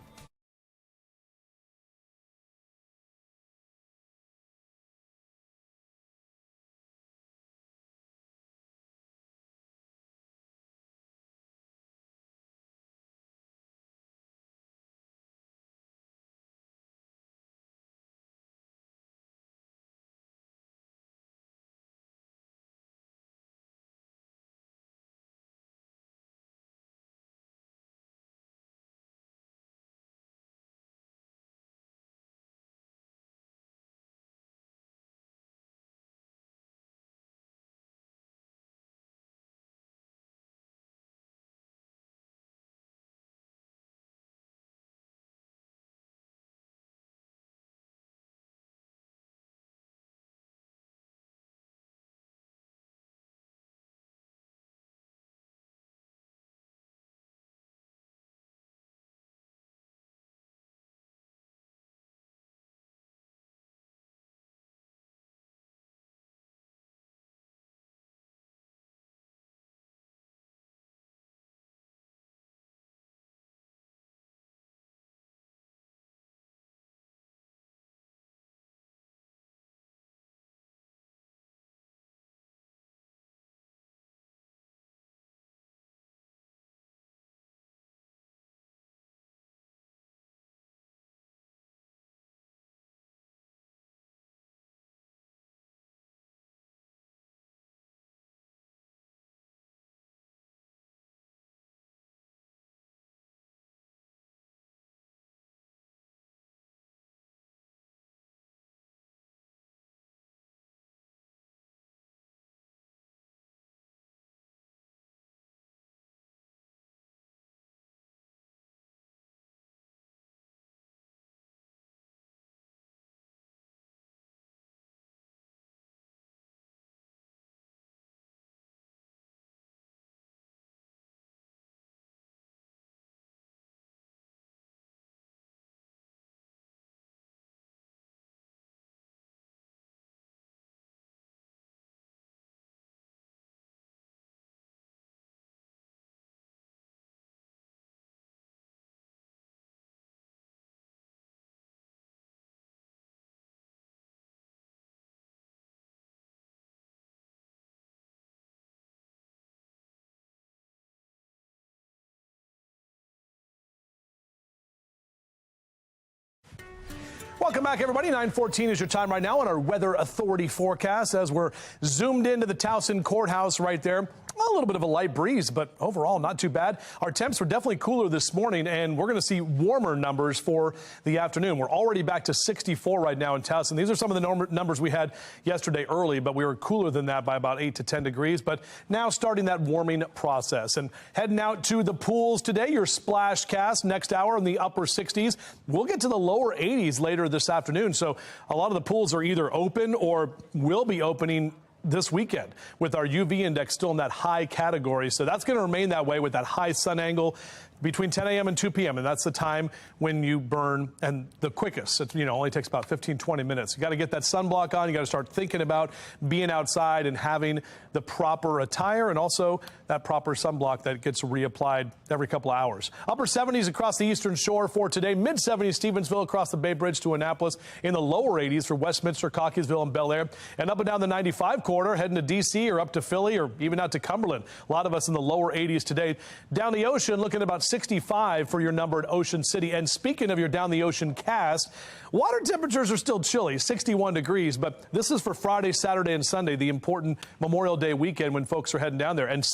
Welcome back, everybody. 9:14 is your time right now on our Weather Authority forecast as we're zoomed into the Towson Courthouse right there. A little bit of a light breeze, but overall not too bad. Our temps were definitely cooler this morning, and we're going to see warmer numbers for the afternoon. We're already back to 64 right now in Towson. These are some of the numbers we had yesterday early, but we were cooler than that by about 8 to 10 degrees. But now starting that warming process and heading out to the pools today. Your splash cast next hour in the upper 60s. We'll get to the lower 80s later this afternoon. So a lot of the pools are either open or will be opening this weekend with our UV index still in that high category. So that's going to remain that way with that high sun angle between 10 a.m. and 2 p.m. And that's the time when you burn and the quickest. It only takes about 15, 20 minutes. You got to get that sunblock on. You got to start thinking about being outside and having the proper attire and also that proper sunblock that gets reapplied every couple of hours. Upper 70s across the eastern shore for today. Mid 70s Stevensville across the Bay Bridge to Annapolis. In the lower 80s for Westminster, Cockeysville, and Bel Air. And up and down the 95 corridor heading to D.C. or up to Philly or even out to Cumberland. A lot of us in the lower 80s today. Down the ocean looking about 65 for your number at Ocean City. And speaking of your down the ocean cast, water temperatures are still chilly, 61 degrees, but this is for Friday, Saturday, and Sunday, the important Memorial Day weekend when folks are heading down there. And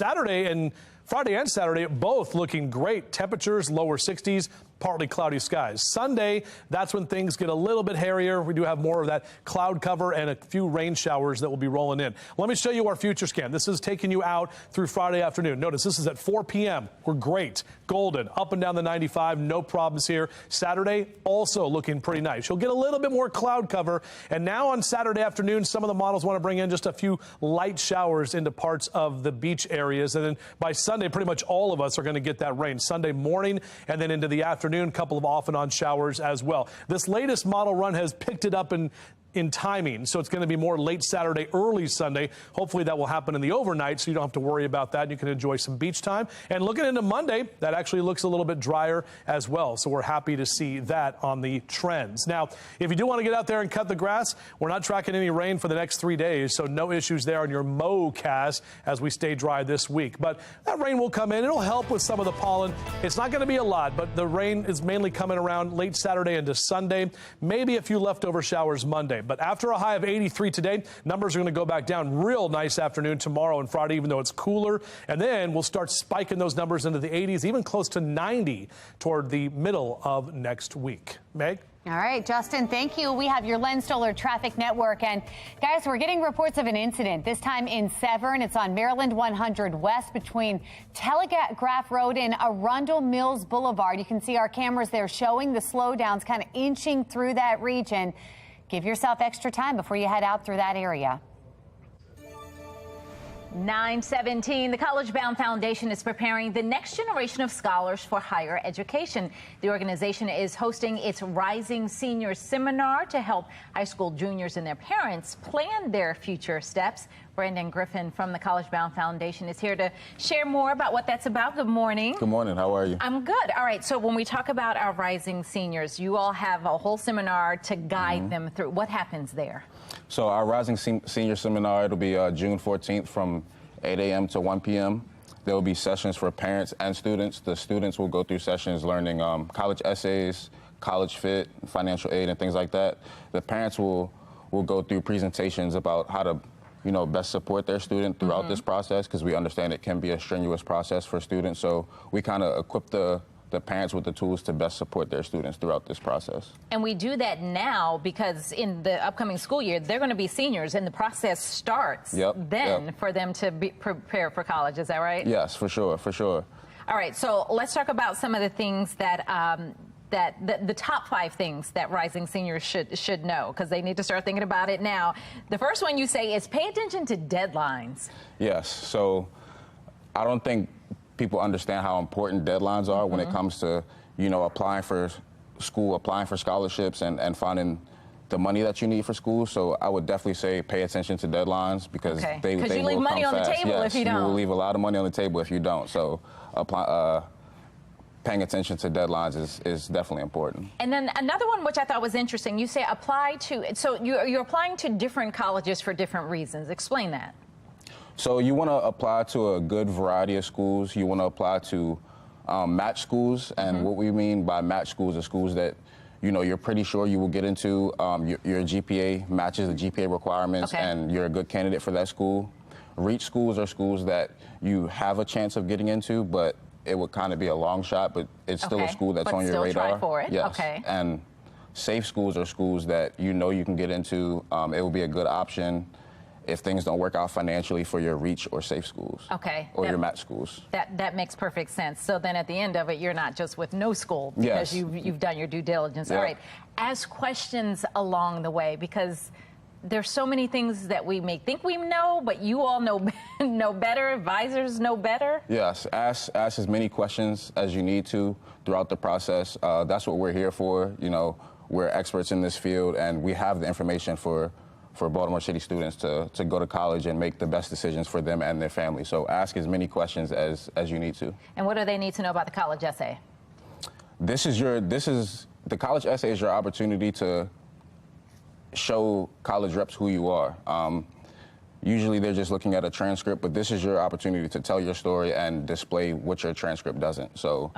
Friday and Saturday, both looking great. Temperatures, lower 60s, partly cloudy skies. Sunday, that's when things get a little bit hairier. We do have more of that cloud cover and a few rain showers that will be rolling in. Let me show you our future scan. This is taking you out through Friday afternoon. Notice this is at 4 p.m. We're great. Golden, up and down the 95, no problems here. Saturday, also looking pretty nice. You'll get a little bit more cloud cover. And now on Saturday afternoon, some of the models want to bring in just a few light showers into parts of the beach areas. And then by Sunday, pretty much all of us are going to get that rain. Sunday morning and then into the afternoon, a couple of off and on showers as well. This latest model run has picked it up in timing, so it's going to be more late Saturday, early Sunday. Hopefully that will happen in the overnight, so you don't have to worry about that. You can enjoy some beach time. And looking into Monday, that actually looks a little bit drier as well, so we're happy to see that on the trends. Now, if you do want to get out there and cut the grass, we're not tracking any rain for the next 3 days, so no issues there on your mowcast as we stay dry this week. But that rain will come in. It'll help with some of the pollen. It's not going to be a lot, but the rain is mainly coming around late Saturday into Sunday, maybe a few leftover showers Monday. But after a high of 83 today, numbers are going to go back down. Real nice afternoon tomorrow and Friday, even though it's cooler. And then we'll start spiking those numbers into the 80s, even close to 90 toward the middle of next week. Meg? All right, Justin, thank you. We have your Len Stoller Traffic Network. And guys, we're getting reports of an incident, this time in Severn. It's on Maryland 100 West between Telegraph Road and Arundel Mills Boulevard. You can see our cameras there showing the slowdowns kind of inching through that region. Give yourself extra time before you head out through that area. 9:17. The College Bound Foundation is preparing the next generation of scholars for higher education. The organization is hosting its Rising Seniors Seminar to help high school juniors and their parents plan their future steps. Brandon Griffin from the College Bound Foundation is here to share more about what that's about. Good morning. Good morning. How are you? I'm good. All right. So when we talk about our rising seniors, you all have a whole seminar to guide them through. What happens there? So our Rising Senior Seminar, it'll be June 14th from 8 a.m. to 1 p.m. There will be sessions for parents and students. The students will go through sessions learning college essays, college fit, financial aid, and things like that. The parents will go through presentations about how to best support their student throughout this process, because we understand it can be a strenuous process for students. So we kind of equip the parents with the tools to best support their students throughout this process. And we do that now because in the upcoming school year, they're going to be seniors and the process starts for them to be prepared for college. Is that right? Yes, for sure, for sure. All right, so let's talk about some of the things that the top 5 things that rising seniors should know, because they need to start thinking about it now. The first one you say is pay attention to deadlines. Yes, so I don't think people understand how important deadlines are when it comes to, applying for school, applying for scholarships, and finding the money that you need for school. So I would definitely say pay attention to deadlines, because they will come fast. Because you leave money on the table if you don't. You will leave a lot of money on the table if you don't. So paying attention to deadlines is definitely important. And then another one which I thought was interesting, you say apply to, so you're applying to different colleges for different reasons. Explain that. So you want to apply to a good variety of schools. You want to apply to match schools. And what we mean by match schools are schools that, you're pretty sure you will get into. Your GPA matches the GPA requirements, and you're a good candidate for that school. Reach schools are schools that you have a chance of getting into, but it would kind of be a long shot, but it's still a school that's on your radar. Try for it. Yes. And safe schools are schools that you can get into. It will be a good option if things don't work out financially for your reach or safe schools. Or your match schools. That makes perfect sense. So then at the end of it, you're not just with no school because you've done your due diligence. All right. Ask questions along the way, because there's so many things that we may think we know, but you all know better, advisors know better. Yes, ask as many questions as you need to throughout the process. That's what we're here for. We're experts in this field, and we have the information for Baltimore City students to go to college and make the best decisions for them and their family. So ask as many questions as you need to. And what do they need to know about the college essay? The college essay is your opportunity to show college reps who you are. Usually they're just looking at a transcript, but this is your opportunity to tell your story and display what your transcript doesn't. So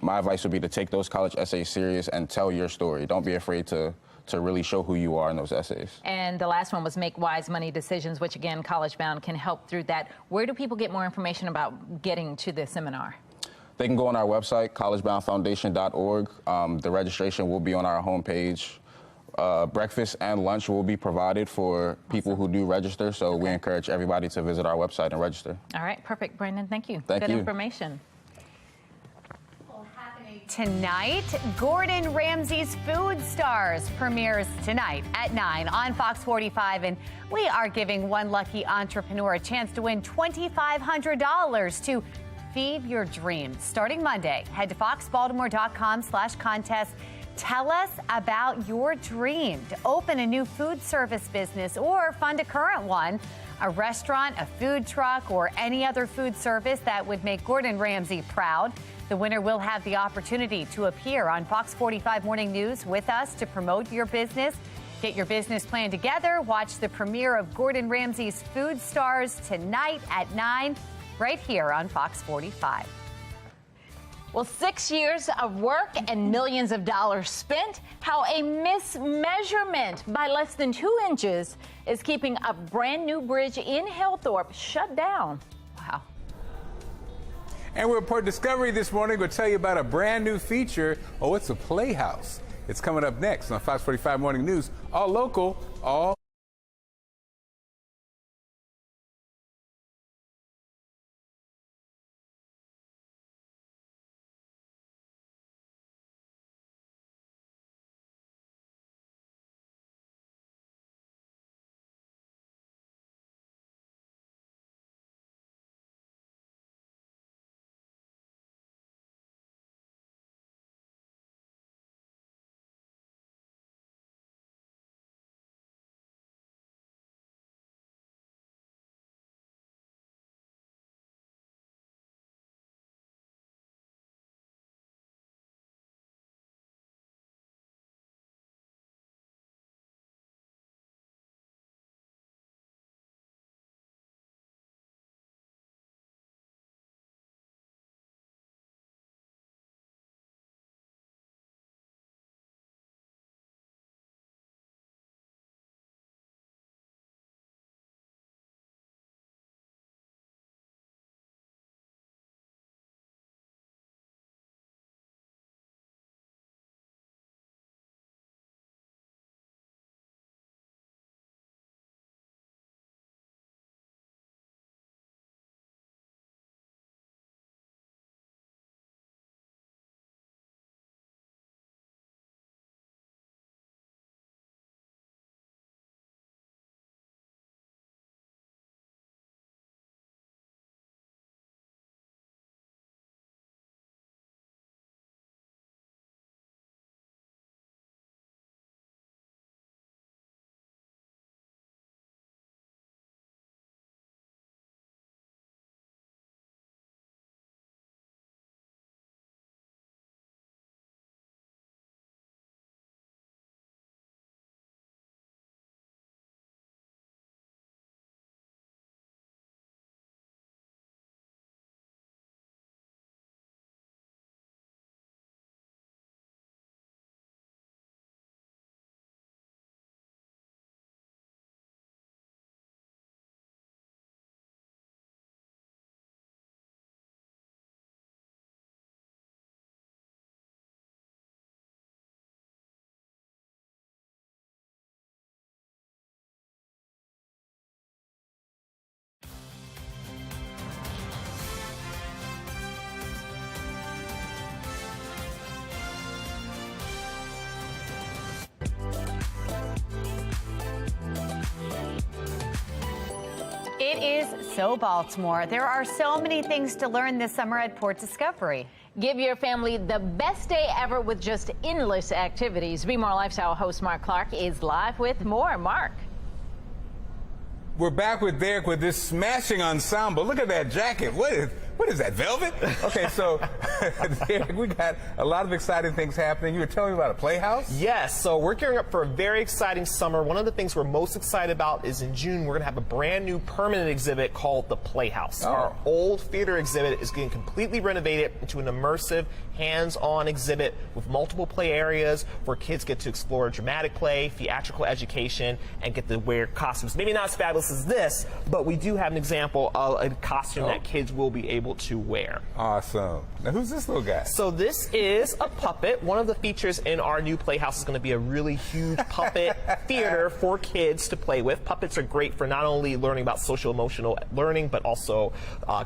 my advice would be to take those college essays serious and tell your story. Don't be afraid to really show who you are in those essays. And the last one was make wise money decisions, which again, College Bound can help through that. Where do people get more information about getting to the seminar? They can go on our website, collegeboundfoundation.org. The registration will be on our homepage. Breakfast and lunch will be provided for people who do register, so we encourage everybody to visit our website and register. All right, perfect, Brandon. Thank you. Thank you. Good you. information. Tonight, Gordon Ramsay's Food Stars premieres tonight at 9 on Fox 45, and we are giving one lucky entrepreneur a chance to win $2,500 to feed your dreams. Starting Monday, head to foxbaltimore.com/contest. Tell us about your dream to open a new food service business or fund a current one, a restaurant, a food truck, or any other food service that would make Gordon Ramsay proud. The winner will have the opportunity to appear on Fox 45 Morning News with us to promote your business. Get your business plan together. Watch the premiere of Gordon Ramsay's Food Stars tonight at 9, right here on Fox 45. Well, 6 years of work and millions of dollars spent. How a mismeasurement by less than 2 inches is keeping a brand new bridge in Hillthorpe shut down. Wow. And we report Discovery this morning. We'll tell you about a brand new feature. Oh, it's a playhouse. It's coming up next on Fox 45 Morning News. All local, all. It is so Baltimore. There are so many things to learn this summer at Port Discovery. Give your family the best day ever with just endless activities. Be More Lifestyle host Mark Clark is live with more. Mark. We're back with Derek with this smashing ensemble. Look at that jacket. What is that, velvet? Okay, so Derek, we got a lot of exciting things happening. You were telling me about a playhouse? Yes, so we're gearing up for a very exciting summer. One of the things we're most excited about is in June, we're going to have a brand new permanent exhibit called the Playhouse. Oh. Our old theater exhibit is getting completely renovated into an immersive, hands-on exhibit with multiple play areas where kids get to explore dramatic play, theatrical education, and get to wear costumes. Maybe not as fabulous as this, but we do have an example of a costume that kids will be able to wear. Awesome. Now, who's this little guy? So this is a puppet. One of the features in our new Playhouse is going to be a really huge puppet theater for kids to play with. Puppets are great for not only learning about social emotional learning, but also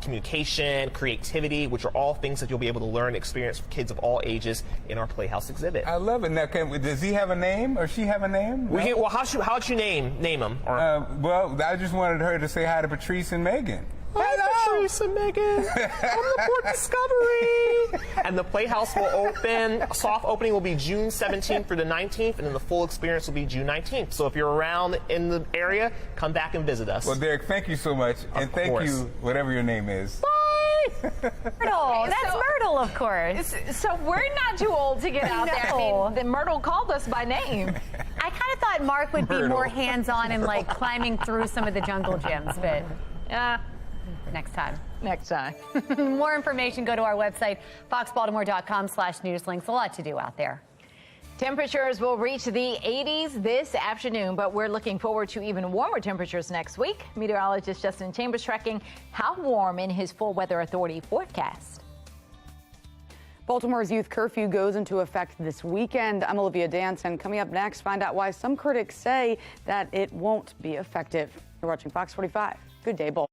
communication, creativity, which are all things that you'll be able to learn and experience for kids of all ages in our Playhouse exhibit. I love it. Now, does he have a name or she have a name? Well, how'd you name him? Well, I just wanted her to say hi to Patrice and Megan. Hi, Patrice and Megan. From the Port Discovery. And the Playhouse will open, soft opening will be June 17th through the 19th, and then the full experience will be June 19th. So if you're around in the area, come back and visit us. Well, Derek, thank you so much. And thank you, whatever your name is. Myrtle. That's Myrtle, of course. So we're not too old to get out there. I mean, Myrtle called us by name. I kind of thought Mark would be more hands-on and like climbing through some of the jungle gyms, but next time. Next time. More information, go to our website, foxbaltimore.com/newslinks. A lot to do out there. Temperatures will reach the 80s this afternoon, but we're looking forward to even warmer temperatures next week. Meteorologist Justin Chambers tracking how warm in his full Weather Authority forecast. Baltimore's youth curfew goes into effect this weekend. I'm Olivia Danson. Coming up next, find out why some critics say that it won't be effective. You're watching Fox 45. Good day, Baltimore.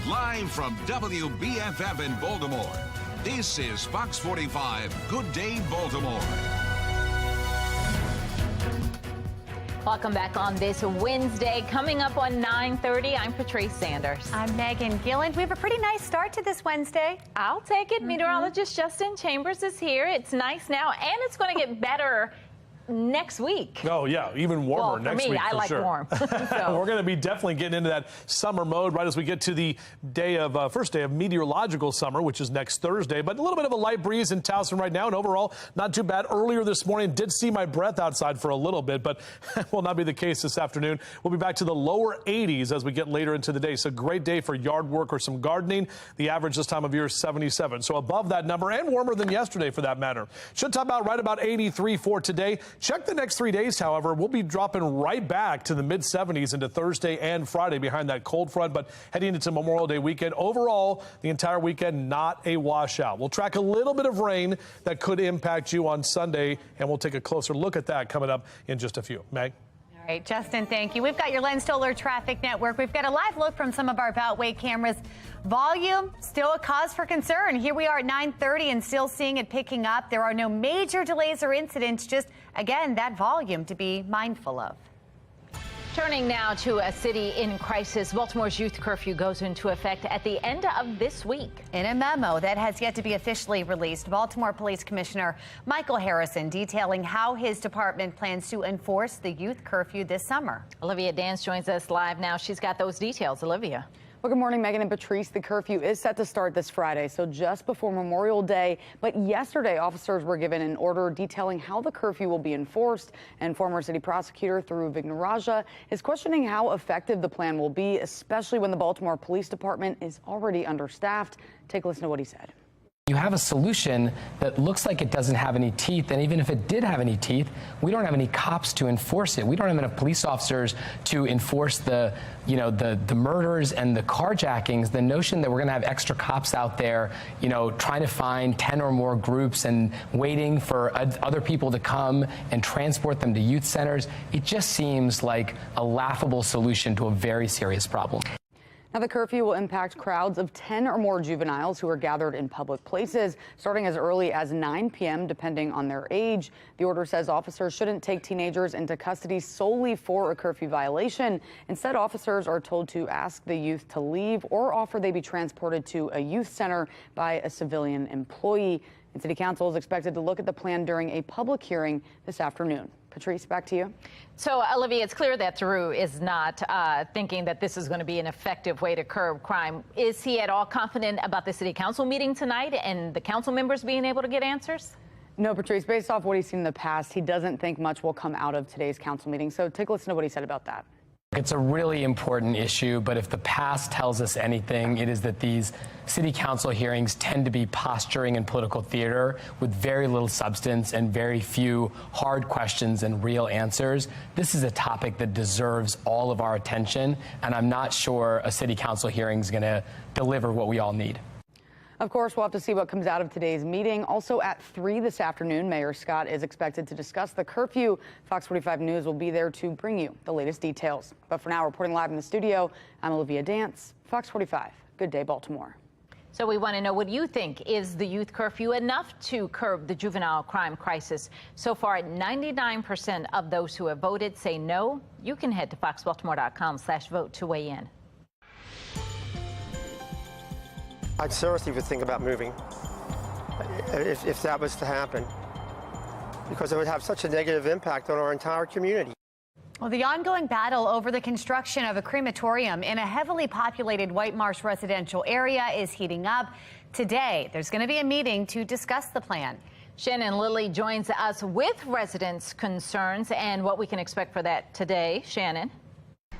Live from WBFF in Baltimore, this is Fox 45 Good Day Baltimore. Welcome back on this Wednesday. Coming up on 9:30, I'm Patrice Sanders. I'm Megan Gilland. We have a pretty nice start to this Wednesday. I'll take it. Meteorologist Justin Chambers is here. It's nice now, and it's going to get better next week. Oh, yeah, even warmer next week. I like sure. warm. We're going to be definitely getting into that summer mode right as we get to the first day of meteorological summer, which is next Thursday. But a little bit of a light breeze in Towson right now, and overall, not too bad. Earlier this morning, did see my breath outside for a little bit, but will not be the case this afternoon. We'll be back to the lower 80s as we get later into the day. So great day for yard work or some gardening. The average this time of year is 77. So above that number and warmer than yesterday for that matter. Should top out right about 83 for today. Check the next 3 days, however. We'll be dropping right back to the mid 70s into Thursday and Friday behind that cold front, but heading into Memorial Day weekend. Overall, the entire weekend, not a washout. We'll track a little bit of rain that could impact you on Sunday, and we'll take a closer look at that coming up in just a few. Meg? All right, Justin, thank you. We've got your Len Stoller Traffic Network. We've got a live look from some of our Beltway cameras. Volume, still a cause for concern. Here we are at 9:30 and still seeing it picking up. There are no major delays or incidents, just, again, that volume to be mindful of. Turning now to a city in crisis, Baltimore's youth curfew goes into effect at the end of this week. In a memo that has yet to be officially released, Baltimore Police Commissioner Michael Harrison detailing how his department plans to enforce the youth curfew this summer. Olivia Dance joins us live now. She's got those details. Olivia. Well, good morning, Megan and Patrice. The curfew is set to start this Friday, so just before Memorial Day. But yesterday, officers were given an order detailing how the curfew will be enforced. And former city prosecutor Thuru Vignaraja is questioning how effective the plan will be, especially when the Baltimore Police Department is already understaffed. Take a listen to what he said. You have a solution that looks like it doesn't have any teeth, and even if it did have any teeth, we don't have any cops to enforce it. We don't have enough police officers to enforce the murders and the carjackings. The notion that we're going to have extra cops out there, trying to find 10 or more groups and waiting for other people to come and transport them to youth centers, it just seems like a laughable solution to a very serious problem. Now, the curfew will impact crowds of 10 or more juveniles who are gathered in public places, starting as early as 9 p.m., depending on their age. The order says officers shouldn't take teenagers into custody solely for a curfew violation. Instead, officers are told to ask the youth to leave or offer they be transported to a youth center by a civilian employee. And City Council is expected to look at the plan during a public hearing this afternoon. Patrice, back to you. So, Olivia, it's clear that Thuru is not thinking that this is going to be an effective way to curb crime. Is he at all confident about the City Council meeting tonight and the council members being able to get answers? No, Patrice, based off what he's seen in the past, he doesn't think much will come out of today's council meeting. So take a listen to what he said about that. It's a really important issue, but if the past tells us anything, it is that these city council hearings tend to be posturing and political theater with very little substance and very few hard questions and real answers. This is a topic that deserves all of our attention, and I'm not sure a city council hearing is going to deliver what we all need. Of course, we'll have to see what comes out of today's meeting. Also at 3 this afternoon, Mayor Scott is expected to discuss the curfew. Fox 45 News will be there to bring you the latest details. But for now, reporting live in the studio, I'm Olivia Dance, Fox 45. Good day, Baltimore. So we want to know what you think. Is the youth curfew enough to curb the juvenile crime crisis? So far, 99% of those who have voted say no. You can head to foxbaltimore.com/vote to weigh in. I'd seriously would think about moving if that was to happen, because it would have such a negative impact on our entire community. Well, the ongoing battle over the construction of a crematorium in a heavily populated White Marsh residential area is heating up. Today, there's going to be a meeting to discuss the plan. Shannon Lilly joins us with residents' concerns and what we can expect for that today. Shannon.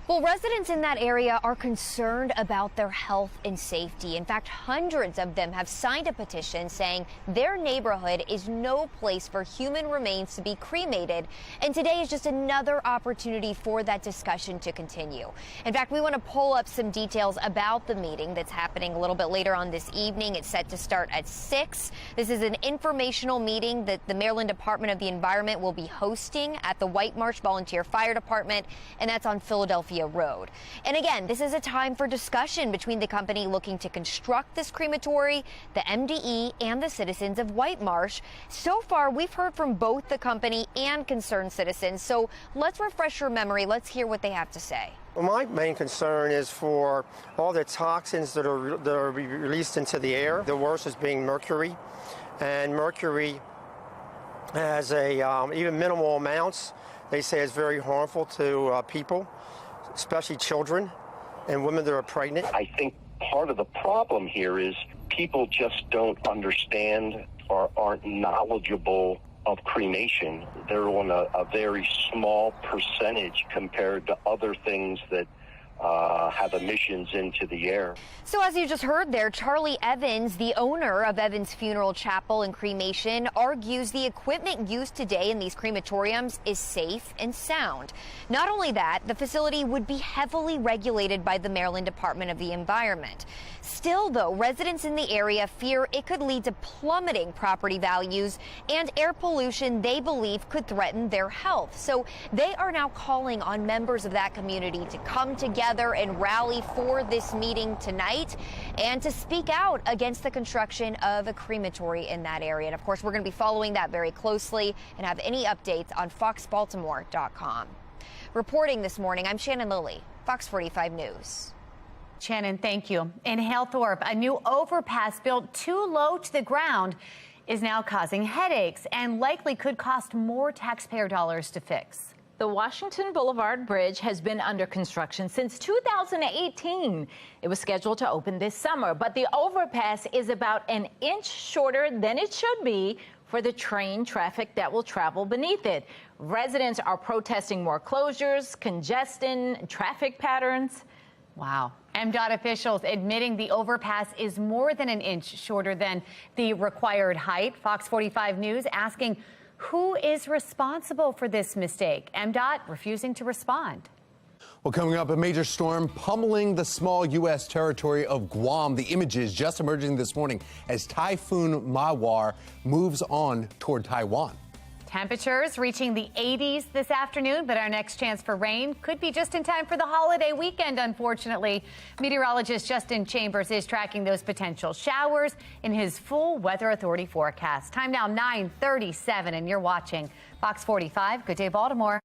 Well, residents in that area are concerned about their health and safety. In fact, hundreds of them have signed a petition saying their neighborhood is no place for human remains to be cremated. And today is just another opportunity for that discussion to continue. In fact, we want to pull up some details about the meeting that's happening a little bit later on this evening. It's set to start at 6. This is an informational meeting that the Maryland Department of the Environment will be hosting at the White Marsh Volunteer Fire Department, and that's on Philadelphia Road. And again, this is a time for discussion between the company looking to construct this crematory, the MDE, and the citizens of White Marsh. So far, we've heard from both the company and concerned citizens. So let's refresh your memory. Let's hear what they have to say. Well, my main concern is for all the toxins that are released into the air. The worst is being mercury, and mercury as even minimal amounts. They say it's very harmful to people, especially children and women that are pregnant. I think part of the problem here is people just don't understand or aren't knowledgeable of cremation. They're on a very small percentage compared to other things that have emissions into the air. So as you just heard there, Charlie Evans, the owner of Evans Funeral Chapel and Cremation, argues the equipment used today in these crematoriums is safe and sound. Not only that, the facility would be heavily regulated by the Maryland Department of the Environment. Still, though, residents in the area fear it could lead to plummeting property values and air pollution they believe could threaten their health. So they are now calling on members of that community to come together and rally for this meeting tonight and to speak out against the construction of a crematory in that area. And of course, we're going to be following that very closely and have any updates on FOX45.com. Reporting this morning, I'm Shannon Lilly, Fox 45 News. Shannon, thank you. In Halethorpe, a new overpass built too low to the ground is now causing headaches and likely could cost more taxpayer dollars to fix. The Washington Boulevard Bridge has been under construction since 2018. It was scheduled to open this summer, but the overpass is about an inch shorter than it should be for the train traffic that will travel beneath it. Residents are protesting more closures, congestion, traffic patterns. Wow. MDOT officials admitting the overpass is more than an inch shorter than the required height. Fox 45 News asking who is responsible for this mistake. MDOT refusing to respond. Well, coming up, a major storm pummeling the small U.S. territory of Guam. The images just emerging this morning as Typhoon Mawar moves on toward Taiwan. Temperatures reaching the 80s this afternoon, but our next chance for rain could be just in time for the holiday weekend, unfortunately. Meteorologist Justin Chambers is tracking those potential showers in his full Weather Authority forecast. Time now 9:37, and you're watching Fox 45. Good day, Baltimore.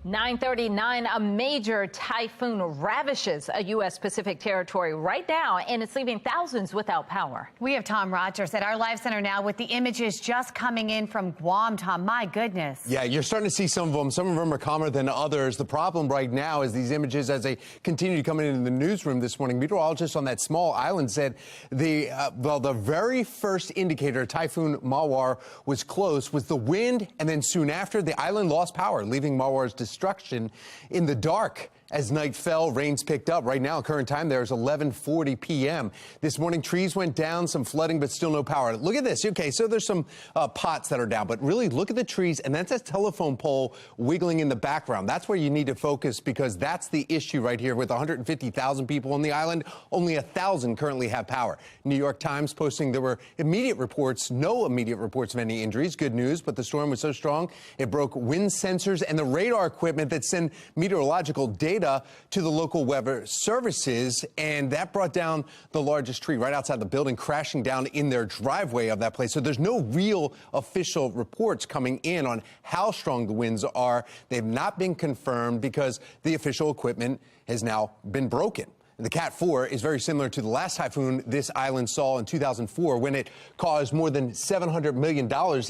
9:39, a major typhoon ravishes a U.S. Pacific territory right now, and it's leaving thousands without power. We have Tom Rogers at our live center now with the images just coming in from Guam. Tom, my goodness. Yeah, you're starting to see some of them. Some of them are calmer than others. The problem right now is these images, as they continue to come in the newsroom this morning, meteorologists on that small island said the very first indicator Typhoon Mawar was close was the wind, and then soon after, the island lost power, leaving Mawar's destruction in the dark. As night fell, rains picked up. Right now, current time there is 11:40 p.m. This morning, trees went down, some flooding, but still no power. Look at this. Okay, so there's some pots that are down, but really look at the trees, and that's a telephone pole wiggling in the background. That's where you need to focus, because that's the issue right here. With 150,000 people on the island, only 1,000 currently have power. New York Times posting there were no immediate reports of any injuries. Good news, but the storm was so strong, it broke wind sensors and the radar equipment that send meteorological data to the local weather services, and that brought down the largest tree right outside the building, crashing down in their driveway of that place. So there's no real official reports coming in on how strong the winds are. They've not been confirmed because the official equipment has now been broken. The Cat 4 is very similar to the last typhoon this island saw in 2004, when it caused more than $700 million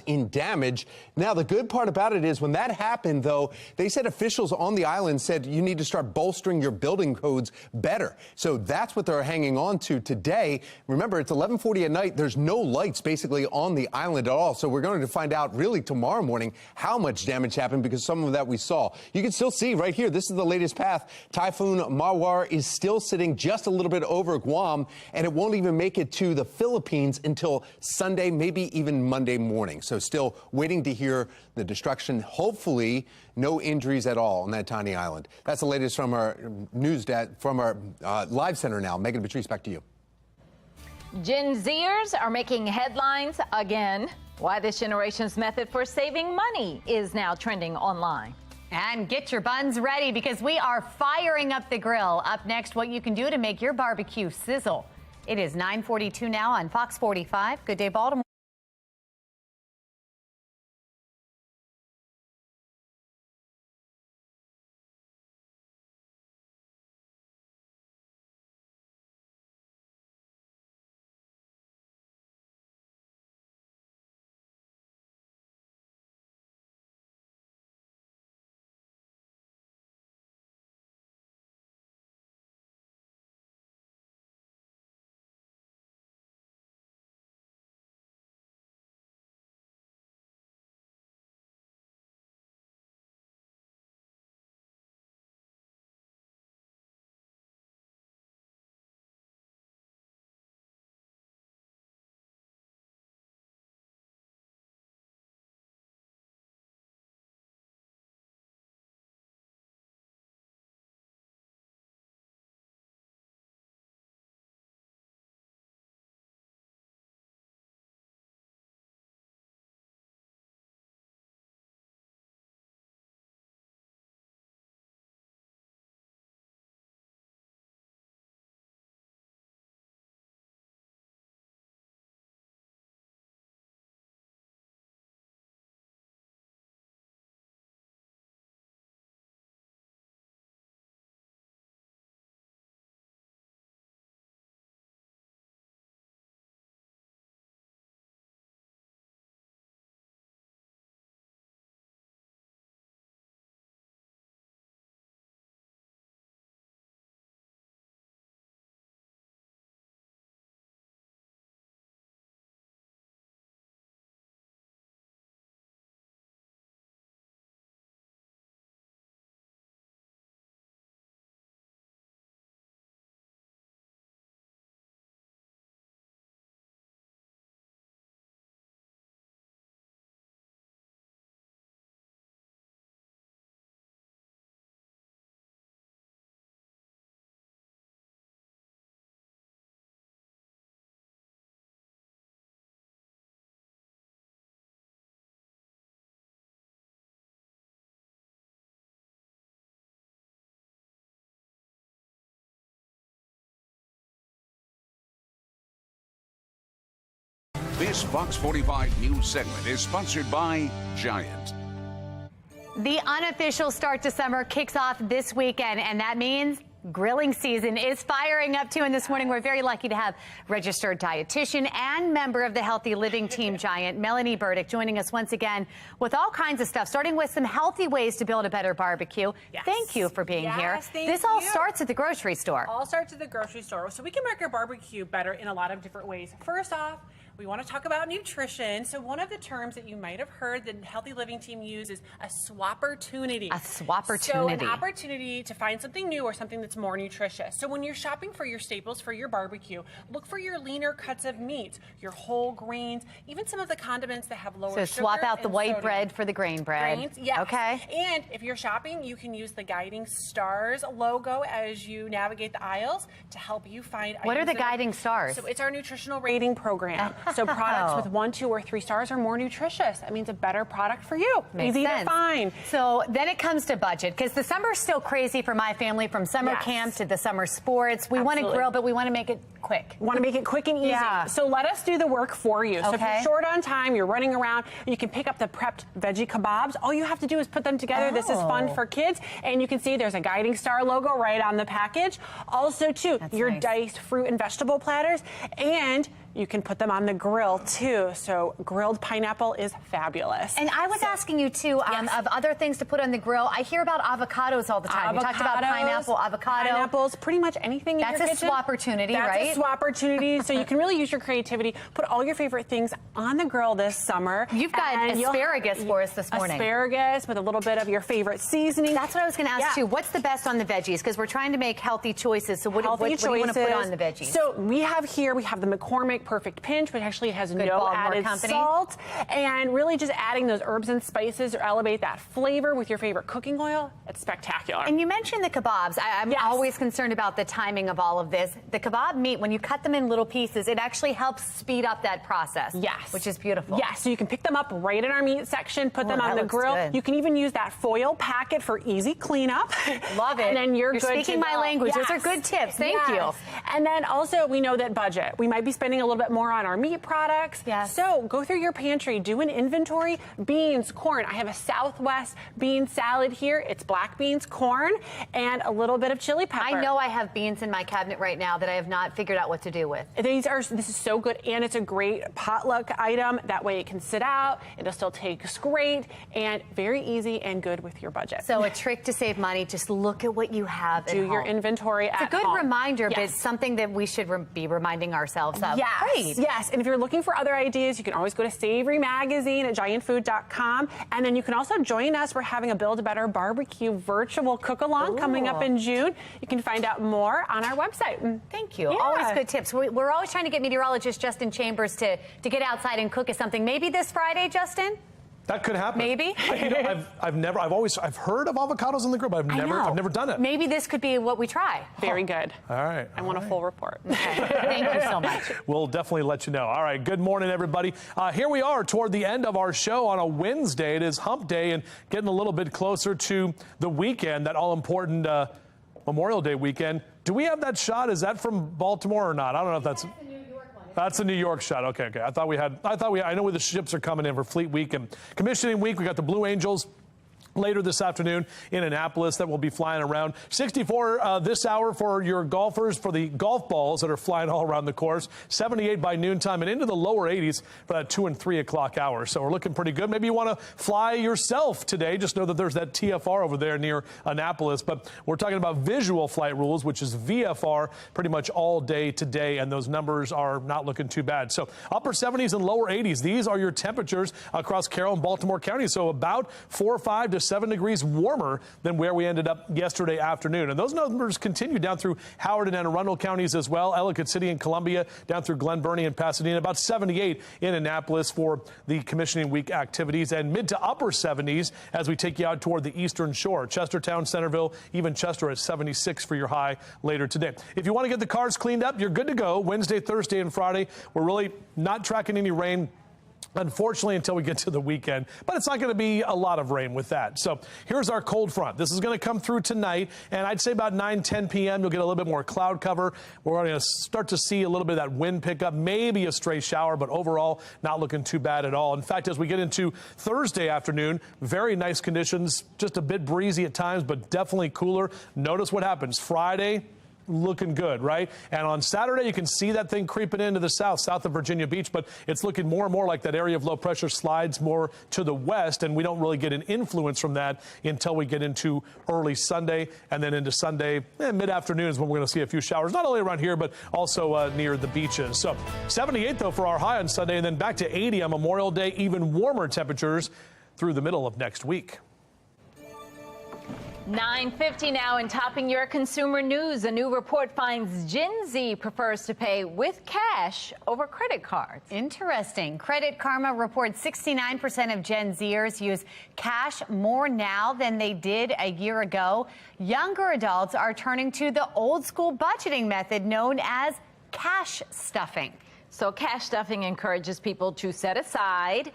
in damage. Now, the good part about it is when that happened, though, they said officials on the island said you need to start bolstering your building codes better. So that's what they're hanging on to today. Remember, it's 11:40 at night. There's no lights basically on the island at all. So we're going to find out really tomorrow morning how much damage happened, because some of that we saw. You can still see right here, this is the latest path. Typhoon Mawar is still sitting just a little bit over Guam, and it won't even make it to the Philippines until Sunday, maybe even Monday morning. So still waiting to hear the destruction. Hopefully no injuries at all on that tiny island. That's the latest from our from our live center now. Megan Patrice, back to you. Gen Zers are making headlines again. Why this generation's method for saving money is now trending online. And get your buns ready, because we are firing up the grill. Up next, what you can do to make your barbecue sizzle. It is 9:42 now on Fox 45. Good day, Baltimore. This Fox 45 news segment is sponsored by Giant. The unofficial start to summer kicks off this weekend, and that means grilling season is firing up too. And this morning, we're very lucky to have registered dietitian and member of the Healthy Living Team Giant, Melanie Burdick, joining us once again with all kinds of stuff, starting with some healthy ways to build a better barbecue. Yes. Thank you for being here. Thank This all you. starts at the grocery store. All starts at the grocery store. So we can make our barbecue better in a lot of different ways. First off, we want to talk about nutrition. So one of the terms that you might have heard the Healthy Living Team use is a swappertunity. A swappertunity. So an opportunity to find something new or something that's more nutritious. So when you're shopping for your staples for your barbecue, look for your leaner cuts of meat, your whole grains, even some of the condiments that have lower So sugar swap out the and white sodium. bread for the grain bread. Grains, yes. Okay. And if you're shopping, you can use the Guiding Stars logo as you navigate the aisles to help you find What are items the that Guiding Stars? So it's our nutritional rating program. So products with 1, 2, or 3 stars are more nutritious. That means a better product for you. Makes Easy sense. to find. So then it comes to budget, because the summer's still crazy for my family, from summer Yes. camp to the summer sports. We want to Absolutely. grill, but we want to make it quick. Want to make it quick and easy. Yeah. So let us do the work for you. So if Okay. you're short on time, you're running around, you can pick up the prepped veggie kebabs. All you have to do is put them together. This is fun Oh. for kids. And you can see there's a Guiding Star logo right on the package. Also, too, your nice. diced fruit and vegetable platters. And you can put them on the grill, too. So grilled pineapple is fabulous. And I was asking you, too, of other things to put on the grill. I hear about avocados all the time. You talked about Avocados, pineapple, avocado. Pineapples, pretty much anything in That's your a kitchen. swappertunity, right? That's a swappertunity. So you can really use your creativity. Put all your favorite things on the grill this summer. You've got and you'll- asparagus for us this morning. Asparagus with a little bit of your favorite seasoning. That's what I was going to ask, Yeah. too. What's the best on the veggies? Because we're trying to make healthy choices. So what do you want to put on the veggies? So we have the McCormick Perfect Pinch, which actually has Good no Baltimore added company. salt. And really just adding those herbs and spices to elevate that flavor with your favorite cooking oil. It's spectacular. And you mentioned the kebabs. I'm always concerned about the timing of all of this. The kebab meat, when you cut them in little pieces, it actually helps speed up that process. Yes. Which is beautiful. Yes, so you can pick them up right in our meat section, put them that on the looks grill. good. You can even use that foil packet for easy cleanup. Love it. And then you're good speaking to my go. language. Yes. Those are good tips. Thank you. Yes. And then also, we know that budget. We might be spending a little bit more on our meat products. Yes. So go through your pantry, do an inventory. Beans, corn. I have a Southwest bean salad here. It's black beans, corn, and a little bit of chili pepper. I know I have beans in my cabinet right now that I have not figured out what to do with. This is so good, and it's a great potluck item. That way it can sit out, it'll still taste great, and very easy and good with your budget. So a trick to save money, just look at what you have at Do your home. inventory at home. It's a good reminder, but Yes. something that we should be reminding ourselves of. Yes, Great. yes. And if you're looking for other ideas, you can always go to Savory Magazine at giantfood.com. And then you can also join us. We're having a Build a Better Barbecue virtual cook-along coming up in June. You can find out more on our website. Thank you. Yeah. Always good tips. We're always trying to get meteorologist Justin Chambers to get outside and cook us something. Maybe this Friday, Justin? That could happen. Maybe. I've heard of avocados on the grill, but I've never done it. Maybe this could be what we try. Very good. All right. I want a full report. Thank you so much. We'll definitely let you know. All right. Good morning, everybody. Here we are toward the end of our show on a Wednesday. It is Hump Day and getting a little bit closer to the weekend, that all-important Memorial Day weekend. Do we have that shot? Is that from Baltimore or not? I don't know if that's. That's a New York shot. Okay. I know where the ships are coming in for Fleet Week and Commissioning Week. We got the Blue Angels later this afternoon in Annapolis that will be flying around. 64 this hour for your golfers, for the golf balls that are flying all around the course. 78 by noontime and into the lower 80s for that 2 and 3 o'clock hour. So we're looking pretty good. Maybe you want to fly yourself today. Just know that there's that TFR over there near Annapolis. But we're talking about visual flight rules, which is VFR, pretty much all day today. And those numbers are not looking too bad. So upper 70s and lower 80s. These are your temperatures across Carroll and Baltimore County. So about 4 or 5 to 7 degrees warmer than where we ended up yesterday afternoon. And those numbers continue down through Howard and Anne Arundel counties as well. Ellicott City and Columbia, down through Glen Burnie and Pasadena. About 78 in Annapolis for the Commissioning Week activities, and mid to upper 70s as we take you out toward the eastern shore. Chestertown, Centerville, even Chester at 76 for your high later today. If you want to get the cars cleaned up, you're good to go. Wednesday, Thursday, and Friday, we're really not tracking any rain unfortunately, until we get to the weekend. But it's not going to be a lot of rain with that. So here's our cold front. This is going to come through tonight, and I'd say about 9-10 p.m. you'll get a little bit more cloud cover. We're going to start to see a little bit of that wind pickup, maybe a stray shower, but overall not looking too bad at all. In fact, as we get into Thursday afternoon, very nice conditions, just a bit breezy at times, but definitely cooler. Notice what happens Friday. Looking good, right? And on Saturday, you can see that thing creeping into the south of Virginia Beach, but it's looking more and more like that area of low pressure slides more to the west, and we don't really get an influence from that until we get into early Sunday, and then into Sunday, mid-afternoon is when we're going to see a few showers, not only around here, but also near the beaches. So 78, though, for our high on Sunday, and then back to 80 on Memorial Day, even warmer temperatures through the middle of next week. 9:50 now, and topping your consumer news, a new report finds Gen Z prefers to pay with cash over credit cards. Interesting. Credit Karma reports 69% of Gen Zers use cash more now than they did a year ago. Younger adults are turning to the old school budgeting method known as cash stuffing. So cash stuffing encourages people to set aside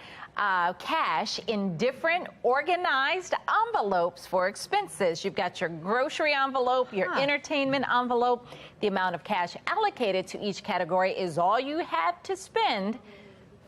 cash in different organized envelopes for expenses. You've got your grocery envelope, your entertainment envelope. The amount of cash allocated to each category is all you have to spend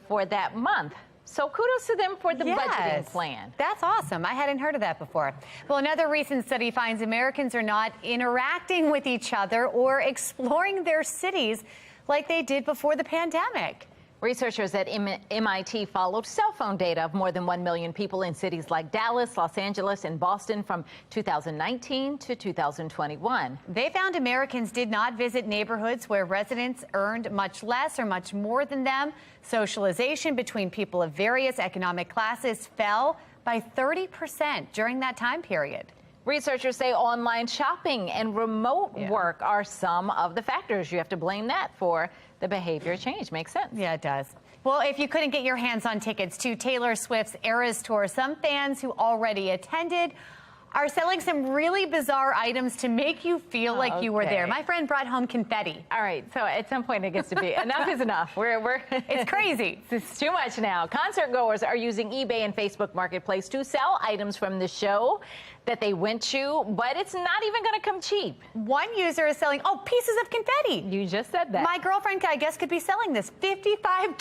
for that month. So kudos to them for the budgeting plan. That's awesome. I hadn't heard of that before. Well, another recent study finds Americans are not interacting with each other or exploring their cities like they did before the pandemic. Researchers at MIT followed cell phone data of more than 1 million people in cities like Dallas, Los Angeles, and Boston from 2019 to 2021. They found Americans did not visit neighborhoods where residents earned much less or much more than them. Socialization between people of various economic classes fell by 30% during that time period. Researchers say online shopping and remote work are some of the factors. You have to blame that for the behavior change. Makes sense. Yeah, it does. Well, if you couldn't get your hands on tickets to Taylor Swift's Eras Tour, some fans who already attended are selling some really bizarre items to make you feel like you were there. My friend brought home confetti. All right, so at some point it gets to be enough is enough. It's crazy. It's too much now. Concert goers are using eBay and Facebook Marketplace to sell items from the show that they went to, but it's not even going to come cheap. One user is selling, pieces of confetti. You just said that. My girlfriend, I guess, could be selling this. $55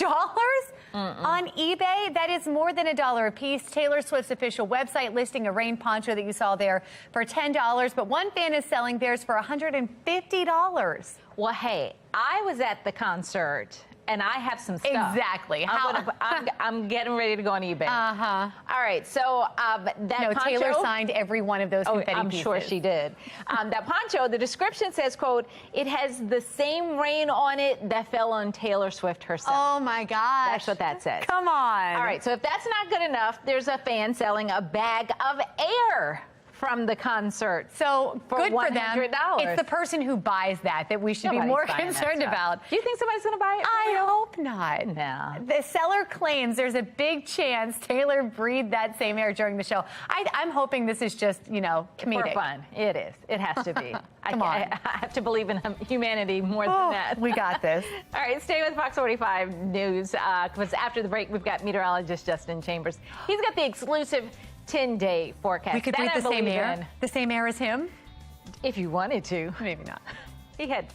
on eBay. That is more than $1 a piece. Taylor Swift's official website listing a rain poncho that you saw there for $10, but one fan is selling theirs for $150. Well, hey, I was at the concert, and I have some stuff. Exactly. I'm getting ready to go on eBay. All right, so that poncho. Taylor signed every one of those confetti I'm pieces. sure she did. That poncho, the description says, quote, it has the same rain on it that fell on Taylor Swift herself. Oh, my gosh. That's what that says. Come on. All right, so if that's not good enough, there's a fan selling a bag of air from the concert. So good for them. $100. It's the person who buys that we should be more concerned about. Do you think somebody's going to buy it? I hope not. No. The seller claims there's a big chance Taylor breathed that same air during the show. I'm hoping this is just, comedic. For fun. It is. It has to be. Come on. I have to believe in humanity more than that. We got this. All right, stay with Fox 45 News, because after the break, we've got meteorologist Justin Chambers. He's got the exclusive 10-day forecast. We could breathe the same air? The same air as him? If you wanted to. Maybe not. He had